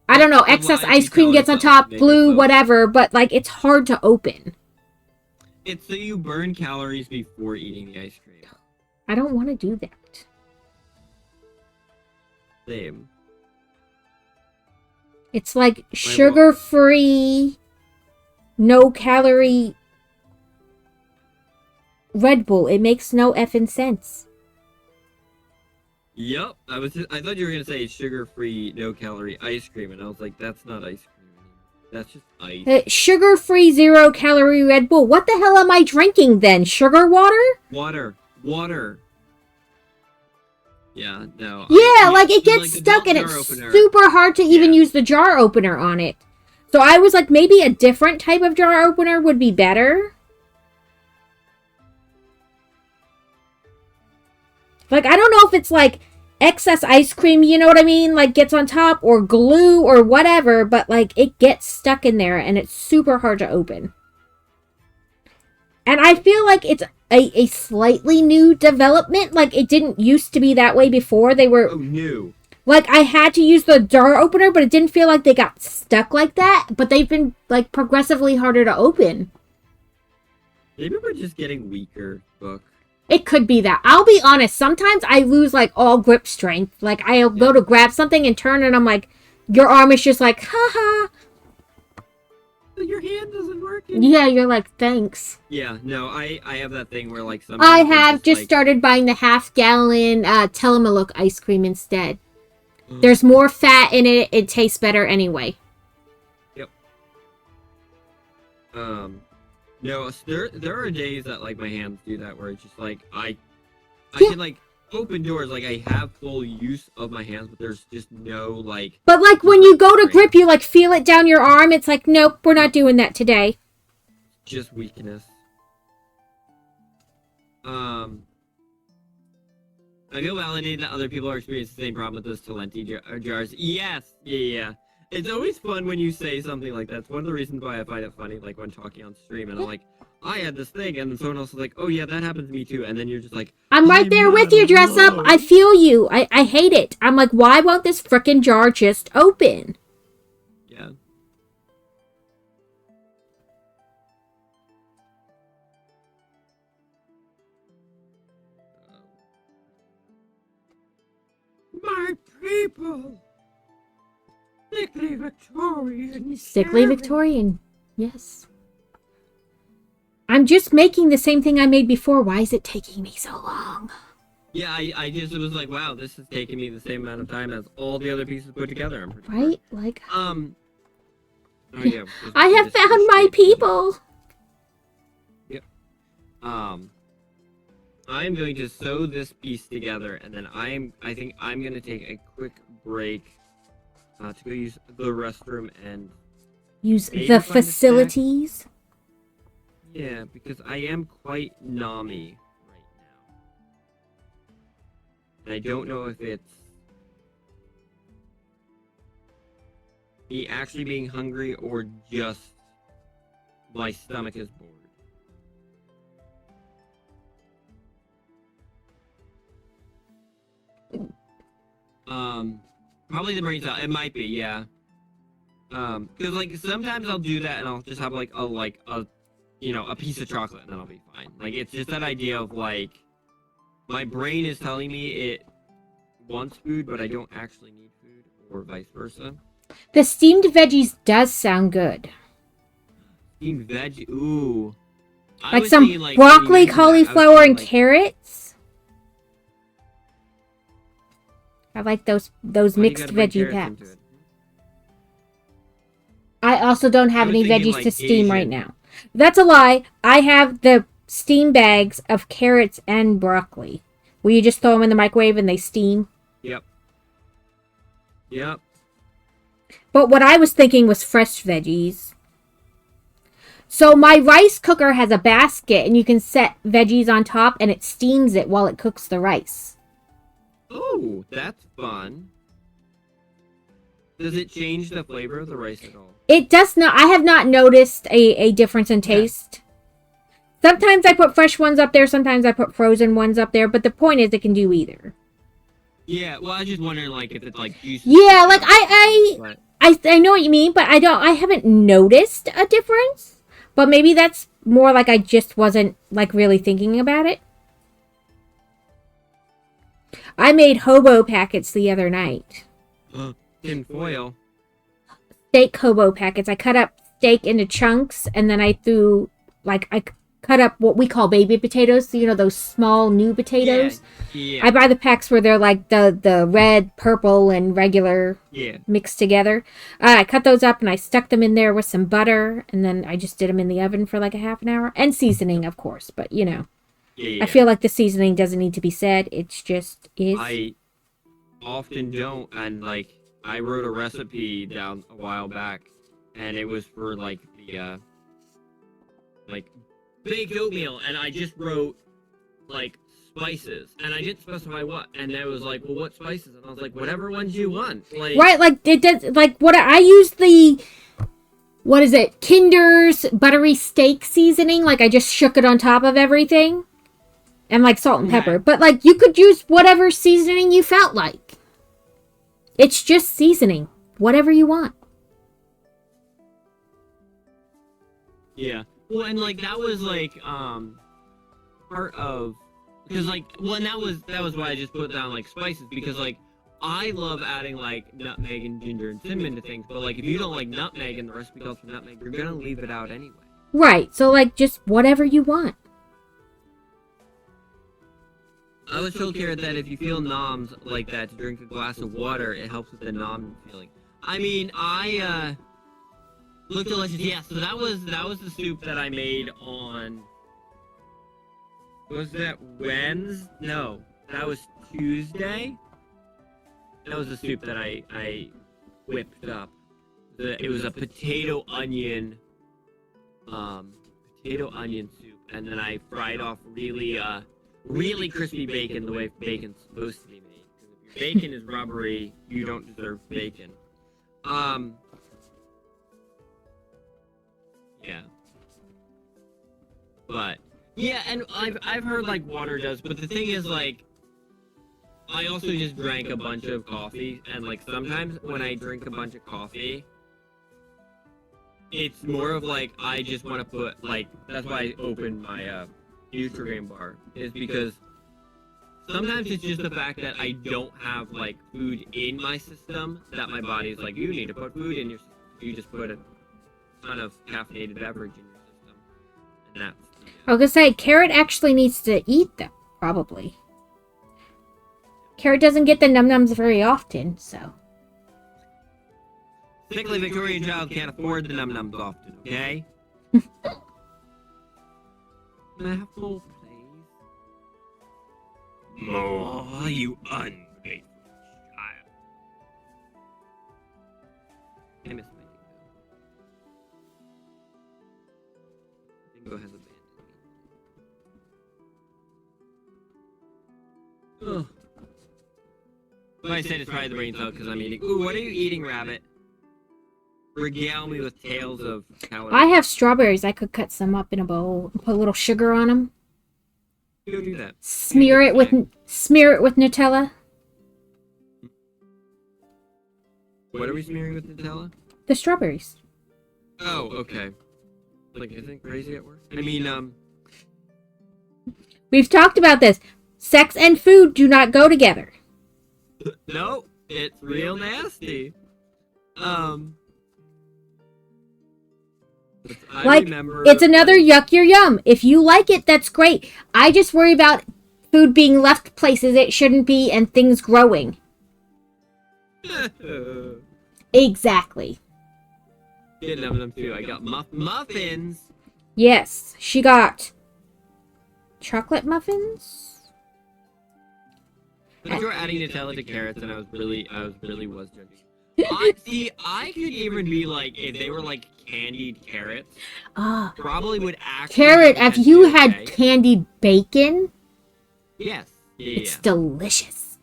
I don't know, excess ice cream gets on top, glue, whatever, but, like, it's hard to open. It's so you burn calories before eating the ice cream. I don't want to do that. Same. It's like sugar-free, no-calorie Red Bull. It makes no effing sense. Yep. I thought you were gonna say sugar-free, no-calorie ice cream, and I was like, that's not ice cream anymore. That's just ice. Sugar-free, zero-calorie Red Bull. What the hell am I drinking then? Sugar water? Water. Yeah, no. Yeah, it gets stuck and it's super hard to even use the jar opener on it. So I was like, maybe a different type of jar opener would be better. Like, I don't know if it's like excess ice cream, you know what I mean? Like, gets on top or glue or whatever, but like, it gets stuck in there and it's super hard to open. And I feel like it's a slightly new development. Like, it didn't used to be that way before. They were... Oh, new. Like, I had to use the jar opener, but it didn't feel like they got stuck like that. But they've been, like, progressively harder to open. Maybe we're just getting weaker, Book. It could be that. I'll be honest. Sometimes I lose, like, all grip strength. Like, I'll go to grab something and turn, and I'm like, your arm is just like, haha. Your hand doesn't work anymore. Yeah, you're like, thanks. Yeah, no, I have that thing where, like, sometimes I have just started buying the half-gallon Tillamook ice cream instead. There's more fat in it. It tastes better anyway. Yep. No, there are days that, like, my hands do that where it's just, like, I can, like, open doors, like, I have full use of my hands, but there's just no, like... But, like, when you go to grip, you, like, feel it down your arm. It's like, nope, we're not doing that today. Just weakness. I feel validated that other people are experiencing the same problem with those Talenti jars. Yes! Yeah. It's always fun when you say something like that. It's one of the reasons why I find it funny, like, when talking on stream, and I'm like, I had this thing, and then someone else is like, oh yeah, that happened to me too, and then you're just like, I'm right there with you, Dress Up. I feel you. I hate it. I'm like, why won't this frickin' jar just open? Yeah. My people! Sickly Victorian. Sickly Victorian. Yes. I'm just making the same thing I made before. Why is it taking me so long? Yeah, I just was like, wow, this is taking me the same amount of time as all the other pieces put together. I'm pretty right? sure. Like... Oh, yeah. I have found my people! Yep. I'm going to sew this piece together, and then I think I'm going to take a quick break to go use the restroom and... Use the facilities? Yeah, because I am quite nommy right now. And I don't know if it's me actually being hungry or just my stomach is bored. Probably the brain cell. It might be, yeah. Because like sometimes I'll do that and I'll just have like a you know, a piece of chocolate and then I'll be fine. Like it's just that idea of like my brain is telling me it wants food, but I don't actually need food, or vice versa. The steamed veggies does sound good. Steamed veg, ooh. I Like was some thinking, like, broccoli, when you mentioned that, I was cauliflower, thinking, and like, carrots. I like those why do you mixed gotta bring veggie carrots into packs. it? I also don't I have was any thinking, veggies like, to steam right Asian. now. That's a lie. I have the steam bags of carrots and broccoli, where you just throw them in the microwave and they steam. Yep. Yep. But what I was thinking was fresh veggies. So my rice cooker has a basket and you can set veggies on top and it steams it while it cooks the rice. Oh, that's fun. Does it change the flavor of the rice at all? It does not. I have not noticed a difference in taste. Sometimes I put fresh ones up there. Sometimes I put frozen ones up there. But the point is, it can do either. Yeah. Well, I was just wondering, like, if it's like juicy. Yeah, like But I know what you mean, but I haven't noticed a difference. But maybe that's more like I just wasn't like really thinking about it. I made hobo packets the other night. tin foil. Steak hobo packets. I cut up steak into chunks and then I threw I cut up what we call baby potatoes. So, you know, those small new potatoes. Yeah. I buy the packs where they're like the red, purple, and regular mixed together. I cut those up and I stuck them in there with some butter, and then I just did them in the oven for like a half an hour. And seasoning, of course, but you know. Yeah. I feel like the seasoning doesn't need to be said. It's just is. I often don't, and like I wrote a recipe down a while back, and it was for like the like baked oatmeal, and I just wrote like spices, and I didn't specify what, and it was like, well, what spices? And I was like, whatever ones you want. Like, right, like it does. Like what I use the. What is it? Kinder's buttery steak seasoning. Like I just shook it on top of everything. And like salt and pepper. Okay. But like you could use whatever seasoning you felt like. It's just seasoning. Whatever you want. Yeah. Well, and like that was like part of, because like, well, and that was why I just put down like spices, because like I love adding like nutmeg and ginger and cinnamon to things, but like if you don't like nutmeg and the recipe calls for nutmeg, you're gonna leave it out anyway. Right. So like just whatever you want. I was told here that if you feel noms like that, to drink a glass of water, it helps with the nom feeling. I mean, look delicious. Yeah, so that was the soup that I made on. Was that Wednesday? No, that was Tuesday. That was the soup that I whipped up. It was a potato onion soup, and then I fried off really crispy bacon, the way bacon's supposed to be made. Because if your bacon is rubbery, you don't deserve bacon. Yeah. But yeah, and I've heard like water does, but the thing is like I also just drank a bunch of coffee, and like sometimes when I drink a bunch of coffee, it's more of like I just want to put like, that's why I opened my Nutrigrain bar, is because sometimes it's just the fact that I don't have like food in my system that my body's like, you need to put food in your system. You just put a ton of caffeinated beverage in your system, and that's I was gonna say carrot actually needs to eat them, probably. Carrot doesn't get the num-nums very often, so. sickly Victorian child can't afford the num-nums often, okay? Can I have more, please? More, you ungrateful child. I miss my dingo. Dingo has abandoned me. Ugh. But I said it's probably the brain cell because I'm eating. Ooh, what are you eating, rabbit? regale me with tales of how I have strawberries. I could cut some up in a bowl and put a little sugar on them. Go do that. Smear it with Nutella. What are we smearing with Nutella? The strawberries. Oh, okay. Like, isn't it crazy at work? I mean, We've talked about this. Sex and food do not go together. no, it's real nasty. It's another yuck your yum. If you like it, that's great. I just worry about food being left places it shouldn't be and things growing. Exactly. Getting them too. I got muffins. Yes, she got chocolate muffins. But you were adding Nutella to carrots, and I was really judging. I could even be like, if they were like candied carrots, probably would actually. Carrot, if you had candied bacon, yes, it's delicious.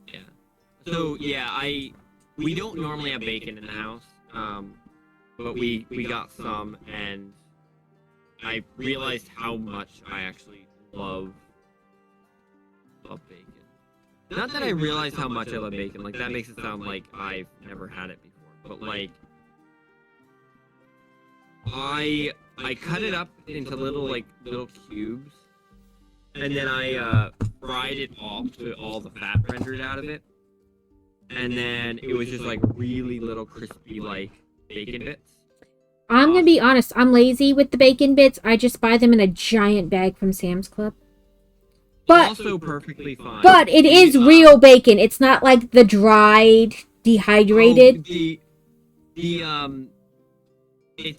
Yeah. So yeah, we don't normally have bacon in the house, but we got some, and I realized how much I actually love bacon. Not that I realized how much I love bacon. Like, that makes it sound like I've never had it before. But, like, I cut it up into little cubes. And then I fried it off to all the fat rendered out of it. And then it was just, like, really little crispy, like, bacon bits. I'm gonna be honest. I'm lazy with the bacon bits. I just buy them in a giant bag from Sam's Club. But, also perfectly fine. But it is real bacon. It's not like the dried, dehydrated. It's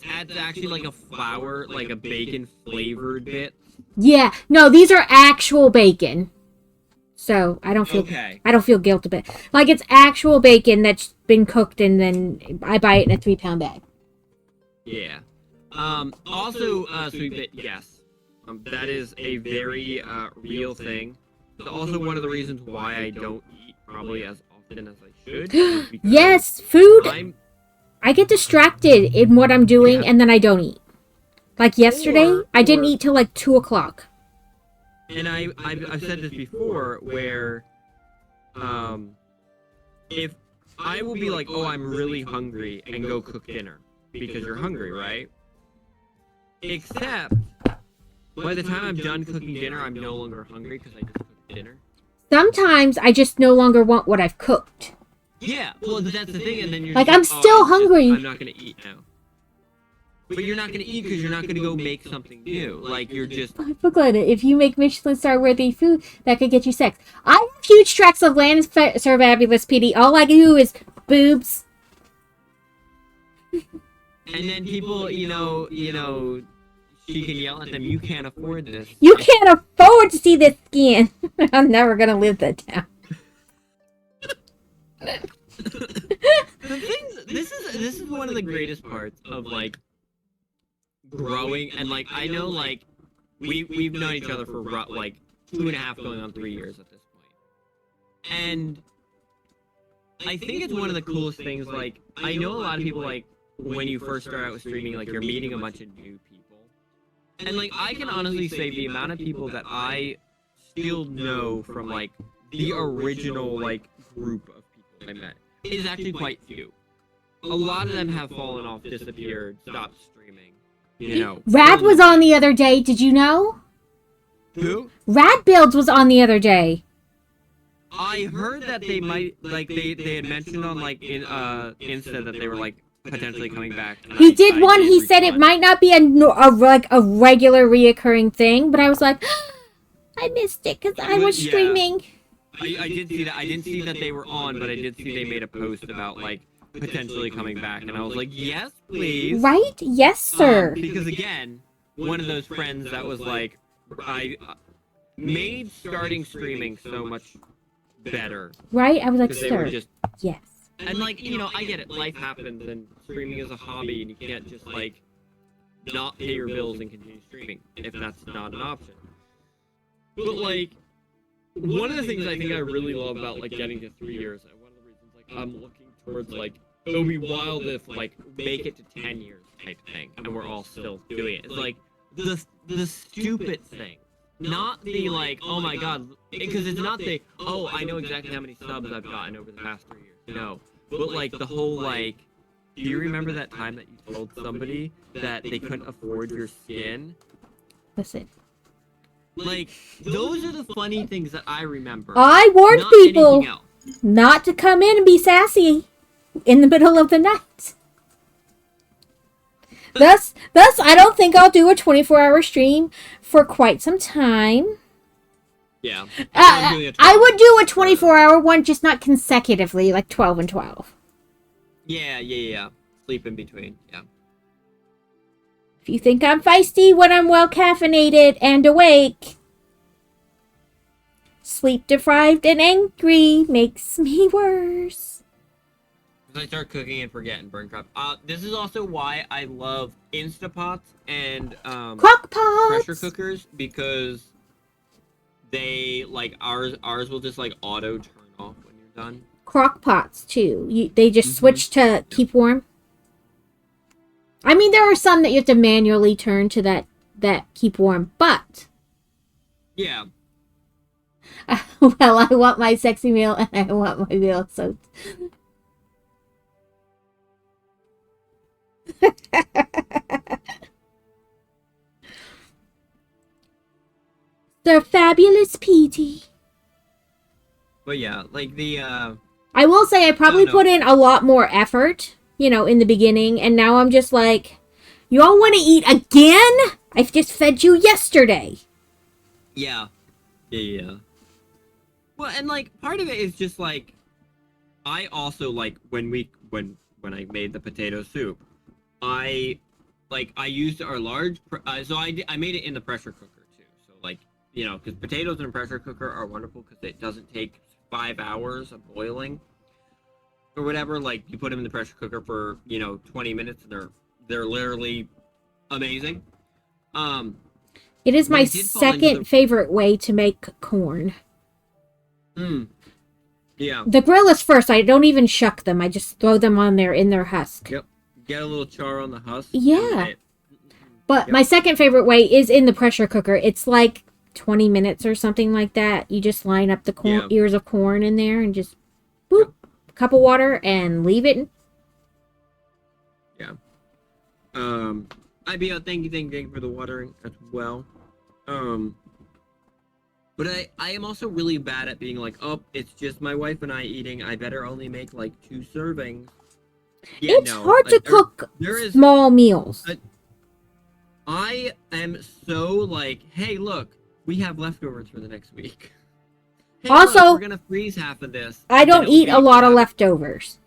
actually like a flour, like a bacon flavored bit. Yeah, no, these are actual bacon. So I don't feel guilt about it. Like, it's actual bacon that's been cooked, and then I buy it in a 3-pound bag. Yeah. Also, sweet bit, yes. That is a very real thing. It's also one of the reasons why I don't eat probably as often as I should. Yes, food. I get distracted in what I'm doing, and then I don't eat. Like yesterday, I didn't eat till like 2 o'clock. And I've said this before, where if I will be like, oh, I'm really hungry, and go cook dinner because you're hungry, right? Except by the time I'm done cooking dinner, I'm no longer hungry because I just cooked dinner. Sometimes I just no longer want what I've cooked. Yeah, well, that's the thing, and then you're like, just, I'm still hungry. I'm not gonna eat now. But you're not gonna eat because you're not gonna go make something new. Like, you're just. Look, if you make Michelin star worthy food, that could get you sex. I have huge tracts of land, Sir Fabulous PD. All I do is boobs. And then people, you know, she can yell at them, you can't afford this. You can't afford to see this skin. I'm never gonna live that down. This is one of the greatest parts of, like, growing, and, like, I know, like, we've known each other for, like, 2.5 going on 3 years at this point. And I think it's one of the coolest things, like, I know a lot of people, like, when you first start out with streaming, like, you're meeting a bunch of new people. And, like, I can honestly say the amount of people that I still know from, like, the original, like, group of people I met is actually quite few. A lot of them have fallen off, disappeared, stopped streaming, you know. Rad was on the other day, did you know? Who? Rad Builds was on the other day. I heard that they might, like, they had mentioned on, like, in Insta that they were, like, potentially coming back. He did one. He said it might not be a regular reoccurring thing, but I was like, I missed it because I was streaming. I did see that. I didn't see that they were on, but I did see they made a post about, like, potentially coming back, and I was like, yes, please. Right? Yes, sir. Because again, one of those friends that was like, I made starting streaming so much better. Right? I was like, sir, they were just, yes. And, like, you know, I get it. Life happens, and streaming is a hobby, and you can't just, like, not pay your bills and continue streaming if that's not an option. But, like, one of the things I think I really love about, like, getting to 3 years, and one of the reasons, like, I'm looking towards, like, it would be wild if like make it to 10 years type thing, and we're all still doing it. It's like the stupid thing, not the like, oh my god, because it's not the, oh, I know exactly how many subs I've gotten over the past 3 years. No, but like the whole like, do you remember that time that you told somebody that they couldn't afford your skin? Listen. Like, those are the funny things that I remember. I warned not people anything else. not to come in and be sassy in the middle of the night. Thus, I don't think I'll do a 24-hour stream for quite some time. Yeah. I would do a 24-hour one, just not consecutively, like 12 and 12. Yeah. Sleep in between, yeah. If you think I'm feisty when I'm well caffeinated and awake, sleep deprived and angry makes me worse. Because I start cooking and forget and burn crap. This is also why I love Instapots and Crock-pots! pressure cookers, because they, like, ours will just like auto turn off when you're done. Crock-pots too. They just switch to keep warm. I mean, there are some that you have to manually turn to that keep warm, but Yeah. well, I want my sexy meal and I want my meal soaked. The fabulous PT. But yeah, like the I will say I probably no. put in a lot more effort, in the beginning, and now I'm just like, you all want to eat again? I've just fed you yesterday. Yeah. Well, and like part of it is just like, I also like when I made the potato soup, I used our large so I made it in the pressure cooker too. So like, because potatoes in a pressure cooker are wonderful because it doesn't take 5 hours of boiling or whatever. Like, you put them in the pressure cooker for 20 minutes and they're literally amazing. It is my second favorite way to make corn. Yeah. The grill is first. I don't even shuck them. I just throw them on there in their husk. Yep. Get a little char on the husk. Yeah. But my second favorite way is in the pressure cooker. It's like 20 minutes or something like that. You just line up the ears of corn in there and just boop, cup of water and leave it. Yeah. Thank you for the watering as well. But I am also really bad at being like, oh, it's just my wife and I eating. I better only make like 2 servings. Yeah, it's hard to cook small meals. I am so like, hey, look, we have leftovers for the next week. Hey, also, look, we're gonna freeze half of this. I don't eat a lot of leftovers.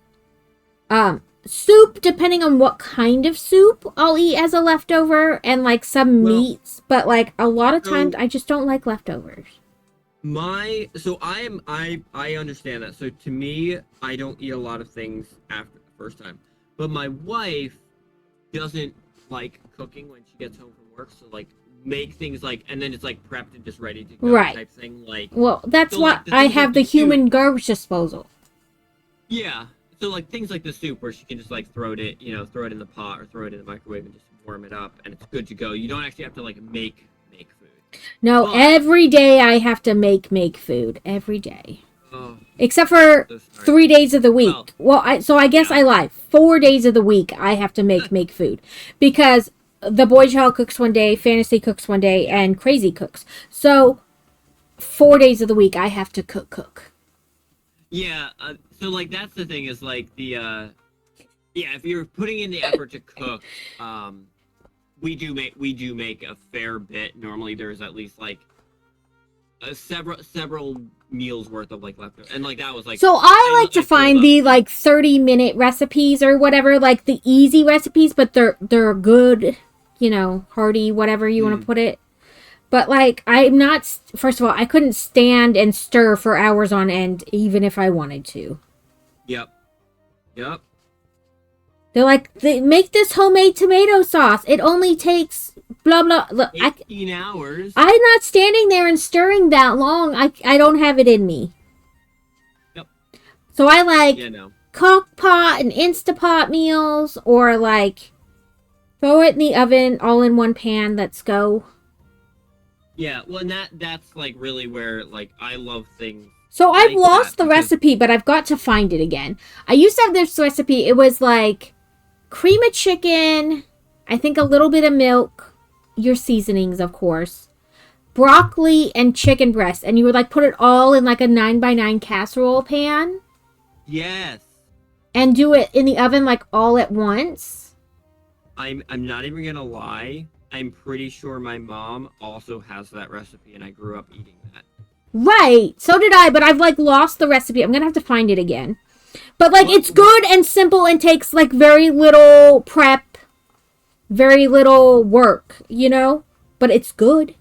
Soup, depending on what kind of soup, I'll eat as a leftover, and like some meats. But like a lot of times, I just don't like leftovers. I understand that. So to me, I don't eat a lot of things after the first time. But my wife doesn't like cooking when she gets home from work. So like make things like, and then it's like prepped and just ready to go type thing. Like, well, that's why I have the human garbage disposal. Yeah. So like things like the soup where she can just like throw it in the pot or throw it in the microwave and just warm it up and it's good to go. You don't actually have to like make food. No, every day I have to make food every day. Oh, except for 3 days of the week. I guess I lie. 4 days of the week I have to make food because the boy child cooks one day, fantasy cooks one day, and crazy cooks. So 4 days of the week I have to cook. Yeah, so like that's the thing is like the if you're putting in the effort to cook, we do make a fair bit. Normally there's at least like several meals worth of like leftovers, and like that was like. So I like to find the like 30-minute recipes or whatever, like the easy recipes, but they're good, hearty, whatever you want to put it. But, like, I'm not... First of all, I couldn't stand and stir for hours on end, even if I wanted to. Yep. They're like, make this homemade tomato sauce. It only takes blah, blah... Look, 18 hours. I'm not standing there and stirring that long. I don't have it in me. Yep. So I like... crock pot and Instapot meals, or like throw it in the oven all in one pan. Let's go. Yeah, well, and that's like really where like I love things. So I've like lost that the because- recipe, but I've got to find it again. I used to have this recipe. It was like cream of chicken, I think a little bit of milk, your seasonings, of course, broccoli, and chicken breast. And you would like put it all in like a 9x9 casserole pan Yes. and do it in the oven like all at once. I'm not even gonna lie. I'm pretty sure my mom also has that recipe, and I grew up eating that. Right. So did I, but I've like lost the recipe. I'm going to have to find it again. But like it's good and simple and takes like very little prep, very little work, you know? But it's good.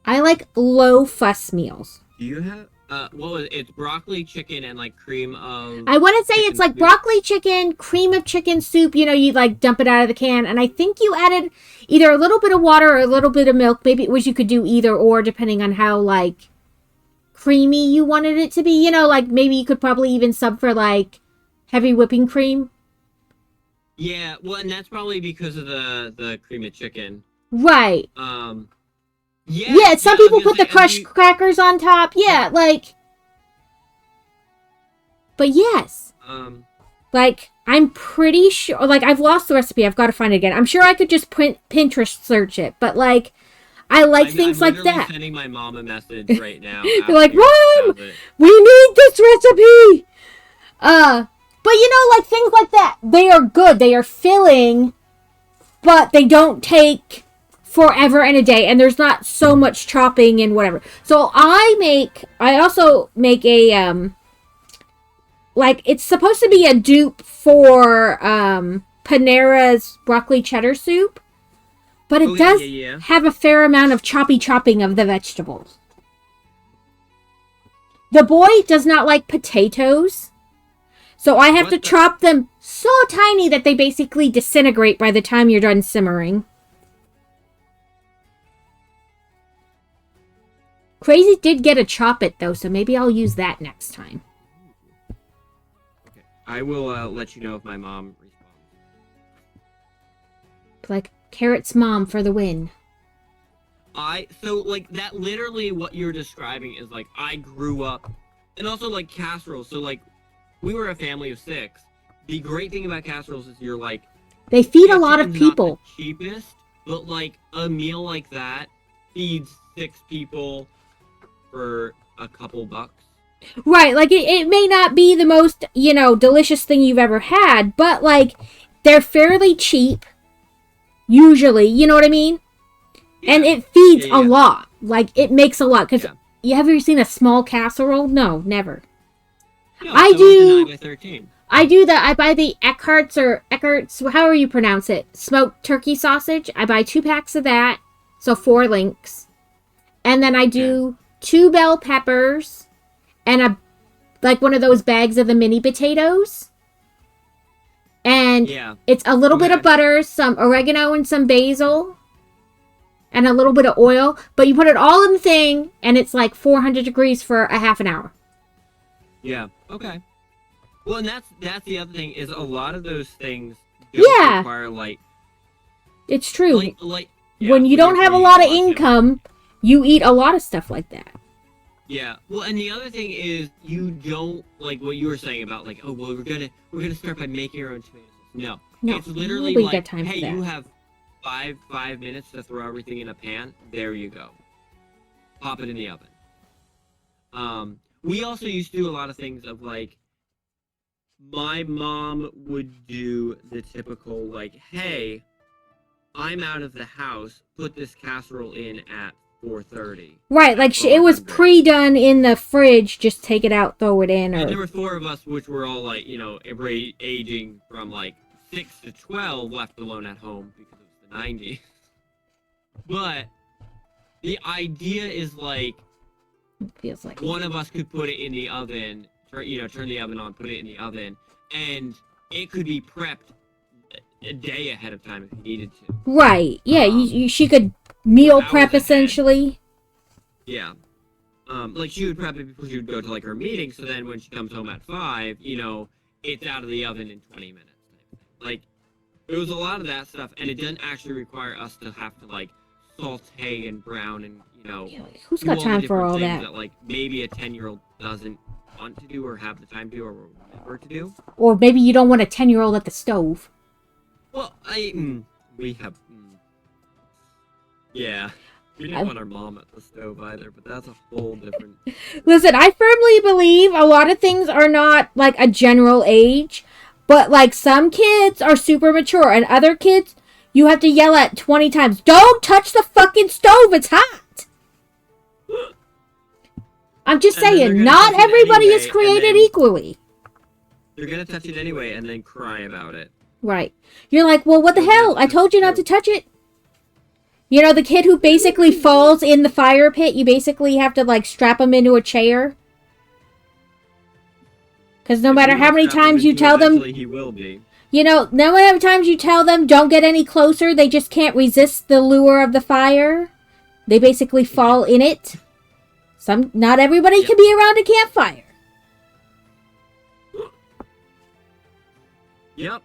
I like low fuss meals. Do you have what was it? It's broccoli, chicken, and like cream of. I want to say chicken it's like soup? broccoli chicken, cream of chicken soup. You know, you like dump it out of the can. And I think you added either a little bit of water or a little bit of milk. Maybe it was you could do either or depending on how like creamy you wanted it to be. You know, like maybe you could probably even sub for like heavy whipping cream. Yeah, well, and that's probably because of the cream of chicken. Right. Yeah. Yeah, some I was people gonna put the say, crushed crackers on top. Yeah, like. But yes. Like, I'm pretty sure, like, I've lost the recipe. I've got to find it again. I'm sure I could just Pinterest search it, but, like, I like things I'm like that. sending my mom a message right now. They're like, asking her Mom, if she has it. we need this recipe! But, you know, like, things like that, they are good. They are filling, but they don't take forever and a day, and there's not so much chopping and whatever. So I also make a, like, it's supposed to be a dupe for Panera's broccoli cheddar soup, but it does have a fair amount of chopping of the vegetables. The boy does not like potatoes, so I have to chop them so tiny that they basically disintegrate by the time you're done simmering. Crazy did get a chop it, though, so maybe I'll use that next time. Okay. I will let you know if my mom responds. Like, Carrot's mom for the win. So, like, that literally what you're describing is, like, I grew up, and also, like, casseroles. So, like, we were a family of 6. The great thing about casseroles is you're, like... They feed a lot of people. Not the cheapest, but, like, a meal like that feeds 6 people for a couple bucks. Right, like, it may not be the most, you know, delicious thing you've ever had, but, like, they're fairly cheap, usually, you know what I mean? Yeah. And it feeds a lot. Like, it makes a lot, because you ever seen a small casserole? No, never. No, I so do... 9 by 13. I do that. I buy the Eckert's, however you pronounce it, smoked turkey sausage. I buy 2 packs of that, so 4 links. And then I do 2 bell peppers and like one of those bags of the mini potatoes. And it's a little bit of butter, some oregano and some basil, and a little bit of oil. But you put it all in the thing, and it's like 400 degrees for a half an hour. Yeah. Okay. Well, and that's the other thing is a lot of those things don't require like. It's true. Like when you don't have a lot of income, you eat a lot of stuff like that. Yeah. Well, and the other thing is you don't like what you were saying about like, oh well, we're gonna start by making our own tomatoes. No, it's literally like, hey, you have five minutes to throw everything in a pan. There you go. Pop it in the oven. We also used to do a lot of things of like, my mom would do the typical like, hey, I'm out of the house. Put this casserole in at 4:30. Right, like it was pre-done in the fridge. Just take it out, throw it in. Or... And there were 4 of us, which were all like, you know, aging from like 6 to 12, left alone at home because it was the 90s. But the idea is like, it feels like one of us could put it in the oven, turn the oven on, put it in the oven, and it could be prepped a day ahead of time if you needed to. Right. Yeah, she could meal prep essentially. Yeah. like she would prep it before she would go to like her meeting. So then when she comes home at 5, you know, it's out of the oven in 20 minutes. Like, it was a lot of that stuff, and it doesn't actually require us to have to like saute and brown and who's do got all the time for different all things that? like maybe a 10-year-old doesn't want to do or have the time to do or remember to do. Or maybe you don't want a 10-year-old at the stove. Well, we have yeah. We didn't want our mom at the stove either, but that's a whole different... Listen, I firmly believe a lot of things are not, like, a general age. But, like, some kids are super mature. And other kids, you have to yell at 20 times, don't touch the fucking stove, it's hot! I'm just saying, not everybody is created equally. They're gonna touch it anyway and then cry about it. Right. You're like, well, what the hell? I told you not to touch it. You know, the kid who basically falls in the fire pit, you basically have to, like, strap him into a chair. Because no matter how many times you tell them... He will be. You know, no matter how many times you tell them, don't get any closer, they just can't resist the lure of the fire. They basically fall in it. Not everybody can be around a campfire. Yep.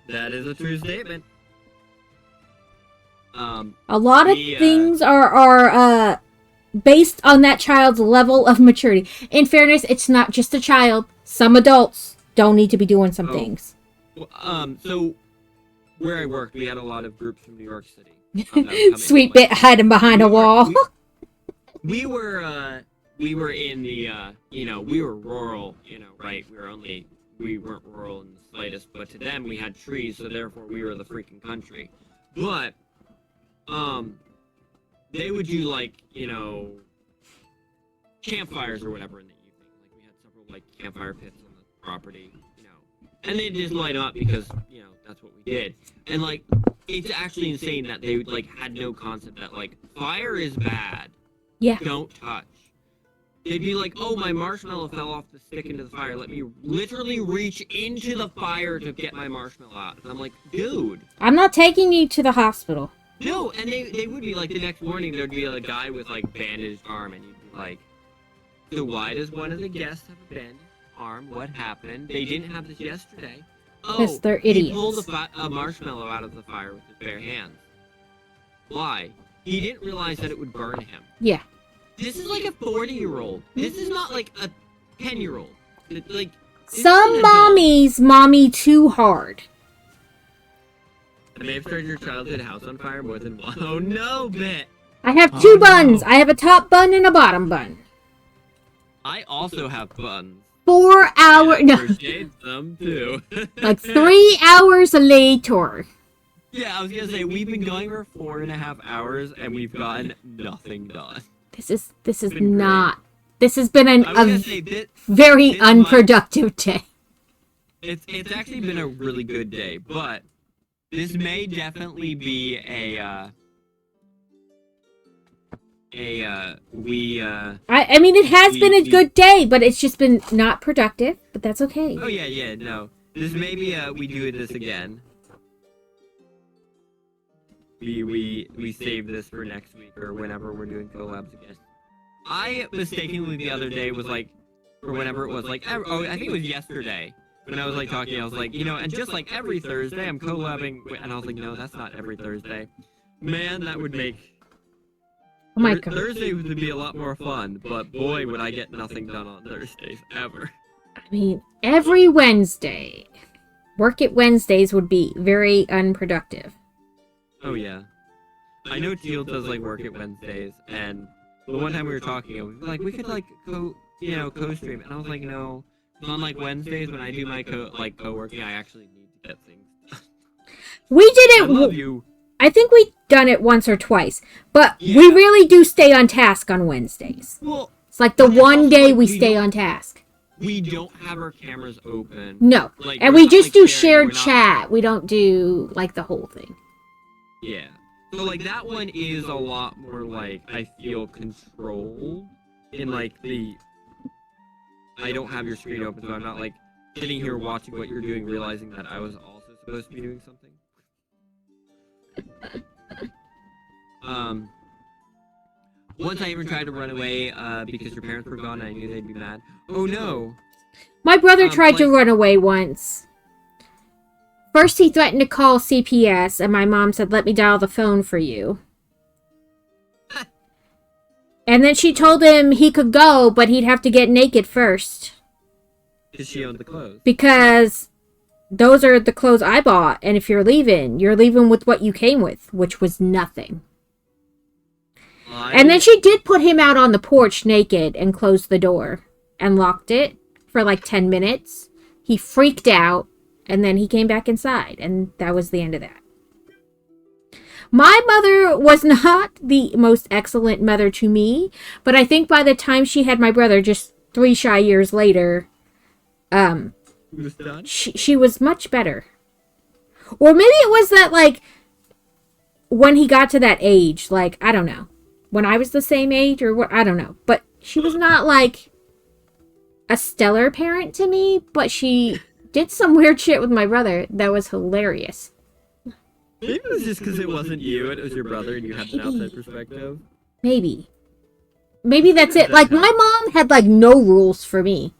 That is a true statement. A lot of things are based on that child's level of maturity. In fairness, it's not just a child. Some adults don't need to be doing some things. Well, so where I worked, we had a lot of groups from New York City. Sweet bit hiding behind a wall. We were in the we were rural, right? We weren't rural in the slightest, but to them we had trees, so therefore we were the freaking country. But they would do like, campfires or whatever in the evening. Like we had several like campfire pits on the property, and they just light up because, that's what we did. And like, it's actually insane that they like had no concept that like fire is bad. Yeah. Don't touch. They'd be like, oh, my marshmallow fell off the stick into the fire. Let me literally reach into the fire to get my marshmallow out. And I'm like, dude. I'm not taking you to the hospital. No, and they would be like, the next morning, there'd be a guy with, like, bandaged arm, and you'd be like, so why does one of the guests have a bandaged arm? What happened? They didn't have this yesterday. Because they're idiots. He pulled a marshmallow out of the fire with his bare hands. Why? He didn't realize that it would burn him. Yeah. This is like a 40-year-old. This is not like a 10-year-old. Like, some mommies mommy too hard. I may have started your childhood house on fire more than one. Oh no, Bet! I have two buns. No. I have a top bun and a bottom bun. I also have buns. 4 hours. No. Crocheted some too. Like 3 hours later. Yeah, I was gonna say we've been going for 4.5 hours and we've gotten nothing done. This is not. Great. This has been a very unproductive day. It's actually been a really good day, but this may definitely be I mean, it has been a good day, but it's just been not productive. But that's okay. Oh yeah, no. This may be we do this again. We save this for next week or whenever we're doing collabs again. I mistakenly the other day was like, or whenever it was like, I think it was yesterday when I was like talking, I was like, and just like every Thursday I'm collabing, and I was like, no, that's not every Thursday. Man, that would make oh my God. Thursday would be a lot more fun, but boy, would I get nothing done on Thursdays ever. I mean, every Wednesday, work at Wednesdays would be very unproductive. Oh yeah, I know Teal does like work at Wednesdays, and the one time we were talking, we were like, we could like co-stream, and I was like, no, on like Wednesdays when I do my co-working, I actually need to get things done. We did it. I love you. I think we've done it once or twice, but we really do stay on task on Wednesdays. Well, it's like the one day we stay on task. We don't have our cameras open. No, like, and we just do shared chat. We don't do like the whole thing. Yeah. So, like, that one is a lot more, like, I feel controlled in, like, I don't have your screen open, so I'm not, like, sitting here watching what you're doing, realizing that I was also supposed to be doing something. Once I even tried to run away because your parents were gone and I knew they'd be mad. Oh no! My brother tried to run away once. First, he threatened to call CPS, and my mom said, "Let me dial the phone for you." And then she told him he could go, but he'd have to get naked first. Because she owned the clothes. Because those are the clothes I bought, and if you're leaving with what you came with, which was nothing. And then she did put him out on the porch naked and closed the door and locked it for like 10 minutes. He freaked out, and then he came back inside, and that was the end of that. My mother was not the most excellent mother to me, but I think by the time she had my brother, just 3 shy years later, she was much better. Or maybe it was that, like, when he got to that age, like, I don't know. When I was the same age, or what, I don't know. But she was not, like, a stellar parent to me, but she did some weird shit with my brother that was hilarious. Maybe it was just because it wasn't you, it was your brother, and you had an outside perspective. Maybe that's it. Like, my mom had, like, no rules for me.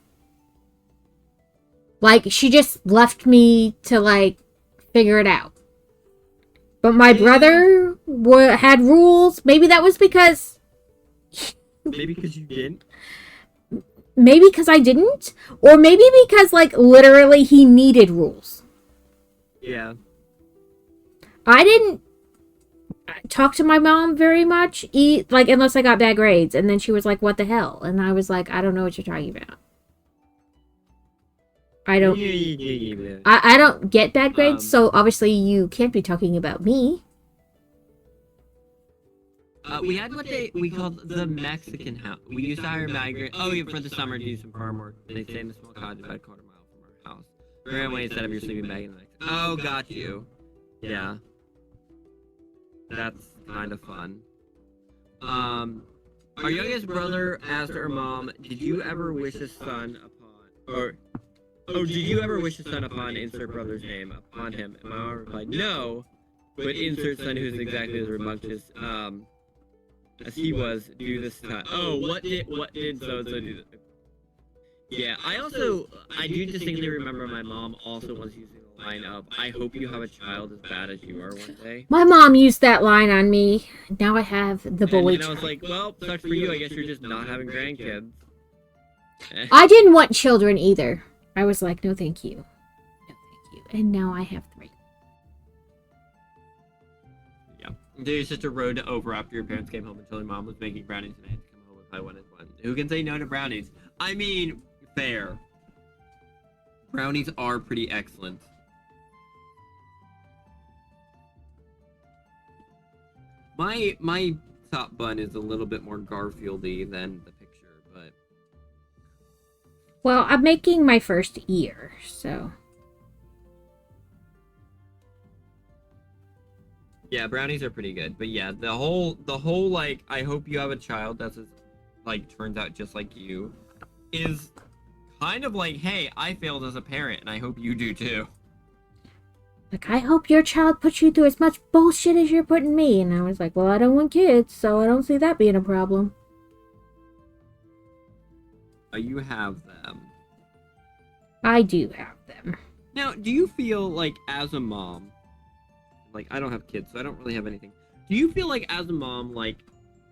Like, she just left me to, like, figure it out. But my brother had rules. Maybe that was because... Maybe because you didn't? Maybe because I didn't? Or maybe because, like, literally he needed rules. Yeah. I didn't talk to my mom very much, unless I got bad grades. And then she was like, "What the hell?" And I was like, "I don't know what you're talking about. I don't get bad grades, so obviously you can't be talking about me." We had what we called the Mexican house. We used to hire migrants. Oh, yeah, for the summer to do some farm work. They stay in a small cottage about a quarter mile from our house. Ran away instead of your sleeping bag in the next. Oh, got you. Yeah. That's kind of fun. Our youngest brother asked her mom, "Did you ever wish a son did you ever wish a son upon insert brother's name upon him?" And my mom replied, "No, but insert son who's exactly as rambunctious as he was do this time." Oh, what did so and so do? Yeah, I do distinctly remember my mom also once using the line of, "I hope you have a child as bad as you are one day." My mom used that line on me. Now I have the bully. And I was like, well, sucks for you. I guess you're just not having grandkids. I didn't want children either. I was like, no thank you. No thank you. And now I have 3. Yeah. There's just a road over after your parents came home and told your mom was making brownies and I had to come home if I wanted one. Who can say no to brownies? I mean, fair. Brownies are pretty excellent. My top bun is a little bit more Garfield-y than the picture, but... Well, I'm making my first ear, so... Yeah, brownies are pretty good, but yeah, the whole like, I hope you have a child that's like turns out just like you, is kind of like, hey, I failed as a parent, and I hope you do too. Like, I hope your child puts you through as much bullshit as you're putting me. And I was like, well, I don't want kids, so I don't see that being a problem. You have them. I do have them. Now, do you feel like as a mom, like, I don't have kids, so I don't really have anything. Do you feel like as a mom, like,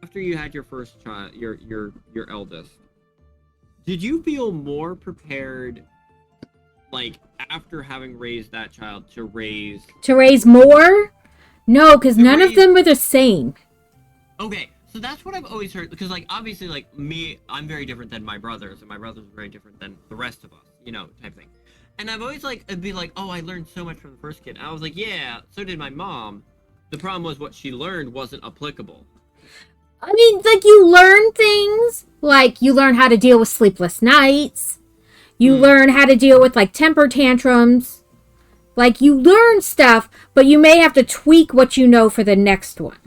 after you had your first child, your eldest, did you feel more prepared, like, after having raised that child to raise more? No, because none of them were the same. Okay, so that's what I've always heard, because, like, obviously, like, me, I'm very different than my brothers, and my brothers are very different than the rest of us, you know, type thing. And I've always, like, it'd be like, oh, I learned so much from the first kid. And I was like, yeah, so did my mom. The problem was what she learned wasn't applicable. I mean, like, you learn things, like, you learn how to deal with sleepless nights. You learn how to deal with, like, temper tantrums. Like, you learn stuff, but you may have to tweak what you know for the next one.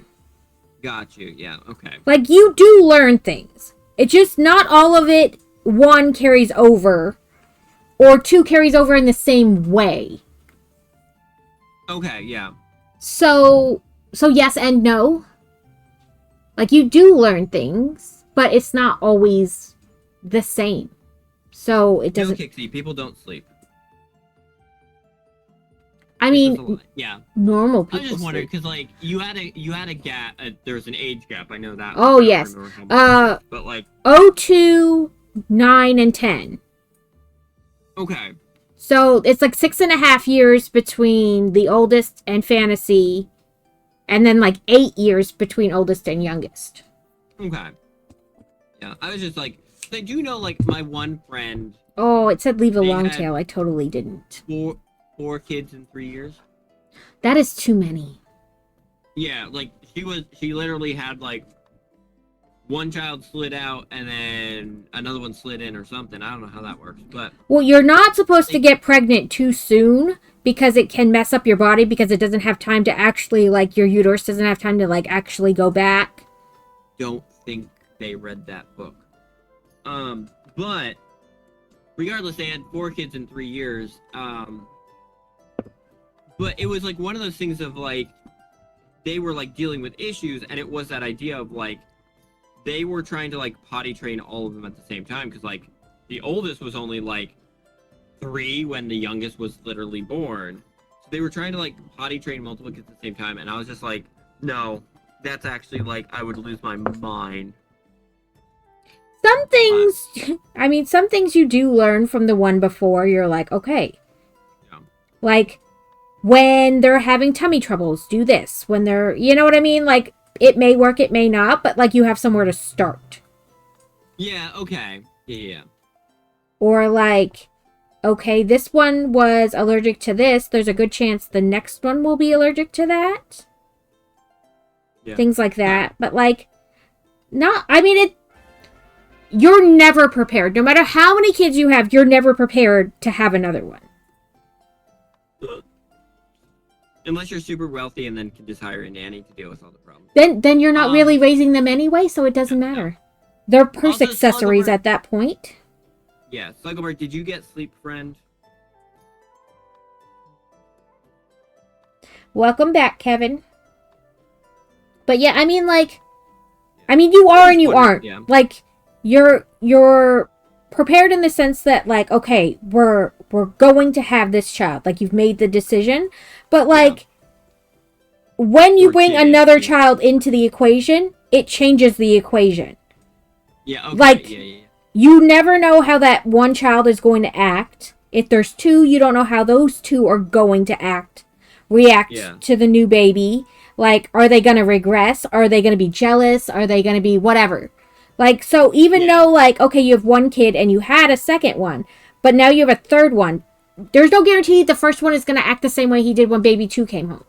Got you, yeah, okay. Like, you do learn things. It's just not all of it, 1 carries over, or 2 carries over in the same way. Okay, yeah. So yes and no. Like, you do learn things, but it's not always the same. So it doesn't... No, Kixie, people don't sleep. I mean, yeah. normal people I just wondered, sleep. because, like, you had a gap, there's an age gap, I know that. Oh, yes. But, like... 02, 9, and 10. Okay. So it's like 6.5 years between the oldest and Fantasy, and then like 8 years between oldest and youngest. Okay. Yeah, I was just like, I do know, like, my one friend... Oh, it said leave a long tail. I totally didn't. Four kids in 3 years. That is too many. Yeah, like, she literally had, like, one child slid out and then another one slid in or something. I don't know how that works, but... Well, you're not supposed to get pregnant too soon because it can mess up your body because it doesn't have time to actually, like, your uterus doesn't have time to, like, actually go back. Don't think they read that book. But regardless, they had 4 kids in 3 years. But it was, like, one of those things of, like, they were, like, dealing with issues, and it was that idea of, like, they were trying to, like, potty train all of them at the same time, because, like, the oldest was only, like, 3 when the youngest was literally born. So they were trying to, like, potty train multiple kids at the same time, and I was just like, no, that's actually, like, I would lose my mind. Some things, I mean, some things you do learn from the one before. You're like, okay. Yeah. Like, when they're having tummy troubles, do this. When they're, you know what I mean? Like, it may work, it may not, but, like, you have somewhere to start. Yeah, okay. Yeah. Or, like, okay, this one was allergic to this. There's a good chance the next one will be allergic to that. Yeah. Things like that. But, like, not, I mean, you're never prepared. No matter how many kids you have, you're never prepared to have another one. Unless you're super wealthy and then can just hire a nanny to deal with all the problems. Then you're not really raising them anyway, so it doesn't matter. They're purse Also, accessories Slugabird- at that point. Yeah, Slugabird, did you get Sleep Friend? Welcome back, Kevin. But yeah, I mean, like, you are and you aren't. Yeah. Like, you're prepared in the sense that, like, okay, we're going to have this child. Like, you've made the decision. But, like, when you bring another child into the equation, it changes the equation. Yeah, okay. Like, yeah. You never know how that one child is going to act. If there's 2, you don't know how those 2 are going to react to the new baby. Like, are they going to regress? Are they going to be jealous? Are they going to be whatever? Like, so even though, like, okay, you have 1 kid and you had a second one, but now you have a 3rd one, there's no guarantee the first one is going to act the same way he did when baby 2 came home.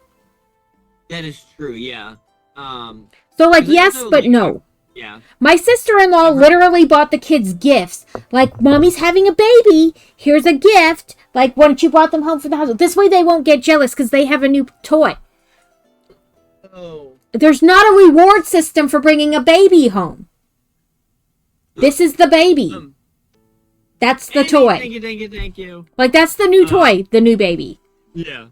That is true, yeah. So, like, yes, but no. Yeah. My sister-in-law literally bought the kids gifts. Like, Mommy's having a baby. Here's a gift. Like, why don't you brought them home for the house? This way they won't get jealous because they have a new toy. Oh. There's not a reward system for bringing a baby home. This is the baby. That's the toy. Thank you. Like, that's the new toy, the new baby. Yeah.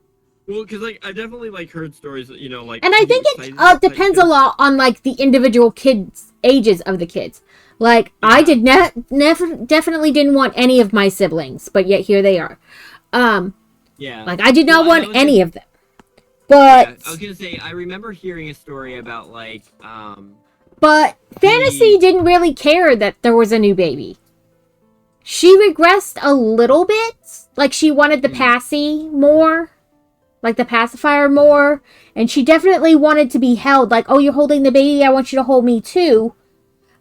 Well, because, like, I definitely, like, heard stories that, you know, like... And I think it depends a lot on, like, the individual kids' ages of the kids. Like, I did definitely didn't want any of my siblings, but yet here they are. Yeah. Like, I did not want any of them. But... Yeah, I was gonna say, I remember hearing a story about, like, But Fantasy didn't really care that there was a new baby. She regressed a little bit. Like, she wanted the passy more. Like, the pacifier more. And she definitely wanted to be held. Like, oh, you're holding the baby, I want you to hold me too.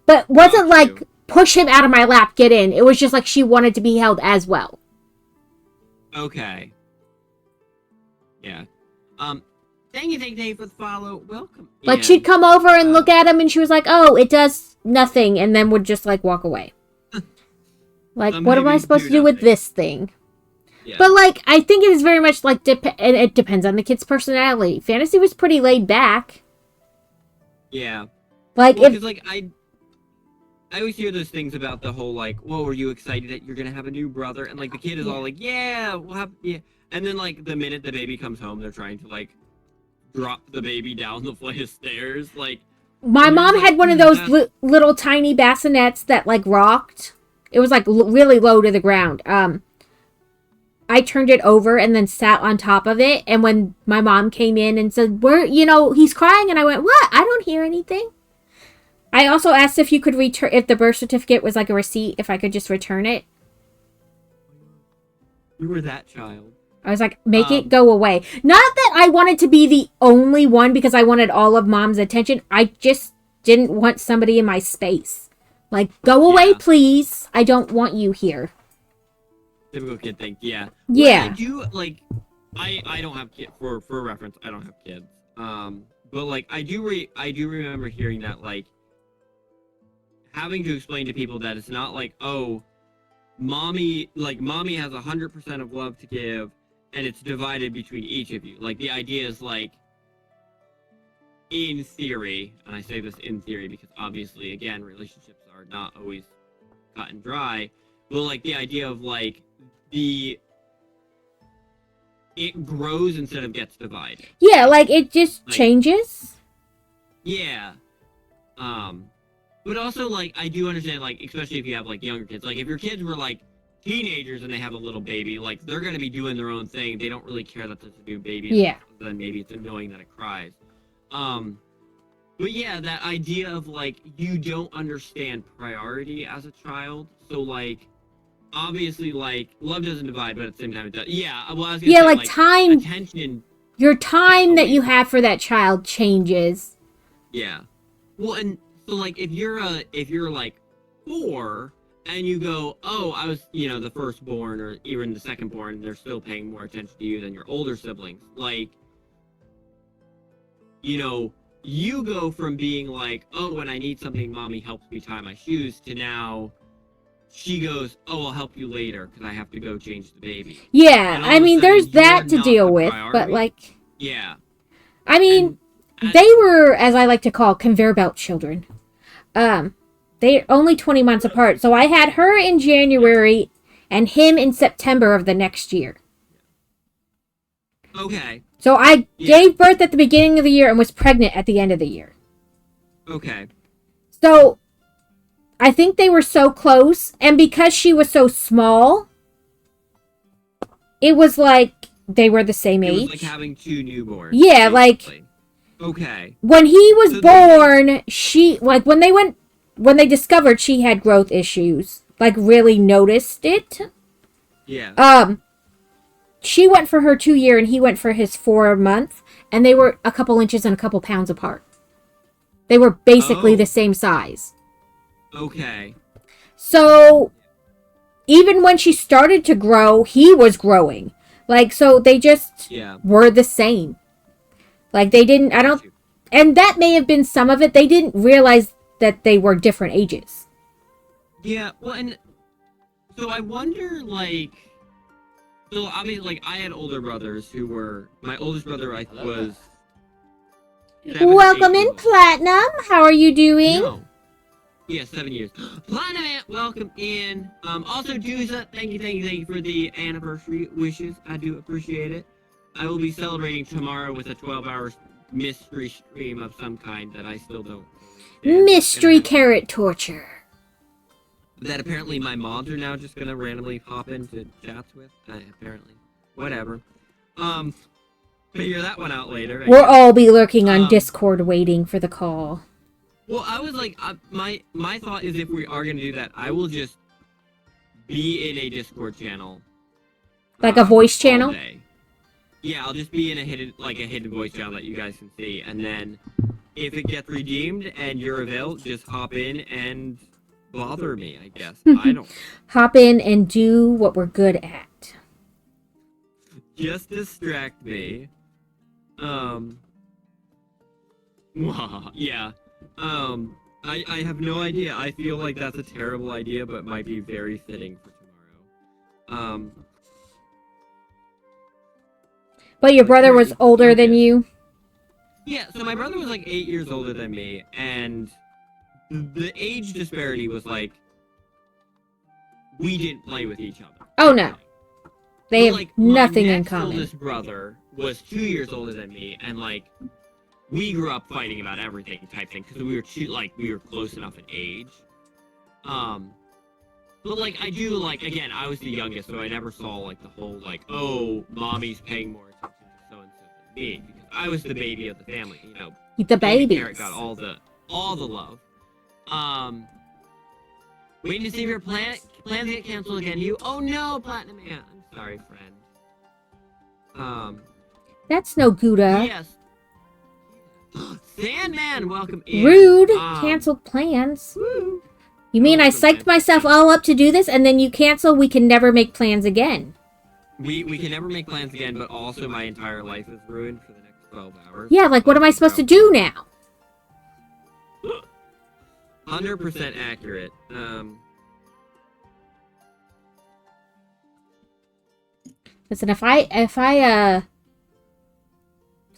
But wasn't like, push him out of my lap, get in. It was just like she wanted to be held as well. Okay. Yeah. Thank you for the follow. Welcome. Like, she'd come over and look at him and she was like, oh, it does nothing. And then would just, like, walk away. Like, what am I supposed to do with this thing? Yeah. But, like, I think it is very much, like, and it depends on the kid's personality. Fantasy was pretty laid back. Yeah. Like, well, because, like, I always hear those things about the whole, like, whoa, are you excited that you're gonna have a new brother? And, like, the kid is all like, yeah, we'll have, yeah. And then, like, the minute the baby comes home, they're trying to, like, drop the baby down the flight of stairs. Like, My And there's, mom like, had one of those that- little tiny bassinets that like rocked. It was like really low to the ground. I turned it over and then sat on top of it. And when my mom came in and said, he's crying. And I went, what? I don't hear anything. I also asked if you could return, if the birth certificate was like a receipt, if I could just return it. You were that child. I was like, make it go away. Not that I wanted to be the only one because I wanted all of mom's attention. I just didn't want somebody in my space. Like, go away, Yeah. please. I don't want you here. Typical kid thing, yeah. Yeah. Well, I do, like, I don't have kids, for reference, I don't have kids. But, like, I do remember hearing that, like, having to explain to people that it's not like, oh, mommy has 100% of love to give, and it's divided between each of you. Like, the idea is, like, in theory, and I say this in theory because obviously, again, relationships are not always cut and dry, but, like, the idea of, like, it grows instead of gets divided. Yeah, like, it just Like, changes. Yeah. But also, like, I do understand, like, especially if you have, like, younger kids. Like, if your kids were, like, teenagers and they have a little baby, like, they're going to be doing their own thing. They don't really care that there's a new baby. Yeah. Then maybe it's annoying that it cries. But yeah, that idea of, like, you don't understand priority as a child. So, like, obviously, like, love doesn't divide, but at the same time it does. Yeah, well, I was gonna Yeah, say, like, time, attention. your time that you always. have for that child changes. Yeah. Well, and so, like, if you're like 4 and you go, oh, I was, the firstborn or even the secondborn, they're still paying more attention to you than your older siblings. Like, you go from being like, oh, when I need something, mommy helps me tie my shoes, to now she goes, oh, I'll help you later because I have to go change the baby. Yeah, And all I of a mean, sudden, there's that you're to not deal the with, but, priority. like, Yeah. I mean, And- they were, as I like to call, conveyor belt children. They're only 20 months apart, so I had her in January and him in September of the next year. Okay. So I Yeah. gave birth at the beginning of the year and was pregnant at the end of the year. Okay. So I think they were so close, and because she was so small, it was like they were the same It age. was like having 2 newborns. Yeah, like, basically. Okay. when he was So born, she, like, when they discovered she had growth issues, like, really noticed it. Yeah. She went for her 2-year and he went for his 4-month, and they were a couple inches and a couple pounds apart. They were basically Oh. the same size. Okay. So even when she started to grow, he was growing. Like, so they just Yeah. were the same. Like, they didn't, I don't, and that may have been some of it. They didn't realize that they were different ages. Yeah, well, and so I wonder, like, so obviously, like, I had older brothers who were, my oldest brother was 7 or 8 Welcome in, years old. Platinum. How are you doing? No. Yeah, 7 years. Platinum Ant, welcome in. Also, Duza, thank you for the anniversary wishes. I do appreciate it. I will be celebrating tomorrow with a 12-hour mystery stream of some kind that I still don't understand. Mystery Gonna have- carrot torture. that apparently my mods are now just gonna randomly pop into chats with. Apparently, whatever. Figure that one out later. I We'll guess. all be lurking on Um, Discord waiting for the call. Well, I was like, my thought is if we are gonna do that, I will just be in a Discord channel, Like a voice all channel? day. Yeah, I'll just be in a hidden voice channel that you guys can see, and then if it gets redeemed and you're available, just hop in and bother me. I guess I don't. Hop in and do what we're good at. Just distract me. Yeah. I have no idea. I feel like that's a terrible idea, but might be very fitting for tomorrow. But your brother was older than you? Yeah, so my brother was like 8 years older than me, and the age disparity was like, we didn't play with each other. Oh, no. They But, have like, nothing my in next common. oldest brother was 2 years older than me, and like, we grew up fighting about everything type thing because we were close enough in age. But like I do like again, I was the youngest, so I never saw like the whole like, oh, mommy's paying more attention to so and so than me because I was the baby of the family, you know. The baby got all the love. Waiting to see if your plans get canceled again. Oh no, Platinum Man. I'm sorry, friend. That's no Gouda. Yes. Sandman, welcome in. Rude. Canceled plans. Woo. You mean I psyched myself all up to do this, and then you cancel? We can never make plans again. We can never make plans again, but also my entire life is ruined for the next 12 hours. Yeah, like what am I supposed to do now? 100% accurate. Listen, if I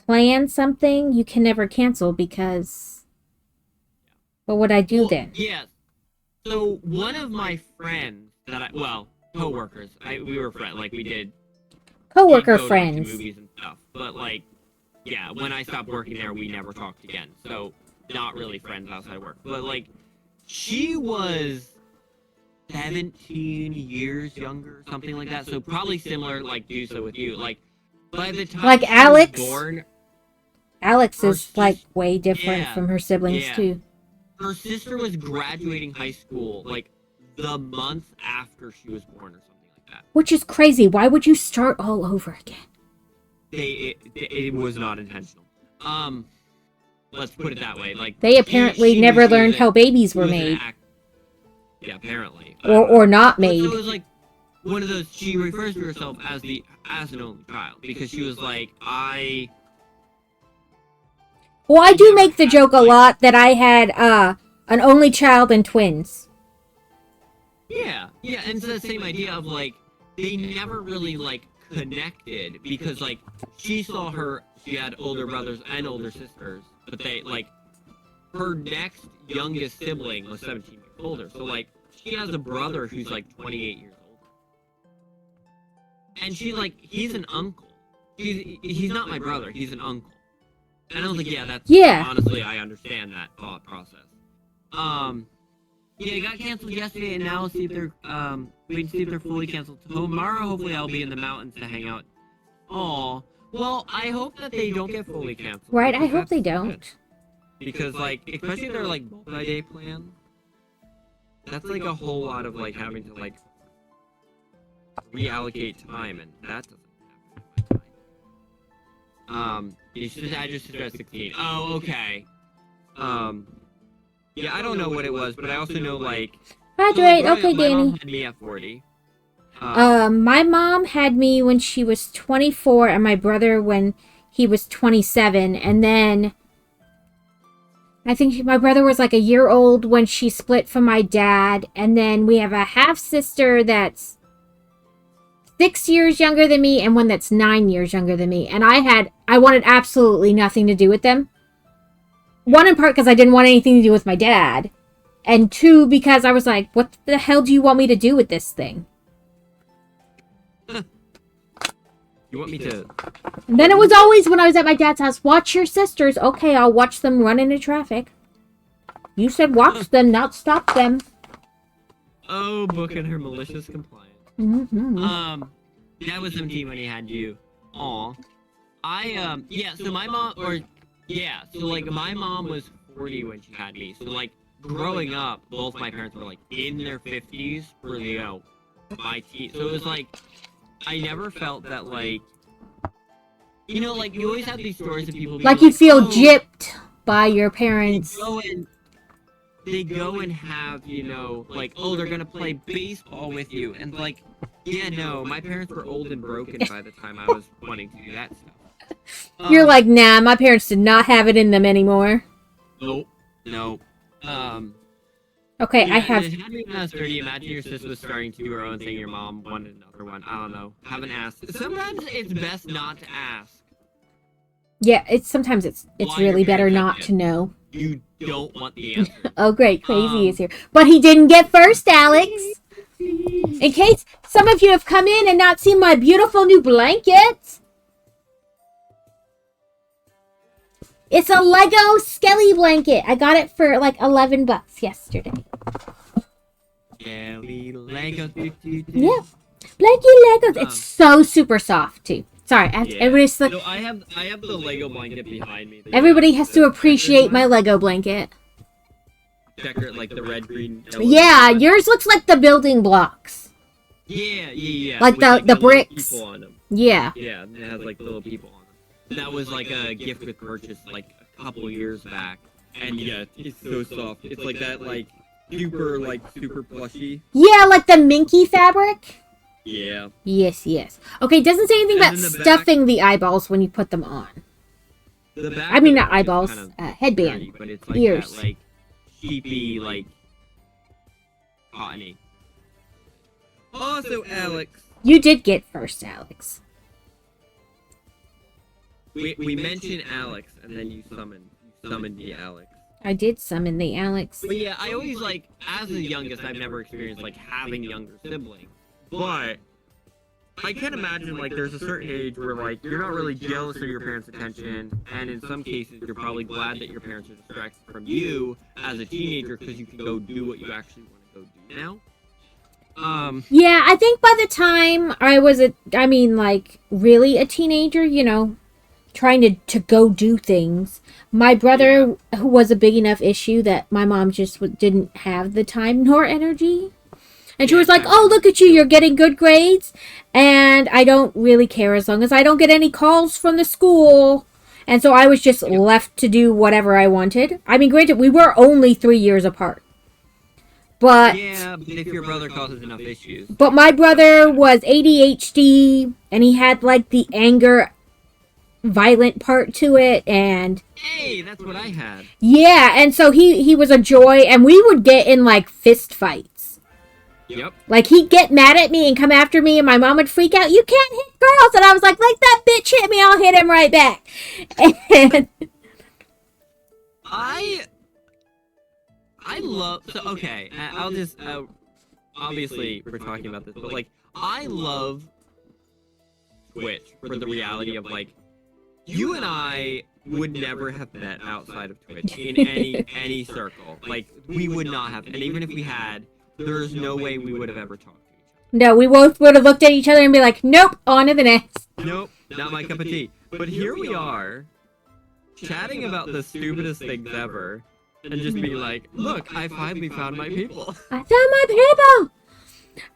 plan something, you can never cancel because what would I do then? Yes. So one of my friends coworkers, we were friends, like we did Coworker go, like, friends. to movies and stuff. But like, yeah, when I stopped working there, we never talked again. So not really friends outside of work. But like, she was 17 years younger, something like that. So probably similar, like do so with you. Like by the time Like she Alex? was born, Alex Her is like sis- way different yeah, from her siblings yeah. too. her sister was graduating high school like the month after she was born or something like that. Which is crazy. Why would you start all over again? It was not intentional. Let's put it that way. Like They apparently she never was learned either- how babies she were was an made. Yeah, apparently. Or not But made. so it was like one of those. She refers to herself as an only child because she was like, Well, I do never make the had, joke a like- lot that I had an only child and twins. yeah, and it's the same idea of like they never really like connected because like she had older brothers and older sisters, but they like her next youngest sibling was 17 years older, so like she has a brother who's like 28 years older, and she like he's an uncle. He's not my brother. He's an uncle. And I was like, yeah. Honestly, I understand that thought process. Yeah, it got canceled yesterday, and now we'll see if they're wait to see if they're fully canceled tomorrow. Hopefully, I'll be in the mountains to hang out. Oh, well, I hope that they don't get fully canceled. Right, I because hope they that's don't. good. Because like, especially if they're like multi-day plans, that's like a whole lot of like having to like reallocate time, and that doesn't happen in my time. I just suggested 16. Oh, okay. Yeah, I don't know what it was, but I also know like. Hydrate. So, like, Okay, my mom Danny. had me at 40. My mom had me when she was 24 and my brother when he was 27. And then I think my brother was like a year old when she split from my dad. And then we have a half sister that's 6 years younger than me and one that's 9 years younger than me. And I wanted absolutely nothing to do with them. One, in part because I didn't want anything to do with my dad. And two, because I was like, what the hell do you want me to do with this thing? You want me to? And then it was always when I was at my dad's house, watch your sisters. Okay, I'll watch them run into traffic. You said watch them, not stop them. Oh, Book and her malicious compliance. Mm-hmm. Dad was 17 when he had you. Aw. So my mom, so like my mom was 40 when she had me. So like growing up, both my parents were like in their 50s for my teen. So it was like, I never felt that like, like you always have these stories of people being Like you feel oh, gypped by your parents. They go and have, like, oh, they're gonna play baseball with you, and like, yeah, no, my parents were old and broken by the time I was wanting to do that stuff. You're like, nah, my parents did not have it in them anymore. Nope. Okay, Yeah, I have... It had me when I was 30. Imagine your sis was starting to do her own thing, your mom wanted another one. I don't know. Haven't asked. Sometimes it's best not to ask. Yeah, sometimes it's Why really your better parents not have to know. You don't want the answer. Oh, great, Crazy is here. But he didn't get first, Alex! In case some of you have come in and not seen my beautiful new blanket. It's a Lego Skelly blanket. I got it for like $11 yesterday. Skelly Legos. Yep. Blanket Legos. It's so super soft too. Sorry, everybody's like, So I have the Lego blanket behind me. Everybody has to appreciate my Lego blanket. Decorate like the red, green, yellow. Yeah, yours looks like the building blocks. Yeah. Like with, the bricks. People on them. Yeah. Yeah, it has like little people on them. That was like a gift with purchase like a couple years back. And yeah, it's so soft. It's like that super plushy. Yeah, like the minky fabric. Yeah. Yes. Okay, it doesn't say anything about And then the stuffing the eyeballs when you put them on. The back I mean, of not it is eyeballs, kind of headband. dirty, but it's like Ears. that, like sheepy, like cottony. Also, Alex, You did get first, Alex. we mentioned Alex, and then you summoned the Alex. I did summon the Alex. But yeah, I always like, as the youngest, I've never experienced like having younger siblings. But I can imagine like there's a certain age where like you're not really jealous of your parents' attention, and in some cases you're probably glad that your parents are distracted from you as a teenager because you can go do what you actually want to go do now. Yeah, I think by the time I was really a teenager, you know, trying to go do things, my brother was a big enough issue that my mom just didn't have the time nor energy. And she was like, oh, look at you, you're getting good grades. And I don't really care as long as I don't get any calls from the school. And so I was just left to do whatever I wanted. I mean, granted, we were only 3 years apart. But yeah, but if your brother causes enough issues. But my brother was ADHD, and he had like the anger violent part to it, and hey, that's what I had. Yeah, and so he was a joy, and we would get in like fist fights. Yep. Like he'd get mad at me and come after me, and my mom would freak out. You can't hit girls, and I was like that bitch hit me, I'll hit him right back. And I love, so okay, I'll just, obviously we're talking about this, but like, I love Twitch for the reality of like, you and I would never have met outside of Twitch in any circle. Like, we would not have, and even if we had, there's no way we would have ever talked to each other. no, we both would have looked at each other and be like, nope, on to the next. Nope, not my cup of tea. But here we are, chatting about the stupidest things ever, and just be like, look, I finally found my people. I found my people.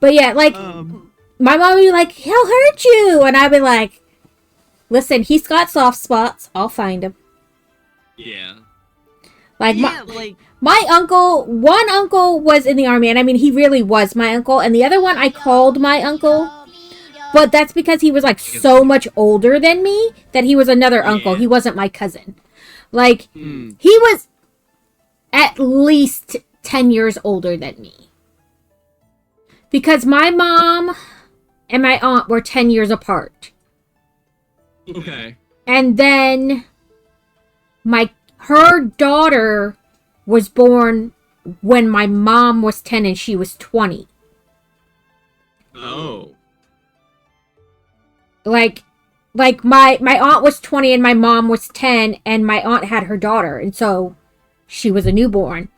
But yeah, like, my mom would be like, he'll hurt you. And I'd be like, listen, he's got soft spots. I'll find him. Yeah. Like, Yeah, my uncle, one uncle was in the army. And I mean, he really was my uncle. And the other one I called my uncle. But that's because he was like so much older than me that he was another uncle. He wasn't my cousin. Like, he was at least 10 years older than me. Because my mom and my aunt were 10 years apart. Okay. And then her daughter was born when my mom was 10 and she was 20. Oh. Like my aunt was 20 and my mom was 10 and my aunt had her daughter. And so she was a newborn.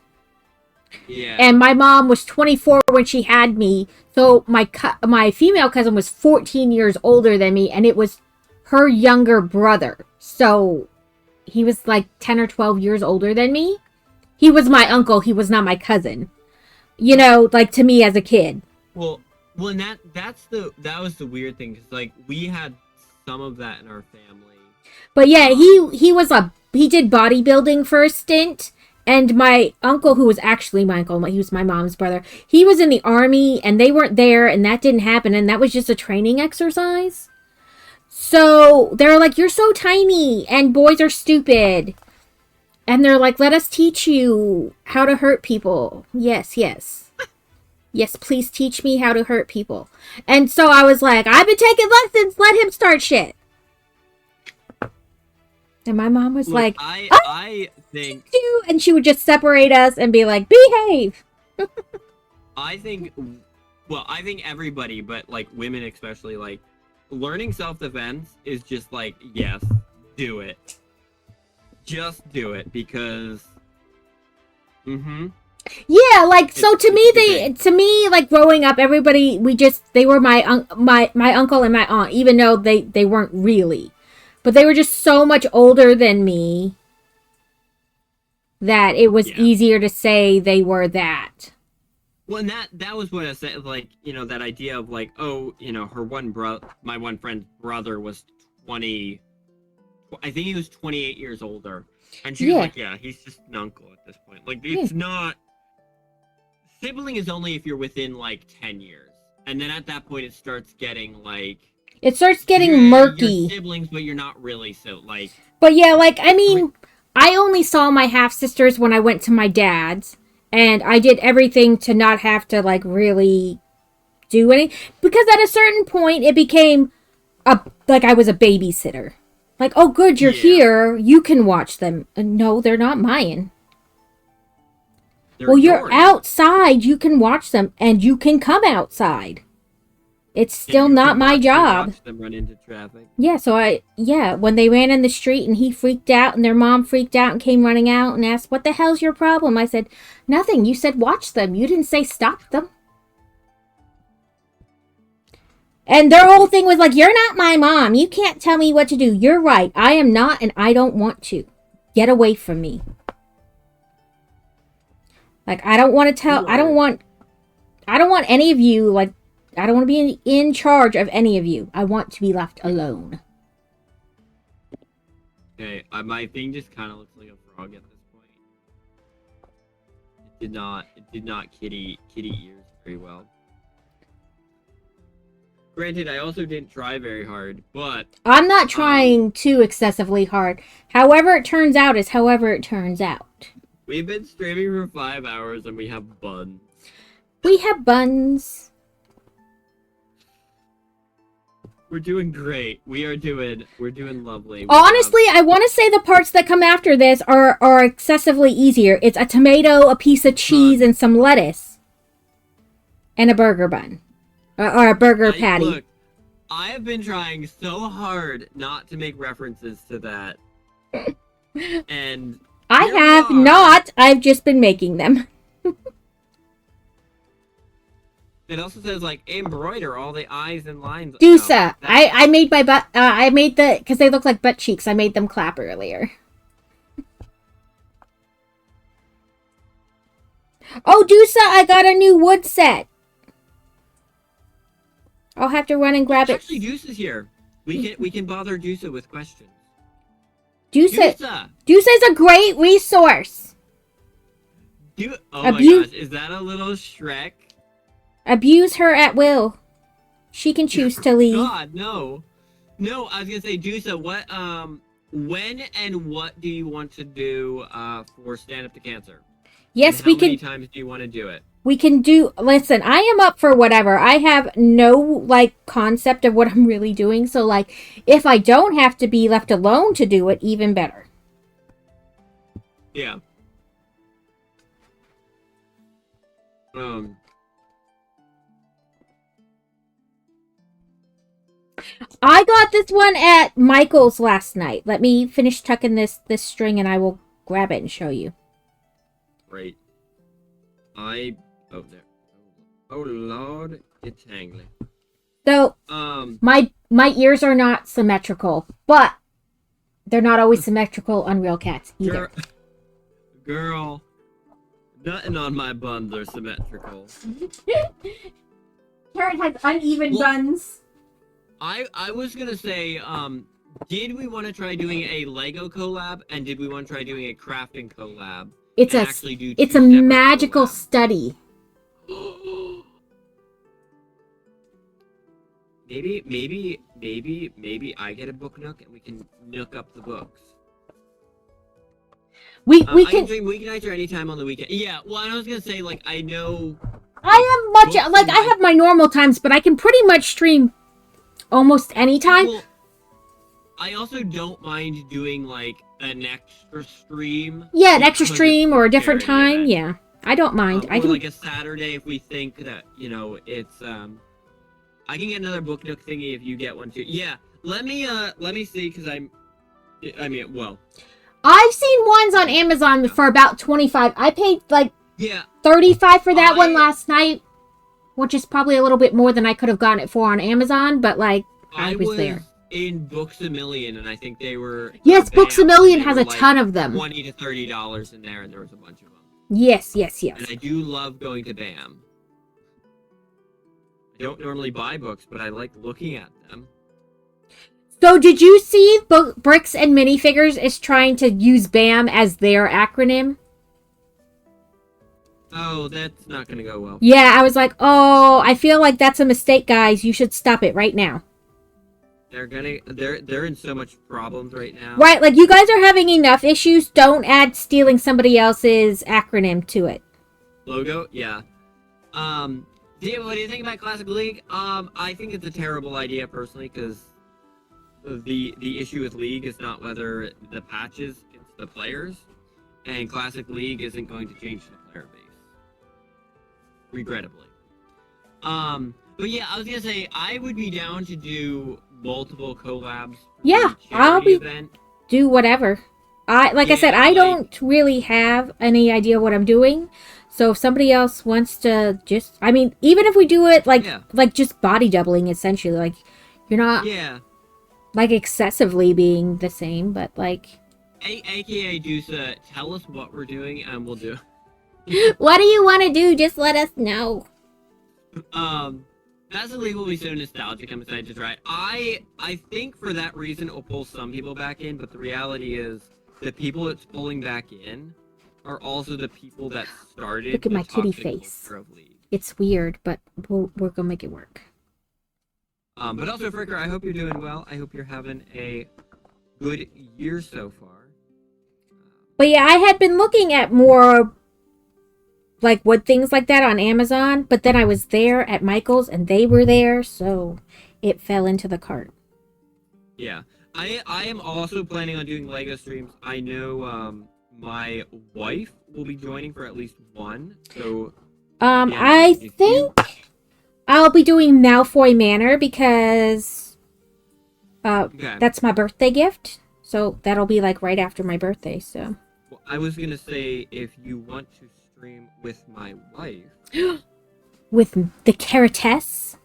Yeah. And my mom was 24 when she had me. So my female cousin was 14 years older than me, and it was her younger brother. So he was like 10 or 12 years older than me. He was my uncle. He was not my cousin. You know, like to me as a kid. Well, and that was the weird thing, because like we had some of that in our family. But yeah, he did bodybuilding for a stint. And my uncle, who was actually my uncle, he was my mom's brother, he was in the army and they weren't there and that didn't happen. And that was just a training exercise. So they're like, you're so tiny and boys are stupid. And they're like, let us teach you how to hurt people. Yes. Yes, please teach me how to hurt people. And so I was like, I've been taking lessons. Let him start shit. And my mom was like, I think you, and she would just separate us and be like, behave. I think everybody, but like women especially, like learning self-defense is just like, yes, do it. just do it because. Yeah, like so to me it's to me like growing up everybody they were my uncle and my aunt even though they weren't really. But they were just so much older than me that it was easier to say they were that. Well, and that was what I said, like, that idea of like, oh, my one friend's brother was 20, I think he was 28 years older. And she was like, yeah, he's just an uncle at this point. Like, it's not, sibling is only if you're within like 10 years. And then at that point it starts getting like, it starts getting murky. You're siblings, but you're not really, so like. But yeah, like, I mean, I only saw my half-sisters when I went to my dad's. And I did everything to not have to, like, really do anything. Because at a certain point, it became, like, I was a babysitter. Like, oh, good, you're here. You can watch them. No, they're not mine. Well, you're outside. You can watch them. And you can come outside. It's still not my job. Watch them run into traffic. Yeah, so when they ran in the street and he freaked out and their mom freaked out and came running out and asked, what the hell's your problem? I said, nothing. You said watch them. You didn't say stop them. And their whole thing was like, you're not my mom. You can't tell me what to do. You're right. I am not and I don't want to. Get away from me. Like, I don't want to tell, I don't want any of you, like, I don't want to be in charge of any of you. I want to be left alone. Okay, my thing just kind of looks like a frog at this point. It did not kitty ears very well. Granted, I also didn't try very hard, but I'm not trying too excessively hard. However it turns out is however it turns out. We've been streaming for 5 hours and we have buns. We have buns. We're doing great. We're doing lovely. Honestly, I want to say the parts that come after this are excessively easier. It's a tomato, a piece of cheese, and some lettuce. And a burger bun. Or a burger patty. Look, I have been trying so hard not to make references to that. And I have not. I've just been making them. It also says, like, embroider all the eyes and lines. Dusa. I made my butt, I made because they look like butt cheeks. I made them clap earlier. Oh, Dusa, I got a new wood set. I'll have to run and grab it. Actually, Dusa's here. We can bother Dusa with questions. Dusa is a great resource. Oh my gosh, is that a little Shrek? Abuse her at will. She can choose to leave. God, no. No, I was gonna say, Dusa, what, when and what do you want to do, for Stand Up to Cancer? Yes, we can. How many times do you want to do it? We can do, listen, I am up for whatever. I have no, like, concept of what I'm really doing. So, like, if I don't have to be left alone to do it, even better. Yeah. I got this one at Michael's last night. Let me finish tucking this string and I will grab it and show you. Great. Oh, there. Oh, Lord, it's hangling. So, my ears are not symmetrical, but they're not always symmetrical on real cats either. Girl, nothing on my buns are symmetrical. Karen has uneven buns. I was gonna say, did we want to try doing a Lego collab, and did we want to try doing a crafting collab? It's a magical study. Maybe I get a book nook and we can nook up the books. We can weeknights or anytime on the weekend. Yeah, well, I was gonna say, like, I know I have I have my normal times, but I can pretty much stream almost any time. Well, I also don't mind doing, like, an extra stream. Yeah, an extra stream or a different time. Yeah, I don't mind. Or like a Saturday if we think that, it's, I can get another book nook thingy if you get one too. Yeah, let me see, because I've seen ones on Amazon for about 25. I paid like Yeah. 35 for that one last night, which is probably a little bit more than I could have gotten it for on Amazon, but like I was there. In Books A Million, and I think they were. Yes, Books A Million has a ton of them. $20 to $30 in there, and there was a bunch of them. Yes, yes, yes. And I do love going to BAM. I don't normally buy books, but I like looking at them. So did you see Bricks and Minifigures is trying to use BAM as their acronym? Oh, that's not going to go well. Yeah, I was like, oh, I feel like that's a mistake, guys. You should stop it right now. They're in so much problems right now. Right, like you guys are having enough issues. Don't add stealing somebody else's acronym to it. Logo, yeah. David, what do you think about Classic League? I think it's a terrible idea personally, because the issue with League is not whether the patches, it's the players, and Classic League isn't going to change the player base, regrettably. But yeah, I was gonna say I would be down to do multiple collabs. Yeah, I'll do whatever. I said, I don't really have any idea what I'm doing. So if somebody else wants to just, I mean, even if we do it like just body doubling, essentially, like you're not like excessively being the same, but like. AKA Dusa, tell us what we're doing and we'll do. What do you want to do? Just let us know. Classic League will be so nostalgic. I'm excited to try. I think for that reason it will pull some people back in, but the reality is the people it's pulling back in are also the people that started. Look at my kitty face. It's weird, but we're gonna make it work. But also, Fricker, I hope you're doing well. I hope you're having a good year so far. But yeah, I had been looking at more like wood things like that on Amazon, but then I was there at Michael's and they were there, so it fell into the cart. Yeah, I am also planning on doing Lego streams. I know my wife will be joining for at least one. So I think I'll be doing Malfoy Manor because that's my birthday gift. So that'll be like right after my birthday. So well, I was gonna say if you want to stream with my wife, with the Carrotess,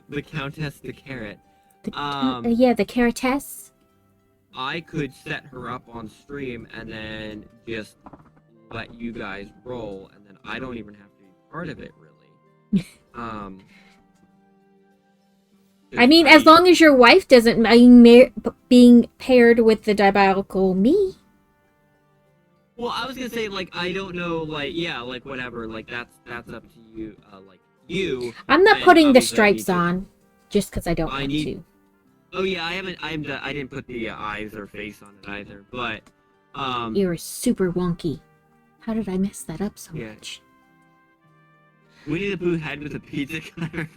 the Countess, the Carrot. Yeah, the Carrotess. I could set her up on stream and then just let you guys roll, and then I don't even have to be part of it, really. I mean, as long as your wife doesn't mind being paired with the diabolical me. Well, I was gonna say, like, I don't know, like, yeah, like, whatever, like, that's up to you, like, you. I'm not putting the stripes on, just because I don't want to. Oh yeah, I didn't put the eyes or face on it either, but, Ear is super wonky. How did I mess that up so much? Winnie the Pooh head with a pizza cutter.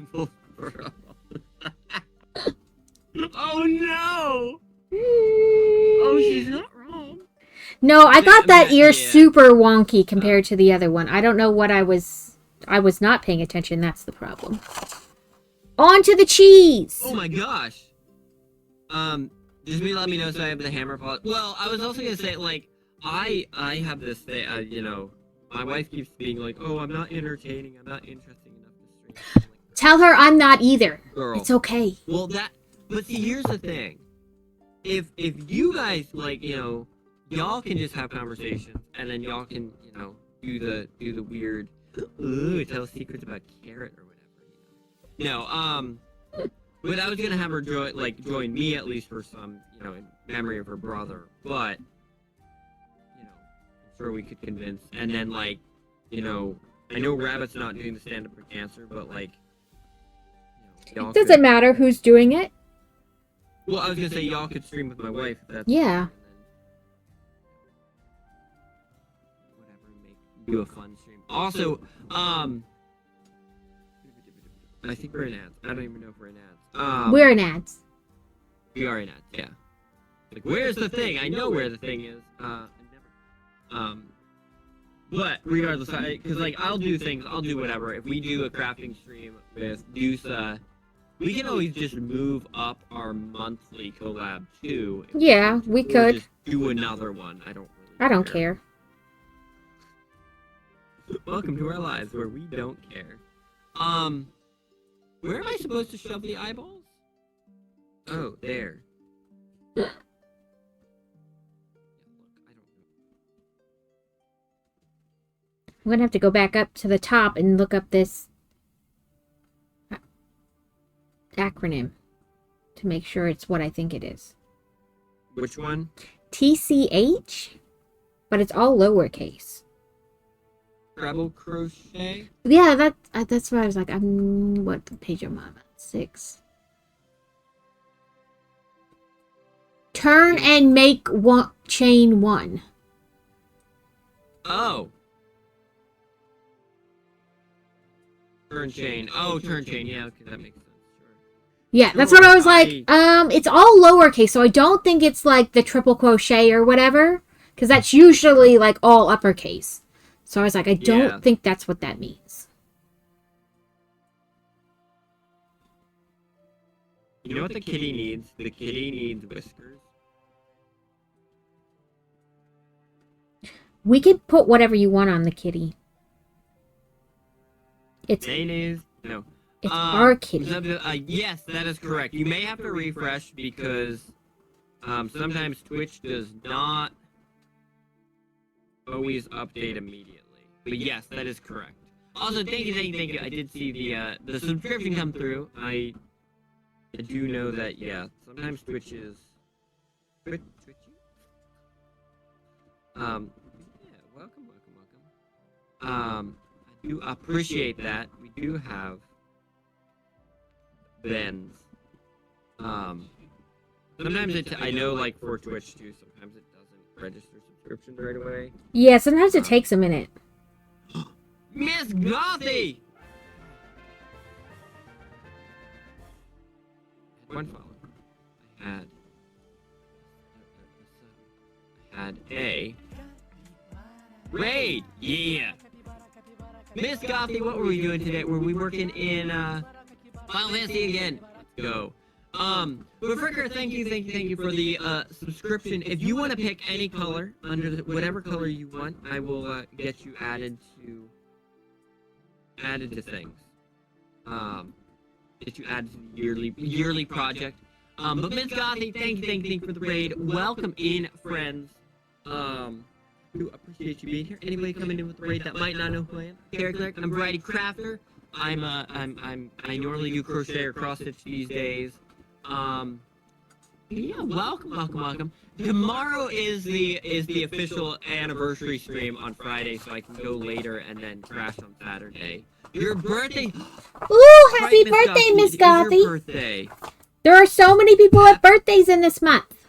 Oh no! Oh, she's not wrong. No, I got that ear super wonky compared to the other one. I don't know what I was not paying attention. That's the problem. On to the cheese! Oh my gosh! Just let me know so I have the hammer pot. Well, I was also gonna say, like, I have this thing, you know, my wife keeps being like, oh, I'm not entertaining, I'm not interesting enough to stream. Tell her I'm not either. Girl. It's okay. Well, but see, here's the thing. If you guys, like, you know, y'all can just have conversations, and then y'all can, you know, do the weird, ooh, tell secrets about Carrot or whatever, you know. No, but I was gonna have her join me at least for some, you know, in memory of her brother. But, you know, I'm sure we could convince. And then, like, you know, I know Rabbit's not doing the stand-up for cancer, but, like, you know, y'all does it matter who's doing it? Well, I was gonna say y'all could stream with my wife. If that's yeah. Whatever, do a fun stream. Also, I think we're in ads. I don't even know if we're in ads. We're in ads. We are in ads, yeah. Like, where's the thing? I know where the thing is. But regardless, because like I'll do things, I'll do whatever. If we do a crafting stream with Dusa, We can always just move up our monthly collab too. Yeah, we Or could. just do another one. I don't really I don't care. Welcome to our lives where we don't care. Where am I supposed to shove the eyeballs? Oh, there. I'm gonna have to go back up to the top and look up this acronym to make sure it's what I think it is. Which one? TCH? But it's all lowercase. Treble crochet? Yeah, that's why I was like, what page am I on? 6. Turn and make one chain 1. Oh. Turn chain. Oh, turn chain. Yeah, okay, that makes sense. Sure. Yeah, that's what I was like. It's all lowercase, so I don't think it's like the triple crochet or whatever, because that's usually like all uppercase. So I was like, I don't think that's what that means. You know what the kitty needs? The kitty needs whiskers. We could put whatever you want on the kitty. It's Mayonnaise? No. It's our kitty. Yes, that is correct. You may have to refresh because sometimes Twitch does not always update immediately. But yes, that is correct. Also, thank you. I did see the subscription come through. I do know that, yeah, sometimes Twitch is twitchy. Yeah, welcome. I do appreciate that. We do have Bens. Sometimes I know, like, for Twitch too, sometimes it doesn't register subscriptions right away. Yeah, sometimes it takes a minute. Miss Gothy! One follower. I had a raid. Yeah. Miss Gothy, what were we doing today? Were we working in Final Fantasy again? Let's go. But Fricker, thank you for the subscription. If you want to pick any color under whatever color you want, I will get you added to things. Get you added to the yearly project. But Miss Gothy, thank you for the raid. Welcome in, friends. Do appreciate you being here. Anybody coming in with the raid that might not know who I am? Character, I'm Variety Crafter. I normally do crochet or cross stitch these days. Yeah, welcome. Tomorrow is the official anniversary stream on Friday, so I can go later and then crash on Saturday. Your birthday! Ooh, happy birthday, Miss Gothy! Your birthday. There are so many people with birthdays in this month.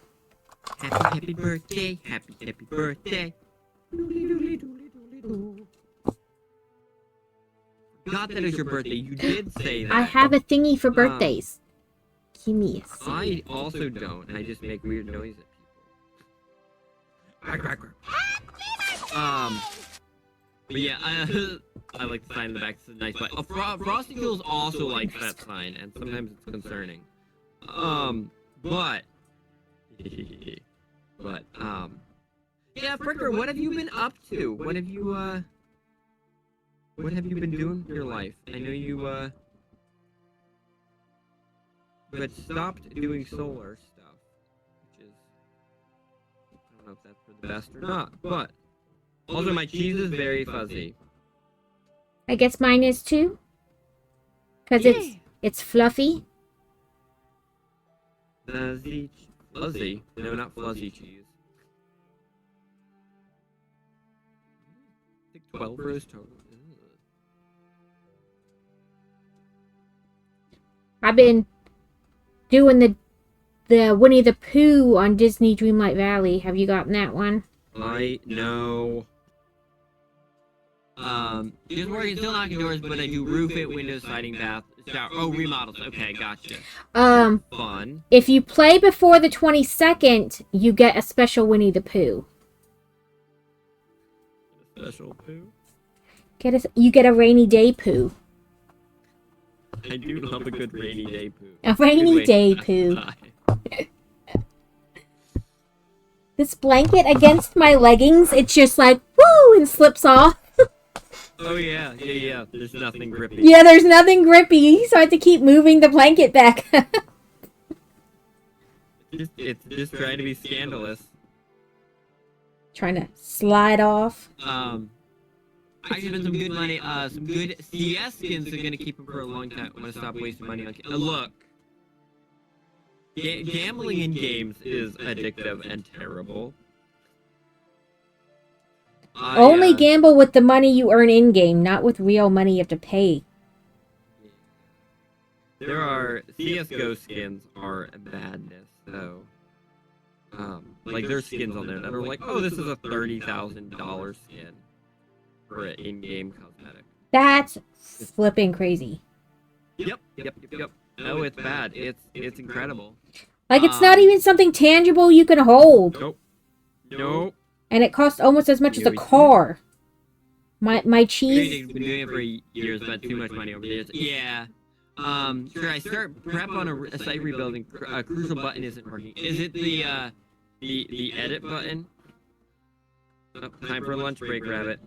Happy birthday! Happy birthday! Forgot that is your birthday. You did say that. I have a thingy for birthdays. Give me a second. I also don't. I just make weird noise at people. But yeah, I like the sign in the back. It's a nice bite. Frosty Kills also likes that sign, and sometimes it's concerning. Yeah, Fricker, what have you been up to? What have you been doing with your life? I know you, but stopped doing solar stuff, which is, I don't know if that's for the best or not, but also my cheese is very fuzzy. I guess mine is too. Cause it's fluffy. Fuzzy? No, not fuzzy cheese. 12 rows total. I've been doing the Winnie the Pooh on Disney Dreamlight Valley. Have you gotten that one? I know. Just working, still knocking doors, but I do roof it, windows, siding, bath, shower. Oh, remodels. Okay, gotcha. Fun. If you play before the 22nd, you get a special Winnie the Pooh. Special Pooh? You get a rainy day Pooh. I do love a good rainy day poo. A rainy Good way day to poo. die. This blanket against my leggings, it's just like, woo, and slips off. Oh yeah. There's nothing grippy. Yeah, there's nothing grippy, so I have to keep moving the blanket back. It's just trying to be scandalous. Trying to slide off. I spent some good money. Some good CS skins are gonna keep them for a long time. I'm gonna stop wasting money on. Look, gambling in games is addictive and terrible. Only gamble with the money you earn in game, not with real money you have to pay. There are CS:GO skins are madness though. Like there's skins on there that are like, oh, this is a $30,000 skin for an in-game cosmetic. That's flipping crazy. Yep. No, it's bad. It's incredible. Like, it's not even something tangible you can hold. Nope. And it costs almost as much as a car. My cheese... I've been doing it for years, but too much money over the years. Yeah. Should I start prep on a site rebuilding? A crucial button isn't working. Is it the edit button? Oh, time for a lunch break, Rabbit.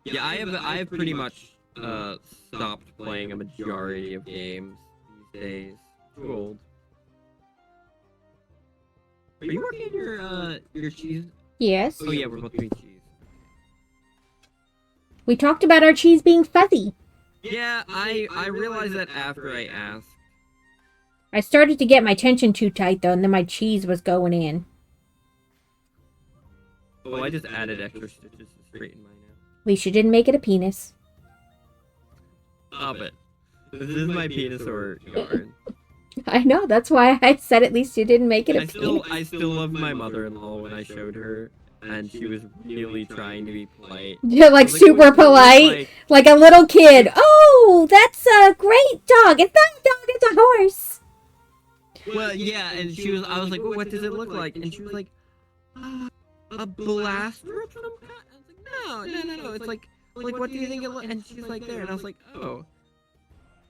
Yeah, I have pretty much stopped playing a majority of games these days. Too old. Are you working on your cheese? Yes. Oh yeah, we're both doing cheese. We talked about our cheese being fuzzy. Yeah, I realized that after I asked. I started to get my tension too tight, though, and then my cheese was going in. Oh, I just added extra stitches to straighten mine out. At least you didn't make it a penis. Stop it. This is my penis or yarn. I know, that's why I said at least you didn't make it a penis. I still love my mother-in-law when I showed her, and she was really trying to be polite. You're like super polite, like a little kid. Oh, that's a great dog. It's not a dog, it's a horse. Well, yeah, and I was like, well, what does it look like? And she was like, a blaster of some kind? I was like, no. It's like, what do you think it looks? And she's like, there, and I was like, oh.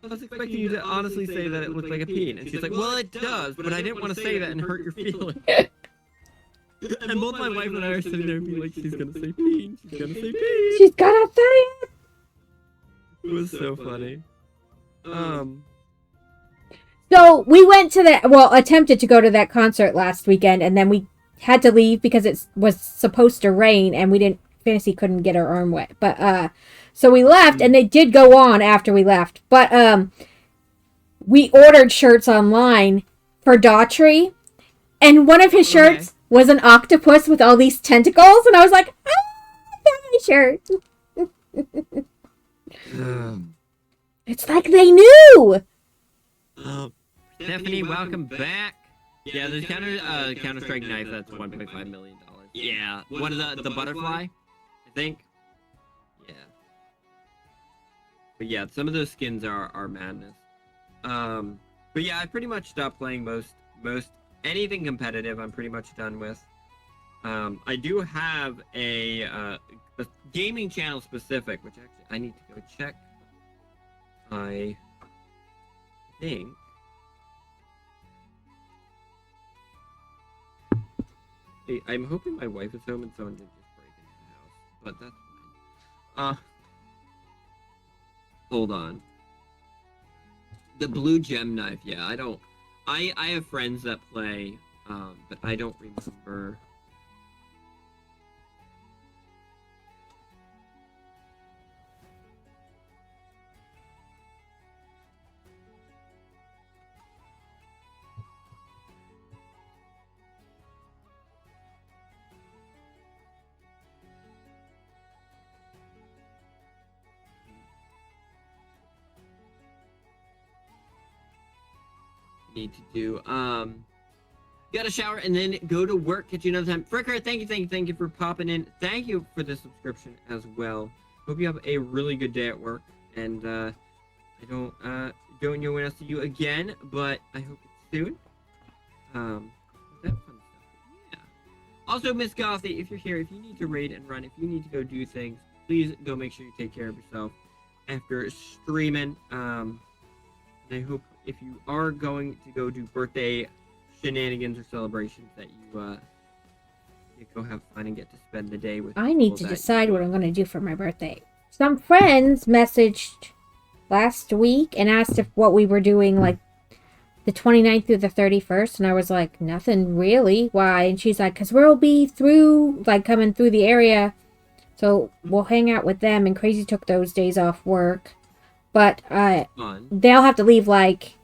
I was expecting you to honestly say that it looked like a peen. And she's like, well, it does, but I didn't want to say that and hurt your feelings. And both my wife and I are sitting there and being like, she's gonna say peen. She's gonna say peen. She's gonna say it. It was so funny. So we went to attempted to go to that concert last weekend, and then we had to leave because it was supposed to rain, and Fantasy couldn't get her arm wet. But, so we left, and they did go on after we left. But, we ordered shirts online for Daughtry, and one of his shirts was an octopus with all these tentacles, and I was like, I got my shirt. It's like they knew! Stephanie, welcome back. Yeah, there's Counter-Strike knife that's $1.5 million. Yeah, one of the butterfly, I think. Yeah. But yeah, some of those skins are madness. But yeah, I pretty much stopped playing most anything competitive. I'm pretty much done with. I do have a gaming channel specific, which actually I need to go check. I think. Hey, I'm hoping my wife is home and someone didn't just break into the house, but that's fine. Hold on. The blue gem knife, yeah, I have friends that play, but I don't remember. Need to do gotta shower and then go to work. Catch you another time. Fricker, thank you for popping in. Thank you for the subscription as well. Hope you have a really good day at work, and I don't know when I'll see you again, but I hope it's soon. That fun stuff. Yeah. Also, Miss Gothy, if you're here, if you need to raid and run, if you need to go do things, please go make sure you take care of yourself after streaming. And I hope if you are going to go do birthday shenanigans or celebrations that you go have fun and get to spend the day with. I need to decide what I'm going to do for my birthday. Some friends messaged last week and asked if what we were doing, like, the 29th through the 31st, and I was like, nothing really. Why? And she's like, because we'll be through, like, coming through the area, so we'll hang out with them. And Crazy took those days off work, but they'll have to leave, like,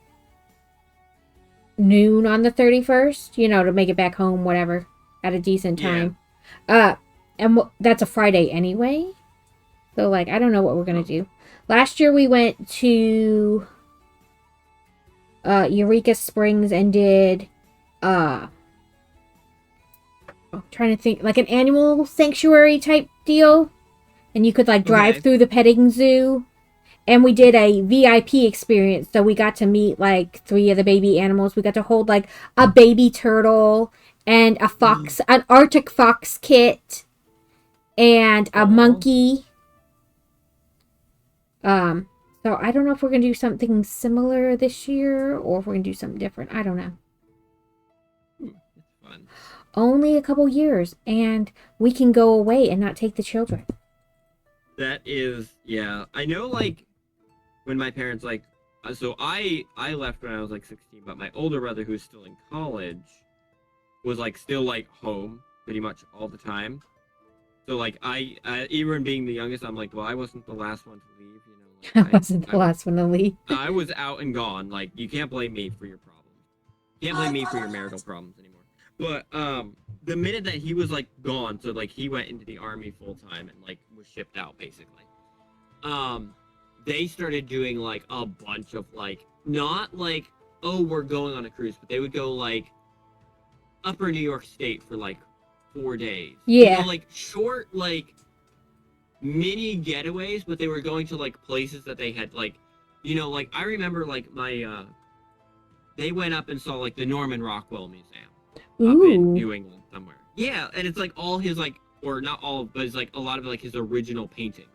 noon on the 31st, you know, to make it back home, whatever, at a decent time. And that's a Friday anyway, so, like, I don't know what we're gonna do. Last year we went to Eureka Springs and did I'm trying to think, like an animal sanctuary type deal, and you could like drive through the petting zoo, and we did a VIP experience, so we got to meet like 3 of the baby animals. We got to hold like a baby turtle and a fox, an Arctic fox kit, and a monkey. So I don't know if we're going to do something similar this year or if we're going to do something different. I don't know. It's fun. Only a couple years, and we can go away and not take the children. That is, yeah. I know, like, when my parents, like, so I left when I was, like, 16, but my older brother, who's still in college, was, like, still, like, home pretty much all the time. So, like, I even being the youngest, I'm like, well, I wasn't the last one to leave, you know. Like, I wasn't the last one to leave. I was out and gone. Like, you can't blame me for your problems. You can't blame me for your marital problems anymore. But, the minute that he was, like, gone, so, like, he went into the army full-time and, like, was shipped out, basically. They started doing, like, a bunch of, like, not, like, oh, we're going on a cruise, but they would go, like, upper New York State for, like, 4 days. Yeah. You know, like, short, like, mini getaways, but they were going to, like, places that they had, like, you know, like, I remember, like, my, they went up and saw, like, the Norman Rockwell Museum. Ooh. Up in New England somewhere. Yeah, and it's, like, all his, like, or not all, but it's, like, a lot of, like, his original paintings.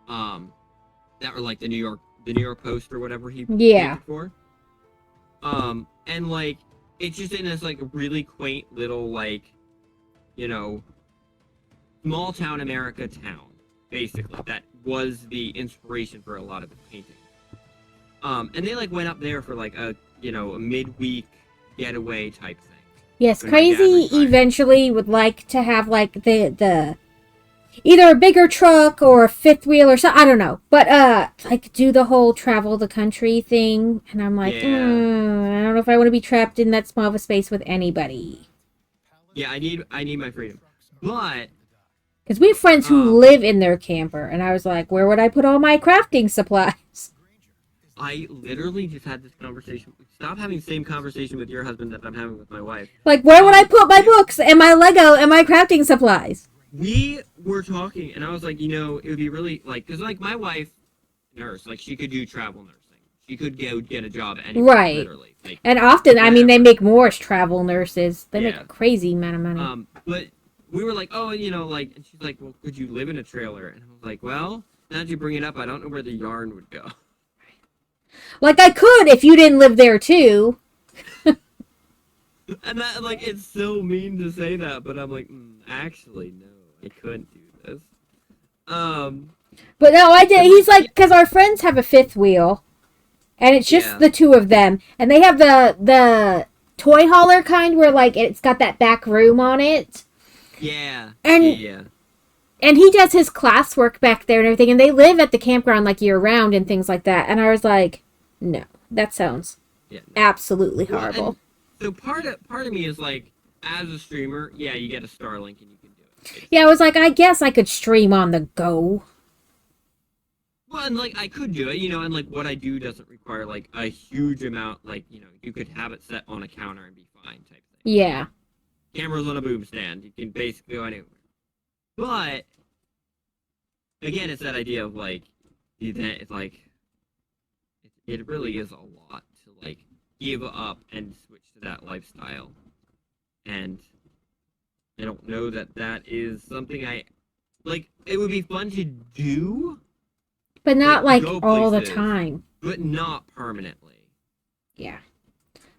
That were, like, the New York Post or whatever he painted for. And, like, it's just in this, like, really quaint little, like, you know, small town America town, basically, that was the inspiration for a lot of his paintings. And they, like, went up there for, like, a, you know, a midweek getaway type thing. Yes, Crazy eventually would like to have, like, the either a bigger truck or a fifth wheel or something, I don't know. But, like, do the whole travel the country thing. And I'm like, I don't know if I want to be trapped in that small of a space with anybody. Yeah, I need my freedom. But because we have friends who live in their camper, and I was like, where would I put all my crafting supplies? I literally just had this conversation. Stop having the same conversation with your husband that I'm having with my wife. Like, where would I put my books and my Lego and my crafting supplies? We were talking, and I was like, you know, it would be really, like, because, like, my wife, nurse, like, she could do travel nursing. She could go get a job anywhere, right. Literally. Like, and often, I mean, they make more as travel nurses. They make a crazy amount of money. But we were like, oh, you know, like, and she's like, well, could you live in a trailer? And I was like, well, now that you bring it up, I don't know where the yarn would go. Like, I could if you didn't live there, too. And that, like, it's so mean to say that, but I'm like, actually, no, I couldn't do this. But no, I did. He's like, because our friends have a fifth wheel, and it's just the two of them, and they have the toy hauler kind where, like, it's got that back room on it. Yeah. And and he does his classwork back there and everything, and they live at the campground, like, year-round and things like that. And I was like, no, that sounds absolutely horrible. So part of me is like, as a streamer, yeah, you get a Starlink and you can do it. Basically. Yeah, I was like, I guess I could stream on the go. Well, and, like, I could do it, you know, and, like, what I do doesn't require, like, a huge amount, like, you know, you could have it set on a counter and be fine type thing. Yeah. Cameras on a boom stand. You can basically go anywhere. But, again, it's that idea of, like, it's like, it really is a lot to, like, give up and switch to that lifestyle. And I don't know that is something I like it would be fun to do, But not like go all the places, time. but not permanently. Yeah.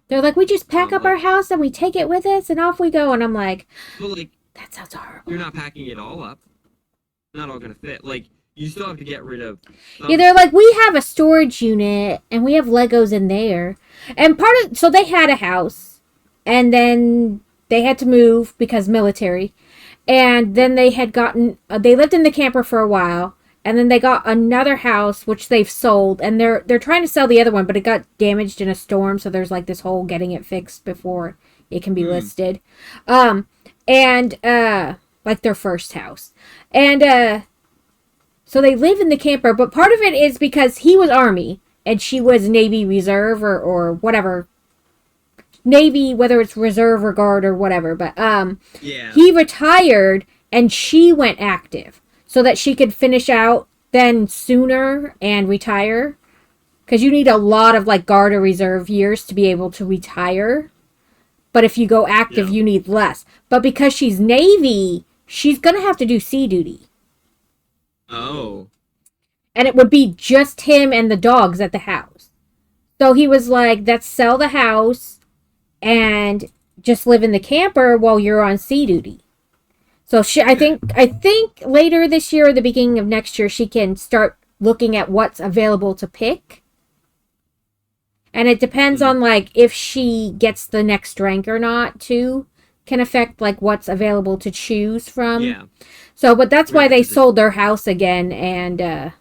They're like, we just pack up our house and we take it with us and off we go. And I'm like, but like, that sounds horrible. you're not packing it all up. Not all gonna fit. Like, you still have to get rid of. Yeah, they're like, we have a storage unit and we have Legos in there. And so they had a house and then they had to move because military. And then they had they lived in the camper for a while. And then they got another house, which they've sold. And they're trying to sell the other one, but it got damaged in a storm. So there's like this whole getting it fixed before it can be listed. Like their first house. And, so they live in the camper, but part of it is because he was Army and she was Navy Reserve or whatever. Navy, whether it's Reserve or Guard or whatever. But he retired and she went active so that she could finish out then sooner and retire. Because you need a lot of like Guard or Reserve years to be able to retire. But if you go active, you need less. But because she's Navy, she's going to have to do sea duty. Oh. And it would be just him and the dogs at the house. So he was like, let's sell the house and just live in the camper while you're on sea duty. So I think later this year or the beginning of next year, she can start looking at what's available to pick. And it depends on like if she gets the next rank or not too, can affect like what's available to choose from. Yeah. So, but that's why they sold their house again and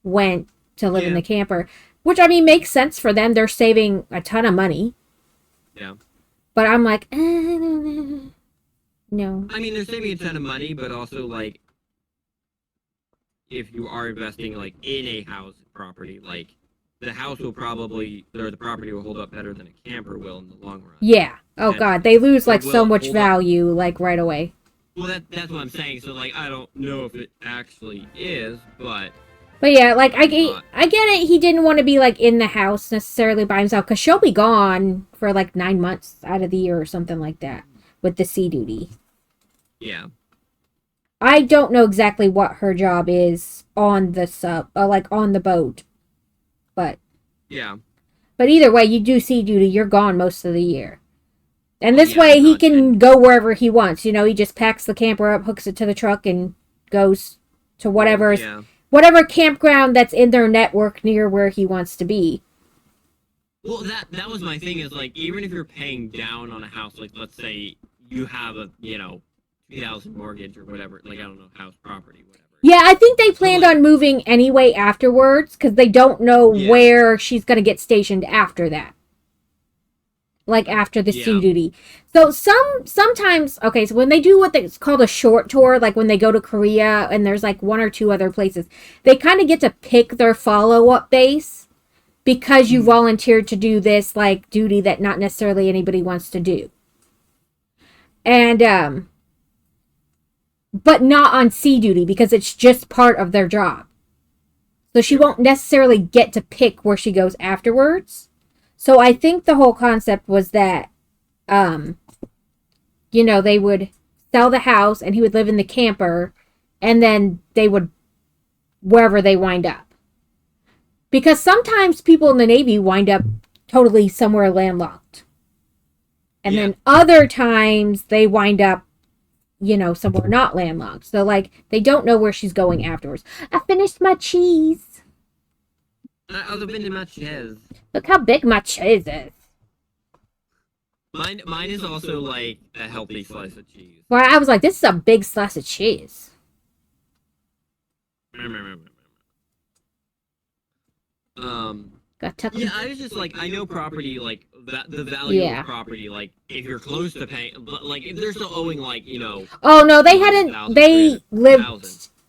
went to live in the camper. Which, I mean, makes sense for them. They're saving a ton of money. Yeah. But I'm like, no. I mean, they're saving a ton of money, but also, like, if you are investing, like, in a house property, like, the house will probably, or the property will hold up better than a camper will in the long run. Yeah. Oh, And God. They lose, like, so much hold value, like, right away. Well, that's what I'm saying. So, like, I don't know if it actually is, but... But yeah, like, I get it. He didn't want to be, like, in the house necessarily by himself, because she'll be gone for, like, 9 months out of the year or something like that with the sea duty. Yeah. I don't know exactly what her job is on the on the boat. But... Yeah. But either way, you do sea duty, you're gone most of the year. And this way, he can go wherever he wants. You know, he just packs the camper up, hooks it to the truck, and goes to whatever campground that's in their network near where he wants to be. Well, that was my thing, is, like, even if you're paying down on a house, like, let's say you have a, $2,000 mortgage or whatever, like, I don't know, house property, whatever. Yeah, I think they planned on moving anyway afterwards, because they don't know where she's going to get stationed after that. Like, after the sea duty. So, sometimes, okay, so when they do it's called a short tour, like when they go to Korea, and there's, like, 1 or 2 other places, they kind of get to pick their follow-up base, because you volunteered to do this, like, duty that not necessarily anybody wants to do. And, but not on sea duty, because it's just part of their job. So she won't necessarily get to pick where she goes afterwards. So I think the whole concept was that, they would sell the house and he would live in the camper, and then they would, wherever they wind up. Because sometimes people in the Navy wind up totally somewhere landlocked. And then other times they wind up, somewhere not landlocked. So, like, they don't know where she's going afterwards. I finished my cheese. Other than my cheese. Look how big my cheese is. Mine is also, like, a healthy slice of cheese. Well, I was like, this is a big slice of cheese. Yeah, I was just like, I know property, like, the value of property, like, if you're close to paying, but, like, if they're still owing, like, Oh, no, they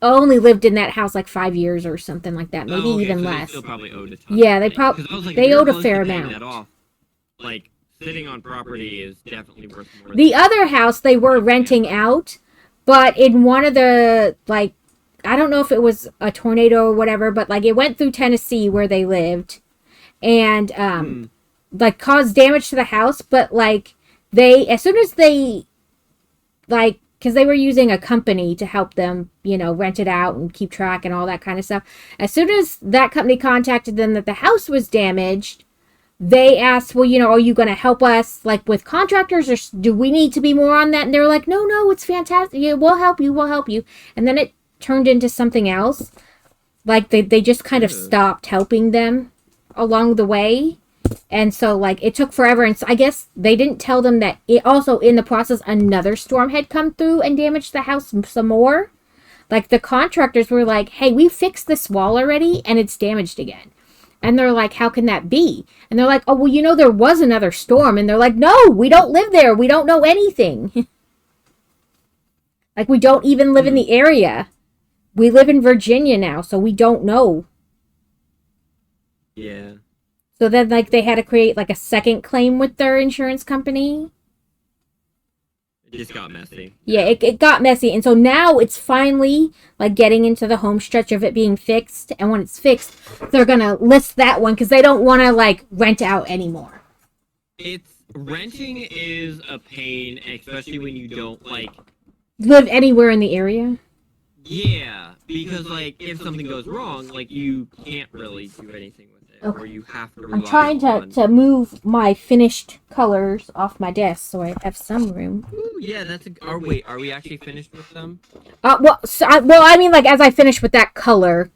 only lived in that house, like, 5 years or something like that, maybe even less. They still probably owed a ton. Yeah, they owed a fair amount. That off, like, sitting on property is definitely worth more. The other house they were renting out, but in one of the, like, I don't know if it was a tornado or whatever, but, like, it went through Tennessee where they lived, and, like, caused damage to the house, but, like, as soon as they, like, because they were using a company to help them, you know, rent it out and keep track and all that kind of stuff. As soon as that company contacted them that the house was damaged, they asked, well, you know, are you going to help us like with contractors, or do we need to be more on that? And they're like, no, it's fantastic. Yeah, we'll help you. And then it turned into something else. Like they just kind of stopped helping them along the way. And so, like, it took forever. And so I guess they didn't tell them that it also, in the process, another storm had come through and damaged the house some more. Like, the contractors were like, hey, we fixed this wall already, and it's damaged again. And they're like, how can that be? And they're like, oh, well, you know, there was another storm. And they're like, no, we don't live there. We don't know anything. Like, we don't even live in the area. We live in Virginia now, so we don't know. Yeah. So then, like, they had to create, like, a second claim with their insurance company. It just got messy. Yeah, it got messy. And so now it's finally, like, getting into the home stretch of it being fixed. And when it's fixed, they're going to list that one because they don't want to, like, rent out anymore. Renting is a pain, especially when you don't, like... live anywhere in the area? Yeah, because, like, if something goes wrong, like, you can't really do anything with it. Okay. Or you have to rely I'm trying to move my finished colors off my desk so I have some room. Ooh, yeah, that's a... wait, are we actually finished with them? Well, I mean, like, as I finish with that color,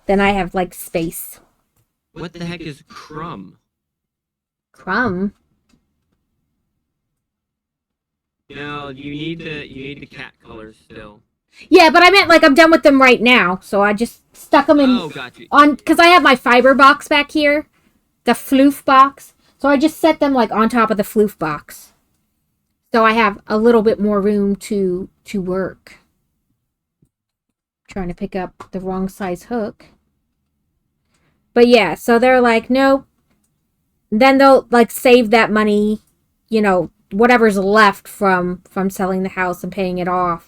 then I have, like, space. What the heck is crumb? Crumb? No, you need the cat colors still. Yeah, but I meant, like, I'm done with them right now, so I just stuck them in... Oh, gotcha. Because I have my fiber box back here, the floof box, so I just set them, like, on top of the floof box. So I have a little bit more room to work. Trying to pick up the wrong size hook. But yeah, so they're like, nope. Then they'll, like, save that money, you know, whatever's left from selling the house and paying it off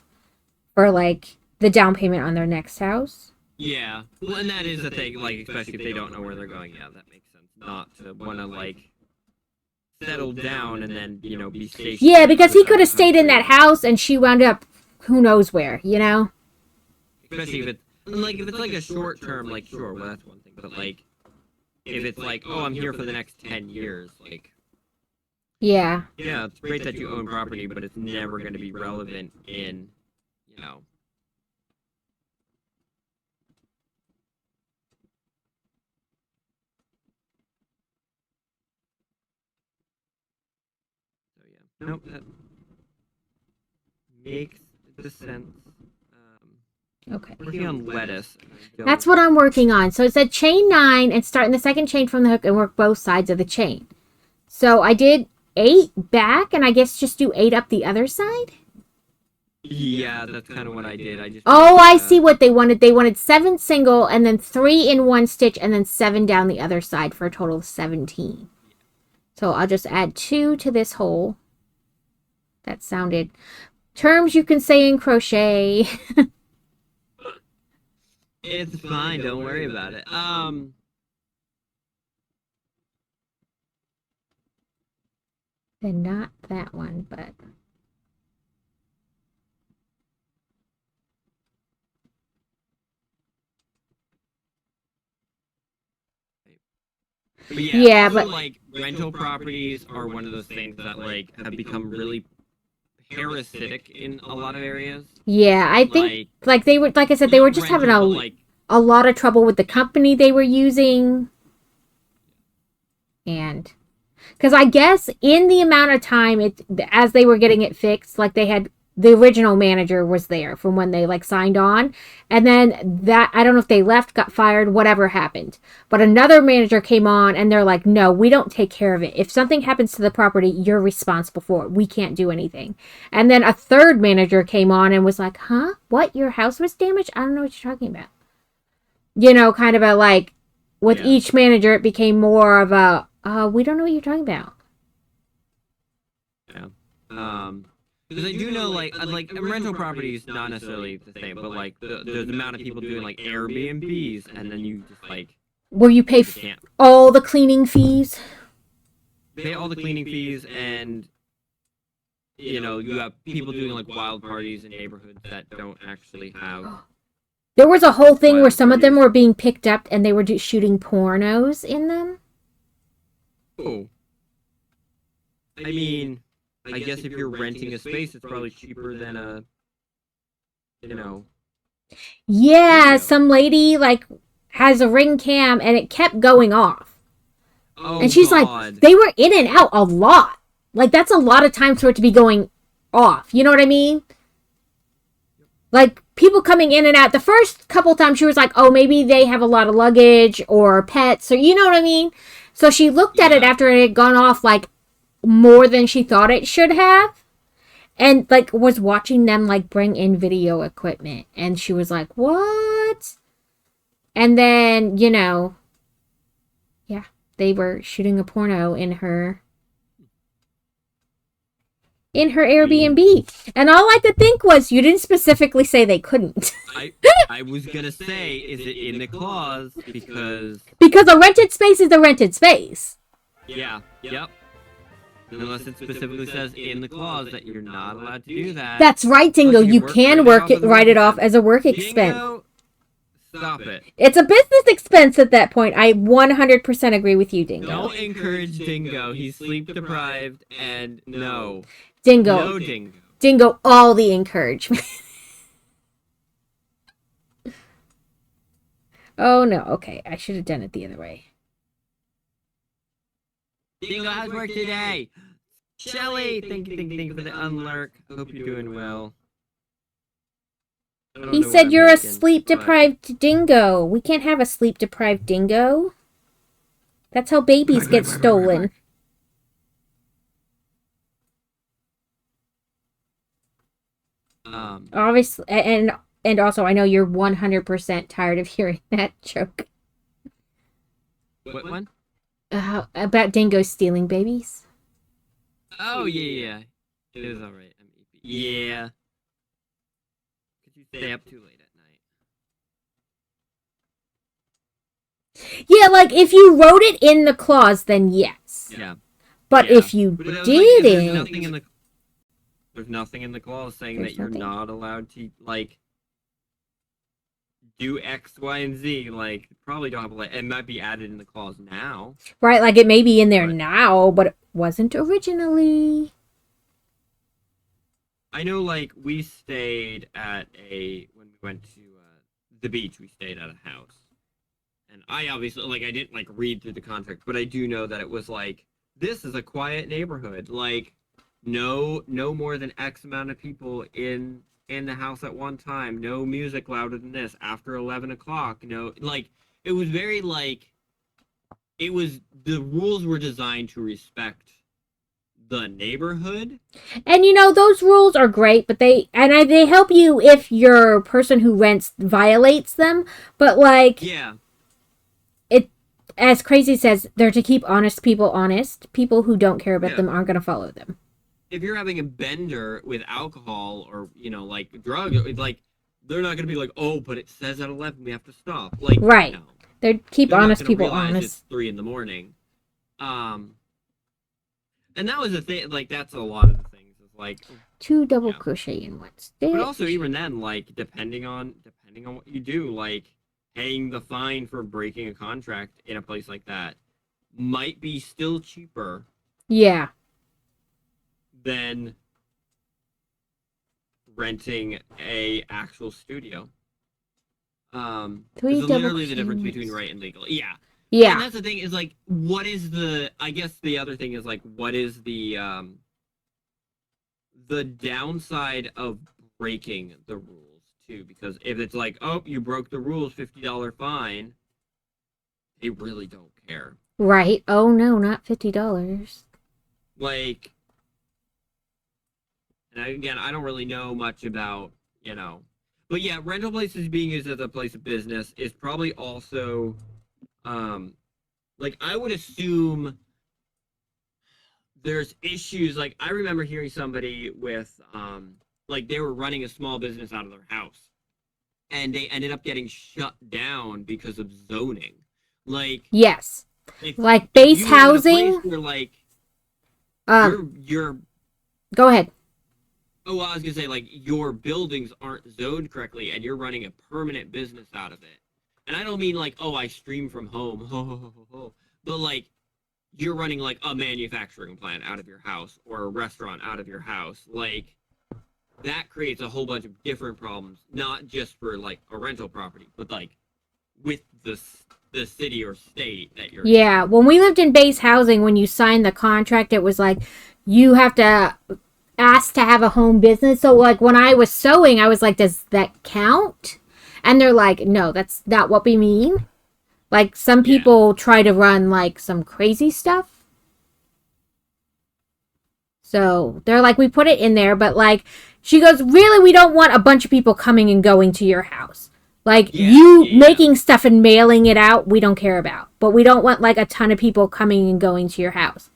for, like, the down payment on their next house. Yeah. Well, and that is the thing, like, especially if they don't know where they're going. Yeah, that makes sense. Not to want to, like, settle down and then, you know, be stationed. Yeah, because he could have stayed in that house and she wound up who knows where, you know? Especially if it's like a short term, like, sure, well, that's one thing. But, like, if it's like, oh, I'm here for the next 10 years, like... Yeah. Yeah, it's great that you own property, but it's never going to be relevant in, you know... So, yeah. Nope, that makes the sense. Okay. Working on lettuce. That's what I'm working on. So it said chain 9 and start in the second chain from the hook and work both sides of the chain. So I did 8 back and I guess just do 8 up the other side? Yeah, that's kind of what I did. I see what they wanted. They wanted 7 single and then 3 in one stitch and then 7 down the other side for a total of 17. So I'll just add 2 to this hole. That sounded... terms you can say in crochet. It's fine, don't worry about it. And not that one, but... But like, rental properties are one of those things that, like, have become really parasitic in a lot of areas. Yeah, I think, like, they were, like I said, they were just having a lot of trouble with the company they were using. And, because I guess in the amount of time, as they were getting it fixed, like, they had, the original manager was there from when they, like, signed on. And then that, I don't know if they left, got fired, whatever happened. But another manager came on and they're like, no, we don't take care of it. If something happens to the property, you're responsible for it. We can't do anything. And then a third manager came on and was like, huh? What? Your house was damaged? I don't know what you're talking about. You know, kind of a, like, with each manager, it became more of a, we don't know what you're talking about. Yeah. Because I do know, like rental properties, not necessarily the same, but, like, the amount of people doing, like, Airbnbs, and then you just, like... where you pay all the cleaning fees? Pay all the cleaning fees, and you have people doing like wild parties in neighborhoods that don't actually have. There was a whole thing where Wild some of them parties. were being picked up and they were shooting pornos in them. Oh. I mean, I guess if you're renting a space, it's probably cheaper than a, Yeah, video. some lady like has a Ring cam and it kept going off. Oh, And she's God. like, they were in and out a lot. Like, that's a lot of times for it to be going off. You know what I mean? Like, people coming in and out. The first couple times she was like, oh, maybe they have a lot of luggage or pets or, you know what I mean? So she looked at it Yeah. after it had gone off, like, more than she thought it should have. And, like, was watching them, like, bring in video equipment. And she was like, what? And then, yeah, they were shooting a porno in her Airbnb. And all I could think was, you didn't specifically say they couldn't. I was gonna say, is it in the clause? Because Because a rented space is a rented space. yeah, yep. Unless it specifically says in the clause that you're not allowed to do that. That's right, Dingo. Unless You work can write it off as a work expense. Dingo, stop it. It's a business expense at that point. I 100% agree with you, Dingo. Don't encourage Dingo. He's sleep deprived, and no. Dingo. No, Dingo. Dingo, all the encouragement. Oh, no. Okay, I should have done it the other way. Dingo, how's work today? Shelly, thank you for the unlurk. Hope you're doing well. I don't He know what said I'm you're a making, sleep-deprived dingo. We can't have a sleep-deprived dingo. That's how babies get stolen. but, Obviously, and also, I know you're 100% tired of hearing that joke. what one? About dingoes stealing babies. Oh, yeah. It is alright. Yeah. Could you stay up too late at night? Yeah, like, if you wrote it in the clause, then yes. Yeah. But Yeah. if you But it was like, didn't... there's nothing in the clause saying There's that you're nothing. not allowed to, like, do X, Y, and Z. Like, probably don't have a... It might be added in the clause now. Right, like, it may be in there But- now, but it wasn't originally. I know, like, we stayed at when we went to the beach, we stayed at a house. And I obviously, like, I didn't, like, read through the contract, but I do know that it was, like, this is a quiet neighborhood. Like, no more than X amount of people in the house at one time. No music louder than this. After 11 o'clock, no, like, it was very, like, the rules were designed to respect the neighborhood. And those rules are great, but they help you if your person who rents violates them. But like, Yeah. as Crazy says, they're to keep honest people honest. People who don't care about Yeah. them aren't going to follow them. If you're having a bender with alcohol or like drugs, it's like they're not gonna be like, oh, but it says at 11 we have to stop. Like, Right. no. They're keep They're not honest gonna people realize honest. It's 3 a.m. And that was the thing. Like, that's a lot of the things. Is like, 2 double Yeah. crochet in one stitch. but also even then, like, depending on what you do, like paying the fine for breaking a contract in a place like that might be still cheaper Yeah. than renting a actual studio. 3 It's double literally the difference crochets. between right and legal. Yeah. And Yeah. that's the thing is like, what is I guess the other thing is like, what is the downside of breaking the rules too? Because if it's like, oh, you broke the rules, $50 fine, they really don't care. Right. Oh no, not $50. Like, and again, I don't really know much about, but yeah, rental places being used as a place of business is probably also, like, I would assume there's issues. Like, I remember hearing somebody with, like, they were running a small business out of their house, and they ended up getting shut down because of zoning. Like, Yes. if Like base you live in a place housing. where, like, Um you're go ahead. Oh, well, I was gonna say, like, your buildings aren't zoned correctly, and you're running a permanent business out of it. And I don't mean like, oh, I stream from home, but like, you're running like a manufacturing plant out of your house or a restaurant out of your house. Like, that creates a whole bunch of different problems, not just for like a rental property, but like with the city or state that you're in. Yeah, when we lived in base housing, when you signed the contract, it was like you have to ask to have a home business. So, like, when I was sewing, I was like, does that count? And they're like, no, that's not what we mean. Like, some Yeah. people try to run, like, some crazy stuff. So, they're like, we put it in there, but, like, she goes, really, we don't want a bunch of people coming and going to your house. Like, Yeah, you yeah. making stuff and mailing it out, we don't care about. But we don't want, like, a ton of people coming and going to your house.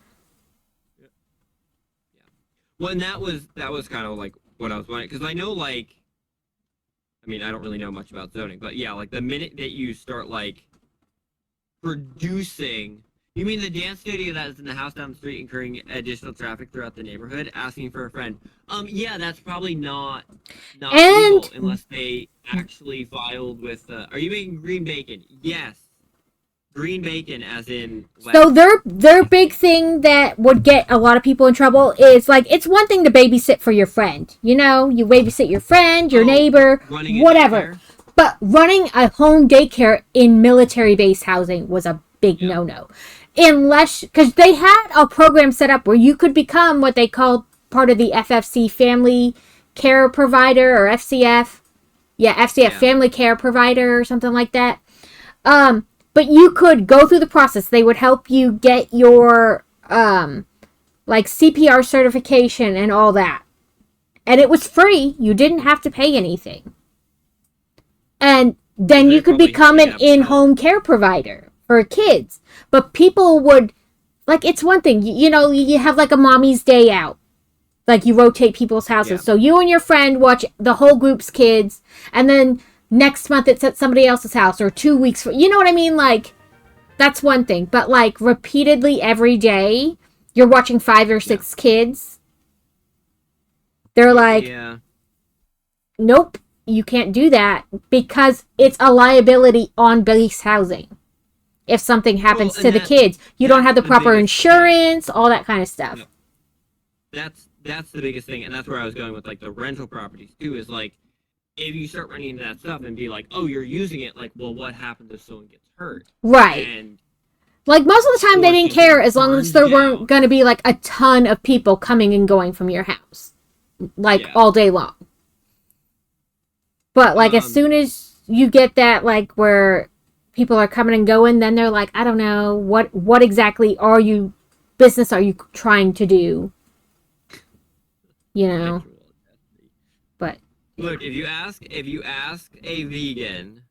Well, and that was kind of like what I was wondering, because I know, like, I mean, I don't really know much about zoning, but yeah, like the minute that you start like producing, you mean the dance studio that is in the house down the street, incurring additional traffic throughout the neighborhood, asking for a friend. Yeah, that's probably not And- legal unless they actually filed with. Are you making green bacon? Yes, green bacon, as in. So their big thing that would get a lot of people in trouble is, like, it's one thing to babysit for your friend. You know, you babysit your friend, your neighbor, running a whatever. daycare? But running a home daycare in military base housing was a big Yeah. no-no. Unless, because they had a program set up where you could become what they called part of the FFC, Family Care Provider, or FCF. Yeah, FCF, Yeah. Family Care Provider, or something like that. But you could go through the process. They would help you get your, like, CPR certification and all that. And it was free. You didn't have to pay anything. And then They you could probably become an have help. in-home care provider for kids. But people would, like, it's one thing, you know, you have like a mommy's day out. Like, you rotate people's houses. Yeah. So you and your friend watch the whole group's kids, and then next month it's at somebody else's house, or 2 weeks for, you know what I mean? Like, that's one thing. But, like, repeatedly every day, you're watching 5 or 6 kids. They're like, Yeah. nope, you can't do that, because it's a liability on base housing. If something happens Well, to and the kids, you don't that's have the the proper biggest thing. insurance, all that kind of stuff. Yeah. That's the biggest thing, and that's where I was going with like the rental properties too. Is like, if you start running into that stuff and be like, oh, you're using it, like, well, what happens if someone gets hurt? Right. And Like, most of the time, they Or didn't you care can as long as burn there weren't down. going to be, like, a ton of people coming and going from your house. Like, Yeah. all day long. But, like, as soon as you get that, like, where people are coming and going, then they're like, I don't know, what exactly business are you trying to do? You know? But, look, if you ask a vegan,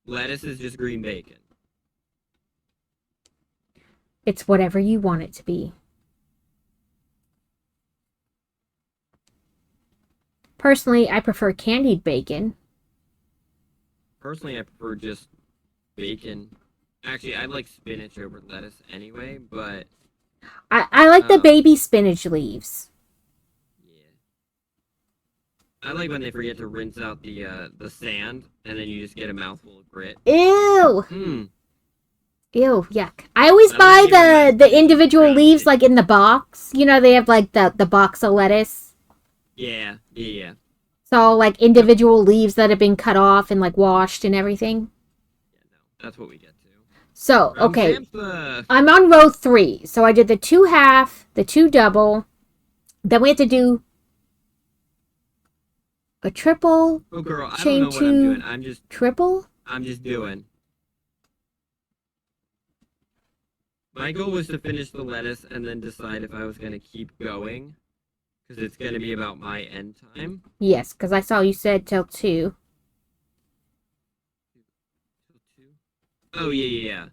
lettuce is just green bacon. it's whatever you want it to be. Personally, I prefer candied bacon. Personally, I prefer just bacon. Actually, I like spinach over lettuce anyway, but I like the Um, baby spinach leaves. yeah. I like when they forget to rinse out the sand, and then you just get a mouthful of grit. Ew! Hmm. Ew, yuck. I always I buy like it when the my- individual ground leaves, chicken. like, in the box. You know, they have, like, the box of lettuce. Yeah. So, like, individual leaves that have been cut off and, like, washed and everything. Yeah, no, that's what we get to. So, okay. Ramshampa. I'm on row 3. So I did the 2 half, the 2 double. Then we had to do a triple, Oh, girl, I chain don't know what I'm 2, doing. triple. I'm just doing. My goal was to finish the lettuce and then decide if I was gonna keep going, because it's gonna be about my end time. Yes, because I saw you said till 2. Oh yeah.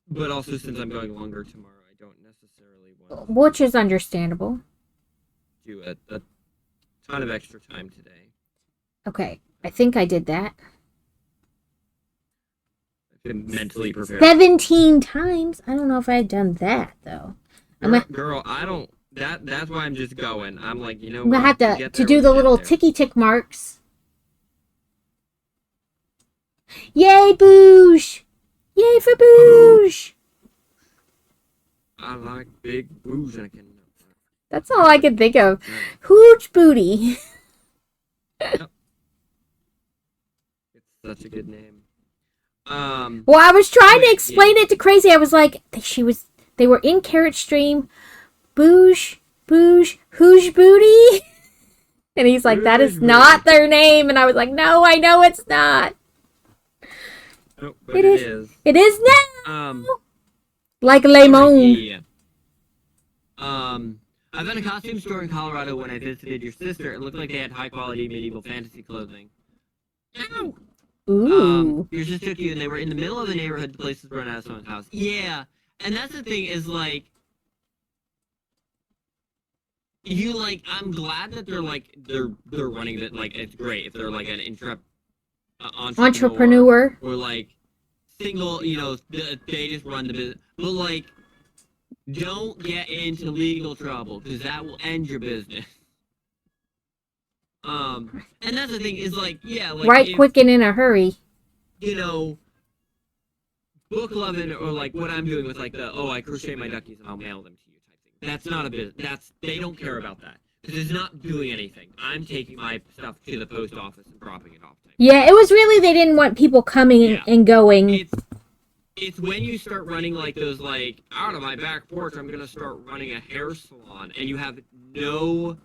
But also since I'm going longer tomorrow, I don't necessarily want Which is understandable. to do a ton of extra time today. Okay, I think I did that. I've been mentally prepared. 17 times. I don't know if I've done that, though. Girl, I don't. That's why I'm just going. I'm like, you know I'm what? gonna have to get there do when the you get little there. ticky tick marks. Yay, Boosh! Yay for Boosh! I like big boos and I can. That's all I can think of. Hooch booty. Yep. It's such a good name. Well, I was trying to explain it to Crazy. I was like, they were in Carrot Stream. Boosh, Boosh, Hoosh booty. And he's like, that is not their name. And I was like, no, I know it's not. No, but it is. It is now. Like lemon. I found a costume store in Colorado when I visited your sister. It looked like they had high quality medieval fantasy clothing. Ow! Ooh. Your sister took you, and they were in the middle of the neighborhood. The places run out of someone's house. Yeah, and that's the thing is like, I'm glad that they're running it. Like, it's great if they're like an entrepreneur or like single. They just run the business, but like, don't get into legal trouble because that will end your business. And that's the thing is like, yeah, like right, quick and in a hurry. Book loving or like what I'm doing with like I crochet my duckies and I'll mail them to you type thing. That's not a business. They don't care about that because it's not doing anything. I'm taking my stuff to the post office and dropping it off. Yeah, it was really they didn't want people coming and going. It's when you start running like those like out of my back porch, I'm gonna start running a hair salon, and you have no.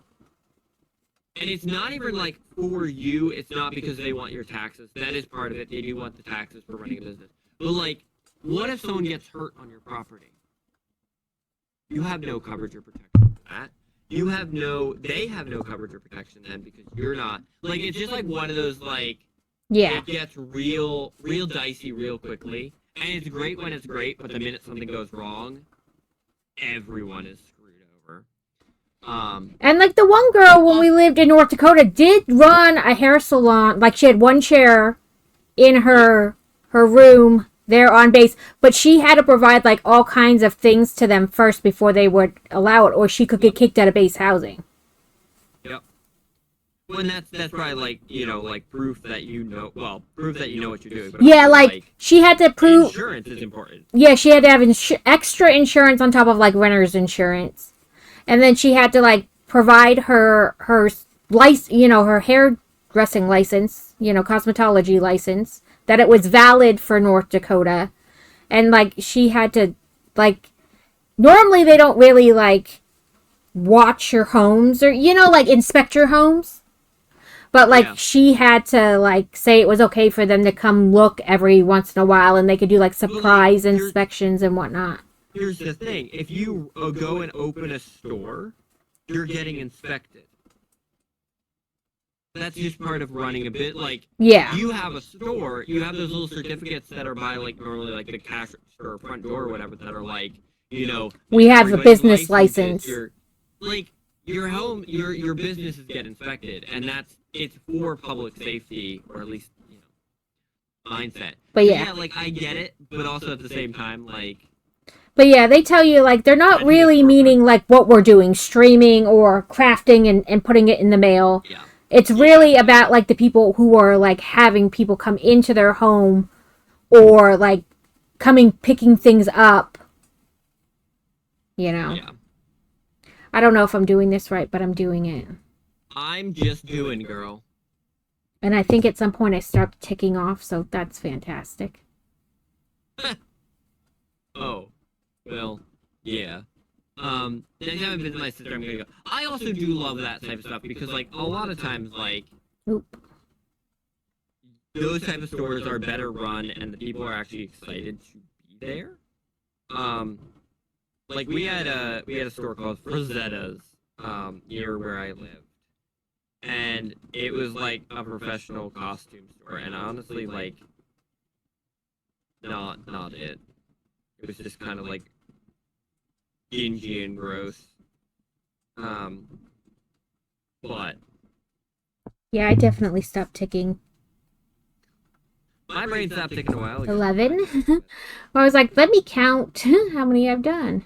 And it's not even like for you. It's not because they want your taxes. That is part of it. They do want the taxes for running a business. But like, what if someone gets hurt on your property? You have no coverage or protection for that. They have no coverage or protection then because you're not. Like, it's just like one of those like. Yeah. It gets real dicey real quickly. And it's great when it's great, but the minute something goes wrong, everyone is screwed over. And like the one girl when we lived in North Dakota did run a hair salon. Like she had one chair in her room there on base, but she had to provide like all kinds of things to them first before they would allow it, or she could get kicked out of base housing. Yep. Well, and that's probably like like proof that you know what you're doing. But yeah, like she had to prove insurance is important. Yeah, she had to have extra insurance on top of like renter's insurance. And then she had to like provide her license, her hairdressing license, cosmetology license, that it was valid for North Dakota. And like she had to like normally they don't really like watch your homes or like inspect your homes. But like she had to like say it was okay for them to come look every once in a while and they could do like surprise inspections and whatnot. Here's the thing. If you go and open a store, you're getting inspected. That's just part of running a bit. Like, you have a store, you have those little certificates that are by, like, normally, like, the cash or front door or whatever that are, like, we have a business license. Like, your home, your businesses get inspected, and it's for public safety, or at least, mindset. But yeah, like, I get it, but also at the same time, like... But yeah, they tell you, like, they're not really meaning, like, what we're doing, streaming or crafting and putting it in the mail. Yeah. It's really about, like, the people who are, like, having people come into their home or, like, picking things up. Yeah. I don't know if I'm doing this right, but I'm doing it. I'm just doing, girl. And I think at some point I start ticking off, so that's fantastic. Oh. Well, yeah. Next time I visit my sister, I'm gonna go. I also do love that type of stuff because, like, a lot of times, like, those type of stores are better run and the people are actually excited to be there. Like we had a store called Frazetta's, near where I lived, and it was like a professional costume store, and honestly, like, not it. It was just kind of like dingy and gross. But yeah, I definitely stopped ticking. My brain stopped ticking a while ago. 11? Well, I was like, let me count how many I've done.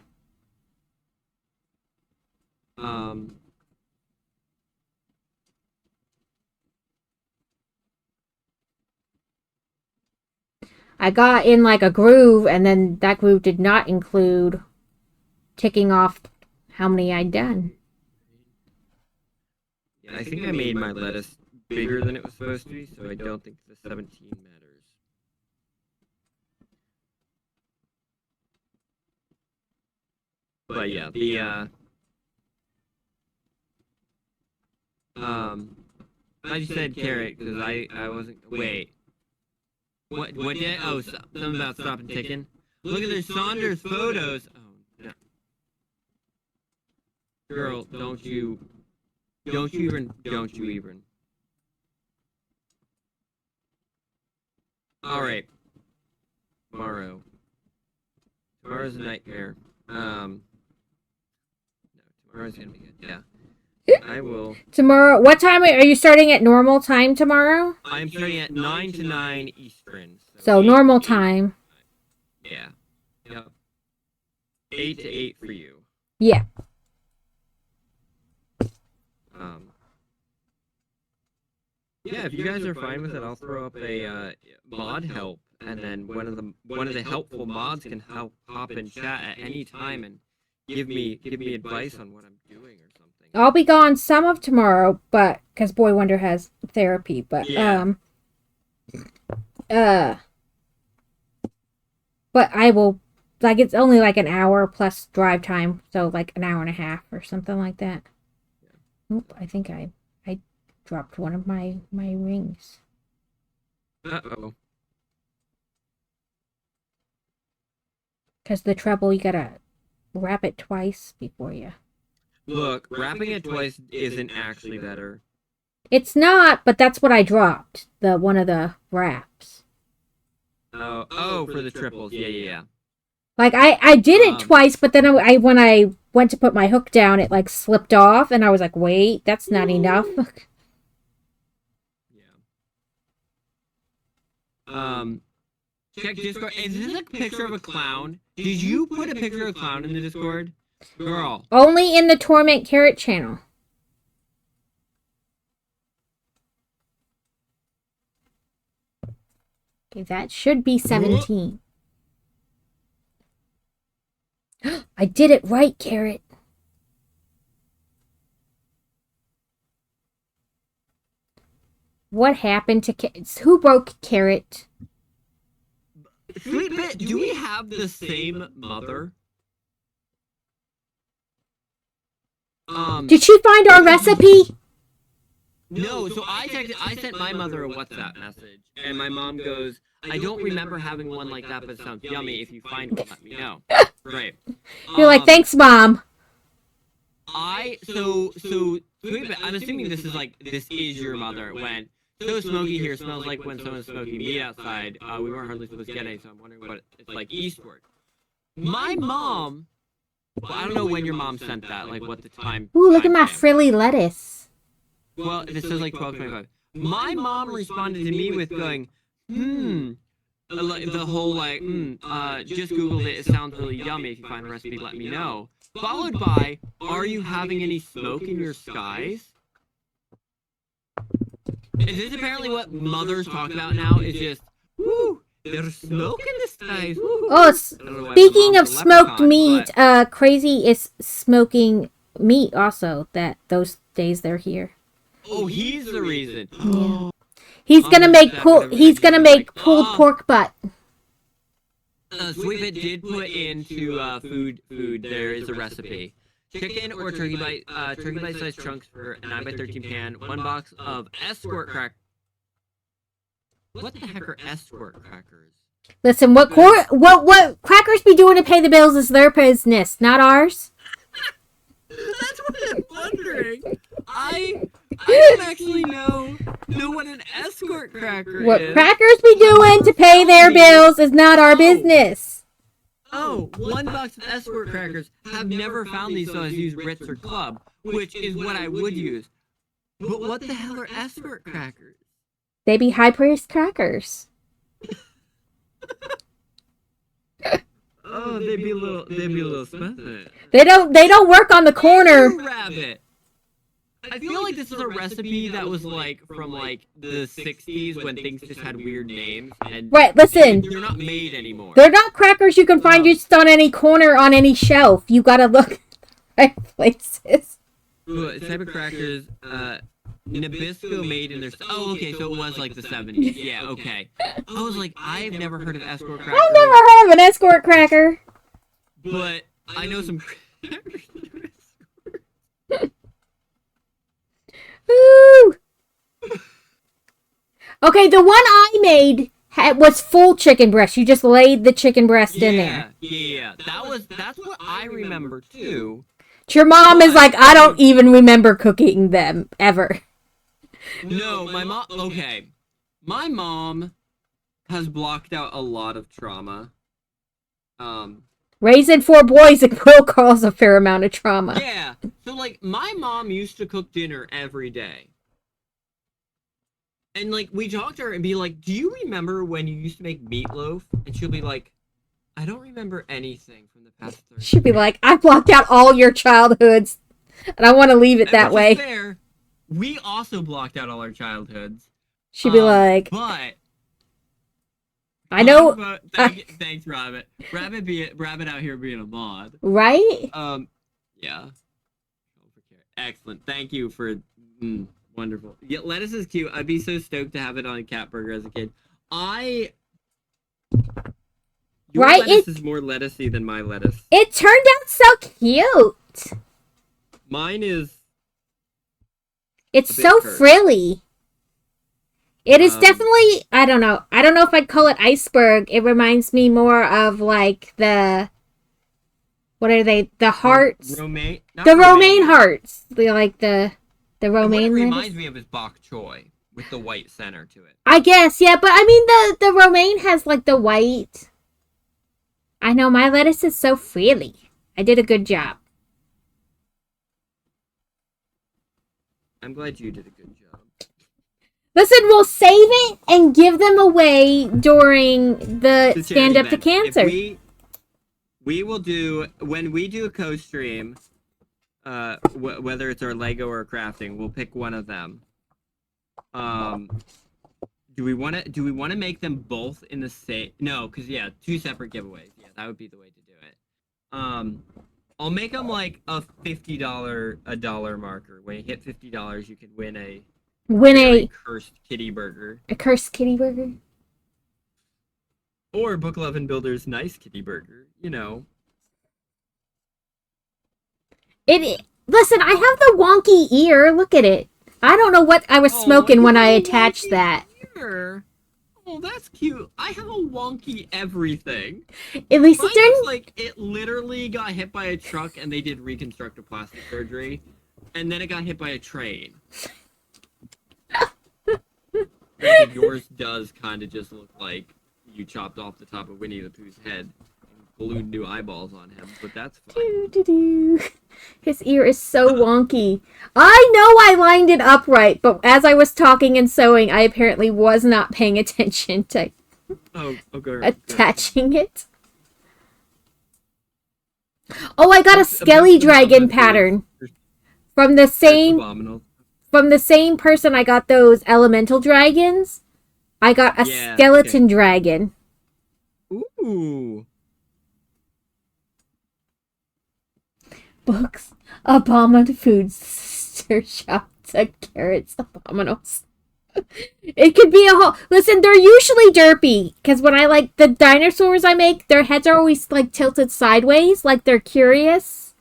I got in like a groove, and then that groove did not include ticking off how many I'd done. Yeah, I think I made my lettuce bigger than it was supposed to be, so I don't think the 17 matters. But yeah, I just said carrot because I wasn't. Wait. What did? Oh, something about stopping ticking. Look at their Saunders photos. Oh no, girl, don't you even. All right, tomorrow's a nightmare. No, tomorrow's gonna be good. Yeah, I will. Tomorrow, what time are you starting at normal time tomorrow? I'm starting at 9 to 9 Eastern. So normal time. Yeah. Yep. 8 to 8 for you. Yeah. Yeah, if you guys are fine with it, I'll throw up a mod help, and then one of the helpful mods can hop in chat at any time and give me advice on what I'm doing or something. I'll be gone some of tomorrow, but because Boy Wonder has therapy, but yeah. But I will, like, it's only like an hour plus drive time, so like an hour and a half or something like that. Yeah. Oop, I think I dropped one of my rings. Uh-oh. Because the treble, you gotta wrap it twice before you. Look, wrapping it twice isn't actually better. It's not, but that's what I dropped. One of the wraps. Oh, for the triples. Yeah. Like, I did it twice, but then I when I went to put my hook down, it, like, slipped off, and I was like, wait, that's not enough. Check Discord. Is this a picture of a clown? Did you put a picture of a clown in the Discord? Girl. Only in the Torment Carrot channel. Okay, that should be 17. I did it right, Carrot. What happened to Carrot? Who broke Carrot? Sweet bit, do we have the same mother? Did she find our recipe? No, so I sent my mother a WhatsApp message, and my mom goes, I don't remember having one like that, but it sounds yummy. If you find one, let me know. Right. You're like, thanks, Mom. So sweet bit, I'm assuming this is your mother. When so smoky here smells like when someone's smoking meat outside. We weren't hardly supposed to get any, so I'm wondering what it's like eastward. My mom. Well, I don't know when your mom sent that, like what the time. Ooh, look at my frilly lettuce. Well, it says like 12:25. My mom responded to me with going, the whole like, just Googled it. It sounds really yummy. If you find the recipe, let me know. Followed by, are you having any smoke in your skies? Is this apparently what mothers talk about now? Is just, woo, there's smoke in the skies. Woo. Oh, speaking of smoked meat, Crazy is smoking meat also. That those days they're here. Oh, he's the reason. Yeah. He's gonna make pulled pork butt. Sweetbit did put into food. There is a recipe: chicken or turkey bite-sized chunks for a 9x13 pan. 1 box of escort crack. What the heck are escort crackers? Listen, what crackers be doing to pay the bills is their business, not ours. That's what I'm wondering. I don't actually know what an escort cracker is. What crackers be doing to pay their bills is not our business. Oh, 1 box of escort crackers. Have never found these, so I use Ritz or Club, which is what I would use. But what the hell are escort crackers? They be high priest crackers. Oh, they'd be a little expensive. They don't work on the corner. Rabbit. I feel like this is a recipe that was like from like the 60s when things just had weird names. And Right, listen. they're not made anymore. They're not crackers you can find just on any corner on any shelf. You gotta look right places. Ooh, type of crackers, Nabisco made in their... Oh, okay, so it was like the 70s. Yeah, okay. I was like, I've never heard of escort crackers. I've never heard of an escort cracker. But I know some crackers. Ooh. Okay, the one I made was full chicken breast. You just laid the chicken breast in there. Yeah. That's what I remember too. Your mom is like, I don't even remember cooking them ever. No, my mom. Okay, my mom has blocked out a lot of trauma. Raising 4 boys, it will cause a fair amount of trauma. Yeah. So like, my mom used to cook dinner every day. And like, we talked to her and be like, do you remember when you used to make meatloaf? And she'll be like, I don't remember anything from the past 30 She'd be like, I blocked out all your childhoods, and I want to leave it that way. Fair. We also blocked out all our childhoods. She'd be like, but I know. Thanks, Rabbit. Rabbit out here being a mod. Right? Yeah. Excellent. Thank you for wonderful. Yeah, lettuce is cute. I'd be so stoked to have it on a cat burger as a kid. Your right? lettuce is more lettucey than my lettuce. It turned out so cute. Mine is. It's so frilly. It is definitely, I don't know if I'd call it iceberg. It reminds me more of like what are they? The hearts? Romaine? The romaine hearts. Like the romaine. What it reminds me of is bok choy with the white center to it. I guess, yeah, but I mean the romaine has like the white. I know my lettuce is so frilly. I did a good job. I'm glad you did a good job. Listen, we'll save it and give them away during the Stand Up to Cancer. We will do, when we do a co-stream, whether it's our Lego or crafting, we'll pick one of them. Do we want to make them both in the same? No, because yeah, 2 separate giveaways. Yeah, that would be the way to do it. I'll make them like a $50 marker. When you hit $50, you can win a cursed kitty burger. A cursed kitty burger? Or Book Love and Builder's nice kitty burger, you know. Listen, I have the wonky ear. Look at it. I don't know what I was smoking when I attached that. Ear. Oh, that's cute. I have a wonky everything. At least Mine it didn't. looks like it literally got hit by a truck and they did reconstructive plastic surgery. And then it got hit by a train. Granted, yours does kind of just look like you chopped off the top of Winnie the Pooh's head and glued new eyeballs on him, but that's fine. His ear is so wonky. I know I lined it up right, but as I was talking and sewing, I apparently was not paying attention to attaching it. Oh, I got a Skelly Dragon pattern from the same person I got those elemental dragons. I got a skeleton dragon. Ooh. Books, abominable foods, sister shop to carrots, abominals. It could be a whole... Listen, they're usually derpy, because when I like the dinosaurs I make, their heads are always like tilted sideways, like they're curious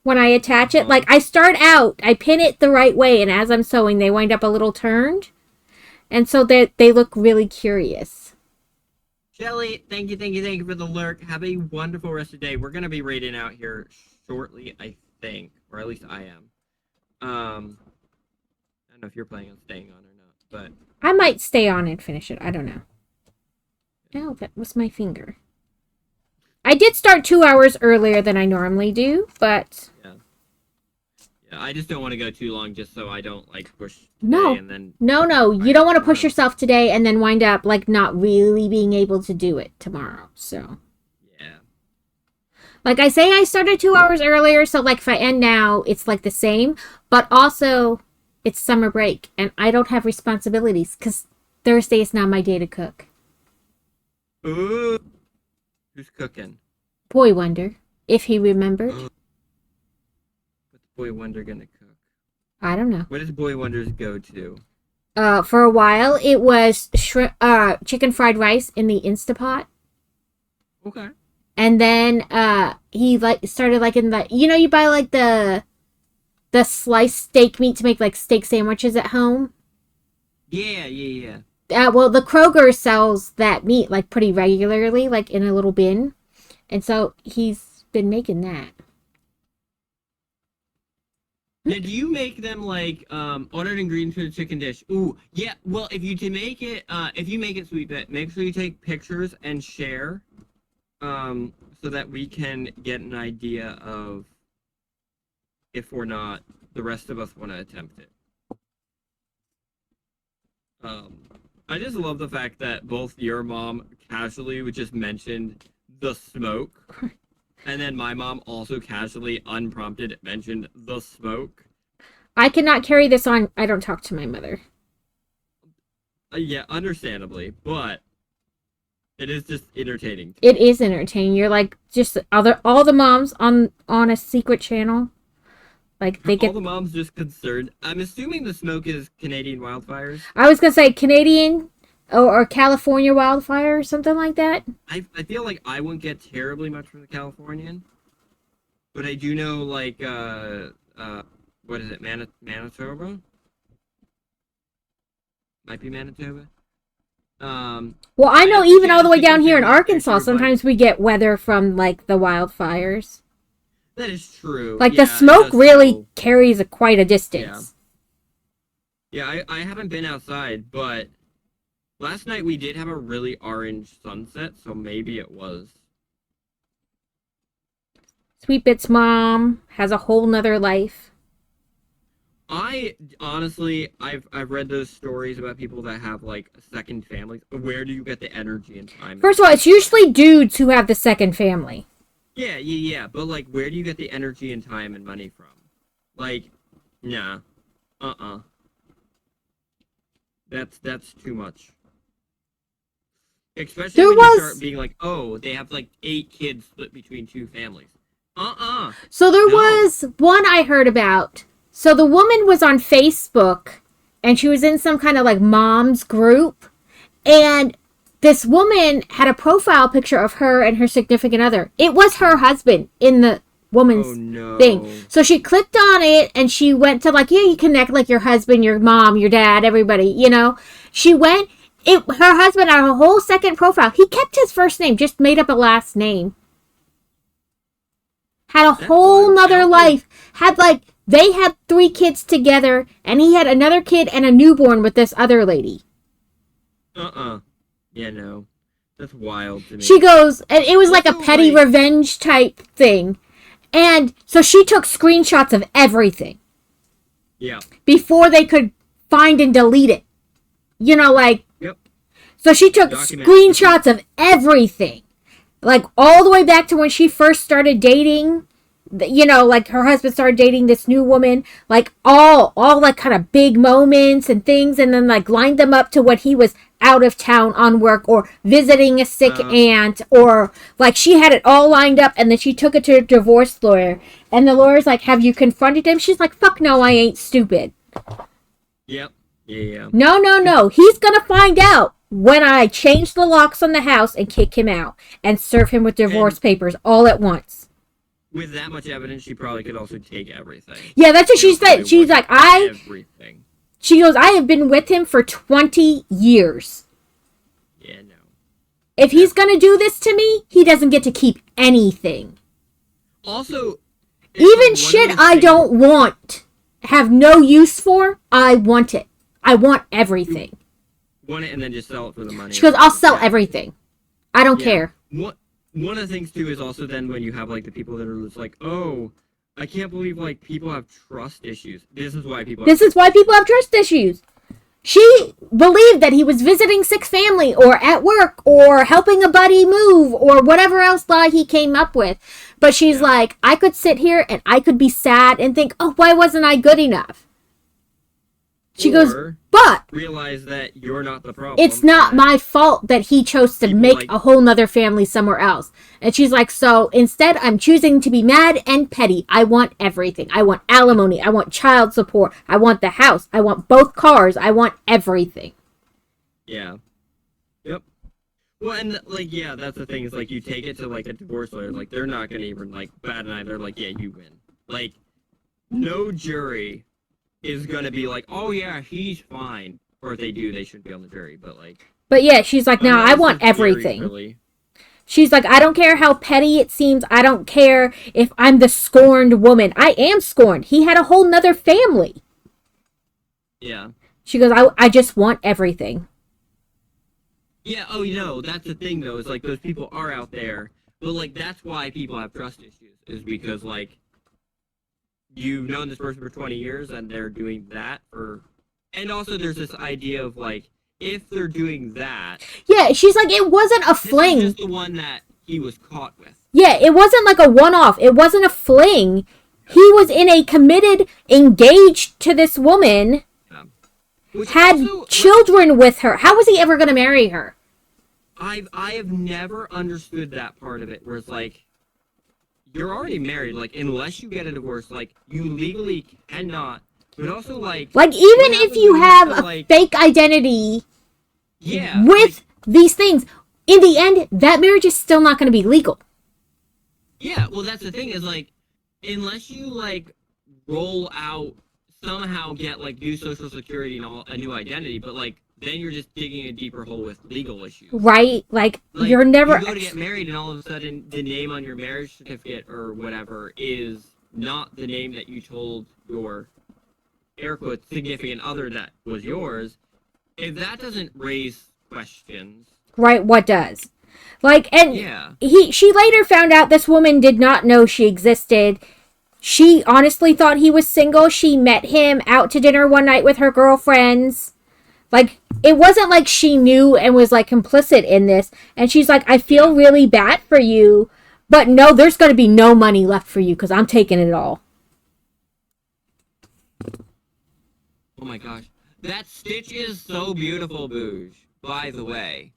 when I attach it. Like I start out, I pin it the right way, and as I'm sewing, they wind up a little turned. And so they look really curious. Shelly, thank you for the lurk. Have a wonderful rest of the day. We're going to be raiding out here shortly, I think. Or at least I am. I don't know if you're planning on staying on or not, but... I might stay on and finish it. I don't know. Oh, that was my finger. I did start 2 hours earlier than I normally do, but... Yeah, I just don't want to go too long just so I don't, like, push No. and then... No. You don't want to push yourself today and then wind up, like, not really being able to do it tomorrow, so... Yeah. Like I say, I started 2 hours earlier, so like if I end now, it's like the same. But also, it's summer break, and I don't have responsibilities because Thursday is not my day to cook. Ooh. Who's cooking? Boy Wonder, if he remembered. What's Boy Wonder gonna cook? I don't know. What is Boy Wonder's go-to? For a while, it was chicken fried rice in the Instapot. Okay. And then he like started like in the you buy like the sliced steak meat to make like steak sandwiches at home. Yeah. Well, the Kroger sells that meat like pretty regularly, like in a little bin, and so he's been making that. Now, do you make them like ordered ingredients for the chicken dish? Ooh, yeah. Well, if you make it sweet bit, make sure you take pictures and share, so that we can get an idea of if or not the rest of us want to attempt it. I just love the fact that both your mom casually would just mentioned the smoke, and then my mom also casually, unprompted, mentioned the smoke. I cannot carry this on. I don't talk to my mother. Yeah, understandably, but it is just entertaining. It is entertaining. You're like just all the moms on a secret channel. Like they get all the moms just concerned. I'm assuming the smoke is Canadian wildfires. I was gonna say Canadian or California wildfire or something like that. I feel like I wouldn't get terribly much from the Californian, but I do know like what is it, Manitoba? Might be Manitoba. Well, I know even all the way down here in Arkansas, sometimes we get weather from like the wildfires. That is true. Like the smoke really carries quite a distance. Yeah, I haven't been outside, but last night we did have a really orange sunset, so maybe it was. Sweet Bit's mom has a whole nother life. Honestly, I've read those stories about people that have like second families. Where do you get the energy and time? First of all, it's usually dudes who have the second family. Yeah. But like, where do you get the energy and time and money from? Like, nah, That's too much. Especially when you start being like, oh, they have like 8 kids split between 2 families. So there was one I heard about. So the woman was on Facebook, and she was in some kind of like mom's group, and this woman had a profile picture of her and her significant other. It was her husband in the woman's thing. So she clicked on it, and she went to like, you connect like your husband, your mom, your dad, everybody, She went, her husband had a whole second profile. He kept his first name, just made up a last name. Had a whole nother life. They had 3 kids together, and he had another kid and a newborn with this other lady. Yeah, no. That's wild to me. She goes, and it was like a petty revenge type thing. And so she took screenshots of everything. Yeah. Before they could find and delete it. Yep. So she took screenshots of everything. Like all the way back to when she first started dating. Like her husband started dating this new woman, like all like kind of big moments and things, and then like lined them up to when he was out of town on work or visiting a sick aunt, or like she had it all lined up, and then she took it to a divorce lawyer, and the lawyer's like, have you confronted him? She's like, fuck no, I ain't stupid. Yep. Yeah. No, he's gonna find out when I change the locks on the house and kick him out and serve him with divorce papers all at once. With that much evidence, she probably could also take everything. Yeah, that's what she said. She's like, everything. She goes, I have been with him for 20 years. Yeah, no. If he's going to do this to me, he doesn't get to keep anything. Also, even shit I don't want, have no use for, I want it. I want everything. You want it and then just sell it for the money. She goes, I'll sell everything. I don't care. One of the things, too, is also then when you have, like, the people that are just like, oh, I can't believe, like, people have trust issues. This is why people have trust issues. She believed that he was visiting sick family or at work or helping a buddy move or whatever else lie he came up with. But she's like, I could sit here and I could be sad and think, oh, why wasn't I good enough? She goes, but realize that you're not the problem. it's not my fault that he chose to make a whole nother family somewhere else. And she's like, so instead I'm choosing to be mad and petty. I want everything. I want alimony. I want child support. I want the house. I want both cars. I want everything. Yeah. Yep. Well, and like, yeah, that's the thing is like you take it to like a divorce lawyer, like they're not gonna even like bat an eye. They're like, yeah, you win. Like, no jury is gonna be like, oh yeah, he's fine. Or if they do, they shouldn't be on the jury. But yeah, she's like, no, I want everything. Really. She's like, I don't care how petty it seems. I don't care if I'm the scorned woman. I am scorned. He had a whole nother family. Yeah. She goes, I just want everything. Yeah, oh, you know, that's the thing, though, is, like, those people are out there, but, like, that's why people have trust issues, is because, like, you've known this person for 20 years, and they're doing that for... And also, there's this idea of, like, if they're doing that... Yeah, she's like, it wasn't a fling. This is just the one that he was caught with. Yeah, it wasn't like a one-off. It wasn't a fling. He was in a committed, engaged to this woman... had also, children with her. How was he ever going to marry her? I have never understood that part of it, where it's like, you're already married, like, unless you get a divorce, like, you legally cannot, but also, like... Like, even if you have a like, fake identity with these things, in the end, that marriage is still not going to be legal. Yeah, well, that's the thing, is, like, unless you, like, roll out, somehow get, like, new social security and a new identity, but, like, then you're just digging a deeper hole with legal issues. Right? Like you're never... You go to get married and all of a sudden the name on your marriage certificate or whatever is not the name that you told your, air quotes, significant other that was yours. If that doesn't raise questions... Right, what does? Like, and yeah. She later found out this woman did not know she existed. She honestly thought he was single. She met him out to dinner one night with her girlfriends. Like, it wasn't like she knew and was, like, complicit in this. And she's like, I feel really bad for you. But no, there's going to be no money left for you because I'm taking it all. Oh, my gosh. That stitch is so beautiful, Booge, by the way.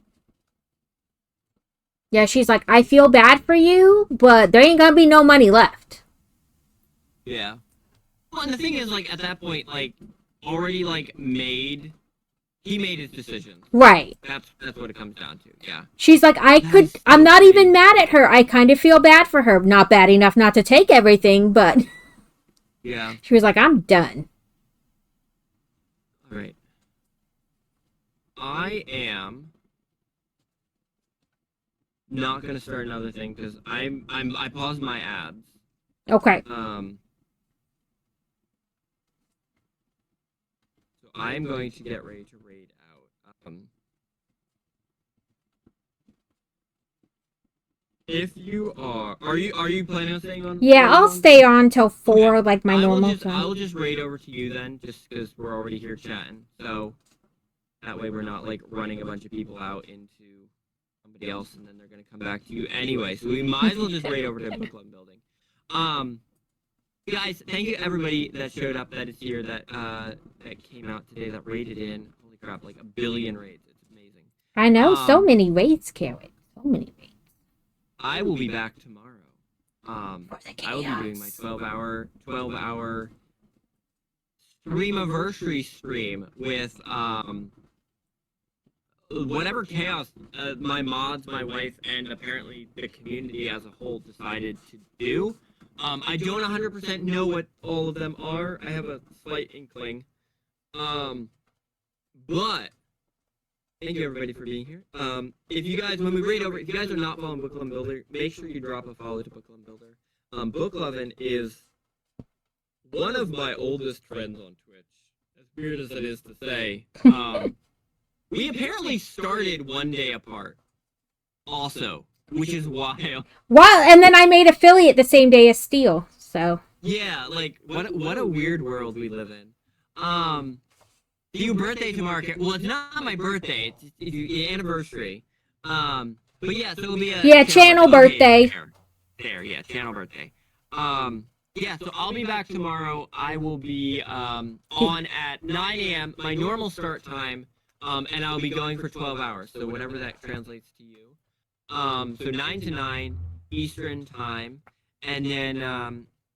Yeah, she's like, I feel bad for you, but there ain't going to be no money left. Yeah. Well, and the thing is, like, at that point, like, already, like, he made his decision. Right. That's what it comes down to, yeah. She's like, I'm not even mad at her. I kind of feel bad for her. Not bad enough not to take everything, but... Yeah. She was like, I'm done. Alright. I am not gonna start another thing, because I paused my ads. Okay. I'm going to get ready to raid out. If you are you planning on staying on? Yeah, I'll stay on till 4, okay. Like my normal time. I'll just raid over to you then, just because we're already here chatting. So that way we're not like running a bunch of people out into somebody else, and then they're gonna come back to you anyway. So we might as well just raid over to Book Club Building. Guys, thank you everybody that showed up, that is here, that came out today, that raided in. Holy crap, like 1 billion raids. It's amazing. I know, so many raids, Carrot. So many raids. I will be back tomorrow. I will be doing my 12-hour streamiversary stream with whatever chaos my mods, my wife, and apparently the community as a whole decided to do. I don't 100% know what all of them are. I have a slight inkling. But thank you everybody for being here. If you guys, when we raid over, if you guys are not following Book Club Builder, make sure you drop a follow to Book Club Builder. Book Lovin' is one of my oldest friends on Twitch. As weird as it is to say. We apparently started one day apart. Also. Which is wild. Wow, and then I made affiliate the same day as Steel, so. Yeah, like, what a weird world we live in. See you birthday tomorrow. Well, it's not my birthday. It's the anniversary. But yeah, so it'll be a channel birthday. Okay, there, yeah, channel birthday. Yeah, so I'll be back tomorrow. I will be on at 9 a.m. my normal start time. And I'll be going for 12 hours. So whatever that translates to you. So 9 to 9 Eastern time, and then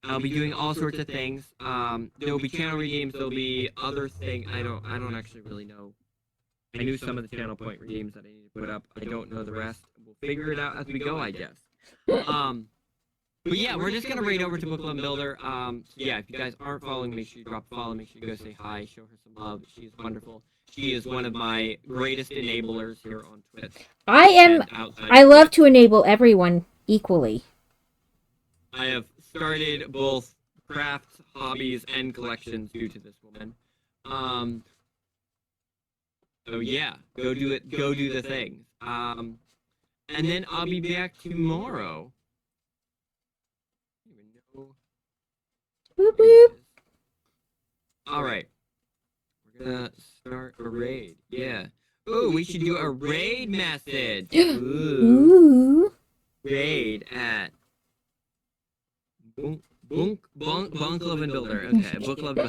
I'll be doing all sorts of things. There'll be channel redeems. There'll be other things. I don't actually really know. I knew some of the channel point redeems that I need to put up. I don't know the rest. We'll figure it out as we go, I guess. But yeah, we're just gonna raid over to Book Club Builder. So yeah, if you guys aren't following, make sure you drop a follow. Make sure you go say hi, show her some love. She's wonderful. She is one of my greatest enablers here on Twitch. I love to enable everyone equally. I have started both crafts, hobbies, and collections due to this woman. So yeah, go do it. Go do the things. And then I'll be back tomorrow. Boop boop. All right, we're gonna start a raid. Yeah. Ooh, we should do a raid message. Ooh. Raid at Book Club and Builder. Okay, Book Club.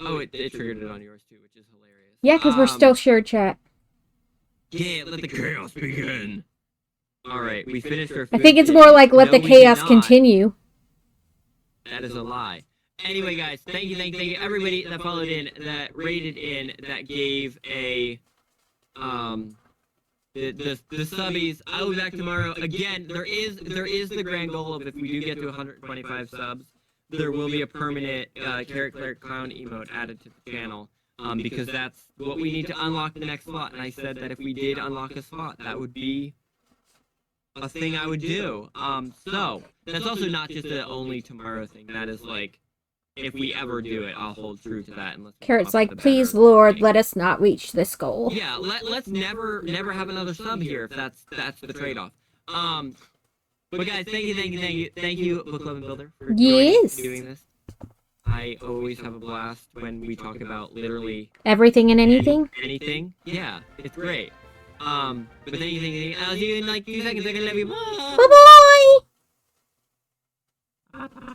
Oh, it triggered it on yours too, which is hilarious. Yeah, because we're still shared chat. Yeah, let the chaos begin. All right, we finished our food. I think it's more like let the chaos continue. That is a lie. Anyway, guys, thank you, everybody that followed in, that rated in, that gave a the subbies. I'll be back tomorrow. Again, there is the grand goal of if we do get to 125 subs, there will be a permanent Carrot Cleric Clown emote added to the channel. Because that's what we need to unlock the next slot. And I said that if we did unlock a slot, that would be a thing I would do. So that's also not just the only tomorrow thing. That is like, if we ever do it, I'll hold true to that. Unless Carrot's like, please, Lord, let us not reach this goal. Yeah, let's never have another sub here if that's the trade-off. But guys, thank you, Book Club and Builder, for doing this. I always have a blast when we talk about literally everything and anything. Anything, yeah, it's great. But thank you. I'll see you in like 2 seconds. I love you. Bye bye.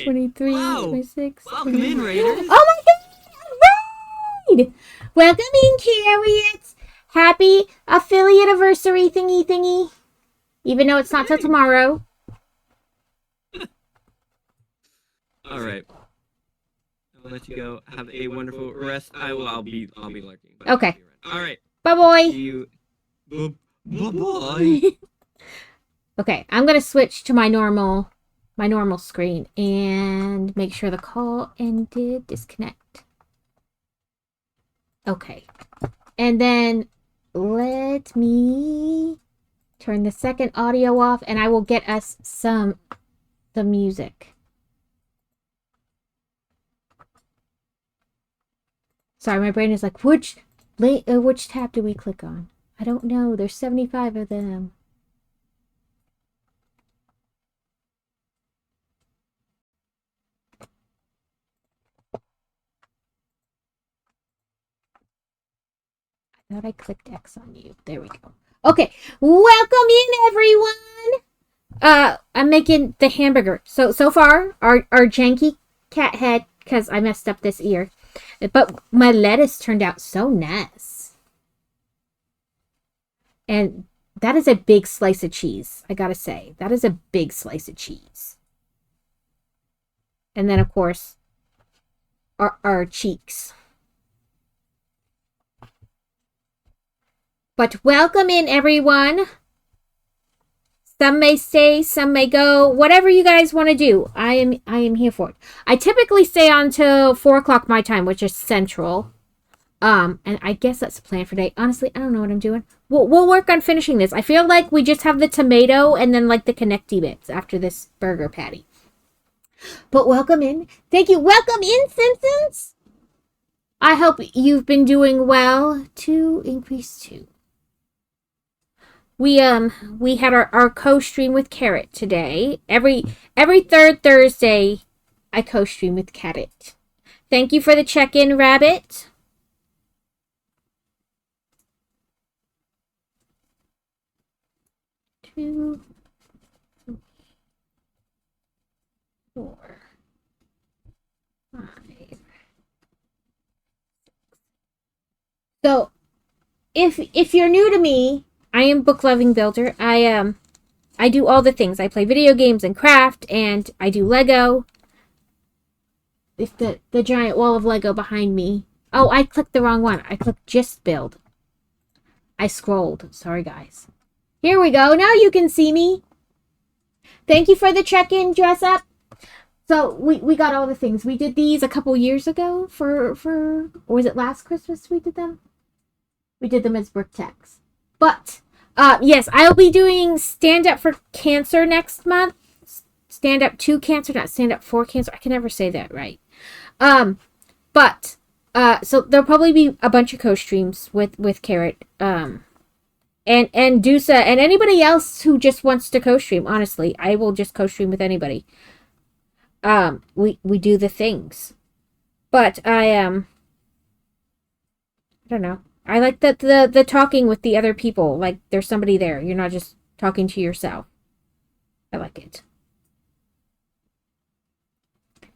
23, wow. 26. Welcome in, Raiders. Oh my god! Right! Welcome in, Carrots. Happy affiliate anniversary thingy. Even though it's not till tomorrow. All right. I'll let you go. Have a wonderful rest. I'll be lurking. Okay. All right. Bye boy. See you. Bye. Okay, I'm gonna switch to my normal screen and make sure the call ended. Disconnect. Okay, and then let me turn the second audio off, and I will get us the music. Sorry, my brain is like, which tab do we click on? I don't know. There's 75 of them. I thought I clicked X on you. There we go. Okay, welcome in, everyone. I'm making the hamburger. So far, our janky cat head, because I messed up this ear. But my lettuce turned out so nice. And that is a big slice of cheese, I gotta say. That is a big slice of cheese. And then, of course, our cheeks. But welcome in, everyone. Some may stay, some may go. Whatever you guys want to do, I am here for it. I typically stay on till 4 o'clock my time, which is Central. And I guess that's the plan for today. Honestly, I don't know what I'm doing. We'll work on finishing this. I feel like we just have the tomato and then like the connecty bits after this burger patty. But welcome in. Thank you. Welcome in, Simpsons. I hope you've been doing well. 2 increase 2. we had our co-stream with Carrot today. Every third Thursday, I co-stream with Carrot. Thank you for the check-in, Rabbit. Two, 4, 5. So, if you're new to me, I am Book Loving Builder. I do all the things. I play video games and craft, and I do Lego. If the giant wall of Lego behind me. Oh, I clicked the wrong one. I clicked just build. I scrolled. Sorry, guys. Here we go. Now you can see me. Thank you for the check-in, Dress Up. So we got all the things. We did these a couple years ago for or was it last Christmas we did them? We did them as brick tacks. But yes, I'll be doing Stand Up for Cancer next month. Stand Up to Cancer, not Stand Up for Cancer. I can never say that right. But so there'll probably be a bunch of co-streams with Carrot. And Dusa and anybody else who just wants to co-stream. Honestly, I will just co-stream with anybody. We do the things. But I don't know. I like the talking with the other people. Like there's somebody there. You're not just talking to yourself. I like it.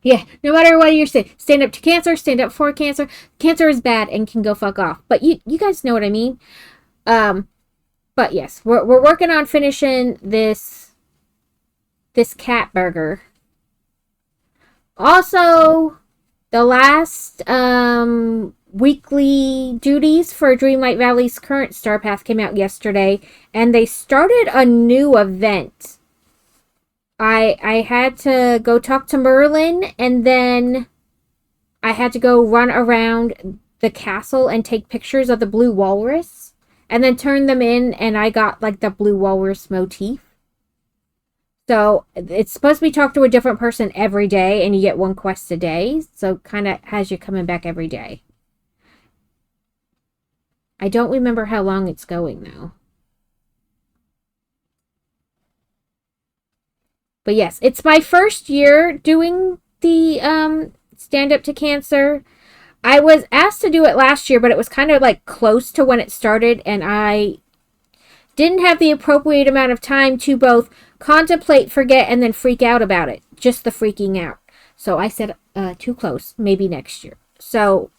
Yeah, no matter what you're saying, stand up to cancer, stand up for cancer. Cancer is bad and can go fuck off. But you guys know what I mean. But yes, we're working on finishing this cat burger. Also, the last weekly duties for Dreamlight Valley's current Star Path came out yesterday, and they started a new event. I had to go talk to Merlin, and then I had to go run around the castle and take pictures of the blue walrus, and then turn them in, and I got like the blue walrus motif. So it's supposed to be talk to a different person every day, and you get one quest a day. So kind of has you coming back every day. I don't remember how long it's going though. But yes, it's my first year doing the Stand Up to Cancer. I was asked to do it last year, but it was kind of like close to when it started, and I didn't have the appropriate amount of time to both contemplate, forget, and then freak out about it. Just the freaking out. So I said, too close, maybe next year. So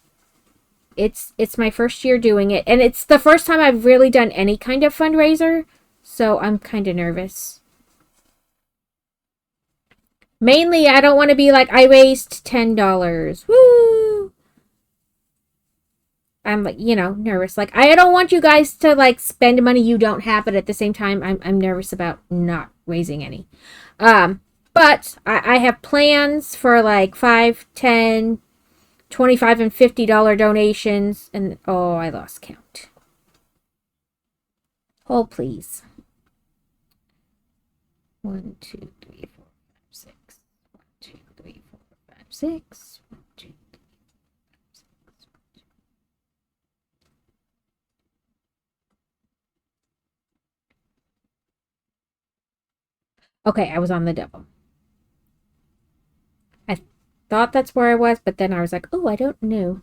it's my first year doing it, and it's the first time I've really done any kind of fundraiser, so I'm kind of nervous. Mainly, I don't want to be like, I raised $10. Woo! I'm like, nervous. Like, I don't want you guys to like spend money you don't have, but at the same time, I'm nervous about not raising any. But I have plans for like $5, $10, $25, and $50 donations, and oh, I lost count. Hold, please. 1, 2, 3, 4, 5, 6. 1, 2, 3, 4, 5, 6. 1, 2, 3, 5, 6. 1, 2. Okay, I was on the double. I thought that's where I was, but then I was like, oh, I don't know.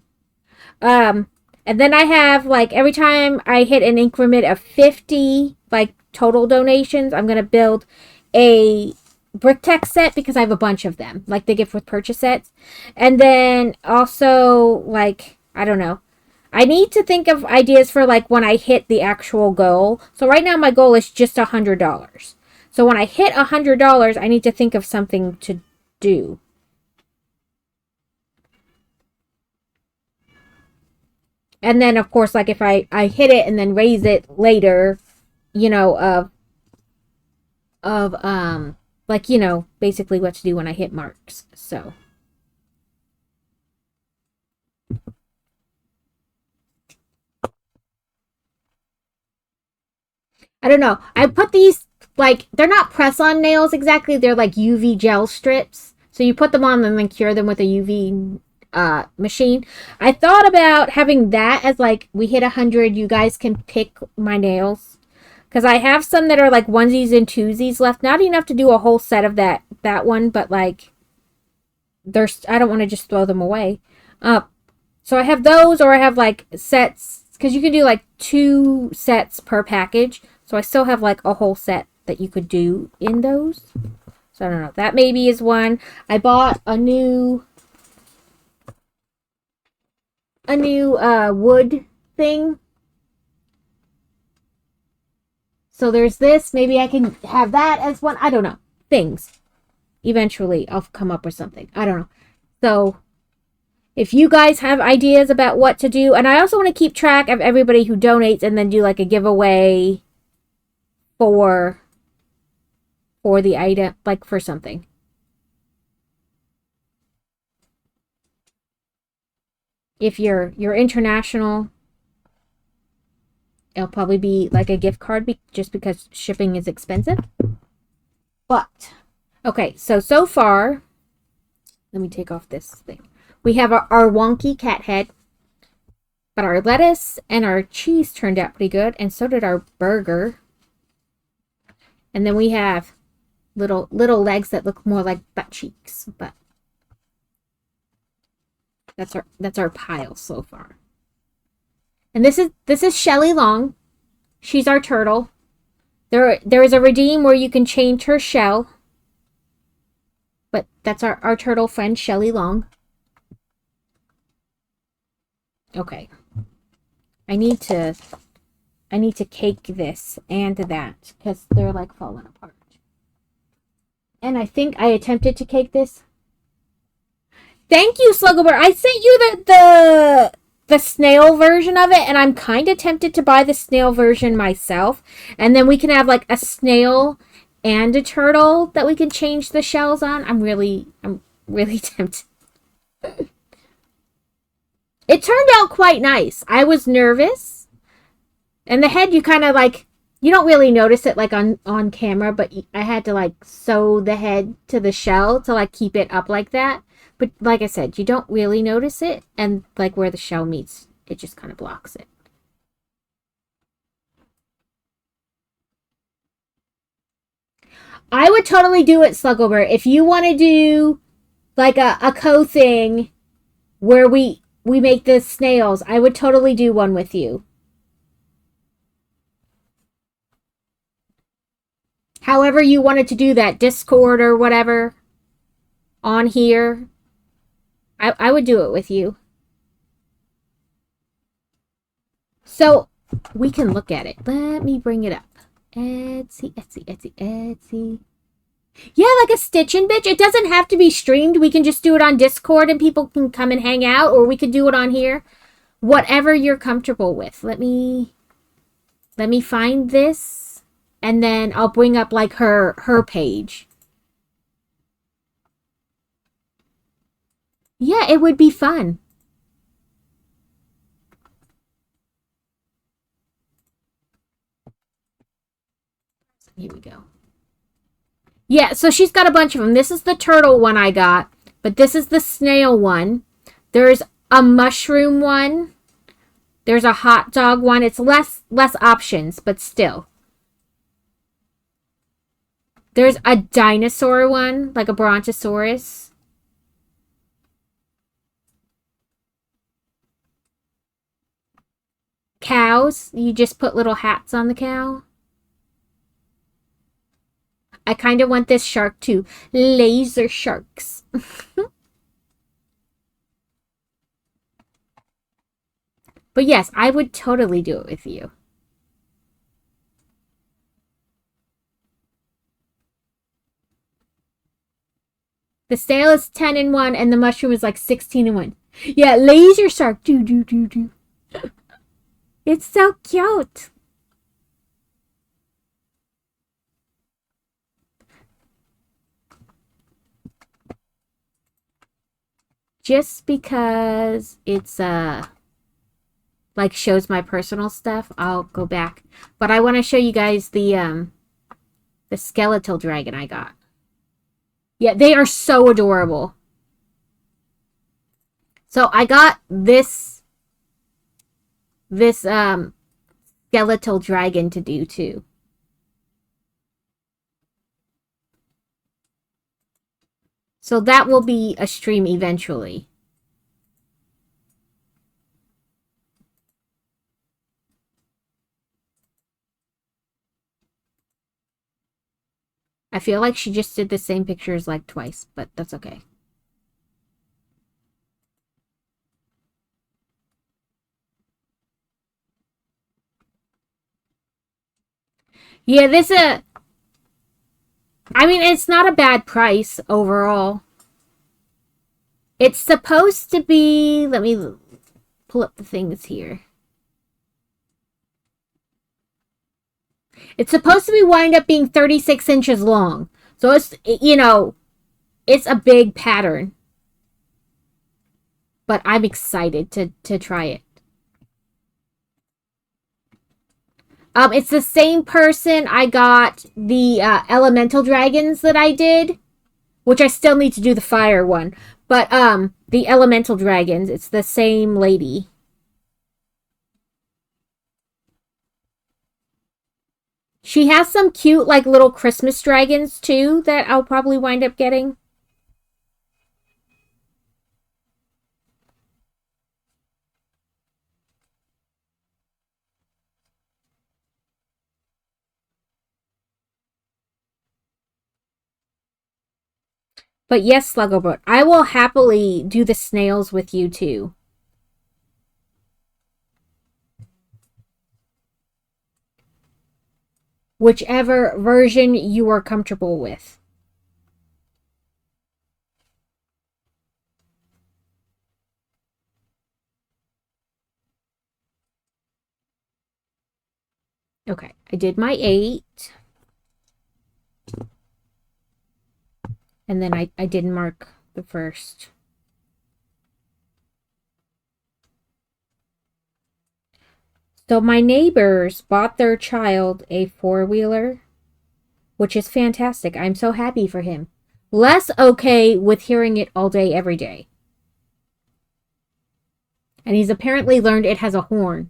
And then I have, like, every time I hit an increment of 50, like, total donations, I'm going to build a brick tech set because I have a bunch of them, like the gift with purchase sets. And then also, like, I don't know. I need to think of ideas for, like, when I hit the actual goal. So right now my goal is just $100. So when I hit $100, I need to think of something to do. And then, of course, like, if I hit it and then raise it later, basically what to do when I hit marks. So. I don't know. I put these, like, they're not press-on nails exactly. They're like UV gel strips. So you put them on and then cure them with a UV machine. I thought about having that as like, we hit 100, you guys can pick my nails. Because I have some that are like onesies and twosies left. Not enough to do a whole set of that one, but like I don't want to just throw them away. So I have those, or I have like sets, because you can do like 2 sets per package. So I still have like a whole set that you could do in those. So I don't know. That maybe is one. I bought a new wood thing. So there's this. Maybe I can have that as one. I don't know. Things. Eventually, I'll come up with something. I don't know. So if you guys have ideas about what to do, and I also want to keep track of everybody who donates and then do like a giveaway for the item, like for something. If you're international, it'll probably be like a gift card just because shipping is expensive. But okay, so far, let me take off this thing. We have our wonky cat head, but our lettuce and our cheese turned out pretty good, and so did our burger. And then we have little legs that look more like butt cheeks, but that's our pile so far. And this is Shelly Long. She's our turtle. There is a redeem where you can change her shell. But that's our turtle friend, Shelly Long. Okay. I need to cake this and that because they're like falling apart. And I think I attempted to cake this. Thank you, Sluggober. I sent you the snail version of it, and I'm kind of tempted to buy the snail version myself. And then we can have like a snail and a turtle that we can change the shells on. I'm really tempted. It turned out quite nice. I was nervous. And the head, you kind of like, you don't really notice it like on camera, but I had to like sew the head to the shell to like keep it up like that. But like I said, you don't really notice it. And like where the shell meets, it just kind of blocks it. I would totally do it, Sluggober. If you want to do like a thing where we make the snails, I would totally do one with you. However you wanted to do that, Discord or whatever, on here, I would do it with you. So, we can look at it. Let me bring it up. Etsy. Yeah, like a Stitch and Bitch. It doesn't have to be streamed. We can just do it on Discord and people can come and hang out, or we could do it on here. Whatever you're comfortable with. Let me find this, and then I'll bring up like her page. Yeah, it would be fun. Here we go. Yeah, so she's got a bunch of them. This is the turtle one I got, but this is the snail one. There's a mushroom one. There's a hot dog one. It's less options, but still. There's a dinosaur one, like a brontosaurus. Cows, you just put little hats on the cow. I kind of want this shark too. Laser sharks. But yes, I would totally do it with you. The snail is 10 in 1 and the mushroom is like 16 in 1. Yeah, laser shark. Do. It's so cute. Just because it's like shows my personal stuff, I'll go back. But I want to show you guys the skeletal dragon I got. Yeah, they are so adorable. So I got this skeletal dragon to do too. So that will be a stream eventually. I feel like she just did the same pictures like twice, but that's okay. Yeah, I mean, it's not a bad price overall. It's supposed to be, let me pull up the things here. It's supposed to be wind up being 36 inches long. So it's, you know, it's a big pattern. But I'm excited to try it. It's the same person I got the elemental dragons that I did, which I still need to do the fire one. But the elemental dragons, it's the same lady. She has some cute like little Christmas dragons too that I'll probably wind up getting. But yes, Slugglebot, I will happily do the snails with you too. Whichever version you are comfortable with. Okay, I did my 8. And then I didn't mark the first. So my neighbors bought their child a 4-wheeler, which is fantastic. I'm so happy for him. Less okay with hearing it all day, every day. And he's apparently learned it has a horn.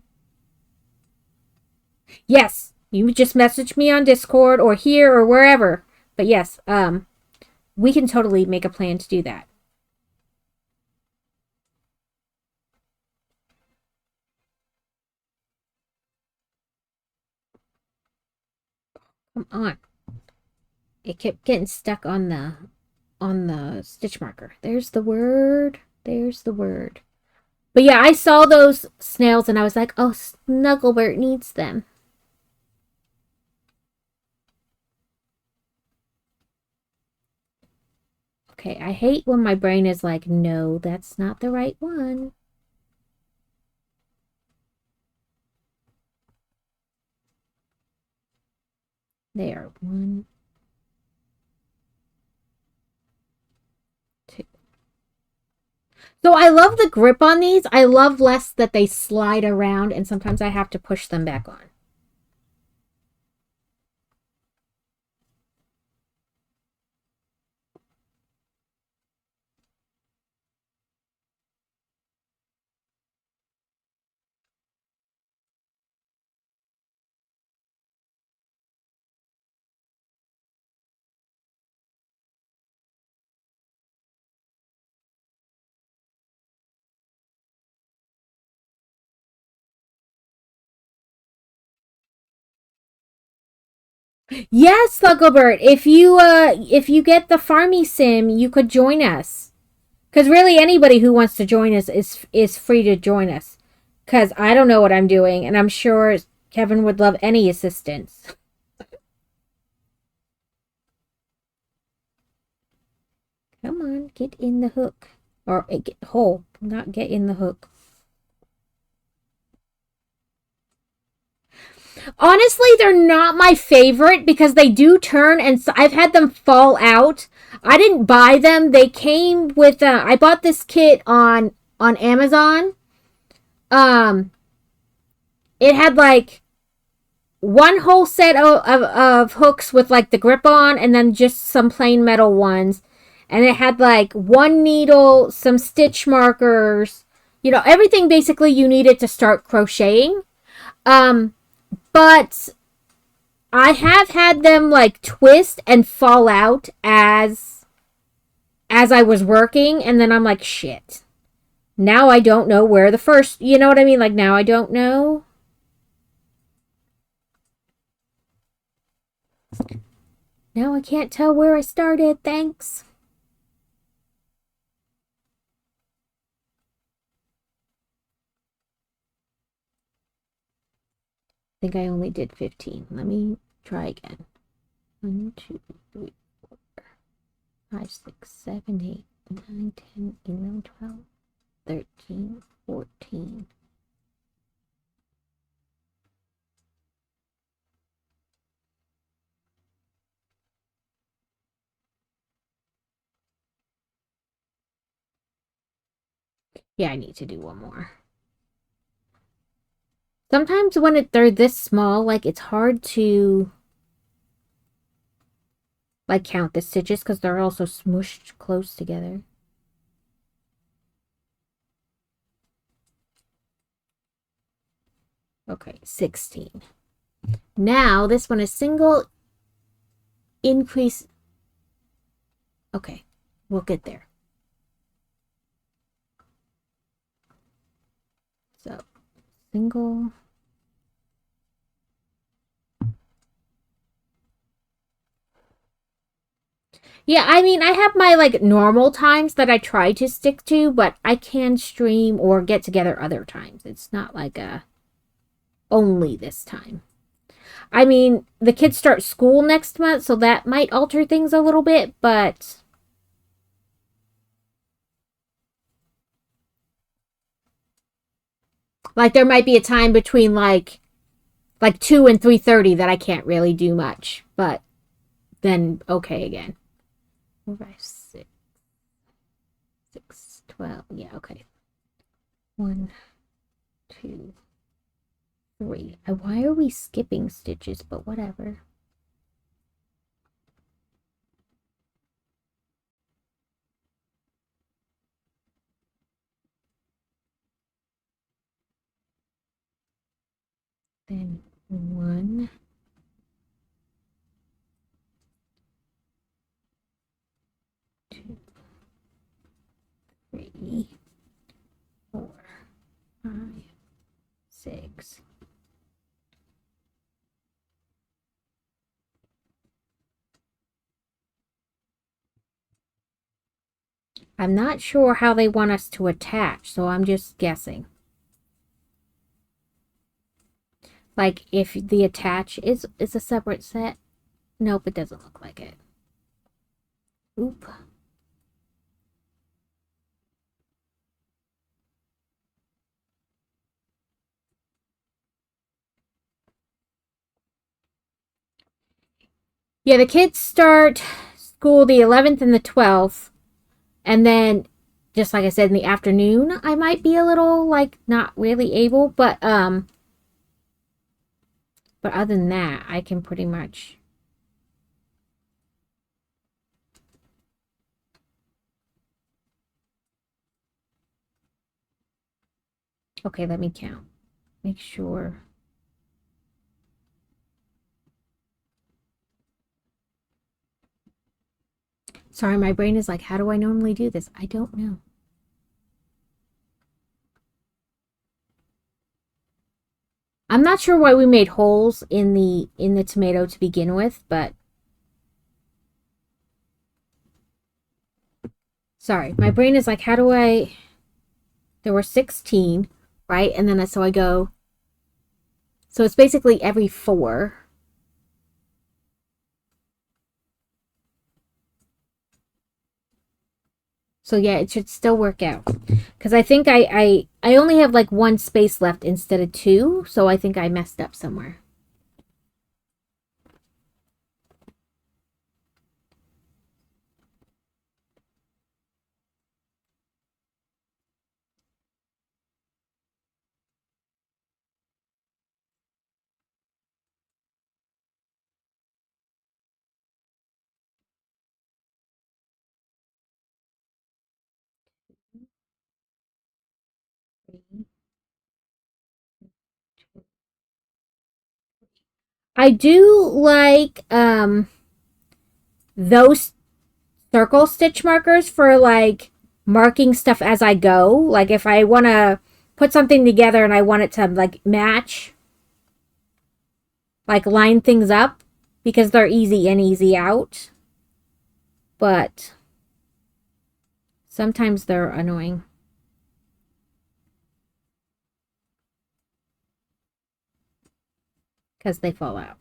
Yes, you just message me on Discord or here or wherever. But yes, we can totally make a plan to do that. Come on. It kept getting stuck on the stitch marker. There's the word. There's the word. But yeah, I saw those snails and I was like, oh, Snugglebert needs them. Okay, I hate when my brain is like, no, that's not the right one. There, 1, 2. So I love the grip on these. I love less that they slide around and sometimes I have to push them back on. Yes, Slugglebert, if you get the Farmy Sim, you could join us. Because really anybody who wants to join us is free to join us. Because I don't know what I'm doing, and I'm sure Kevin would love any assistance. Come on, get in the hook. Or get hole, not get in the hook. Honestly, they're not my favorite because they do turn and I've had them fall out. I didn't buy them. They came with I bought this kit on Amazon. It had like one whole set of hooks with like the grip on and then just some plain metal ones. And it had like one needle, some stitch markers, you know, everything basically you needed to start crocheting. But I have had them like twist and fall out as as I was working, and then I'm like, shit. Now I don't know where the first, you know what I mean? Like, now I don't know. Now I can't tell where I started. Thanks. I think I only did 15. Let me try again. 1, 2, 3, 4, 5, 6, 7, 8, 9, 10, 11, 12, 13, 14. Yeah, I need to do one more. Sometimes when they're this small, like, it's hard to, like, count the stitches because they're also smushed close together. Okay, 16. Now, this one is single increase. Okay, we'll get there. So, single. Yeah, I mean, I have my, like, normal times that I try to stick to, but I can stream or get together other times. It's not like a only this time. I mean, the kids start school next month, so that might alter things a little bit, but like there might be a time between like 2 and 3:30 that I can't really do much, but then okay again. 4, 5, 6, 6, 12. Yeah, okay. 1, 2, 3. Why are we skipping stitches? But whatever. Then 1, 2, 3, 4, 5, 6. I'm not sure how they want us to attach, so I'm just guessing. Like if the attach is a separate set. Nope, it doesn't look like it. Oop. Yeah, the kids start school the 11th and the 12th. And then, just like I said, in the afternoon, I might be a little, like, not really able. But other than that, I can pretty much... Okay, let me count. Make sure. Sorry, my brain is like, how do I normally do this? I don't know. I'm not sure why we made holes in the tomato to begin with, but sorry, my brain is like, how do I... There were 16, right? And then so I go... So it's basically every 4. So yeah, it should still work out. Because I think I only have like 1 space left instead of 2. So I think I messed up somewhere. I do like those circle stitch markers for like marking stuff as I go. Like if I want to put something together and I want it to like match, like line things up, because they're easy in, easy out. But sometimes they're annoying. Because they fall out.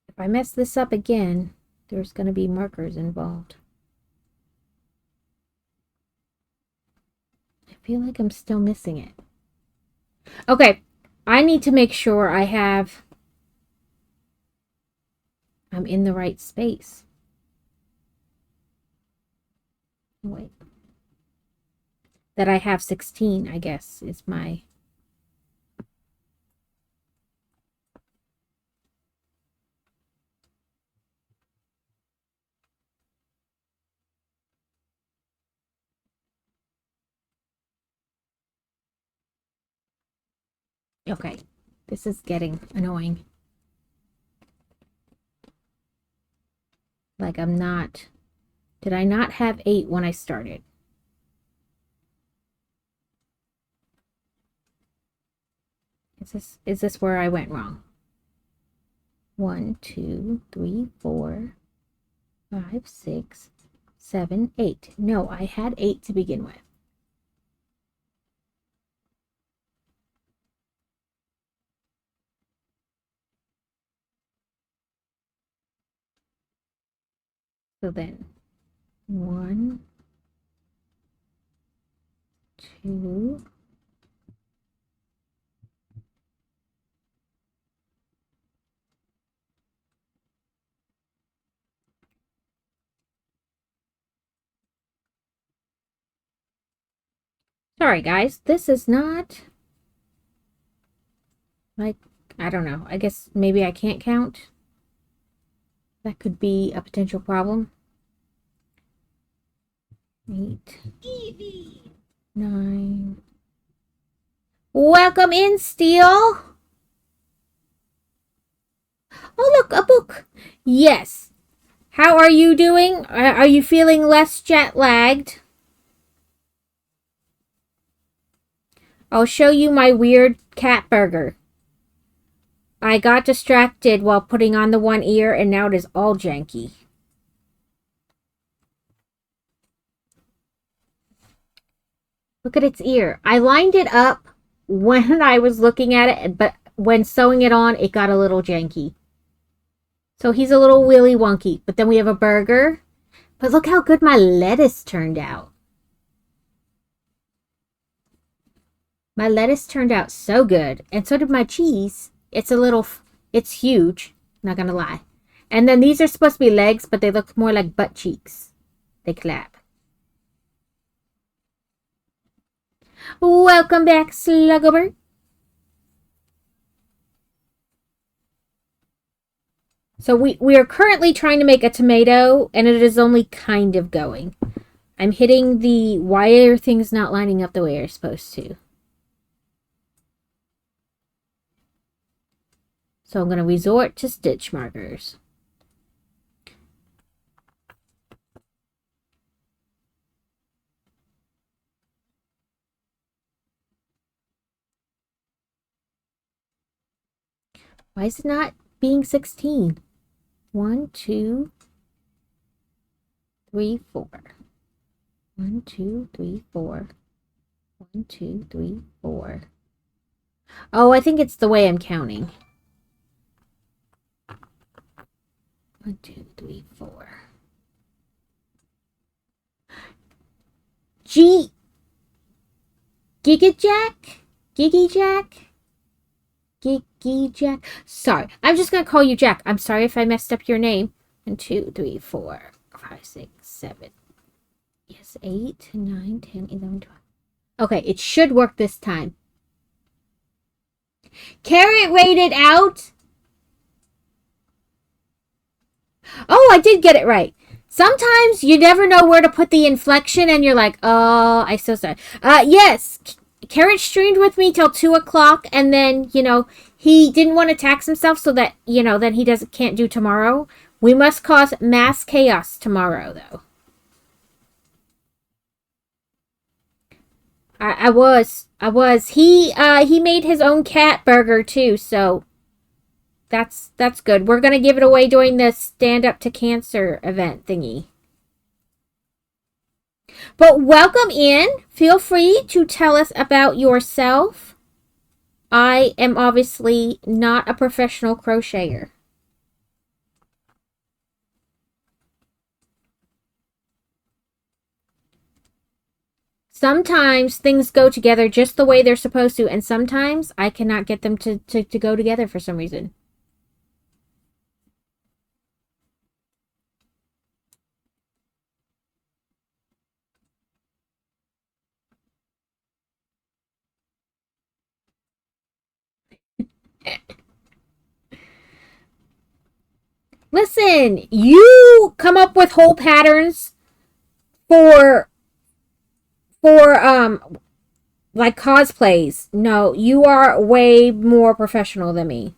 If I mess this up again, there's going to be markers involved. I feel like I'm still missing it. Okay, I need to make sure I'm in the right space. Wait. That I have 16, I guess, is my... Okay, this is getting annoying. Like I'm not... Did I not have 8 when I started? Is this where I went wrong? 1, 2, 3, 4, 5, 6, 7, 8. No, I had 8 to begin with. So then, 1, 2, sorry guys, this is not, like, I don't know. I guess maybe I can't count. That could be a potential problem. 8, 9. Welcome in, Steel. Oh, look, a book. Yes. How are you doing? Are you feeling less jet lagged? I'll show you my weird cat burger. I got distracted while putting on the one ear and now it is all janky. Look at its ear. I lined it up when I was looking at it, but when sewing it on, it got a little janky. So he's a little willy wonky. But then we have a burger. But look how good my lettuce turned out. My lettuce turned out so good. And so did my cheese. It's huge. Not gonna lie. And then these are supposed to be legs, but they look more like butt cheeks. They clap. Welcome back, Sluggobert. So we are currently trying to make a tomato, and it is only kind of going. I'm hitting the why are things not lining up the way they're supposed to. So I'm going to resort to stitch markers. Why is it not being 16? 1, 2, 3, 4. 1, 2, 3, 4. 1, 2, 3, 4. Oh, I think it's the way I'm counting. 1, 2, 3, 4. Giga Jack? Giggy Jack? Giggy Jack? Sorry, I'm just going to call you Jack. I'm sorry if I messed up your name. 1, 2, 3, 4, 5, 6, 7. Yes, 8, 9, 10, 11, 12. Okay, it should work this time. Carrot rated out. Oh, I did get it right. Sometimes you never know where to put the inflection and you're like, oh, I'm so sorry. Yes, Carrot streamed with me till 2 o'clock, and then, he didn't want to tax himself so that, then he can't do tomorrow. We must cause mass chaos tomorrow, though. I was. He made his own cat burger, too, so that's good. We're going to give it away during the Stand Up to Cancer event thingy. But welcome in. Feel free to tell us about yourself. I am obviously not a professional crocheter. Sometimes things go together just the way they're supposed to, and sometimes I cannot get them to go together for some reason. Listen, you come up with whole patterns for like cosplays. No, you are way more professional than me.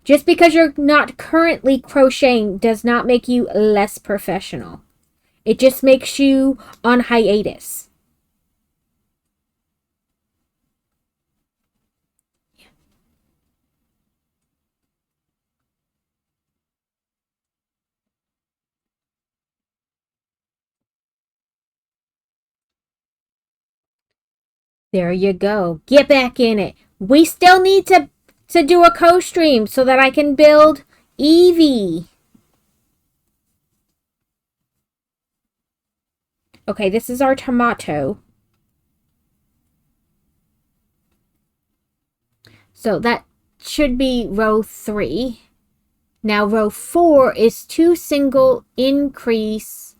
Just because you're not currently crocheting does not make you less professional. It just makes you on hiatus. There you go. Get back in it. We still need to do a co-stream so that I can build Eevee. Okay, this is our tomato. So that should be row 3. Now row 4 is 2 single increase.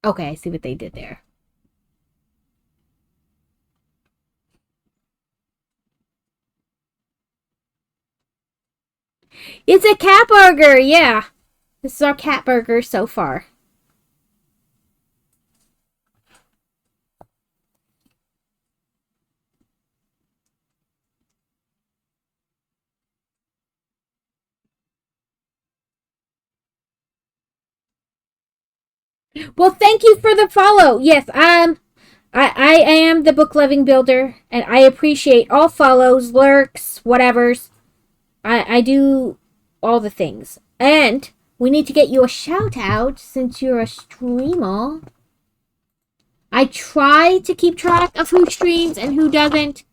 Okay, I see what they did there. It's a cat burger, yeah. This is our cat burger so far. Well, thank you for the follow. Yes, I am the book loving builder, and I appreciate all follows, lurks, whatevers. I do all the things. And we need to get you a shout out since you're a streamer. I try to keep track of who streams and who doesn't.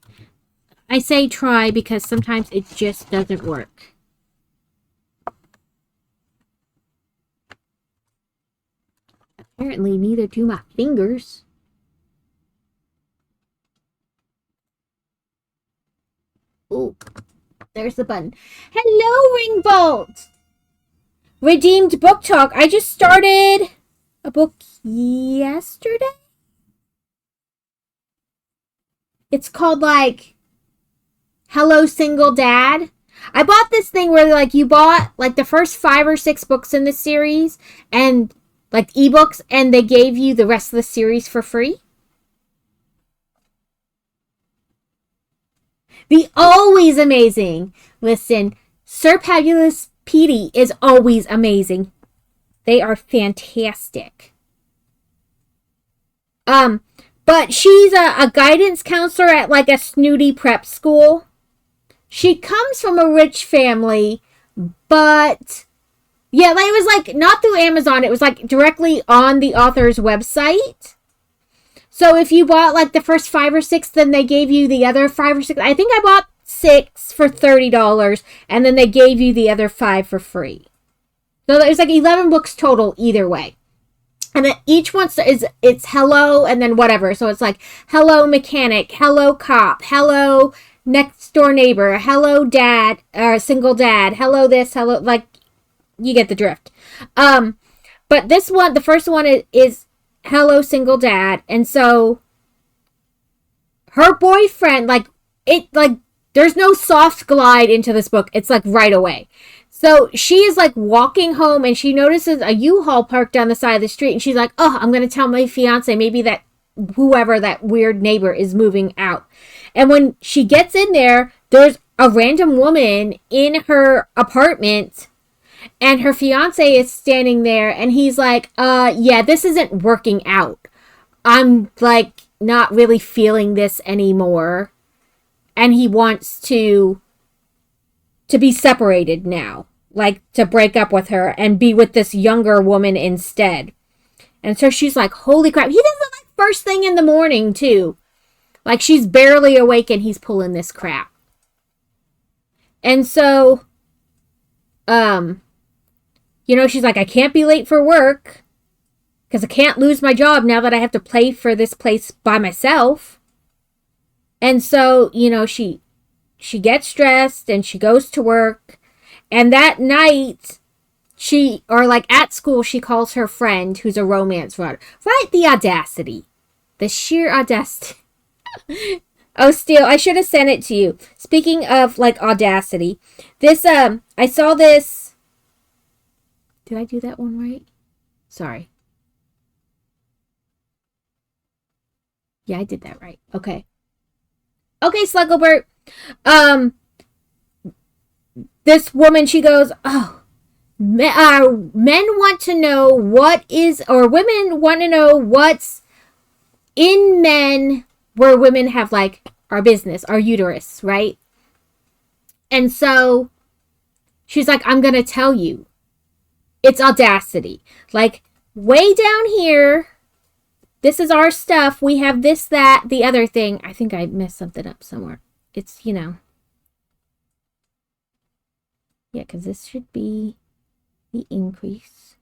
I say try because sometimes it just doesn't work. Apparently, neither do my fingers. Ooh, there's the button. Hello, Ringbolt! Redeemed Book Talk. I just started a book yesterday. It's called, like, Hello, Single Dad. I bought this thing where, like, you bought, like, the first 5 or 6 books in the series and, like, ebooks, and they gave you the rest of the series for free. The always amazing. Listen, Sir Pabulous Petey is always amazing. They are fantastic. But she's a guidance counselor at like a snooty prep school. She comes from a rich family, but yeah, like it was like not through Amazon. It was like directly on the author's website. So if you bought like the first 5 or 6, then they gave you the other 5 or 6. I think I bought 6 for $30, and then they gave you the other 5 for free. So there's like 11 books total either way. And then each one it's hello and then whatever. So it's like hello mechanic, hello cop, hello next door neighbor, hello dad, or single dad, hello this, hello, like you get the drift. But this one, the first one is hello single dad, and so her boyfriend, like there's no soft glide into this book. It's like right away. So she is like walking home and she notices a U-Haul parked down the side of the street. And she's like, oh, I'm going to tell my fiance maybe that whoever that weird neighbor is moving out. And when she gets in there, there's a random woman in her apartment and her fiance is standing there and he's like, yeah, this isn't working out. I'm like not really feeling this anymore. And he wants to be separated now, like to break up with her and be with this younger woman instead. And so she's like, holy crap. He does it like first thing in the morning too. Like she's barely awake and he's pulling this crap. And so, she's like, I can't be late for work because I can't lose my job now that I have to play for this place by myself. And so, she gets dressed and she goes to work. And that night, at school, she calls her friend who's a romance writer. Right? The audacity. The sheer audacity. Oh, Steele, I should have sent it to you. Speaking of, audacity. This, I saw this. Did I do that one right? Sorry. Yeah, I did that right. Okay. Okay, Slugglerbert. This woman, she goes, oh, men want to know women want to know what's in men where women have, our business, our uterus, right? And so she's like, I'm going to tell you. It's audacity. Way down here, this is our stuff. We have this, that, the other thing. I think I messed something up somewhere. It's, Yeah, because this should be the increase.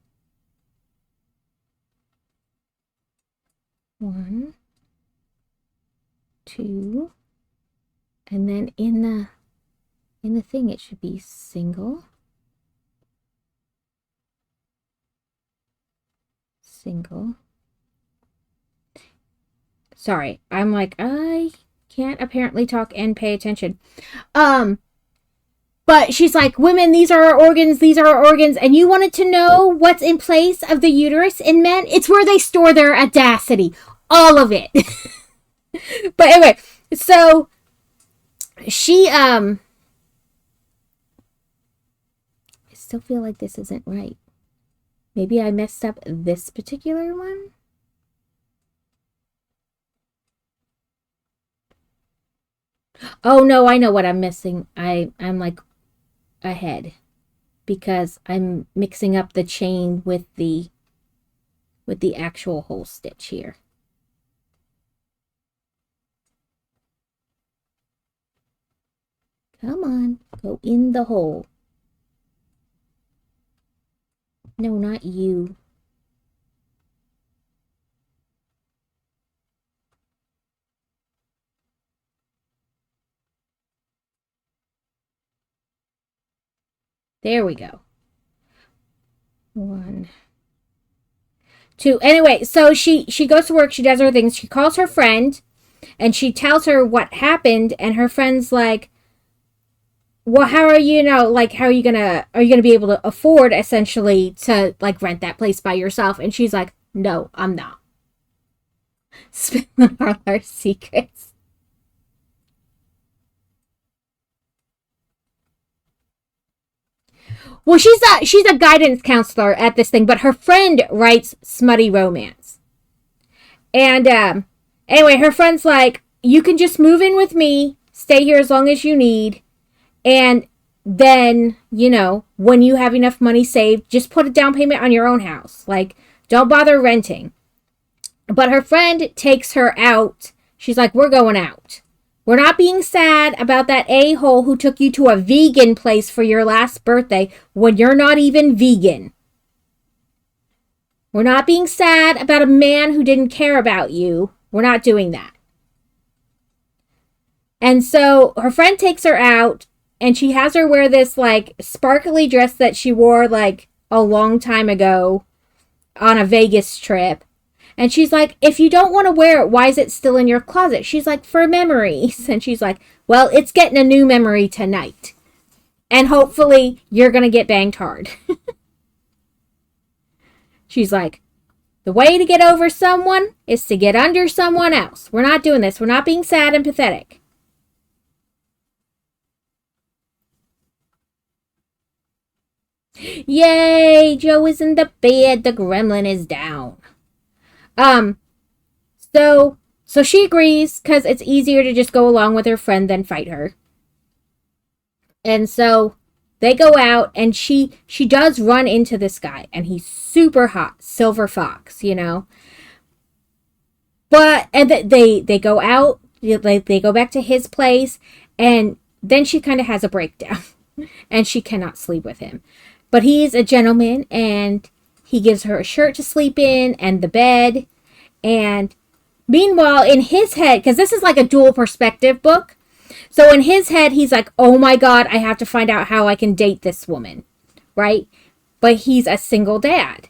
1, 2, and then in the thing it should be single. Sorry, I'm like, I can't apparently talk and pay attention. But she's like, women, these are our organs, and you wanted to know what's in place of the uterus in men? It's where they store their audacity. All of it. But anyway, so she, I still feel like this isn't right. Maybe I messed up this particular one? Oh no, I know what I'm missing. I'm ahead because I'm mixing up the chain with the actual hole stitch here. Come on, go in the hole. No, not you. There we go. 1, 2. Anyway, so she goes to work, she does her things, she calls her friend, and she tells her what happened, and her friend's like, well, how are you, how are you gonna be able to afford, essentially, to, rent that place by yourself? And she's like, no, I'm not. Spilling all our secrets. Well, she's a guidance counselor at this thing, but her friend writes smutty romance. And anyway, her friend's like, you can just move in with me, stay here as long as you need, and then, when you have enough money saved, just put a down payment on your own house. Don't bother renting. But her friend takes her out. She's like, we're going out. We're not being sad about that a-hole who took you to a vegan place for your last birthday when you're not even vegan. We're not being sad about a man who didn't care about you. We're not doing that. And so her friend takes her out and she has her wear this sparkly dress that she wore a long time ago on a Vegas trip. And she's like, if you don't want to wear it, why is it still in your closet? She's like, for memories. And she's like, well, it's getting a new memory tonight. And hopefully you're going to get banged hard. She's like, the way to get over someone is to get under someone else. We're not doing this. We're not being sad and pathetic. Yay! Joe is in the bed. The gremlin is down. So she agrees because it's easier to just go along with her friend than fight her. And so they go out, and she does run into this guy, and he's super hot, Silver Fox, you know. But and they go out, they go back to his place, and then she kind of has a breakdown, and she cannot sleep with him. But he's a gentleman, and he gives her a shirt to sleep in and the bed. And meanwhile, in his head, because this is like a dual perspective book, so in his head, he's like, oh my God, I have to find out how I can date this woman, right? But he's a single dad.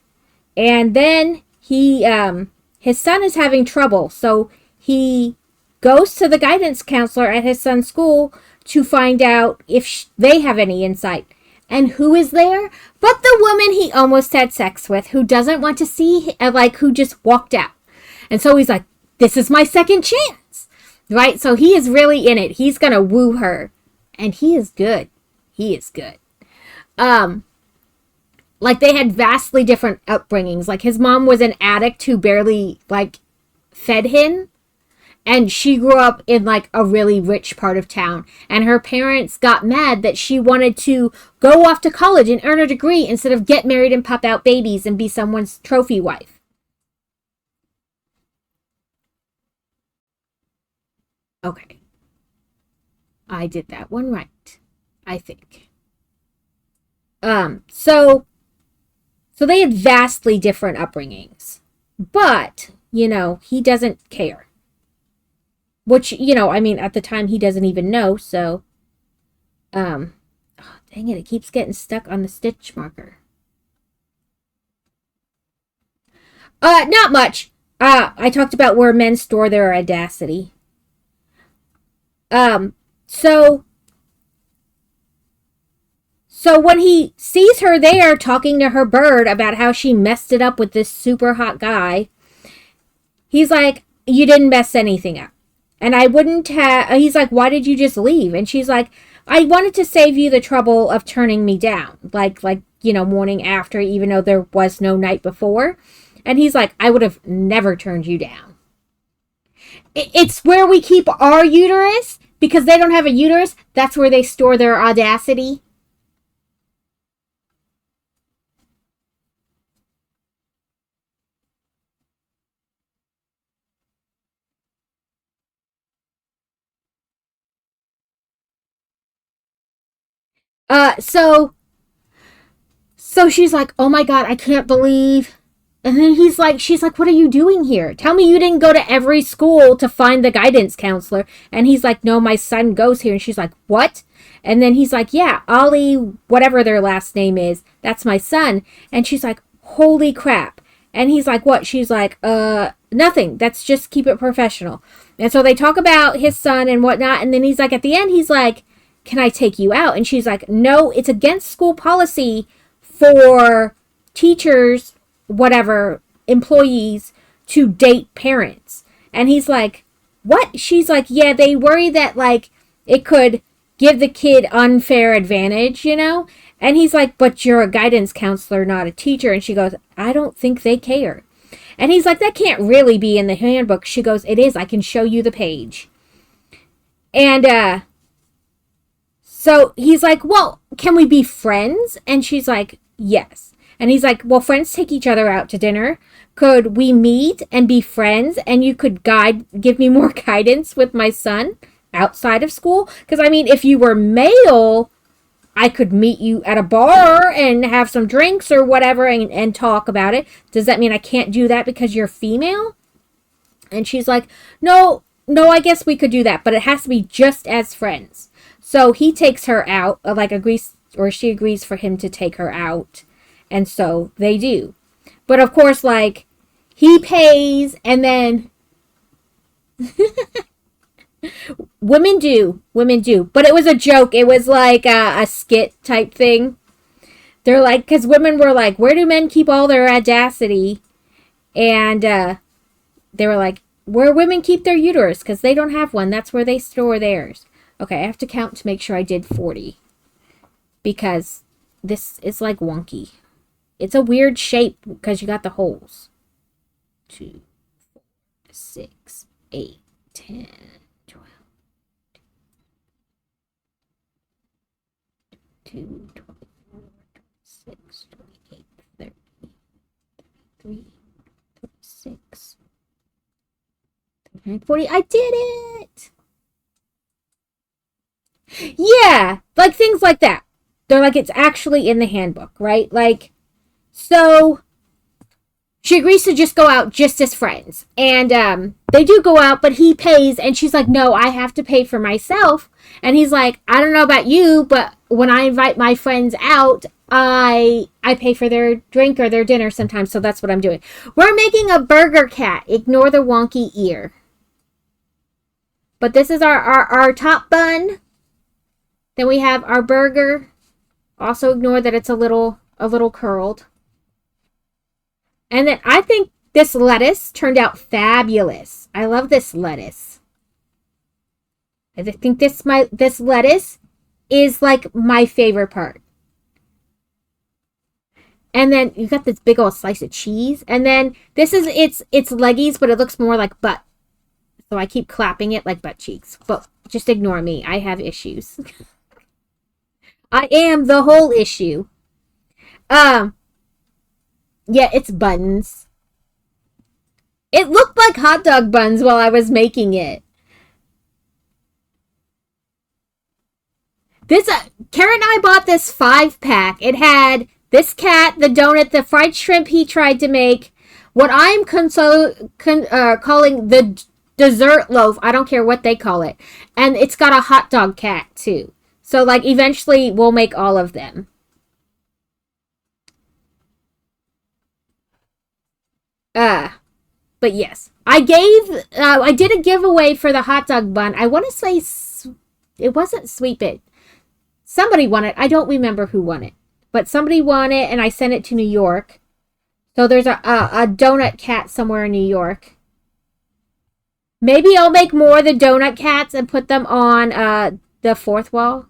And then his son is having trouble, so he goes to the guidance counselor at his son's school to find out if they have any insight. And who is there? But the woman he almost had sex with, who doesn't want to see, who just walked out. And so he's like, this is my second chance, right? So he is really in it. He's going to woo her. And he is good. He is good. They had vastly different upbringings. Like, his mom was an addict who barely, fed him. And she grew up in, a really rich part of town. And her parents got mad that she wanted to go off to college and earn a degree instead of get married and pop out babies and be someone's trophy wife. Okay. I did that one right, I think. So they had vastly different upbringings. But, he doesn't care. Which, at the time he doesn't even know, so. Oh, dang it keeps getting stuck on the stitch marker. Not much. I talked about where men store their audacity. So when he sees her there talking to her bird about how she messed it up with this super hot guy, he's like, you didn't mess anything up. And I wouldn't have, he's like, why did you just leave? And she's like, I wanted to save you the trouble of turning me down. Morning after, even though there was no night before. And he's like, I would have never turned you down. It's where we keep our uterus, because they don't have a uterus. That's where they store their audacity. So she's like, oh my God, I can't believe. And then she's like, what are you doing here? Tell me you didn't go to every school to find the guidance counselor. And he's like, no, my son goes here. And she's like, what? And then he's like, yeah, Ollie, whatever their last name is, that's my son. And she's like, holy crap. And he's like, what? She's like, nothing. That's just keep it professional. And so they talk about his son and whatnot. And then he's like, at the end, he's like, can I take you out? And she's like, no, it's against school policy for teachers, whatever, employees to date parents. And he's like, what? She's like, yeah, they worry that it could give the kid unfair advantage, And he's like, but you're a guidance counselor, not a teacher. And she goes, I don't think they care. And he's like, that can't really be in the handbook. She goes, it is. I can show you the page. And so he's like, well, can we be friends? And she's like, yes. And he's like, well, friends take each other out to dinner. Could we meet and be friends? And you could give me more guidance with my son outside of school? Because, if you were male, I could meet you at a bar and have some drinks or whatever and talk about it. Does that mean I can't do that because you're female? And she's like, no, I guess we could do that. But it has to be just as friends. So he takes her out, she agrees for him to take her out. And so they do. But of course, he pays, and then Women do. Women do. But it was a joke. It was like a skit type thing. They're like, because women were like, where do men keep all their audacity? And they were like, where women keep their uterus, because they don't have one. That's where they store theirs. Okay, I have to count to make sure I did 40. Because this is like wonky. It's a weird shape because you got the holes. 2, 4, 6, 8, 10, 12. 2, 24, 26, 28, 30, 33, 36, 39, 40. I did it! Yeah, like things like that. They're like, it's actually in the handbook, right? Like, so she agrees to just go out just as friends. And they do go out, but he pays. And she's like, no, I have to pay for myself. And he's like, I don't know about you, but when I invite my friends out, I pay for their drink or their dinner sometimes. So that's what I'm doing. We're making a burger cat. Ignore the wonky ear. But this is our top bun. Then we have our burger. Also ignore that it's a little curled. And then I think this lettuce turned out fabulous. I love this lettuce. I think this lettuce is like my favorite part. And then you got this big old slice of cheese. And then this is it's leggies, but it looks more like butt. So I keep clapping it like butt cheeks. But just ignore me. I have issues. I am the whole issue. Yeah, it's buns. It looked like hot dog buns while I was making it. This Karen and I bought this 5-pack. It had this cat, the donut, the fried shrimp he tried to make, what I'm calling the dessert loaf. I don't care what they call it. And it's got a hot dog cat too. So like eventually we'll make all of them. But yes, I did a giveaway for the hot dog bun. I want to say it wasn't Sweet Bit. Somebody won it. I don't remember who won it, but somebody won it, and I sent it to New York. So there's a donut cat somewhere in New York. Maybe I'll make more of the donut cats and put them on the fourth wall.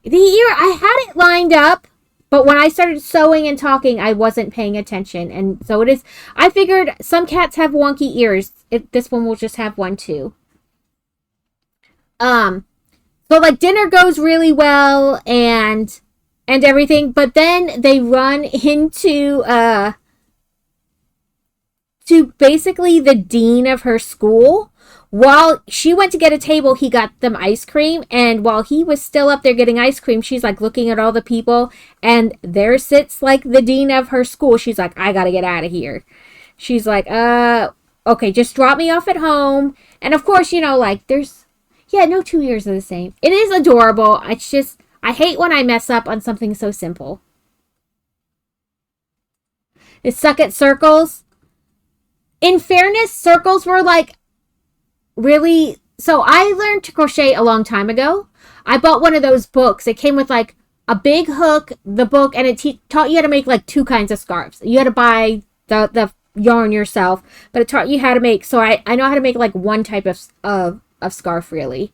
The ear, I had it lined up. But when I started sewing and talking, I wasn't paying attention. And so it is. I figured some cats have wonky ears. This one will just have one too. So like dinner goes really well and everything. But then they run into to basically the dean of her school. While she went to get a table, he got them ice cream. And while he was still up there getting ice cream, she's like looking at all the people. And there sits like the dean of her school. She's like, I gotta get out of here. She's like, okay, just drop me off at home. And of course, you know, like no 2 years are the same. It is adorable. It's just, I hate when I mess up on something so simple. It's suck at circles. In fairness, circles were like, really, so I learned to crochet a long time ago. I bought one of those books. It came with like a big hook, the book, and it taught you how to make like 2 kinds of scarves. You had to buy the yarn yourself, but it taught you how to make, so I know how to make like one type of scarf really.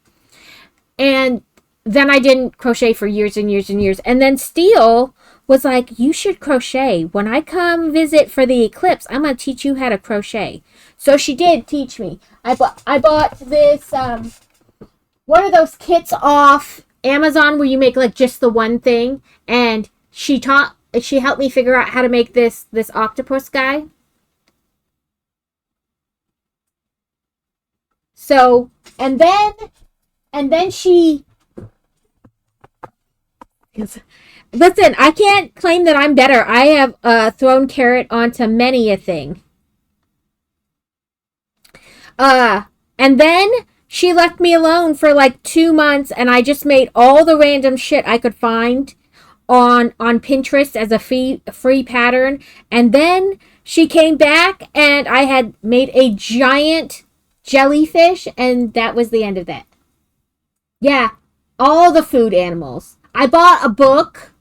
And then I didn't crochet for years and years and years. And then Steele was like, you should crochet. When I come visit for the eclipse, I'm going to teach you how to crochet. So she did teach me. I bought this, one of those kits off Amazon where you make like just the one thing. And she helped me figure out how to make this octopus guy. So, and then she, listen, I can't claim that I'm better. I have thrown carrot onto many a thing. And then she left me alone for like 2 months, and I just made all the random shit I could find on Pinterest as a free pattern. And then she came back, and I had made a giant jellyfish, and that was the end of that. Yeah, all the food animals. I bought a book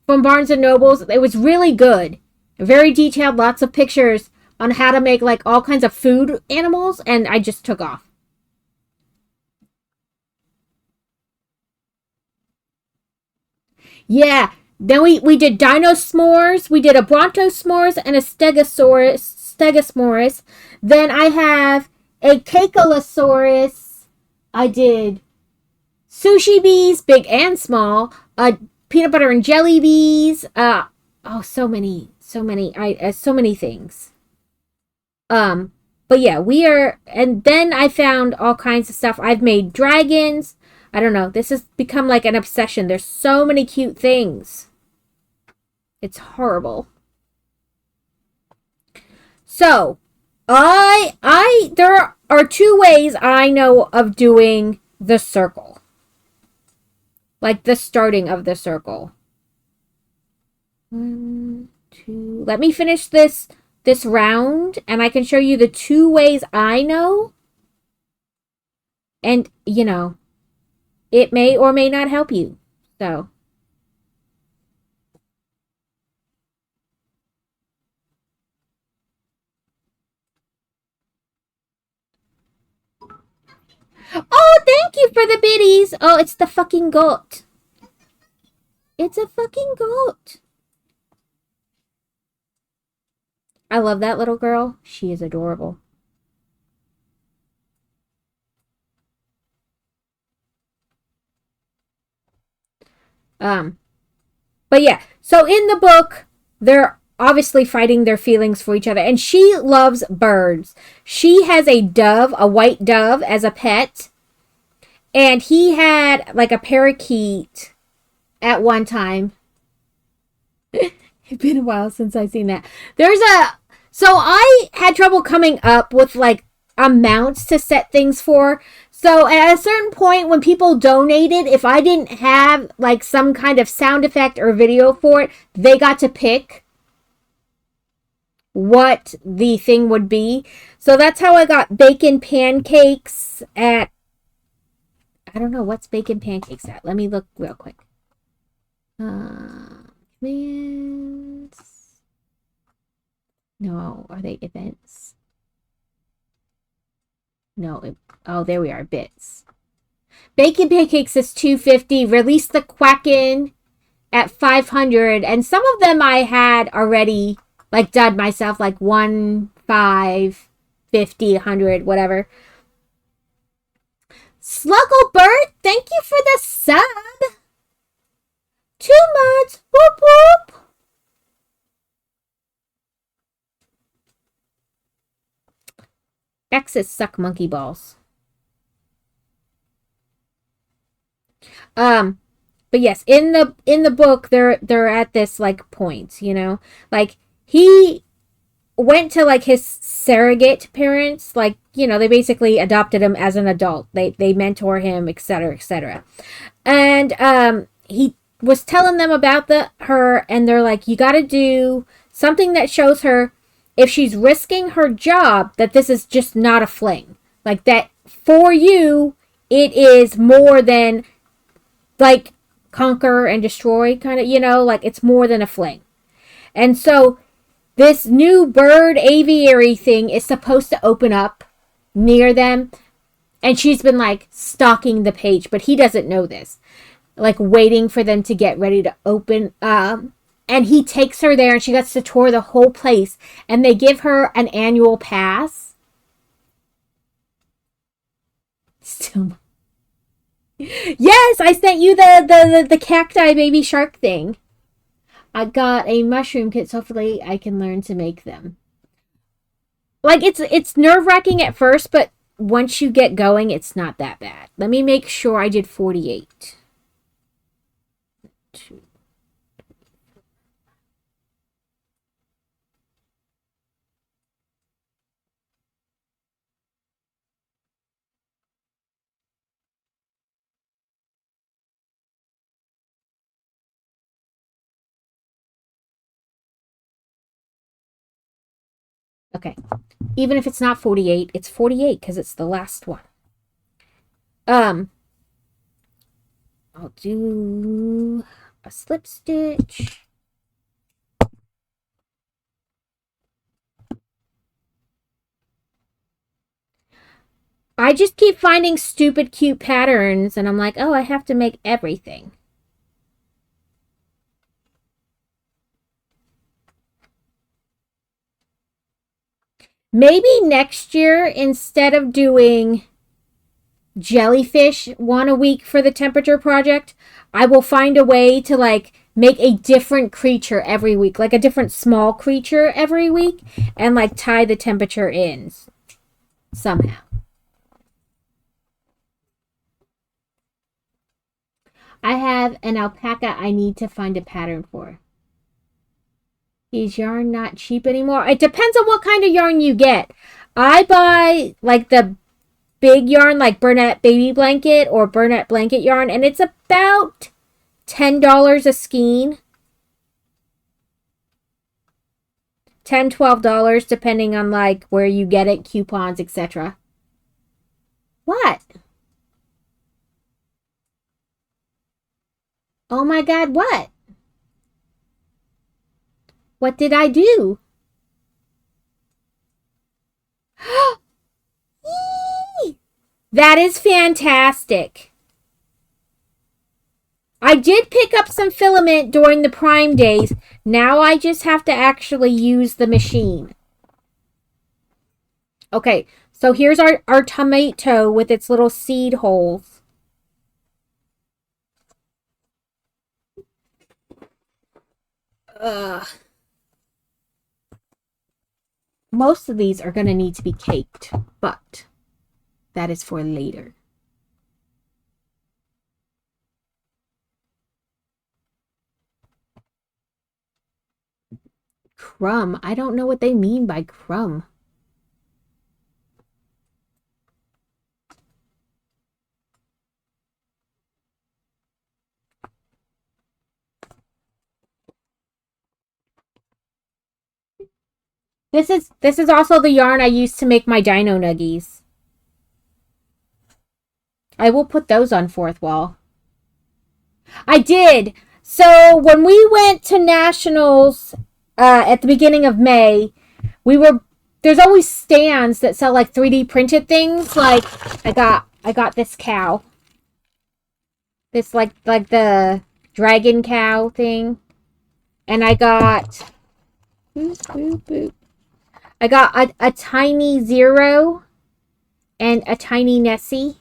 from Barnes and Nobles. It was really good. Very detailed, lots of pictures on how to make like all kinds of food animals, and I just took off. Yeah. Then we did dino s'mores. We did a brontos'mores and a stegosaurus. Then I have a cakealosaurus. I did sushi bees, big and small. Peanut butter and jelly bees. So many, so many things. But yeah, we are, and then I found all kinds of stuff. I've made dragons. I don't know. This has become like an obsession. There's so many cute things. It's horrible. So, there are two ways I know of doing the circle. Like the starting of the circle. 1, 2. Let me finish this round, and I can show you the two ways I know. And, you know, it may or may not help you. So. Oh, thank you for the biddies. Oh, it's the fucking goat. It's a fucking goat. I love that little girl. She is adorable. But yeah, so in the book, they're obviously fighting their feelings for each other, and she loves birds. She has a dove, a white dove, as a pet, and he had like a parakeet at one time. It's been a while since I've seen that. So I had trouble coming up with like amounts to set things for. So at a certain point when people donated, if I didn't have like some kind of sound effect or video for it, they got to pick what the thing would be. So that's how I got bacon pancakes at, I don't know, what's bacon pancakes at? Let me look real quick. Commands. No, are they events? No. Oh, there we are. Bits. Bacon pancakes is $2.50. Release the Quacken at $500, and some of them I had already like done myself, like 1, 5, 50, 100, whatever. Slugglebird, thank you for the sub. 2 months. Whoop whoop. X's suck monkey balls. But yes, in the book, they're at this like point, you know, like he went to like his surrogate parents, like, you know, they basically adopted him as an adult. They mentor him, etc., etc. And he was telling them about her, and they're like, you got to do something that shows her if she's risking her job that this is just not a fling, like that for you it is more than like conquer and destroy, kind of, you know, like it's more than a fling. And so this new bird aviary thing is supposed to open up near them, and she's been like stalking the page, but he doesn't know this, like waiting for them to get ready to open. And he takes her there, and she gets to tour the whole place, and they give her an annual pass. Still, yes, I sent you the cacti baby shark thing. I got a mushroom kit, so hopefully I can learn to make them. Like it's nerve-wracking at first, but once you get going, it's not that bad. Let me make sure I did 48. 2. Okay. Even if it's not 48, it's 48 because it's the last one. I'll do a slip stitch. I just keep finding stupid cute patterns and I'm like, oh, I have to make everything. Maybe next year, instead of doing jellyfish one a week for the temperature project, I will find a way to like make a different creature every week, like a different small creature every week, and like tie the temperature in somehow. I have an alpaca I need to find a pattern for. Is yarn not cheap anymore? It depends on what kind of yarn you get. I buy like the big yarn, like Burnett Baby Blanket or Burnett Blanket yarn, and it's about $10 a skein. $10, $12, depending on like where you get it, coupons, etc. What? Oh my god, what? What did I do? That is fantastic. I did pick up some filament during the Prime days. Now I just have to actually use the machine. Okay, so here's our tomato with its little seed holes. Ugh. Most of these are going to need to be caked, but that is for later. Crumb. I don't know what they mean by crumb. This is also the yarn I used to make my dino nuggies. I will put those on fourth wall. I did. So when we went to nationals at the beginning of May, there's always stands that sell like 3D printed things. Like I got this cow. This like the dragon cow thing. And I got I got a tiny Zero and a tiny Nessie.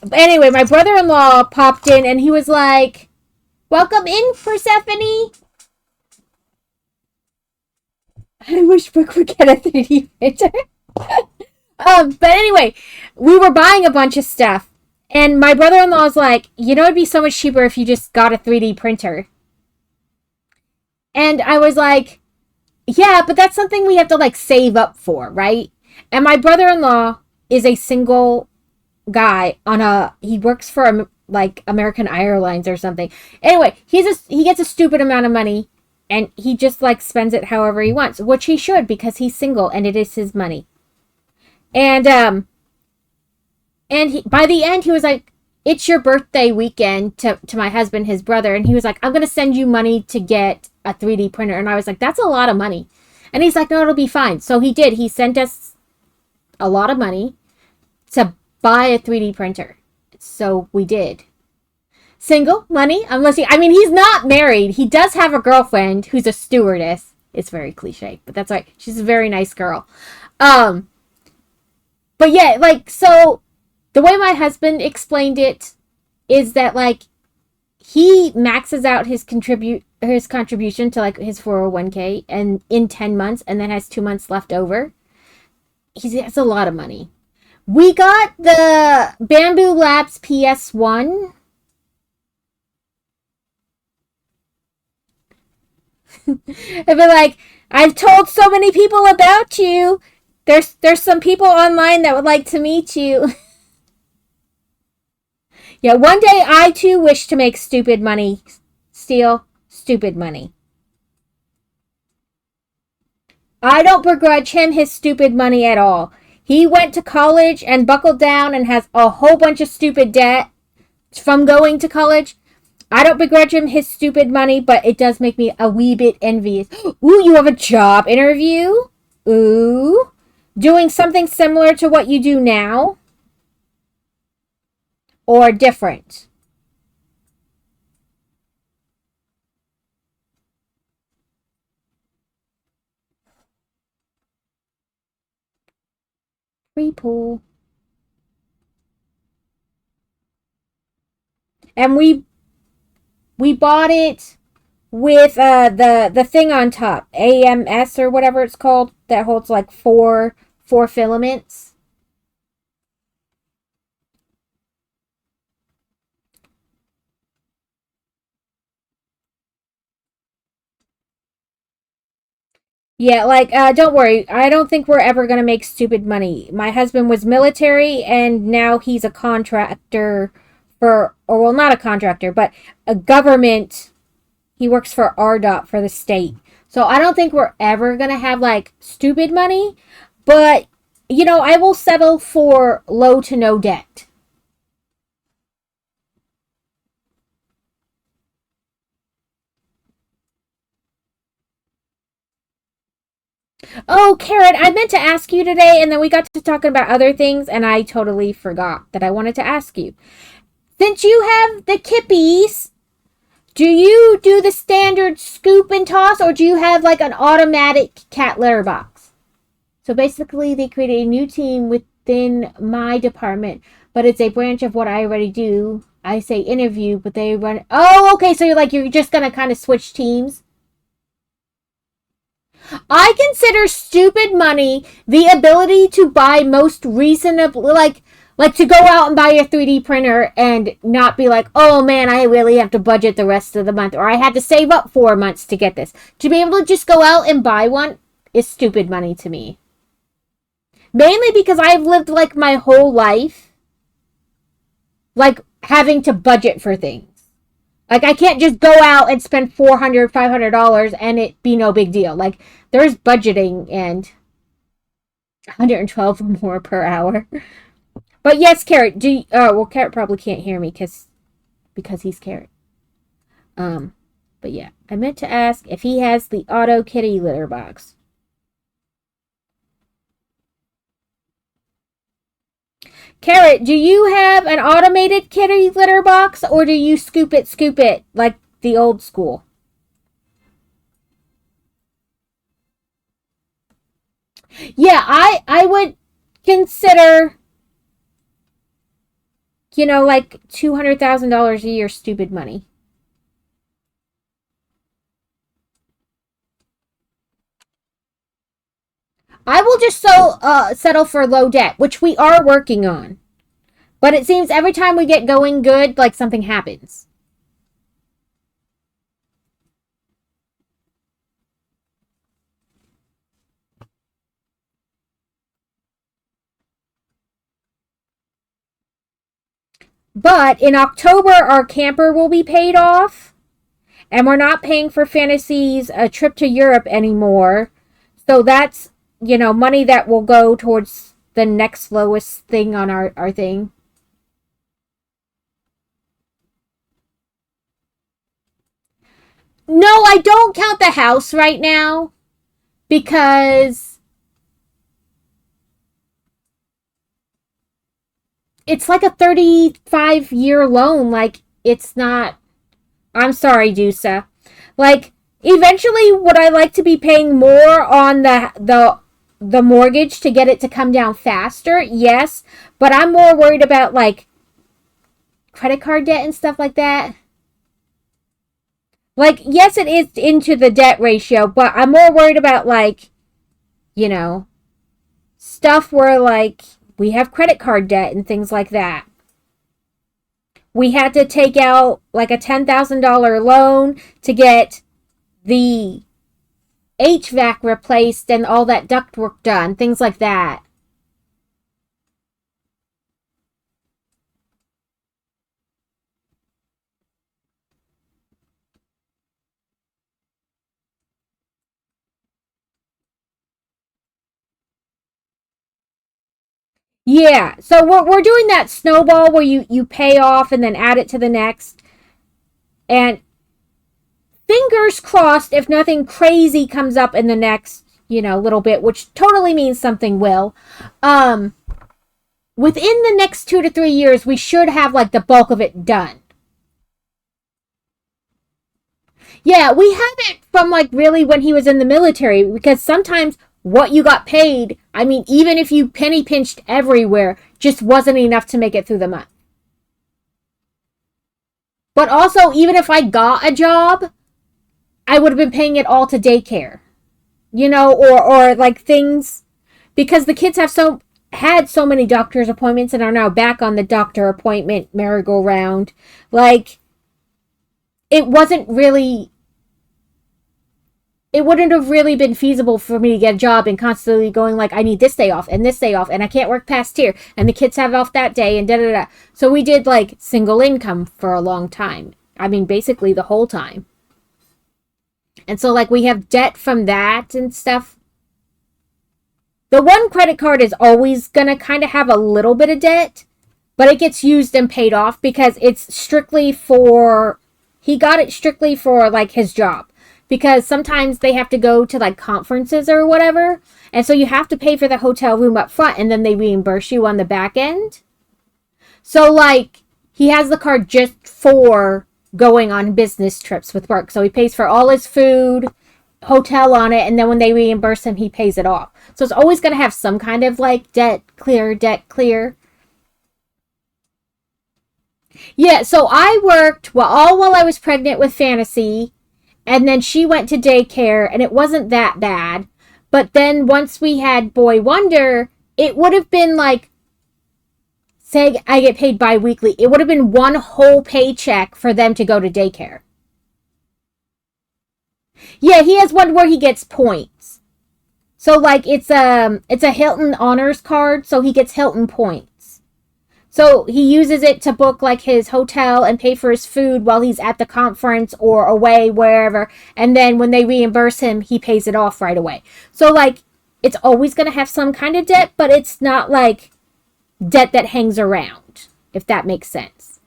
But anyway, my brother-in-law popped in and he was like, "Welcome in, Persephone." I wish Brooke would get a 3D printer. But anyway, we were buying a bunch of stuff. And my brother-in-law was like, you know, it'd be so much cheaper if you just got a 3D printer. And I was like, yeah, but that's something we have to like save up for, right? And my brother-in-law is a single guy he works for like American Airlines or something. Anyway, he gets a stupid amount of money and he just like spends it however he wants, which he should because he's single and it is his money. And by the end he was like, it's your birthday weekend to my husband, his brother, and he was like, I'm going to send you money to get a 3D printer. And I was like, that's a lot of money. And he's like, no, it'll be fine. So he did. He sent us a lot of money to buy a 3D printer. So we did. Single, money, he's not married. He does have a girlfriend who's a stewardess. It's very cliche, but that's right. She's a very nice girl. But yeah, like, so the way my husband explained it is that like he maxes out his contribution to like his 401k and in 10 months and then has 2 months left over. He has a lot of money. We got the Bamboo Labs PS1. I'd be like, I've told so many people about you. There's some people online that would like to meet you. Yeah, one day I too wish to make stupid money. Steal stupid money. I don't begrudge him his stupid money at all. He went to college and buckled down and has a whole bunch of stupid debt from going to college. I don't begrudge him his stupid money, but it does make me a wee bit envious. Ooh, you have a job interview? Ooh. Doing something similar to what you do now? Or different? Free pool. And we bought it with the thing on top, AMS or whatever it's called, that holds like four filaments. Yeah, like don't worry. I don't think we're ever gonna make stupid money. My husband was military, and now he's a contractor for, or well, not a contractor, but a government. He works for RDOT for the state. So I don't think we're ever gonna have like stupid money, but you know, I will settle for low to no debt. Oh, Karen, I meant to ask you today, and then we got to talking about other things, and I totally forgot that I wanted to ask you. Since you have the kippies, do you do the standard scoop and toss, or do you have like an automatic cat litter box? So basically, they created a new team within my department, but it's a branch of what I already do. I say interview, but they run. Oh, okay. So you're just gonna kind of switch teams. I consider stupid money the ability to buy most reasonable, like to go out and buy a 3D printer and not be like, oh man, I really have to budget the rest of the month, or I had to save up 4 months to get this. To be able to just go out and buy one is stupid money to me. Mainly because I've lived like my whole life, like having to budget for things. Like I can't just go out and spend $400, $500 and it be no big deal. Like there's budgeting and 112 or more per hour. But yes, Carrot, do you, oh well, Carrot probably can't hear me because he's Carrot. Um, but yeah, I meant to ask if he has the auto kitty litter box. Carrot, do you have an automated kitty litter box, or do you scoop it like the old school? Yeah, I would consider, like $200,000 a year stupid money. I will just settle for low debt, which we are working on. But it seems every time we get going good, like something happens. But in October, our camper will be paid off, and we're not paying for Fantasy's a trip to Europe anymore. So that's, money that will go towards the next lowest thing on our thing. No, I don't count the house right now because it's like a 35-year loan. Like, it's not. I'm sorry, Dusa. Like, eventually, would I like to be paying more on the mortgage to get it to come down faster? Yes, but I'm more worried about like credit card debt and stuff like that. Like, yes, it is into the debt ratio, but I'm more worried about like, you know, stuff where like we have credit card debt and things like that. We had to take out like a $10,000 loan to get the HVAC replaced and all that ductwork done, things like that. Yeah, so we're doing that snowball where you pay off and then add it to the next. And fingers crossed if nothing crazy comes up in the next, little bit, which totally means something will. Within the next 2 to 3 years, we should have like the bulk of it done. Yeah, we have it from like really when he was in the military because sometimes what you got paid, I mean, even if you penny pinched everywhere, just wasn't enough to make it through the month. But also, even if I got a job, I would have been paying it all to daycare, or like things because the kids had so many doctor's appointments and are now back on the doctor appointment merry-go-round. Like, it wouldn't have really been feasible for me to get a job and constantly going like, I need this day off and this day off and I can't work past here and the kids have off that day and da da da. So we did like single income for a long time. I mean, basically the whole time. And so like we have debt from that and stuff. The one credit card is always going to kind of have a little bit of debt, but it gets used and paid off because it's strictly he got it strictly for like his job. Because sometimes they have to go to like conferences or whatever. And so you have to pay for the hotel room up front and then they reimburse you on the back end. So like he has the card just for going on business trips with work. So he pays for all his food, hotel on it, and then when they reimburse him, he pays it off. So it's always going to have some kind of like debt clear. Yeah, so I worked while I was pregnant with Fantasy. And then she went to daycare, and it wasn't that bad. But then once we had Boy Wonder, it would have been like, say I get paid bi-weekly. It would have been one whole paycheck for them to go to daycare. Yeah, he has one where he gets points. So like it's a Hilton Honors card, so he gets Hilton points. So he uses it to book like his hotel and pay for his food while he's at the conference or away wherever. And then when they reimburse him, he pays it off right away. So like it's always going to have some kind of debt, but it's not like debt that hangs around, if that makes sense.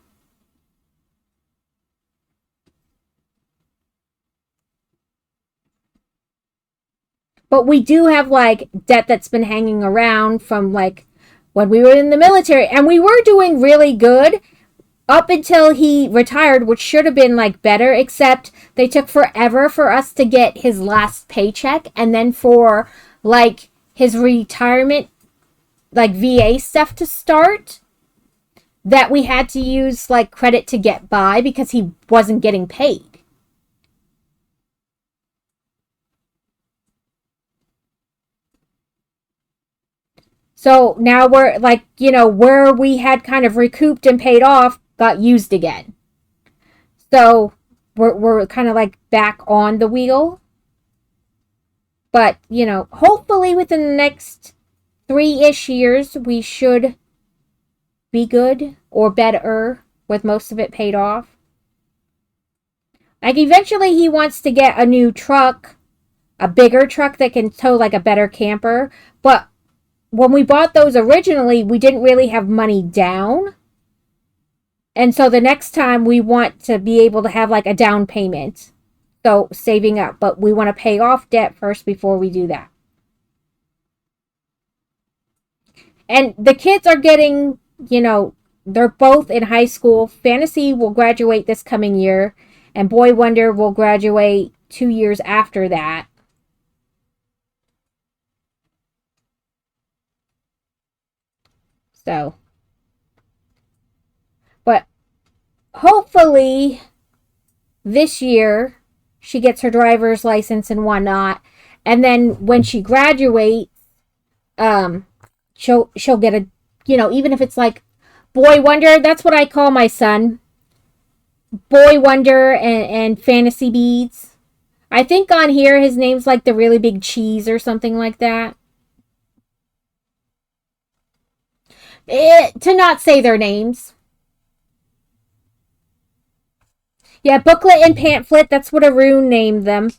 But we do have like debt that's been hanging around from like when we were in the military, and we were doing really good up until he retired, which should have been like better, except they took forever for us to get his last paycheck, and then for like his retirement like VA stuff to start, that we had to use like credit to get by because he wasn't getting paid. So now we're like, where we had kind of recouped and paid off got used again. So we're kind of like back on the wheel. But, hopefully within the next 3-ish years, we should be good or better with most of it paid off. Like eventually he wants to get a new truck, a bigger truck that can tow like a better camper. But when we bought those originally, we didn't really have money down. And so the next time we want to be able to have like a down payment. So saving up, but we want to pay off debt first before we do that. And the kids are getting, they're both in high school. Fantasy will graduate this coming year, and Boy Wonder will graduate 2 years after that. So, but hopefully this year she gets her driver's license and whatnot, and then when she graduates, she'll get a, even if it's like Boy Wonder. That's what I call my son. Boy Wonder and Fantasy Beads. I think on here his name's like the really big cheese or something like that. To not say their names. Yeah, Booklet and Pamphlet, that's what Arun named them.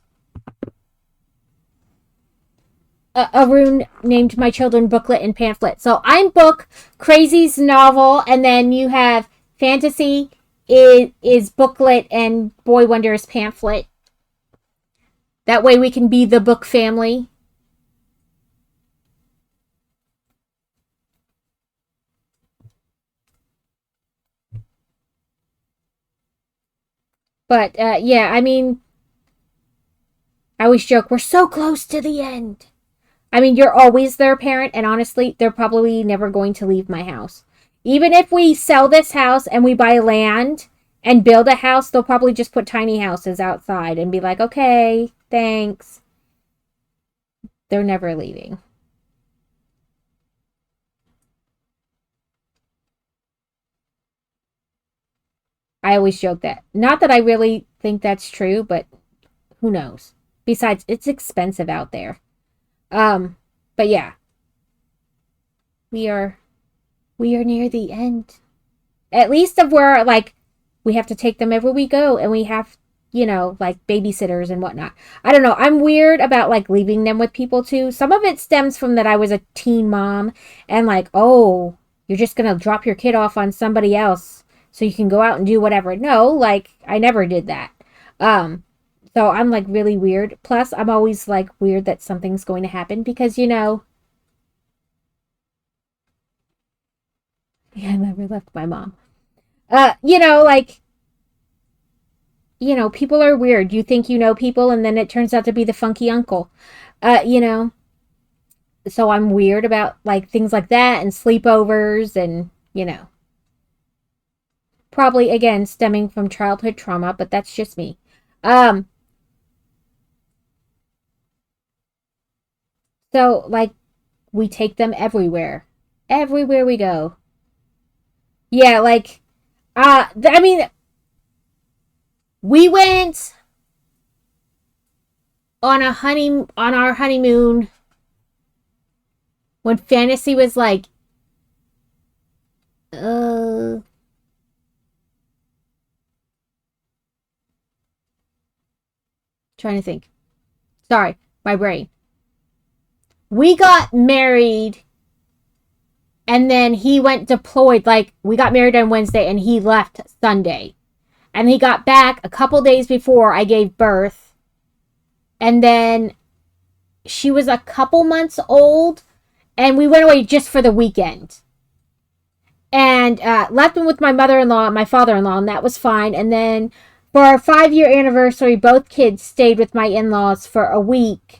a rune named My Children Booklet and Pamphlet. So I'm book, Crazy's novel, and then you have fantasy is booklet, and Boy Wonder is pamphlet. That way we can be the book family. But yeah, I mean, I always joke, we're so close to the end. I mean, you're always their parent, and honestly, they're probably never going to leave my house. Even if we sell this house and we buy land and build a house, they'll probably just put tiny houses outside and be like, okay, thanks. They're never leaving. I always joke that. Not that I really think that's true, but who knows? Besides, it's expensive out there. But yeah. We are near the end. At least of where, like, we have to take them everywhere we go, and we have, you know, like, babysitters and whatnot. I don't know. I'm weird about, like, leaving them with people, too. Some of it stems from that I was a teen mom, and, like, oh, you're just gonna drop your kid off on somebody else so you can go out and do whatever. No, like, I never did that. So I'm, like, really weird. Plus, I'm always, like, weird that something's going to happen because, you know, yeah, I never left my mom. You know, like, you know, people are weird. You think you know people, and then it turns out to be the funky uncle. You know, so I'm weird about, like, things like that and sleepovers and, you know, probably, again, stemming from childhood trauma, but that's just me. So, like, we take them everywhere. Everywhere we go. Yeah, like, I mean, we went on our honeymoon when fantasy was like, trying to think. Sorry, my brain. We got married, and then he went deployed. Like, we got married on Wednesday, and he left Sunday. And he got back a couple days before I gave birth. And then she was a couple months old, and we went away just for the weekend. And left him with my mother-in-law and my father-in-law, and that was fine. And then for our 5-year anniversary, both kids stayed with my in-laws for a week.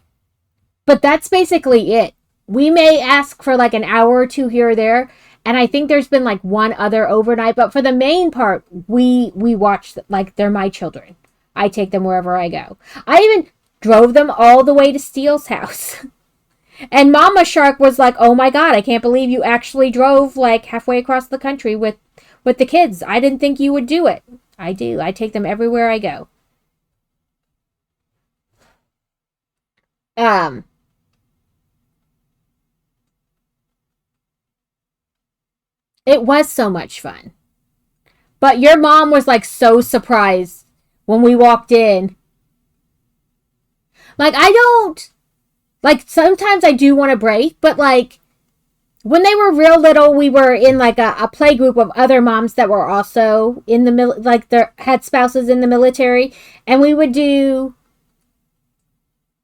But that's basically it. We may ask for like an hour or two here or there, and I think there's been like one other overnight, but for the main part, we watch, like, they're my children. I take them wherever I go. I even drove them all the way to Steele's house. And Mama Shark was like, "Oh my god, I can't believe you actually drove like halfway across the country with the kids. I didn't think you would do it." I do. I take them everywhere I go. Um It was so much fun. But your mom was like so surprised when we walked in. Like, I don't, like, sometimes I do want to break, but like when they were real little, we were in like a play group of other moms that were also in the like they had spouses in the military, and we would do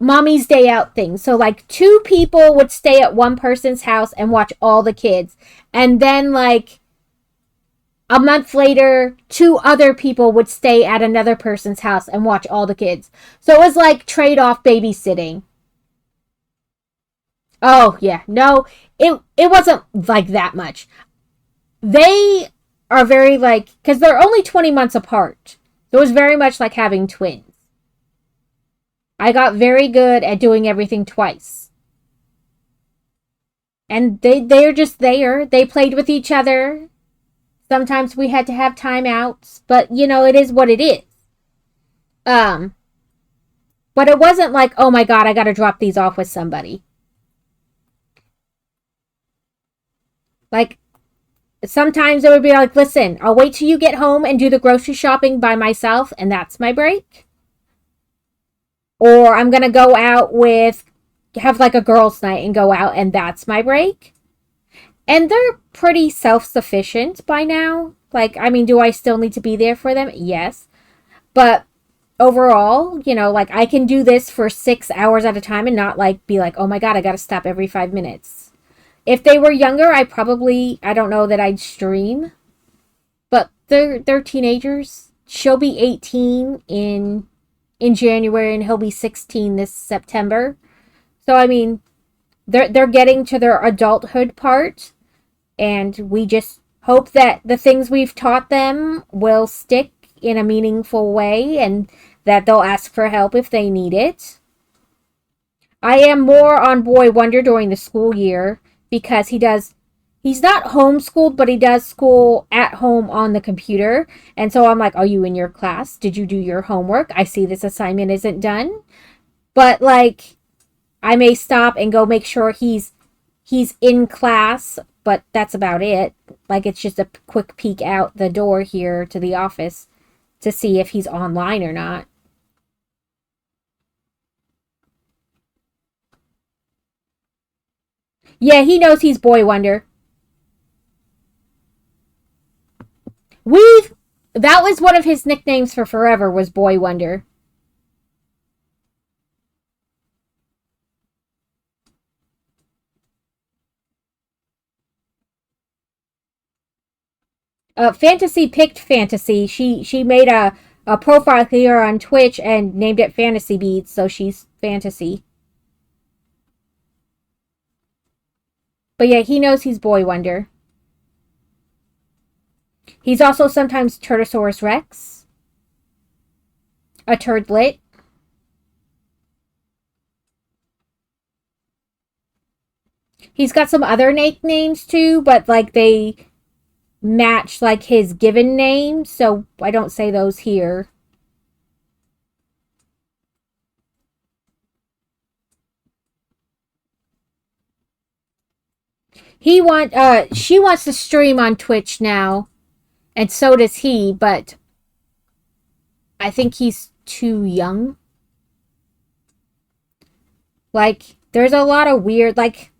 mommy's day out things. So like 2 people would stay at one person's house and watch all the kids, and then like a month later, 2 other people would stay at another person's house and watch all the kids. So it was like trade-off babysitting. Oh, yeah. No, it wasn't like that much. They are very like, because they're only 20 months apart. So it was very much like having twins. I got very good at doing everything twice. And they're just there. They played with each other. Sometimes we had to have timeouts, but you know, it is what it is. But it wasn't like, oh my god, I gotta drop these off with somebody. Like, sometimes it would be like, listen, I'll wait till you get home and do the grocery shopping by myself, and that's my break. Or I'm gonna go out with have like a girls' night and go out, and that's my break. And they're pretty self-sufficient by now. Like, I mean, do I still need to be there for them? Yes. But overall, you know, like I can do this for 6 hours at a time and not like be like, oh my God, I got to stop every 5 minutes. If they were younger, I don't know that I'd stream. But they're teenagers. She'll be 18 in January and he'll be 16 this September. So I mean, they're getting to their adulthood part, and we just hope that the things we've taught them will stick in a meaningful way and that they'll ask for help if they need it. I am more on Boy Wonder during the school year because he's not homeschooled, but he does school at home on the computer. And so I'm like, are you in your class? Did you do your homework? I see this assignment isn't done. But like, I may stop and go make sure he's in class, but that's about it. Like, it's just a quick peek out the door here to the office to see if he's online or not. Yeah, he knows he's Boy Wonder. That was one of his nicknames for forever, was Boy Wonder. Fantasy picked Fantasy. She made a profile here on Twitch and named it Fantasy Beats, so she's Fantasy. But yeah, he knows he's Boy Wonder. He's also sometimes Turtosaurus Rex. A Turdlet. He's got some other nicknames too, but like they match like his given name, so I don't say those here. She wants to stream on Twitch now, and so does he, but I think he's too young. Like, there's a lot of weird, like,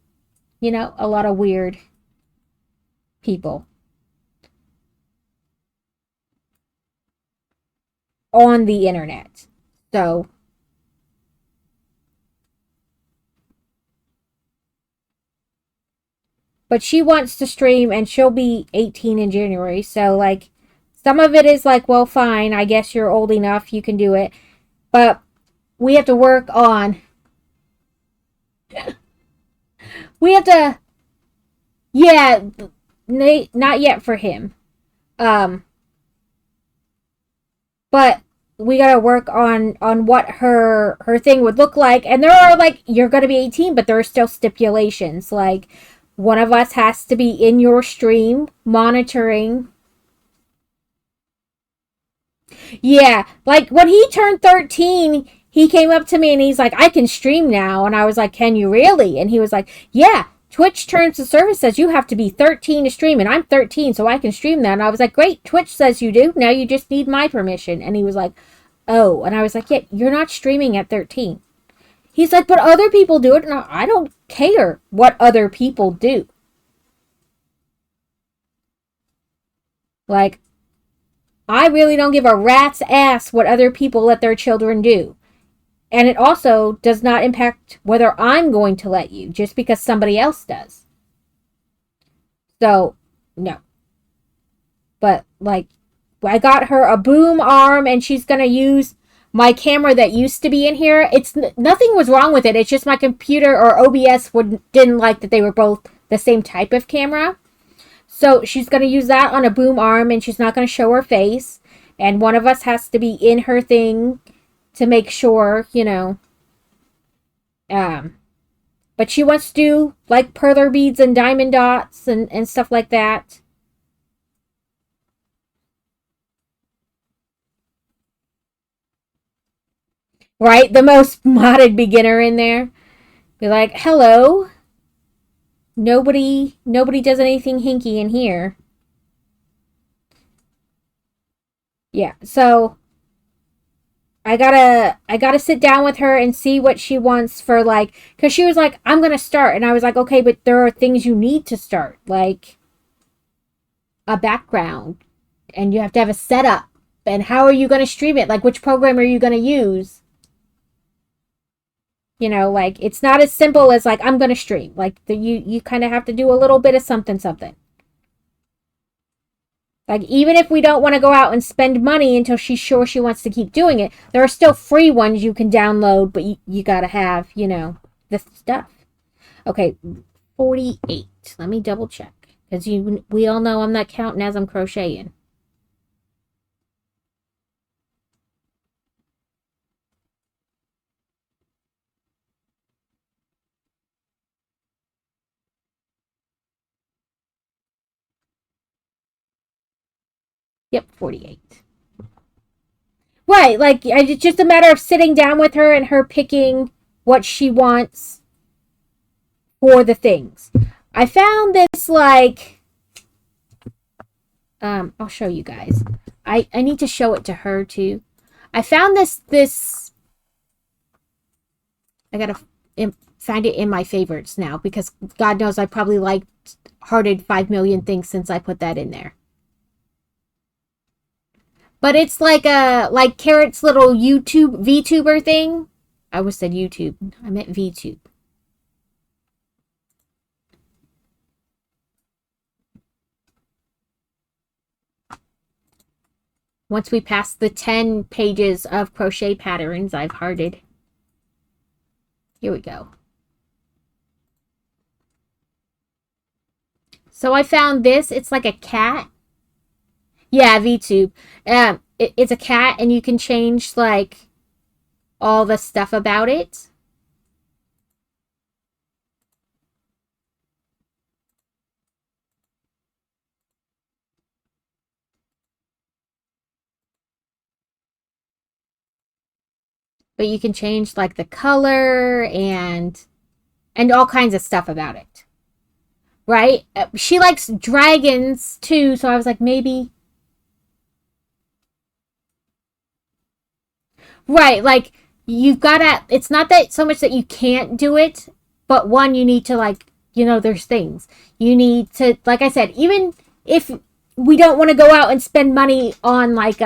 you know, a lot of weird people on the internet. So, but she wants to stream and she'll be 18 in January. So, like, some of it is like, well, fine, I guess you're old enough, you can do it. But we have to work on. We have to. Yeah, not yet for him. But we gotta work on what her thing would look like. And there are like, you're gonna be 18, but there are still stipulations. Like, one of us has to be in your stream monitoring. Yeah, like when he turned 13, he came up to me and he's like, I can stream now. And I was like, can you really? And he was like, yeah, Twitch terms of service says you have to be 13 to stream. And I'm 13, so I can stream that. And I was like, great, Twitch says you do. Now you just need my permission. And he was like, oh. And I was like, yeah, you're not streaming at 13. He's like, but other people do it. And I don't care what other people do. Like, I really don't give a rat's ass what other people let their children do. And it also does not impact whether I'm going to let you, just because somebody else does. So, no. But, like, I got her a boom arm, and she's going to use my camera that used to be in here. Nothing was wrong with it. It's just my computer or OBS didn't like that they were both the same type of camera. So she's going to use that on a boom arm, and she's not going to show her face. And one of us has to be in her thing to make sure, you know. But she wants to do, like, perler beads and diamond dots and stuff like that. Right? The most modded beginner in there. Be like, hello. Nobody does anything hinky in here. Yeah, so I gotta sit down with her and see what she wants for, like, because she was like, I'm gonna start, and I was like, okay, but there are things you need to start, like a background, and you have to have a setup, and how are you gonna stream it? Like, which program are you gonna use? You know, like, it's not as simple as like, I'm gonna stream. Like, you kind of have to do a little bit of something. Like, even if we don't want to go out and spend money until she's sure she wants to keep doing it, there are still free ones you can download, but you gotta have, you know, the stuff. Okay, 48. Let me double check. Because we all know I'm not counting as I'm crocheting. Yep, 48. Right, like, it's just a matter of sitting down with her and her picking what she wants for the things. I found this, like, I'll show you guys. I need to show it to her, too. I found this, I gotta find it in my favorites now, because God knows I probably hearted 5 million things since I put that in there. But it's like Carrot's little YouTube VTuber thing. I always said YouTube. I meant VTube. Once we pass the 10 pages of crochet patterns I've hearted. Here we go. So I found this. It's like a cat. Yeah, VTube. It's a cat, and you can change, like, all the stuff about it. But you can change, like, the color and all kinds of stuff about it. Right? She likes dragons, too, so I was like, maybe. Right, like, you've gotta, it's not that so much that you can't do it, but one, you need to, like, you know, there's things. You need to, like I said, even if we don't want to go out and spend money on, like,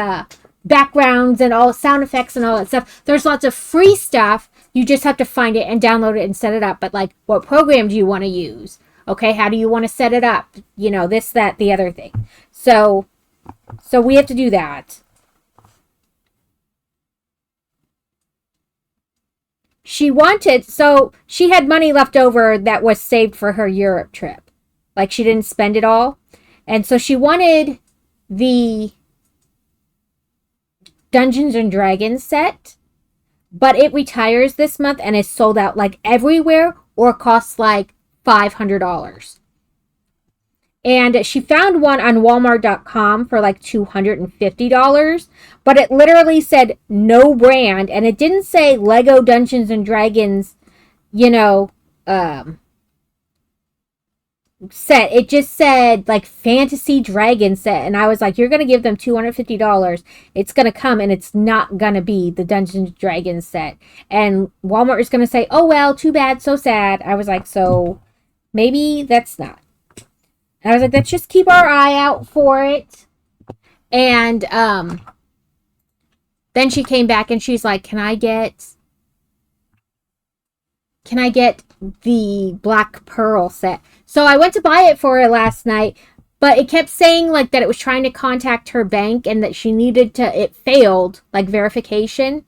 backgrounds and all sound effects and all that stuff, there's lots of free stuff. You just have to find it and download it and set it up. But, like, what program do you want to use? Okay, how do you want to set it up? You know, this, that, the other thing. So we have to do that. She had money left over that was saved for her Europe trip. Like, she didn't spend it all. And so she wanted the Dungeons and Dragons set, but it retires this month and is sold out, like, everywhere, or costs like $500. And she found one on Walmart.com for like $250, but it literally said no brand, and it didn't say Lego Dungeons and Dragons, you know, set. It just said like Fantasy Dragon set, and I was like, you're gonna give them $250. It's gonna come, and it's not gonna be the Dungeons and Dragons set, and Walmart is gonna say, oh well, too bad, so sad. I was like, so maybe that's not. And I was like, let's just keep our eye out for it. And then she came back and she's like, can I get the Black Pearl set? So I went to buy it for her last night, but it kept saying like that it was trying to contact her bank and that she needed to, it failed, like verification,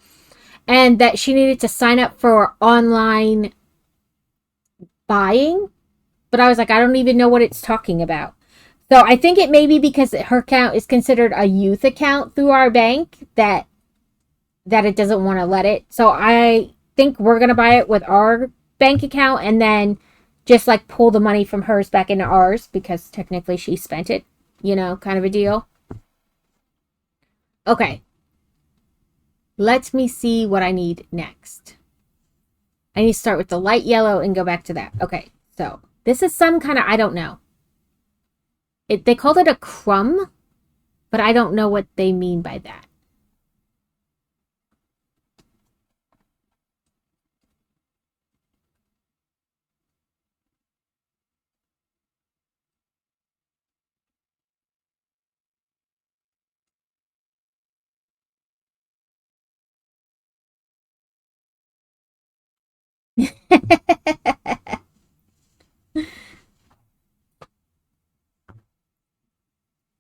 and that she needed to sign up for online buying. But I was like, I don't even know what it's talking about. So I think it may be because her account is considered a youth account through our bank that it doesn't want to let it. So I think we're going to buy it with our bank account and then just like pull the money from hers back into ours because technically she spent it, you know, kind of a deal. Okay. Let me see what I need next. I need to start with the light yellow and go back to that. Okay, so this is some kind of, I don't know. They called it a crumb, but I don't know what they mean by that.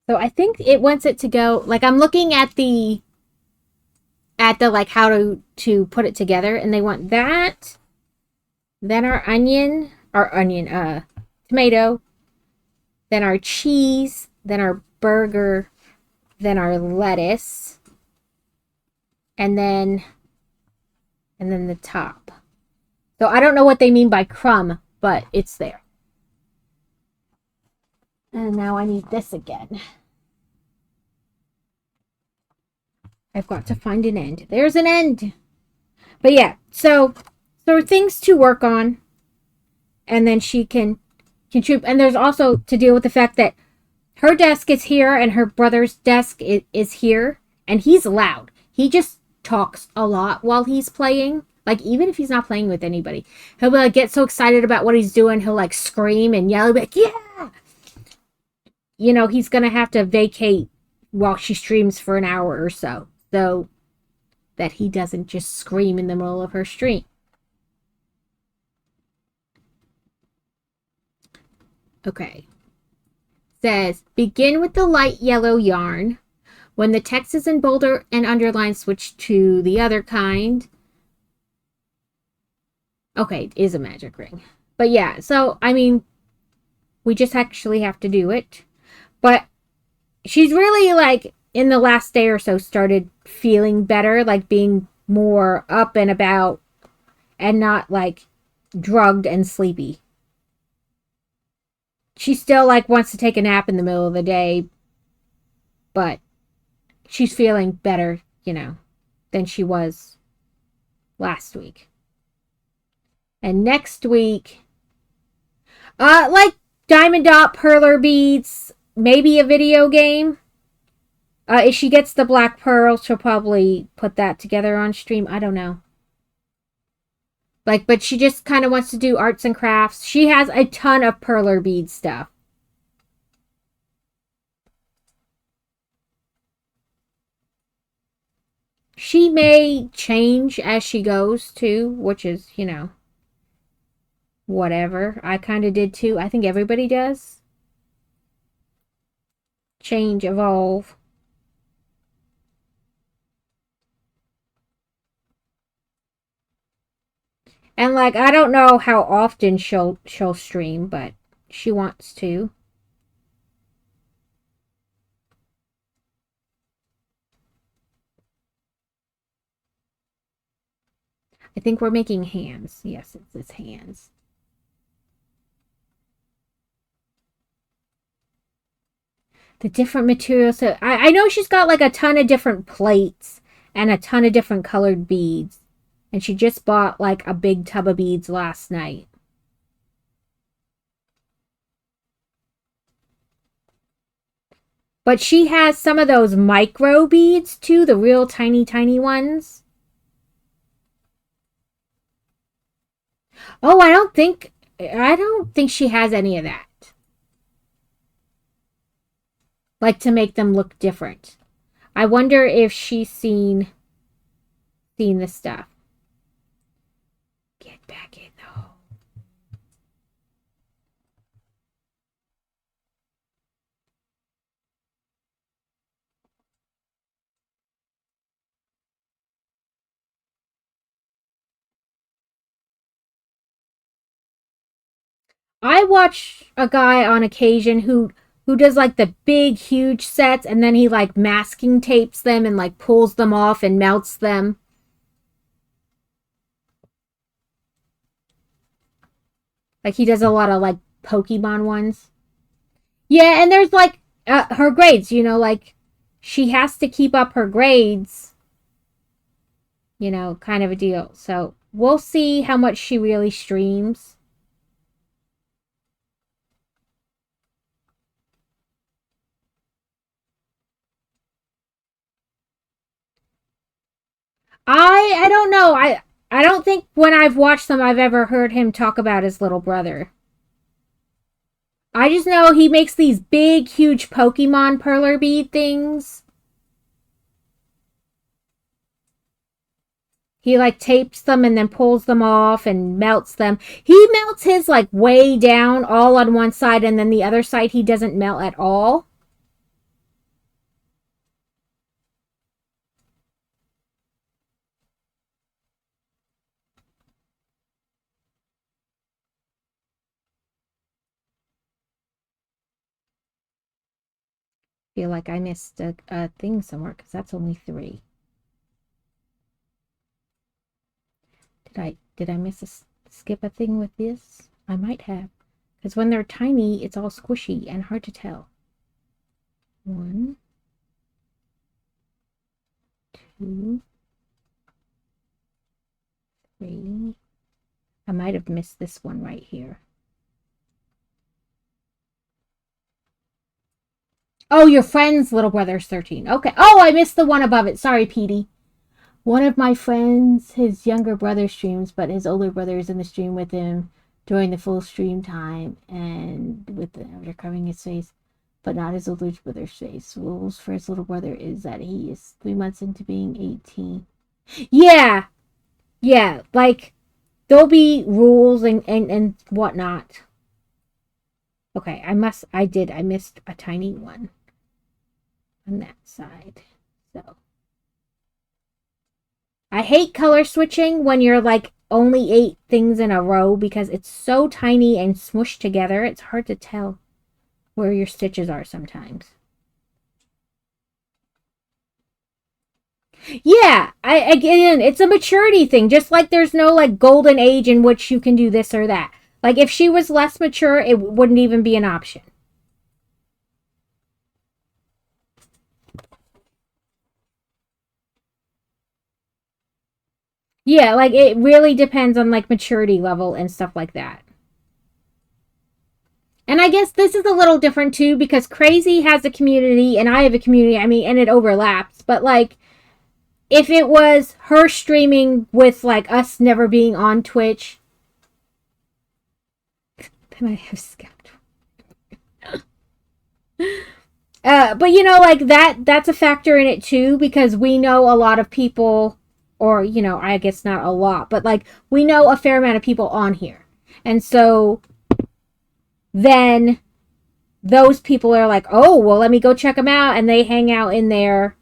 So I think it wants it to go, like I'm looking at the like how to put it together, and they want that, then our tomato, then our cheese, then our burger, then our lettuce, and then the top. So I don't know what they mean by crumb, but it's there. And now I need this again. I've got to find an end. There's an end. But yeah, so there are things to work on, and then she can contribute. And there's also to deal with the fact that her desk is here and her brother's desk is here, and he's loud. He just talks a lot while he's playing. Like, even if he's not playing with anybody, he'll be like, get so excited about what he's doing, he'll like scream and yell, like, yeah! You know, he's gonna have to vacate while she streams for an hour or so that he doesn't just scream in the middle of her stream. Okay. Says, begin with the light yellow yarn. When the text is in bolder and underlined, switch to the other kind. Okay, it is a magic ring. But yeah, so, I mean, we just actually have to do it. But she's really, like, in the last day or so, started feeling better, like being more up and about and not, like, drugged and sleepy. She still, like, wants to take a nap in the middle of the day, but she's feeling better, you know, than she was last week. And next week, like diamond dot perler beads, maybe a video game. If she gets the black pearl, she'll probably put that together on stream. I don't know. Like, but she just kind of wants to do arts and crafts. She has a ton of perler bead stuff. She may change as she goes too, which is, you know, whatever. I kind of did too. I think everybody does. Change, evolve. And like, I don't know how often she'll stream, but she wants to. I think we're making hands. Yes, it's hands. The different materials. So I know she's got like a ton of different plates and a ton of different colored beads. And she just bought like a big tub of beads last night. But she has some of those micro beads too, the real tiny, tiny ones. Oh, I don't think she has any of that. Like to make them look different. I wonder if she's seen this stuff. Get back in the hole. I watch a guy on occasion who does like the big huge sets, and then he like masking tapes them and like pulls them off and melts them. Like he does a lot of like Pokemon ones. Yeah, and there's like her grades, you know, like she has to keep up her grades, you know, kind of a deal. So we'll see how much she really streams. I don't know. I don't think when I've watched them I've ever heard him talk about his little brother. I just know he makes these big, huge Pokemon perler bead things. He like tapes them and then pulls them off and melts them. He melts his like way down all on one side, and then the other side he doesn't melt at all. Feel like I missed a thing somewhere because that's only 3. Did I skip a thing with this? I might have, because when they're tiny, it's all squishy and hard to tell. 1, 2, 3. I might have missed this one right here. Oh, your friend's little brother's 13. Okay. Oh, I missed the one above it. Sorry, Petey. One of my friends, his younger brother streams, but his older brother is in the stream with him during the full stream time and with the after covering his face, but not his older brother's face. Rules for his little brother is that he is 3 months into being 18. Yeah. Yeah. Like, there'll be rules and whatnot. Okay, I missed a tiny one on that side. So I hate color switching when you're like only 8 things in a row because it's so tiny and smushed together. It's hard to tell where your stitches are sometimes. Yeah, again, it's a maturity thing. Just like there's no like golden age in which you can do this or that. Like if she was less mature, it wouldn't even be an option. Yeah, like it really depends on like maturity level and stuff like that. And I guess this is a little different too because Crazy has a community and I have a community. I mean, and it overlaps. But like, if it was her streaming with like us never being on Twitch, then I have skipped. But you know, like that's a factor in it too because we know a lot of people, or you know, I guess not a lot, but like we know a fair amount of people on here, and so then those people are like, oh, well, let me go check them out. And they hang out in there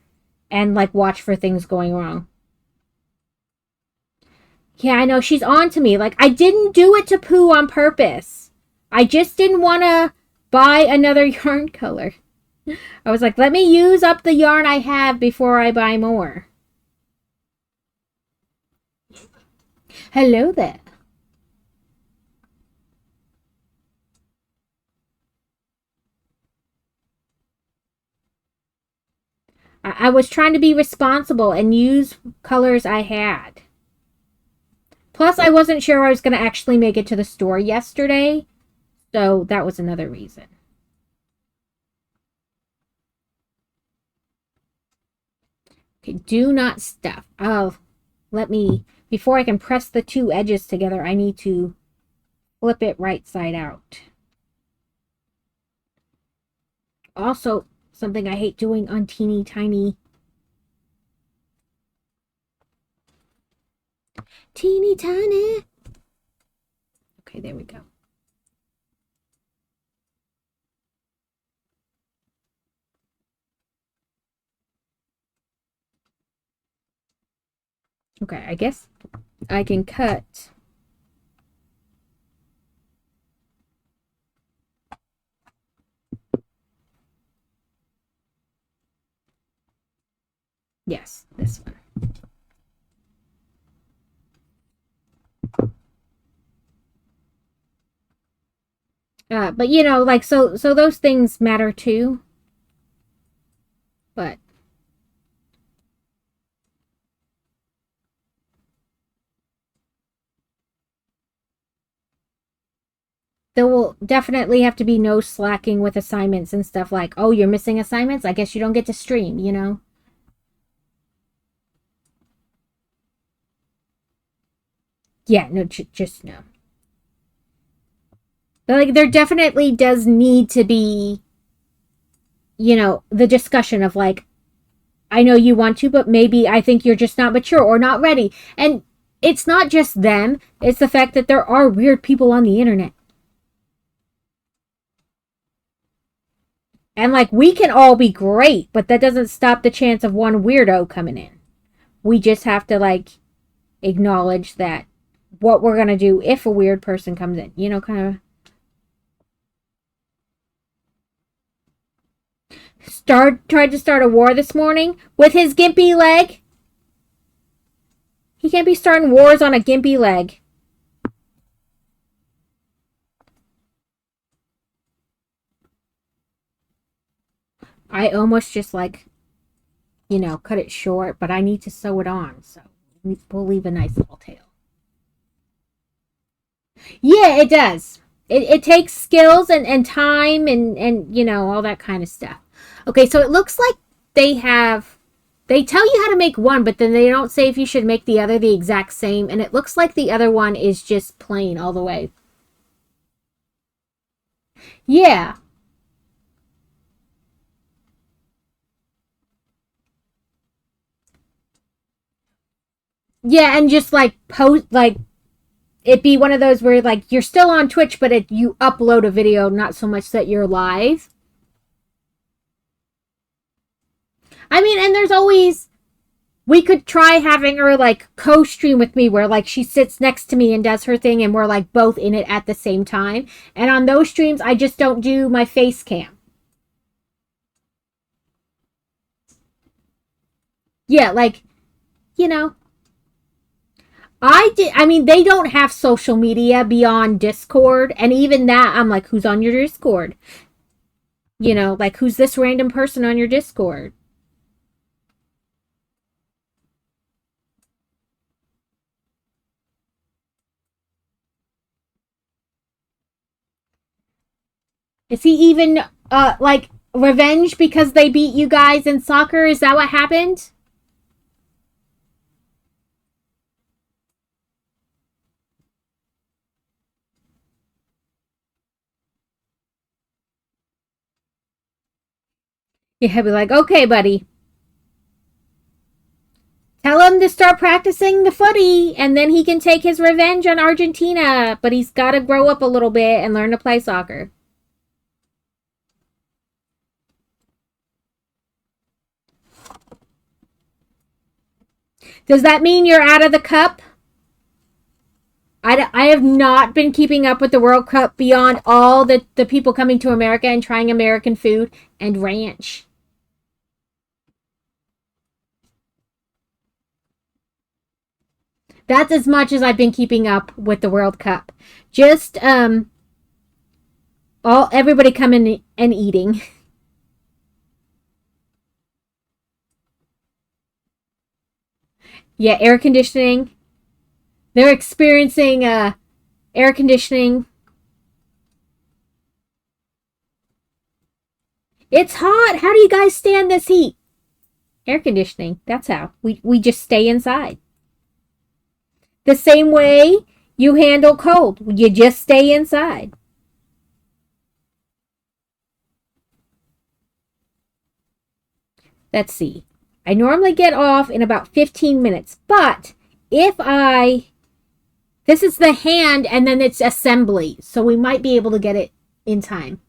and like watch for things going wrong. Yeah, I know. She's on to me. Like, I didn't do it to poo on purpose. I just didn't want to buy another yarn color. I was like, let me use up the yarn I have before I buy more. Hello there. I was trying to be responsible and use colors I had. Plus, I wasn't sure I was going to actually make it to the store yesterday. So that was another reason. Okay, do not stuff. Oh, let me, before I can press the 2 edges together, I need to flip it right side out. Also, something I hate doing on teeny tiny okay, there we go. Okay, I guess I can cut yes, this one. But you know, like so those things matter too. But there will definitely have to be no slacking with assignments and stuff like, oh, you're missing assignments? I guess you don't get to stream, you know? Yeah, no, just no. But like, there definitely does need to be, you know, the discussion of like, I know you want to, but maybe I think you're just not mature or not ready. And it's not just them, it's the fact that there are weird people on the internet. And like, we can all be great, but that doesn't stop the chance of one weirdo coming in. We just have to like acknowledge that what we're going to do if a weird person comes in, you know, kind of tried to start a war this morning with his gimpy leg. He can't be starting wars on a gimpy leg. I almost just like, you know, cut it short, but I need to sew it on, so we'll leave a nice little tail. Yeah, it does. It takes skills and time and, you know, all that kind of stuff. Okay, so it looks like they tell you how to make one, but then they don't say if you should make the other the exact same, and it looks like the other one is just plain all the way. Yeah. Yeah, and just like post, like, it'd be one of those where like you're still on Twitch, but you upload a video, not so much that you're live. I mean, and there's always, we could try having her like co-stream with me where like she sits next to me and does her thing and we're like both in it at the same time. And on those streams, I just don't do my face cam. Yeah, like, you know, I mean, they don't have social media beyond Discord. And even that, I'm like, who's on your Discord? You know, like, who's this random person on your Discord? Is he even, like, revenge because they beat you guys in soccer? Is that what happened? Yeah, he'd be like, okay, buddy. Tell him to start practicing the footy, and then he can take his revenge on Argentina. But he's got to grow up a little bit and learn to play soccer. Does that mean you're out of the cup? I have not been keeping up with the World Cup beyond all the people coming to America and trying American food and ranch. That's as much as I've been keeping up with the World Cup. Just everybody coming and eating. Yeah, air conditioning. They're experiencing air conditioning. It's hot. How do you guys stand this heat? Air conditioning. That's how. We just stay inside. The same way you handle cold. You just stay inside. Let's see. I normally get off in about 15 minutes, but if this is the hand and then it's assembly, so we might be able to get it in time.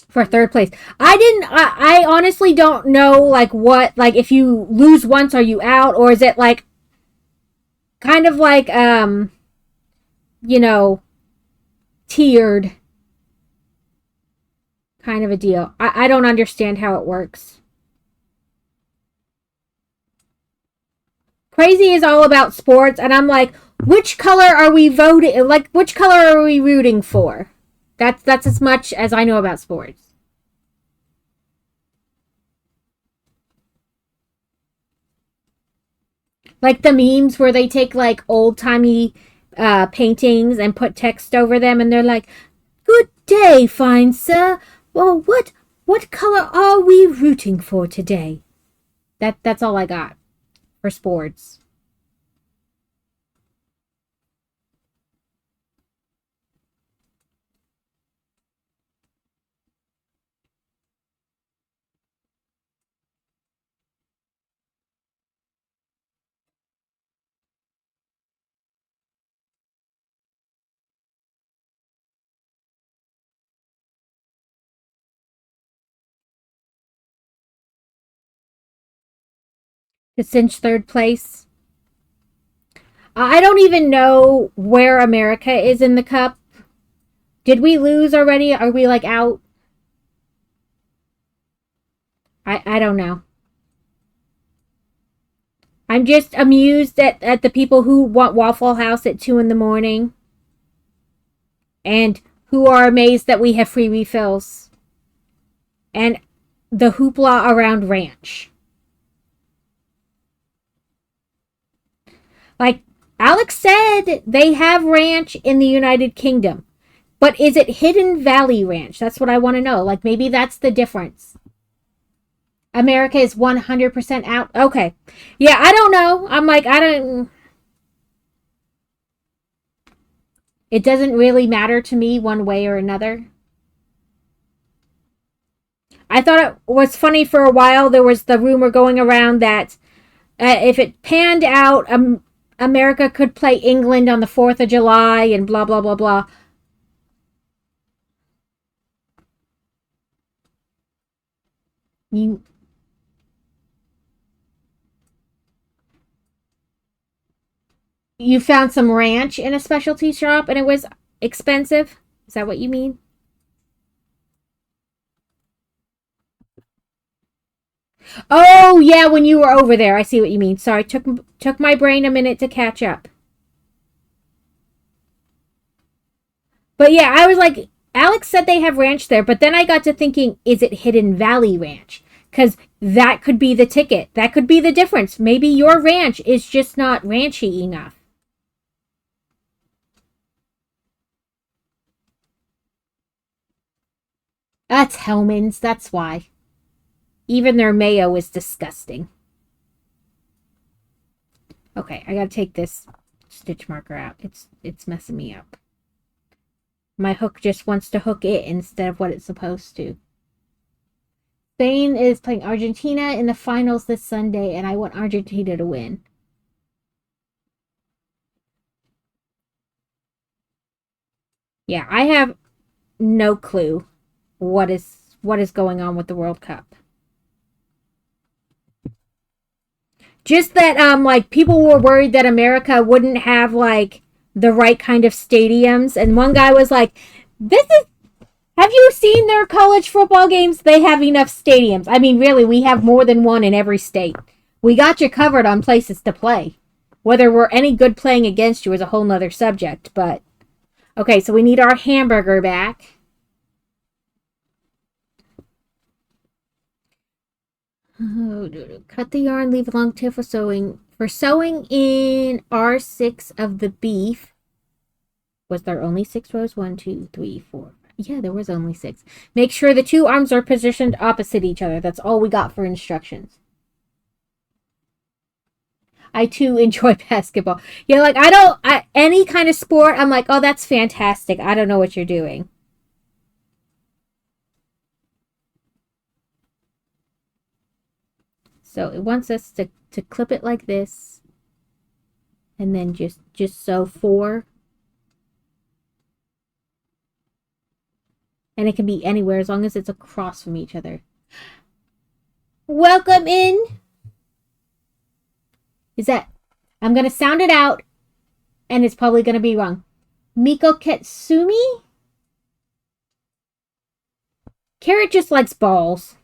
For third place. I honestly don't know, like, what, like, if you lose once, are you out? Or is it, like, kind of like, you know, tiered kind of a deal. I don't understand how it works. Crazy is all about sports, and I'm like, which color are we voting? Like, which color are we rooting for? That's as much as I know about sports. Like the memes where they take like old-timey paintings and put text over them, and they're like, "Good day, fine sir. Well, what color are we rooting for today?" That's all I got for sports. To cinch third place. I don't even know where America is in the cup. Did we lose already? Are we like out? I don't know. I'm just amused at the people who want Waffle House at 2 in the morning. And who are amazed that we have free refills. And the hoopla around ranch. Like, Alex said they have ranch in the United Kingdom. But is it Hidden Valley Ranch? That's what I want to know. Like, maybe that's the difference. America is 100% out. Okay. Yeah, I don't know. I'm like, I don't... It doesn't really matter to me one way or another. I thought it was funny for a while. There was the rumor going around that if it panned out, America could play England on the 4th of July and blah, blah, blah, blah. You found some ranch in a specialty shop and it was expensive? Is that what you mean? Oh, yeah, when you were over there. I see what you mean. Sorry, took my brain a minute to catch up. But yeah, I was like, Alex said they have ranch there, but then I got to thinking, is it Hidden Valley Ranch? Because that could be the ticket. That could be the difference. Maybe your ranch is just not ranchy enough. That's Hellman's, that's why. Even their mayo is disgusting. Okay, I gotta take this stitch marker out. It's messing me up. My hook just wants to hook it instead of what it's supposed to. Spain is playing Argentina in the finals this Sunday, and I want Argentina to win. Yeah, I have no clue what is going on with the World Cup. Just that like people were worried that America wouldn't have like the right kind of stadiums, and one guy was like, have you seen their college football games? They have enough stadiums. I mean, really, we have more than one in every state. We got you covered on places to play. Whether we're any good playing against you is a whole nother subject, but okay, so we need our hamburger back. Cut the yarn, leave a long tail for sewing. For sewing in R6 of the beef, was there only 6 rows? 1, 2, 3, 4. Yeah, there was only 6. Make sure the 2 arms are positioned opposite each other. That's all we got for instructions. I too enjoy basketball. Yeah, like any kind of sport, I'm like, oh, that's fantastic. I don't know what you're doing. So it wants us to clip it like this. And then just sew 4. And it can be anywhere as long as it's across from each other. Welcome in. Is that... I'm going to sound it out. And it's probably going to be wrong. Miko Ketsumi? Carrot just likes balls.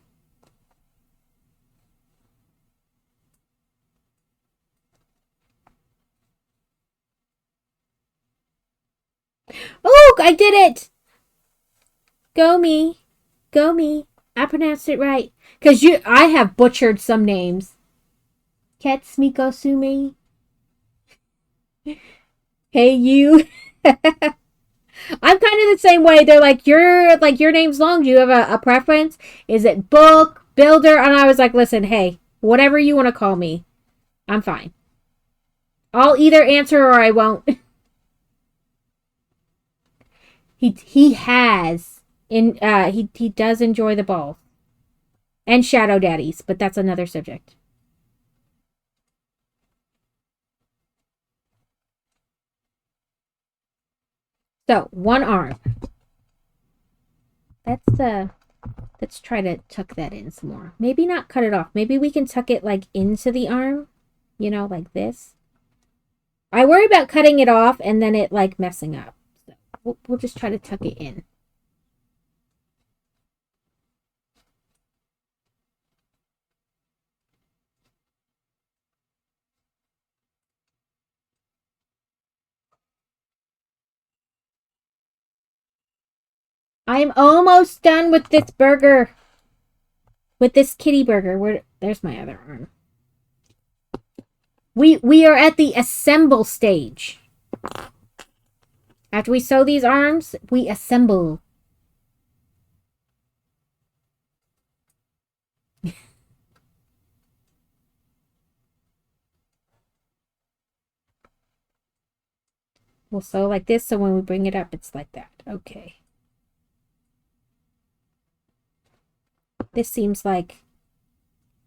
Oh, I did it! Go me. Go me. I pronounced it right. Because I have butchered some names. Ketsumiko Sumi. Hey, you. I'm kind of the same way. They're like, your name's long. Do you have a preference? Is it book, builder? And I was like, listen, hey, Whatever you want to call me. I'm fine. I'll either answer or I won't. he has in he does enjoy the ball. And shadow daddies, but that's another subject. So, one arm. Let's try to tuck that in some more. Maybe not cut it off. Maybe we can tuck it like into the arm, you know, like this. I worry about cutting it off and then it like messing up. So we'll just try to tuck it in. I'm almost done with this burger. With this kitty burger. There's my other arm. We are at the assemble stage. After we sew these arms, we assemble. We'll sew like this, so when we bring it up, it's like that. Okay. This seems like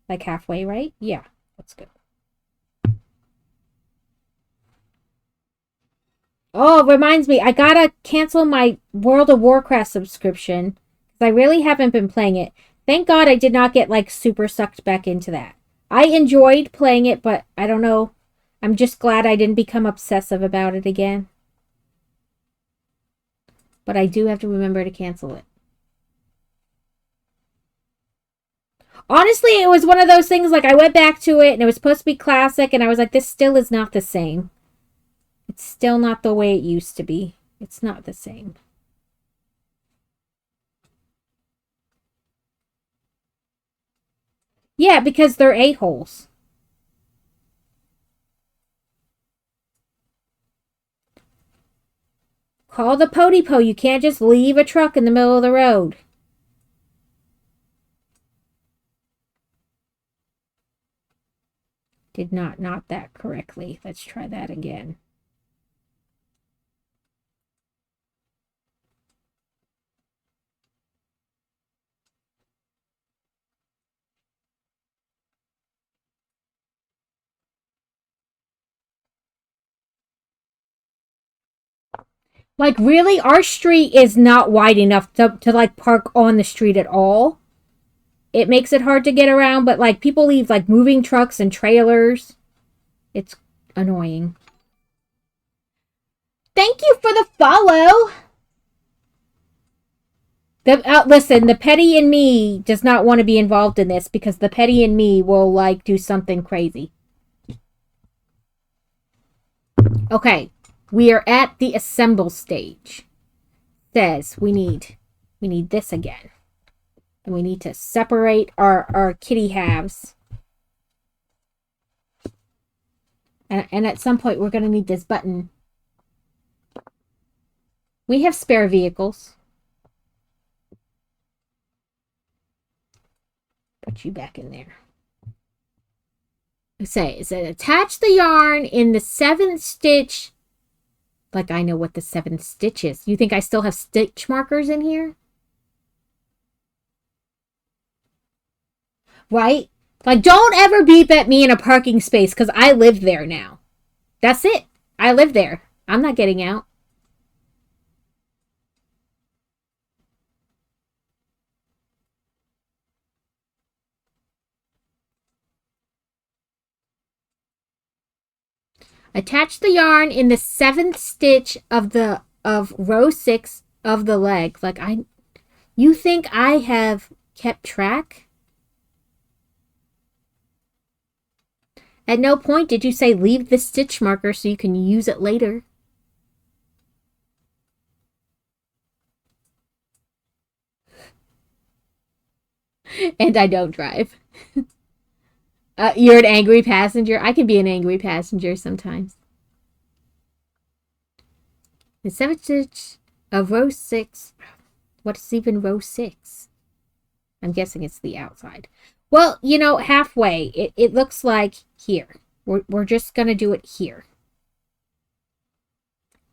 halfway, right? Yeah, that's good. Oh, it reminds me, I gotta cancel my World of Warcraft subscription. I really haven't been playing it. Thank God I did not get, like, super sucked back into that. I enjoyed playing it, but I don't know. I'm just glad I didn't become obsessive about it again. But I do have to remember to cancel it. Honestly, it was one of those things, like, I went back to it, and it was supposed to be classic, and I was like, this still is not the same. It's still not the way it used to be. It's not the same. Yeah, because they're a-holes. Call the Podipo. You can't just leave a truck in the middle of the road. Did not knot that correctly. Let's try that again. Like, really? Our street is not wide enough to like, park on the street at all. It makes it hard to get around, but, like, people leave, like, moving trucks and trailers. It's annoying. Thank you for the follow! Listen, the petty in me does not want to be involved in this because the petty in me will, like, do something crazy. Okay. We are at the assemble stage. Says we need this again. And we need to separate our kitty halves. And at some point we're going to need this button. We have spare vehicles. Put you back in there. It says, attach the yarn in the 7th stitch. Like, I know what the 7th stitch is. You think I still have stitch markers in here? Right? Like, don't ever beep at me in a parking space because I live there now. That's it. I live there. I'm not getting out. Attach the yarn in the 7th stitch of row 6 of the leg. Like, you think I have kept track? At no point did you say leave the stitch marker so you can use it later. And I don't drive. You're an angry passenger? I can be an angry passenger sometimes. The 7th stitch of row 6. What is even row 6? I'm guessing it's the outside. Well, you know, halfway. It looks like here. We're just going to do it here.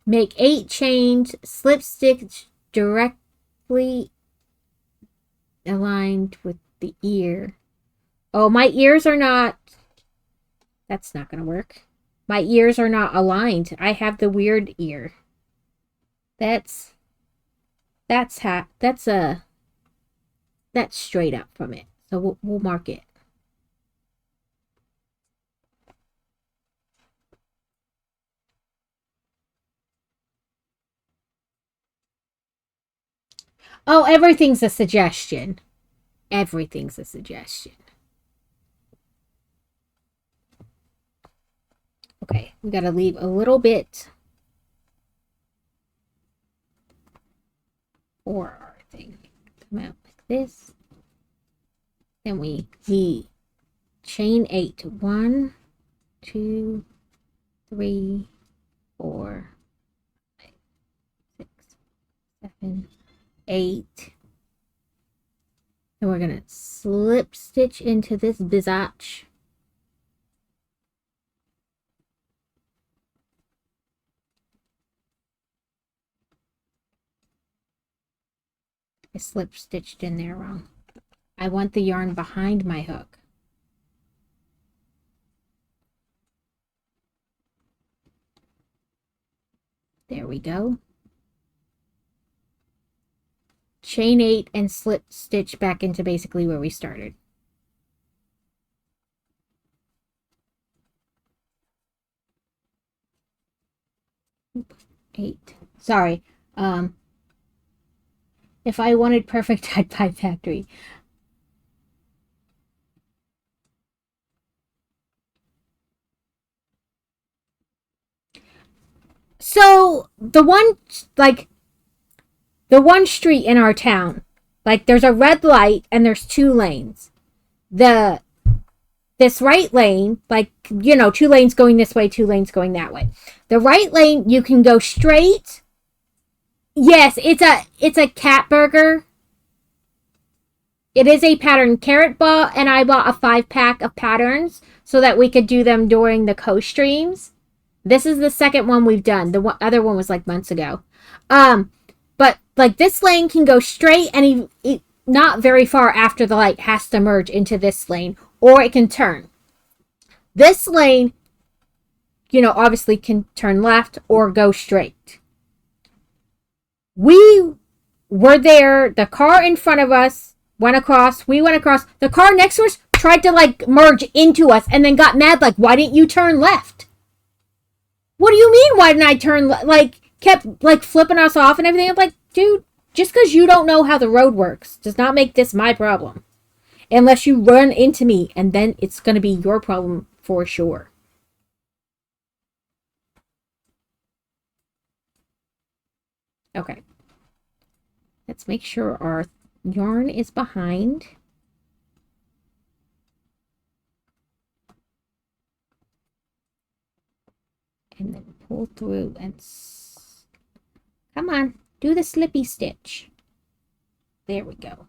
Make 8 chains, slip stitch directly aligned with the ear. Oh, my ears are not... That's not going to work. My ears are not aligned. I have the weird ear. That's straight up from it. So we'll mark it. Oh, everything's a suggestion. Everything's a suggestion. Okay, we got to leave a little bit for our thing. Come out like this. Then we chain 8. 1, 2, 3, 4, 5, 6, 7, 8. And we're gonna slip stitch into this bizacc. I slip stitched in there wrong. I want the yarn behind my hook. There we go. Chain 8 and slip stitch back into basically where we started. Oop, 8. Sorry. If I wanted perfect, I'd buy factory. So the one street in our town, like there's a red light and there's 2 lanes. This right lane, like, you know, 2 lanes going this way, 2 lanes going that way. The right lane, you can go straight. Yes, it's a cat burger. It is a pattern. Carrot bought and I bought a 5-pack of patterns so that we could do them during the co-streams. This is the second one we've done. The other one was like months ago. But like this lane can go straight and not very far after the light has to merge into this lane, or it can turn. This lane, you know, obviously can turn left or go straight. We were there. The car in front of us went across. We went across. The car next to us tried to like merge into us and then got mad like, why didn't you turn left? What do you mean, why didn't I turn left? Like, kept like flipping us off and everything. I'm like, dude, just because you don't know how the road works does not make this my problem. Unless you run into me, and then it's going to be your problem for sure. Okay. Let's make sure our yarn is behind. And then pull through and... Come on, do the slippy stitch. There we go.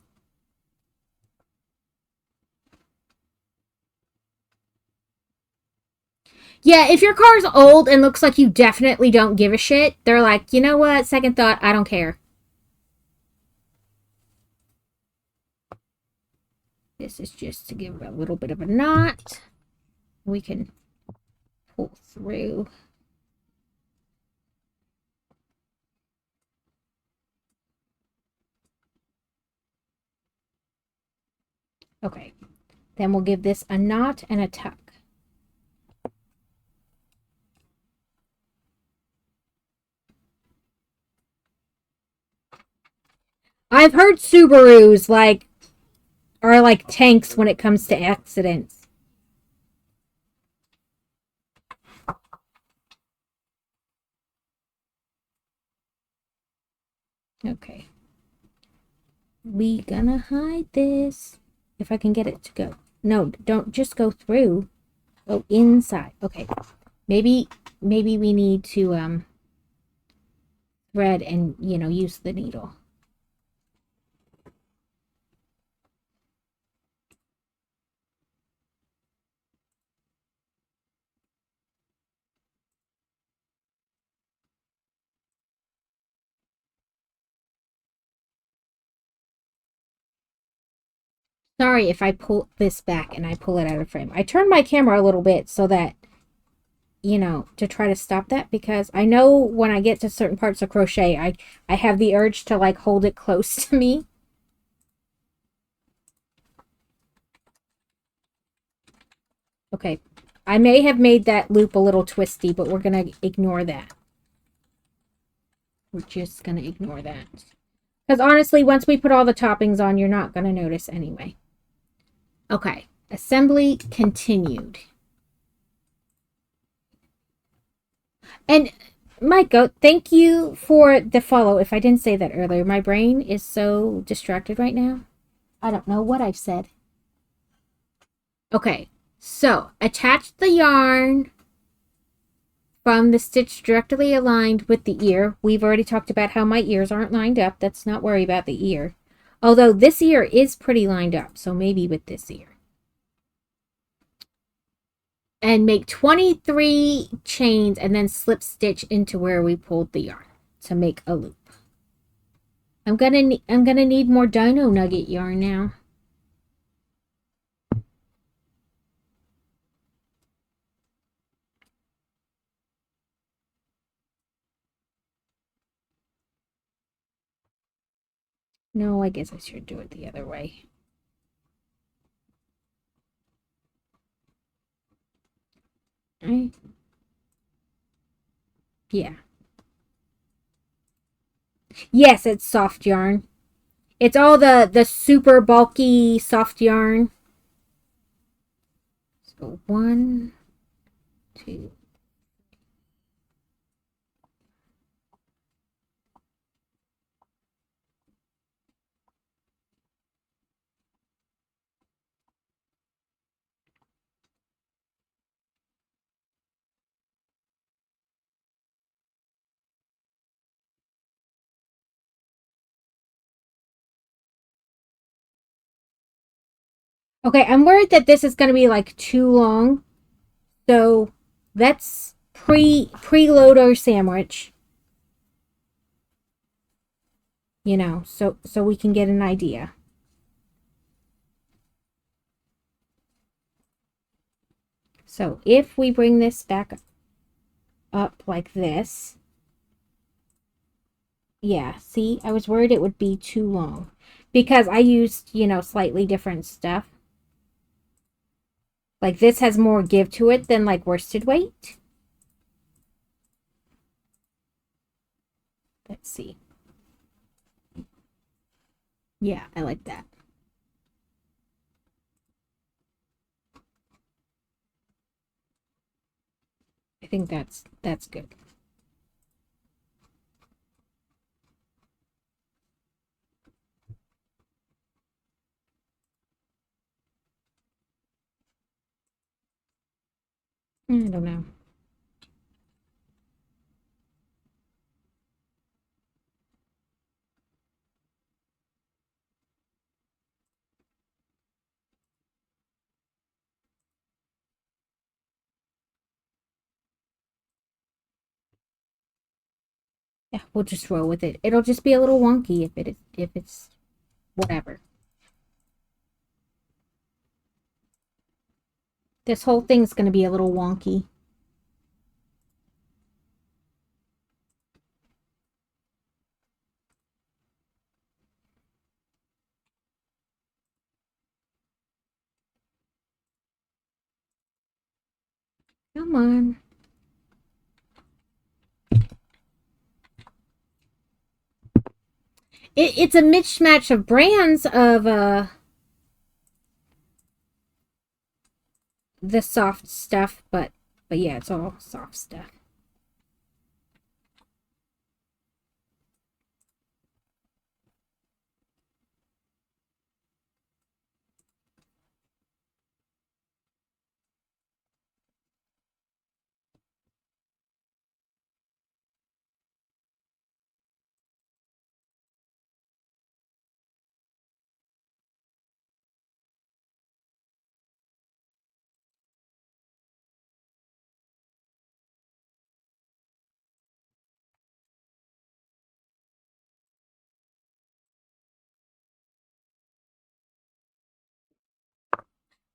Yeah, if your car's old and looks like you definitely don't give a shit, they're like, you know what? Second thought, I don't care. This is just to give it a little bit of a knot. We can pull through. Okay, then we'll give this a knot and a tuck. I've heard Subarus are like tanks when it comes to accidents. Okay. We gonna hide this. If I can get it to go. No, don't just go through. Go inside. Okay. Maybe we need to thread and, you know, use the needle. Sorry if I pull this back and I pull it out of frame. I turned my camera a little bit so that, you know, to try to stop that, because I know when I get to certain parts of crochet, I have the urge to like hold it close to me. Okay, I may have made that loop a little twisty, but we're gonna ignore that. We're just gonna ignore that. Because honestly, once we put all the toppings on, you're not gonna notice anyway. Okay, assembly continued. And Micah, thank you for the follow. If I didn't say that earlier, my brain is so distracted right now. I don't know what I've said. Okay, so attach the yarn from the stitch directly aligned with the ear. We've already talked about how my ears aren't lined up. Let's not worry about the ear. Although this ear is pretty lined up, so maybe with this ear. And make 23 chains and then slip stitch into where we pulled the yarn to make a loop. I'm gonna need more dino nugget yarn now. No, I guess I should do it the other way. Right? Yeah. Yes, it's soft yarn. It's all the super bulky soft yarn. So 1, 2. Okay, I'm worried that this is going to be like too long. So let's preload our sandwich. You know, so we can get an idea. So if we bring this back up like this, yeah, see, I was worried it would be too long because I used, you know, slightly different stuff. Like this has more give to it than like worsted weight. Let's see. Yeah, I like that. I think that's good. I don't know. Yeah, we'll just roll with it. It'll just be a little wonky if it's whatever. This whole thing's going to be a little wonky. Come on. It's a mismatch of brands of the soft stuff, but yeah, it's all soft stuff.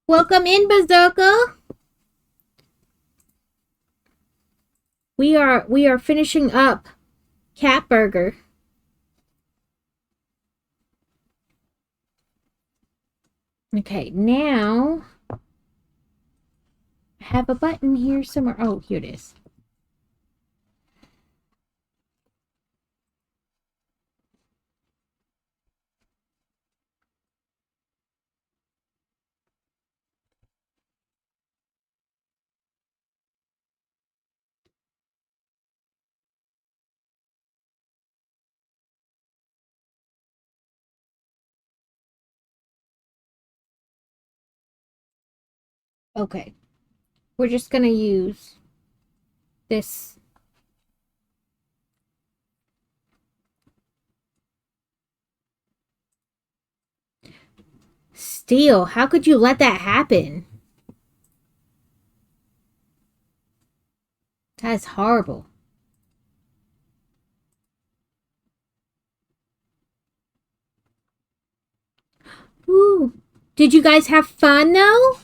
Welcome in, Bazooka. We are finishing up Cat Burger. Okay, now I have a button here somewhere. Oh, here it is. Okay. We're just going to use this. Steel, how could you let that happen? That is horrible. Ooh. Did you guys have fun though?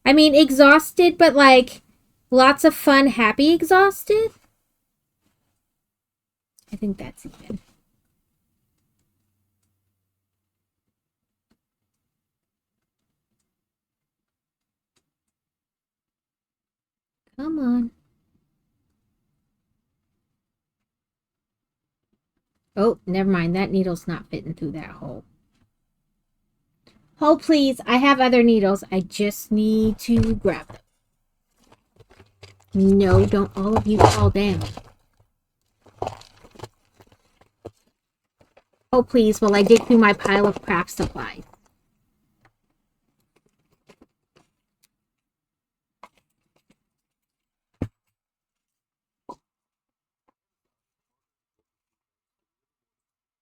I mean, exhausted, but like lots of fun, happy exhausted? I think that's even. Come on. Oh, never mind. That needle's not fitting through that hole. Oh, please. I have other needles. I just need to grab them. No, don't all of you fall down. Oh, please. While I dig through my pile of craft supplies.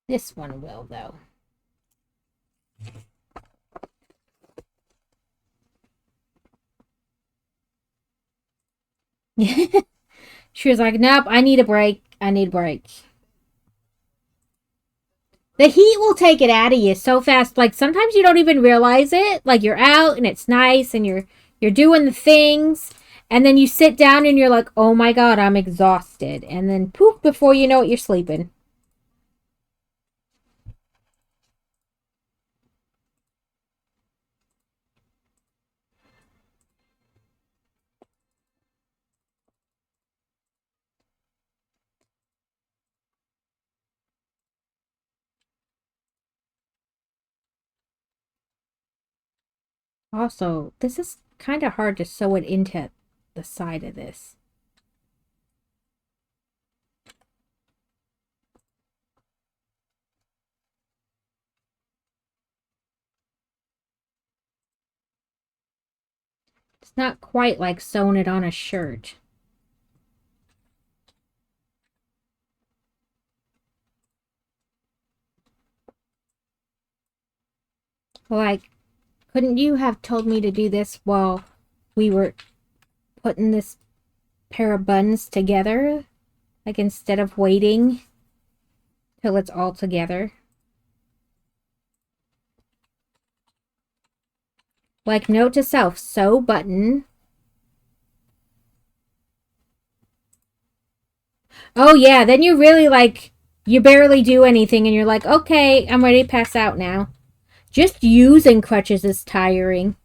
This one will, though. She was like, nope, I need a break. I need a break. The heat will take it out of you so fast. Like, sometimes you don't even realize it. Like, you're out and it's nice and you're doing the things. And then you sit down and you're like, oh my God, I'm exhausted. And then poof, before you know it, you're sleeping. Also, this is kind of hard to sew it into the side of this. It's not quite like sewing it on a shirt. Like, couldn't you have told me to do this while we were putting this pair of buns together? Like, instead of waiting till it's all together? Like, note to self, sew button. Oh, yeah, then you really, like, you barely do anything and you're like, okay, I'm ready to pass out now. Just using crutches is tiring.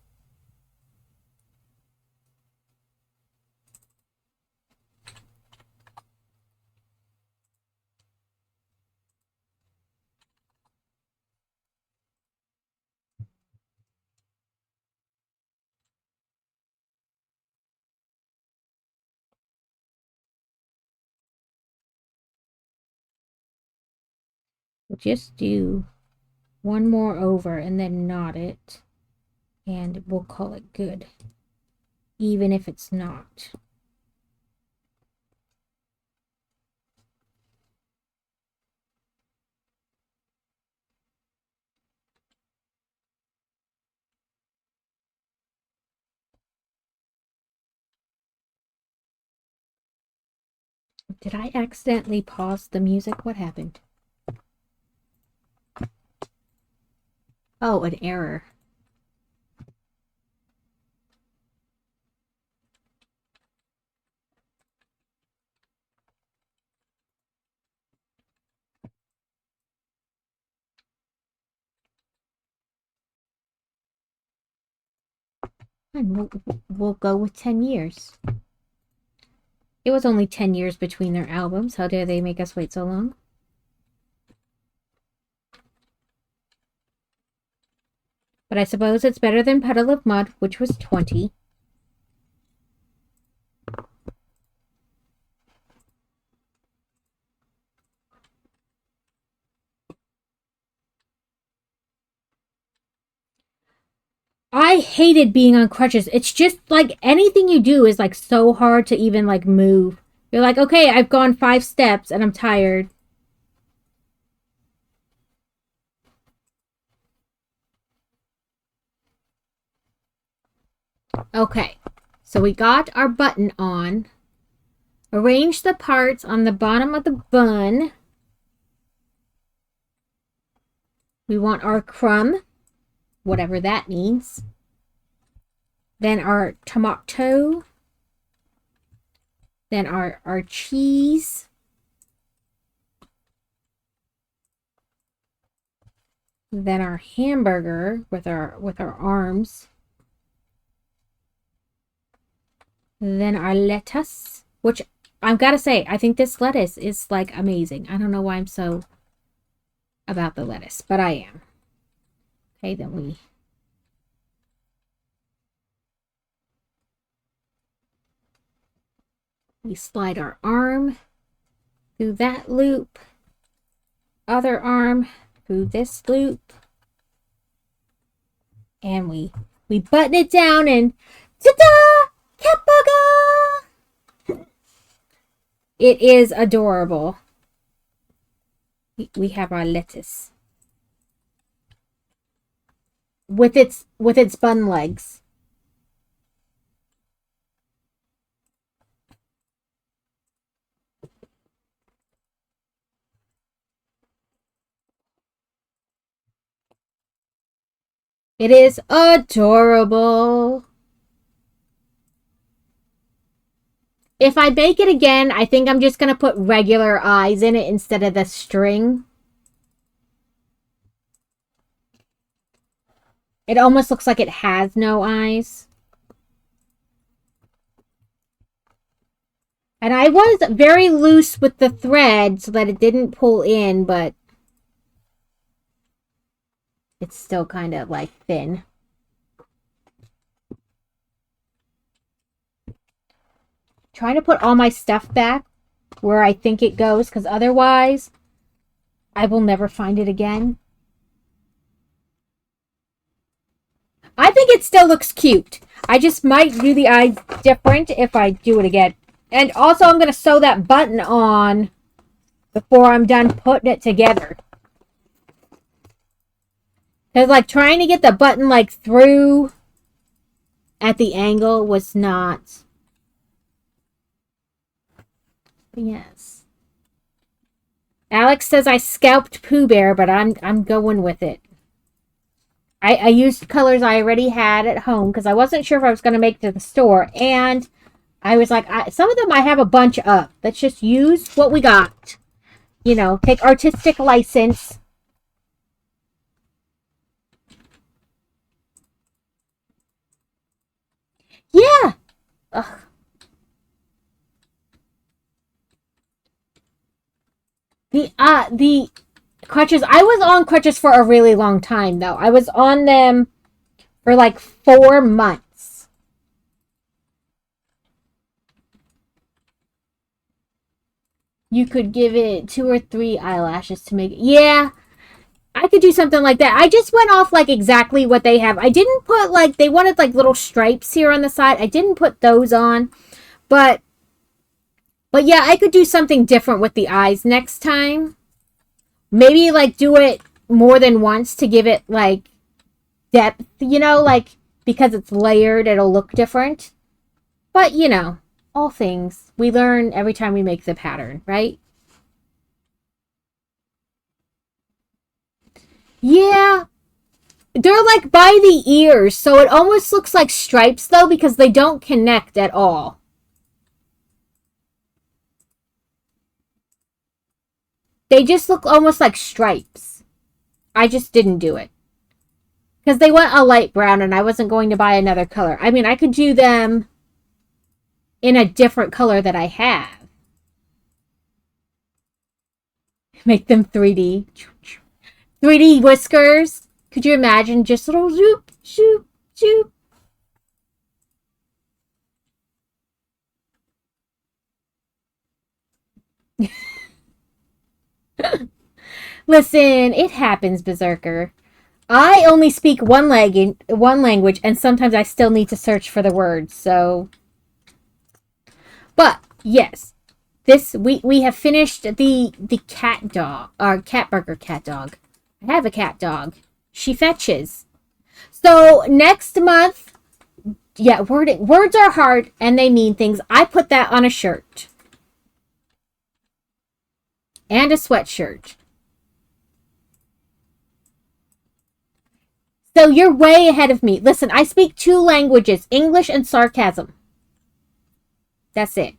Just do one more over and then knot it. And we'll call it good. Even if it's not. Did I accidentally pause the music? What happened? Oh, an error. And we'll go with 10 years. It was only 10 years between their albums. How dare they make us wait so long? But I suppose it's better than Puddle of Mud, which was 20. I hated being on crutches. It's just like anything you do is like so hard to even like move. You're like, okay, I've gone 5 steps and I'm tired. Okay, so we got our button on. Arrange the parts on the bottom of the bun. We want our crumb, whatever that means. Then our tomato. Then our cheese. Then our hamburger with our arms. Then our lettuce, which I've got to say, I think this lettuce is like amazing. I don't know why I'm so about the lettuce, but I am. Okay, then we slide our arm through that loop, other arm through this loop, and we button it down and ta-da! Cat burger! It is adorable. We have our lettuce with its bun legs. It is adorable. If I bake it again, I think I'm just going to put regular eyes in it instead of the string. It almost looks like it has no eyes. And I was very loose with the thread so that it didn't pull in, but it's still kind of like thin. Trying to put all my stuff back where I think it goes, because otherwise I will never find it again. I think it still looks cute. I just might do the eyes different if I do it again. And also I'm going to sew that button on before I'm done putting it together. Because like trying to get the button like through at the angle was not... Yes. Alex says I scalped Pooh Bear, but I'm going with it. I used colors I already had at home because I wasn't sure if I was going to make it to the store. And I was like, some of them I have a bunch of. Let's just use what we got. You know, take artistic license. Yeah. Ugh. The crutches, I was on crutches for a really long time though. I was on them for like 4 months. You could give it 2 or 3 eyelashes to make it. Yeah, I could do something like that. I just went off like exactly what they have. I didn't put like, they wanted like little stripes here on the side. I didn't put those on, but yeah, I could do something different with the eyes next time. Maybe like do it more than once to give it like depth, you know, like because it's layered, it'll look different. But you know, all things we learn every time we make the pattern, right? Yeah, they're like by the ears, so it almost looks like stripes though because they don't connect at all. They just look almost like stripes. I just didn't do it. Because they want a light brown and I wasn't going to buy another color. I mean, I could do them in a different color that I have. Make them 3D. 3D whiskers. Could you imagine just little zoop, zoop, zoop? Listen, it happens, Berserker. I only speak one language, and sometimes I still need to search for the words, so... But, yes. We have finished the cat dog, or cat burger cat dog. I have a cat dog. She fetches. So, next month... Yeah, words are hard, and they mean things. I put that on a shirt. And a sweatshirt. So you're way ahead of me. Listen, I speak 2 languages, English and sarcasm. That's it.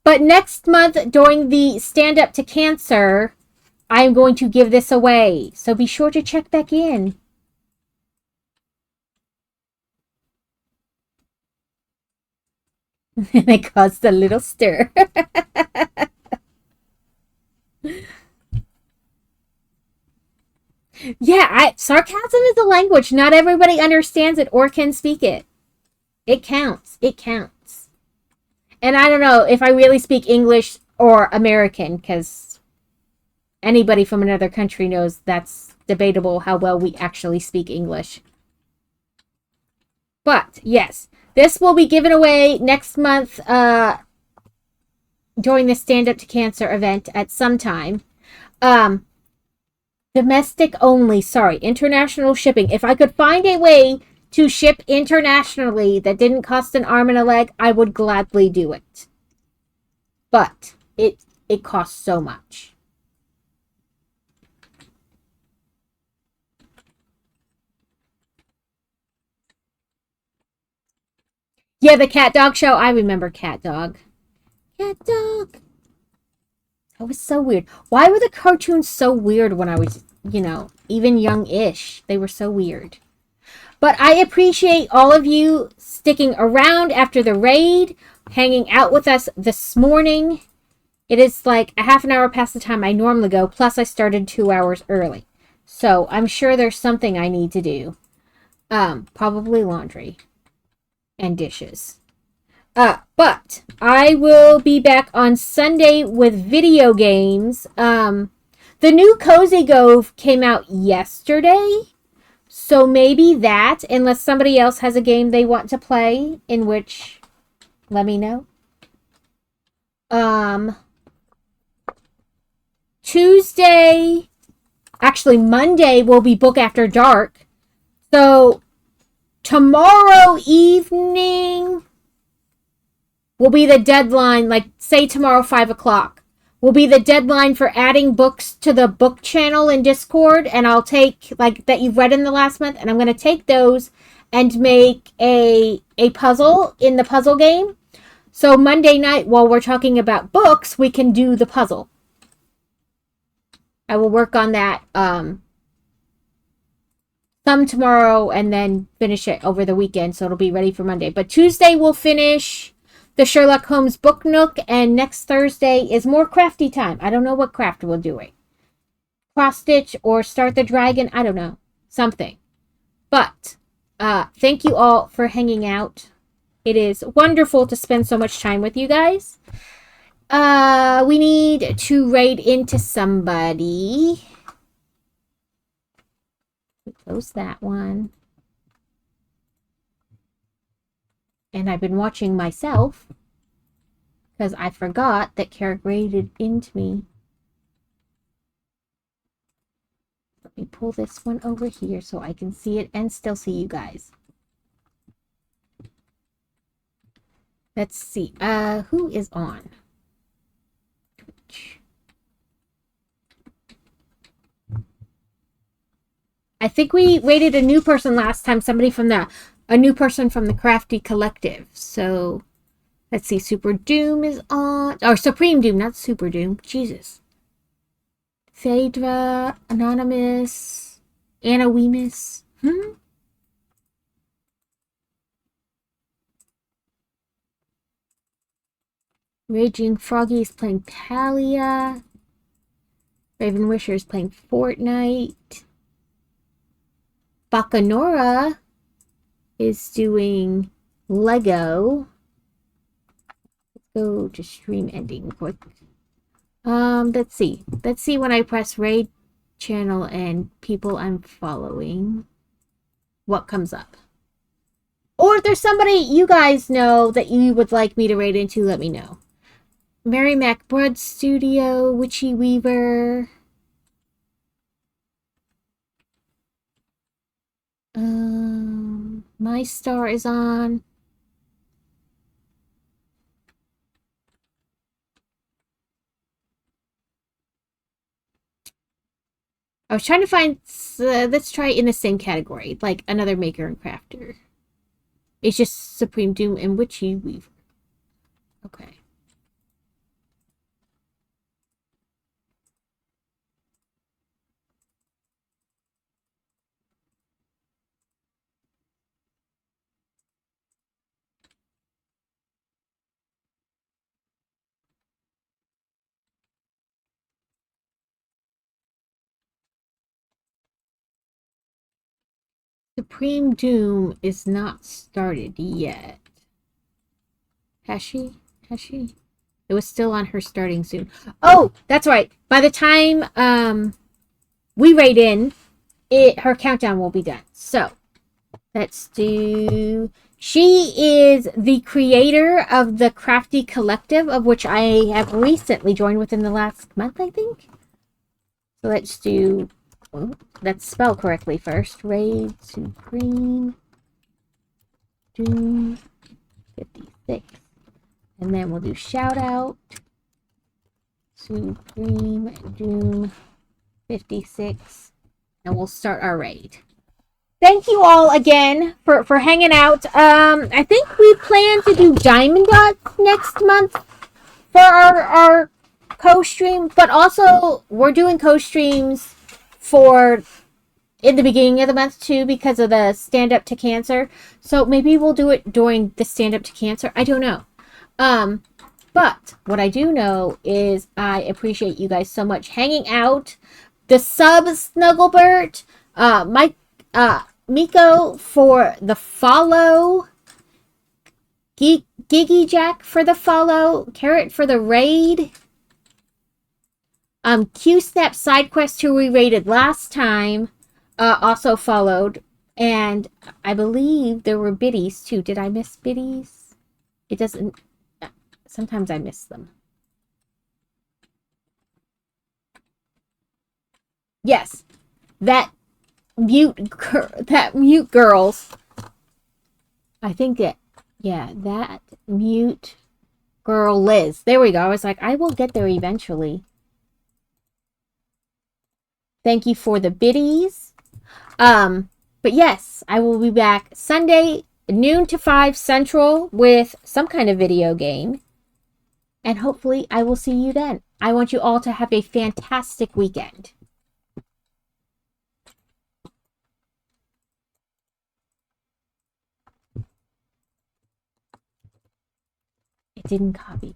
But next month, during the Stand Up to Cancer, I'm going to give this away. So be sure to check back in. And it caused a little stir. Yeah, sarcasm is a language. Not everybody understands it or can speak it. It counts. It counts. And I don't know if I really speak English or American, because anybody from another country knows that's debatable how well we actually speak English. But, yes, this will be given away next month during the Stand Up to Cancer event at some time. Domestic only, sorry, international shipping. If I could find a way to ship internationally that didn't cost an arm and a leg, I would gladly do it. But it costs so much. Yeah, the Cat Dog show. I remember Cat Dog. Cat Dog. That was so weird. Why were the cartoons so weird when I was, even young-ish? They were so weird. But I appreciate all of you sticking around after the raid, hanging out with us this morning. It is like a half an hour past the time I normally go, plus I started 2 hours early. So I'm sure there's something I need to do. Probably laundry and dishes. But I will be back on Sunday with video games. The new Cozy Grove came out yesterday. So maybe that, unless somebody else has a game they want to play, in which, let me know. Tuesday, actually Monday will be Book After Dark. So tomorrow evening will be the deadline, like say tomorrow 5 o'clock. Will be the deadline for adding books to the book channel in Discord, and I'll take, like, that you've read in the last month, and I'm going to take those and make a puzzle in the puzzle game. So Monday night, while we're talking about books, we can do the puzzle. I will work on that some tomorrow and then finish it over the weekend, so it'll be ready for Monday. But Tuesday we'll finish the Sherlock Holmes Book Nook, and next Thursday is more crafty time. I don't know what craft we're doing. Cross stitch or start the dragon. I don't know. Something. But thank you all for hanging out. It is wonderful to spend so much time with you guys. We need to raid into somebody. Close that one. And I've been watching myself because I forgot that Carrick raided into me. Let me pull this one over here so I can see it and still see you guys. Let's see. Who is on? Twitch. I think we raided a new person last time. A new person from the Crafty Collective. So, let's see. Super Doom is on. Or Supreme Doom, not Super Doom. Jesus. Phaedra, Anonymous. Anna Weemus. Raging Froggy is playing Palia. Raven Wisher is playing Fortnite. Bacanora is doing Lego. Let's go to stream ending quick. Let's see. Let's see when I press raid channel and people I'm following, what comes up. Or if there's somebody you guys know that you would like me to raid into, let me know. Mary MacBrud Studio, Witchy Weaver. My Star is on. I was trying to find, let's try in the same category, like another maker and crafter. It's just Supreme Doom and Witchy Weaver. Okay. Supreme Doom is not started yet. Has she? Has she? It was still on her starting soon. Oh, that's right. By the time we raid in, her countdown will be done. So let's do. She is the creator of the Crafty Collective, of which I have recently joined within the last month, I think. So let's do. Let's spell correctly first. Raid Supreme Doom 56. And then we'll do shout out Supreme Doom 56. And we'll start our raid. Thank you all again for hanging out. I think we plan to do Diamond Dots next month for our co-stream. But also, we're doing co-streams for in the beginning of the month too because of the Stand Up to Cancer. So maybe we'll do it during the Stand Up to Cancer. I don't know. But what I do know is I appreciate you guys so much hanging out. The sub Snugglebert, Miko for the follow, Giggy Jack for the follow, Carrot for the raid, Q-Snap SideQuest who we raided last time, also followed, and I believe there were biddies too. Did I miss biddies? It doesn't, sometimes I miss them. Yes, that mute girls. I think that, yeah, that mute girl Liz. There we go. I was like, I will get there eventually. Thank you for the biddies. But yes, I will be back Sunday, noon to 5 Central with some kind of video game. And hopefully I will see you then. I want you all to have a fantastic weekend. It didn't copy.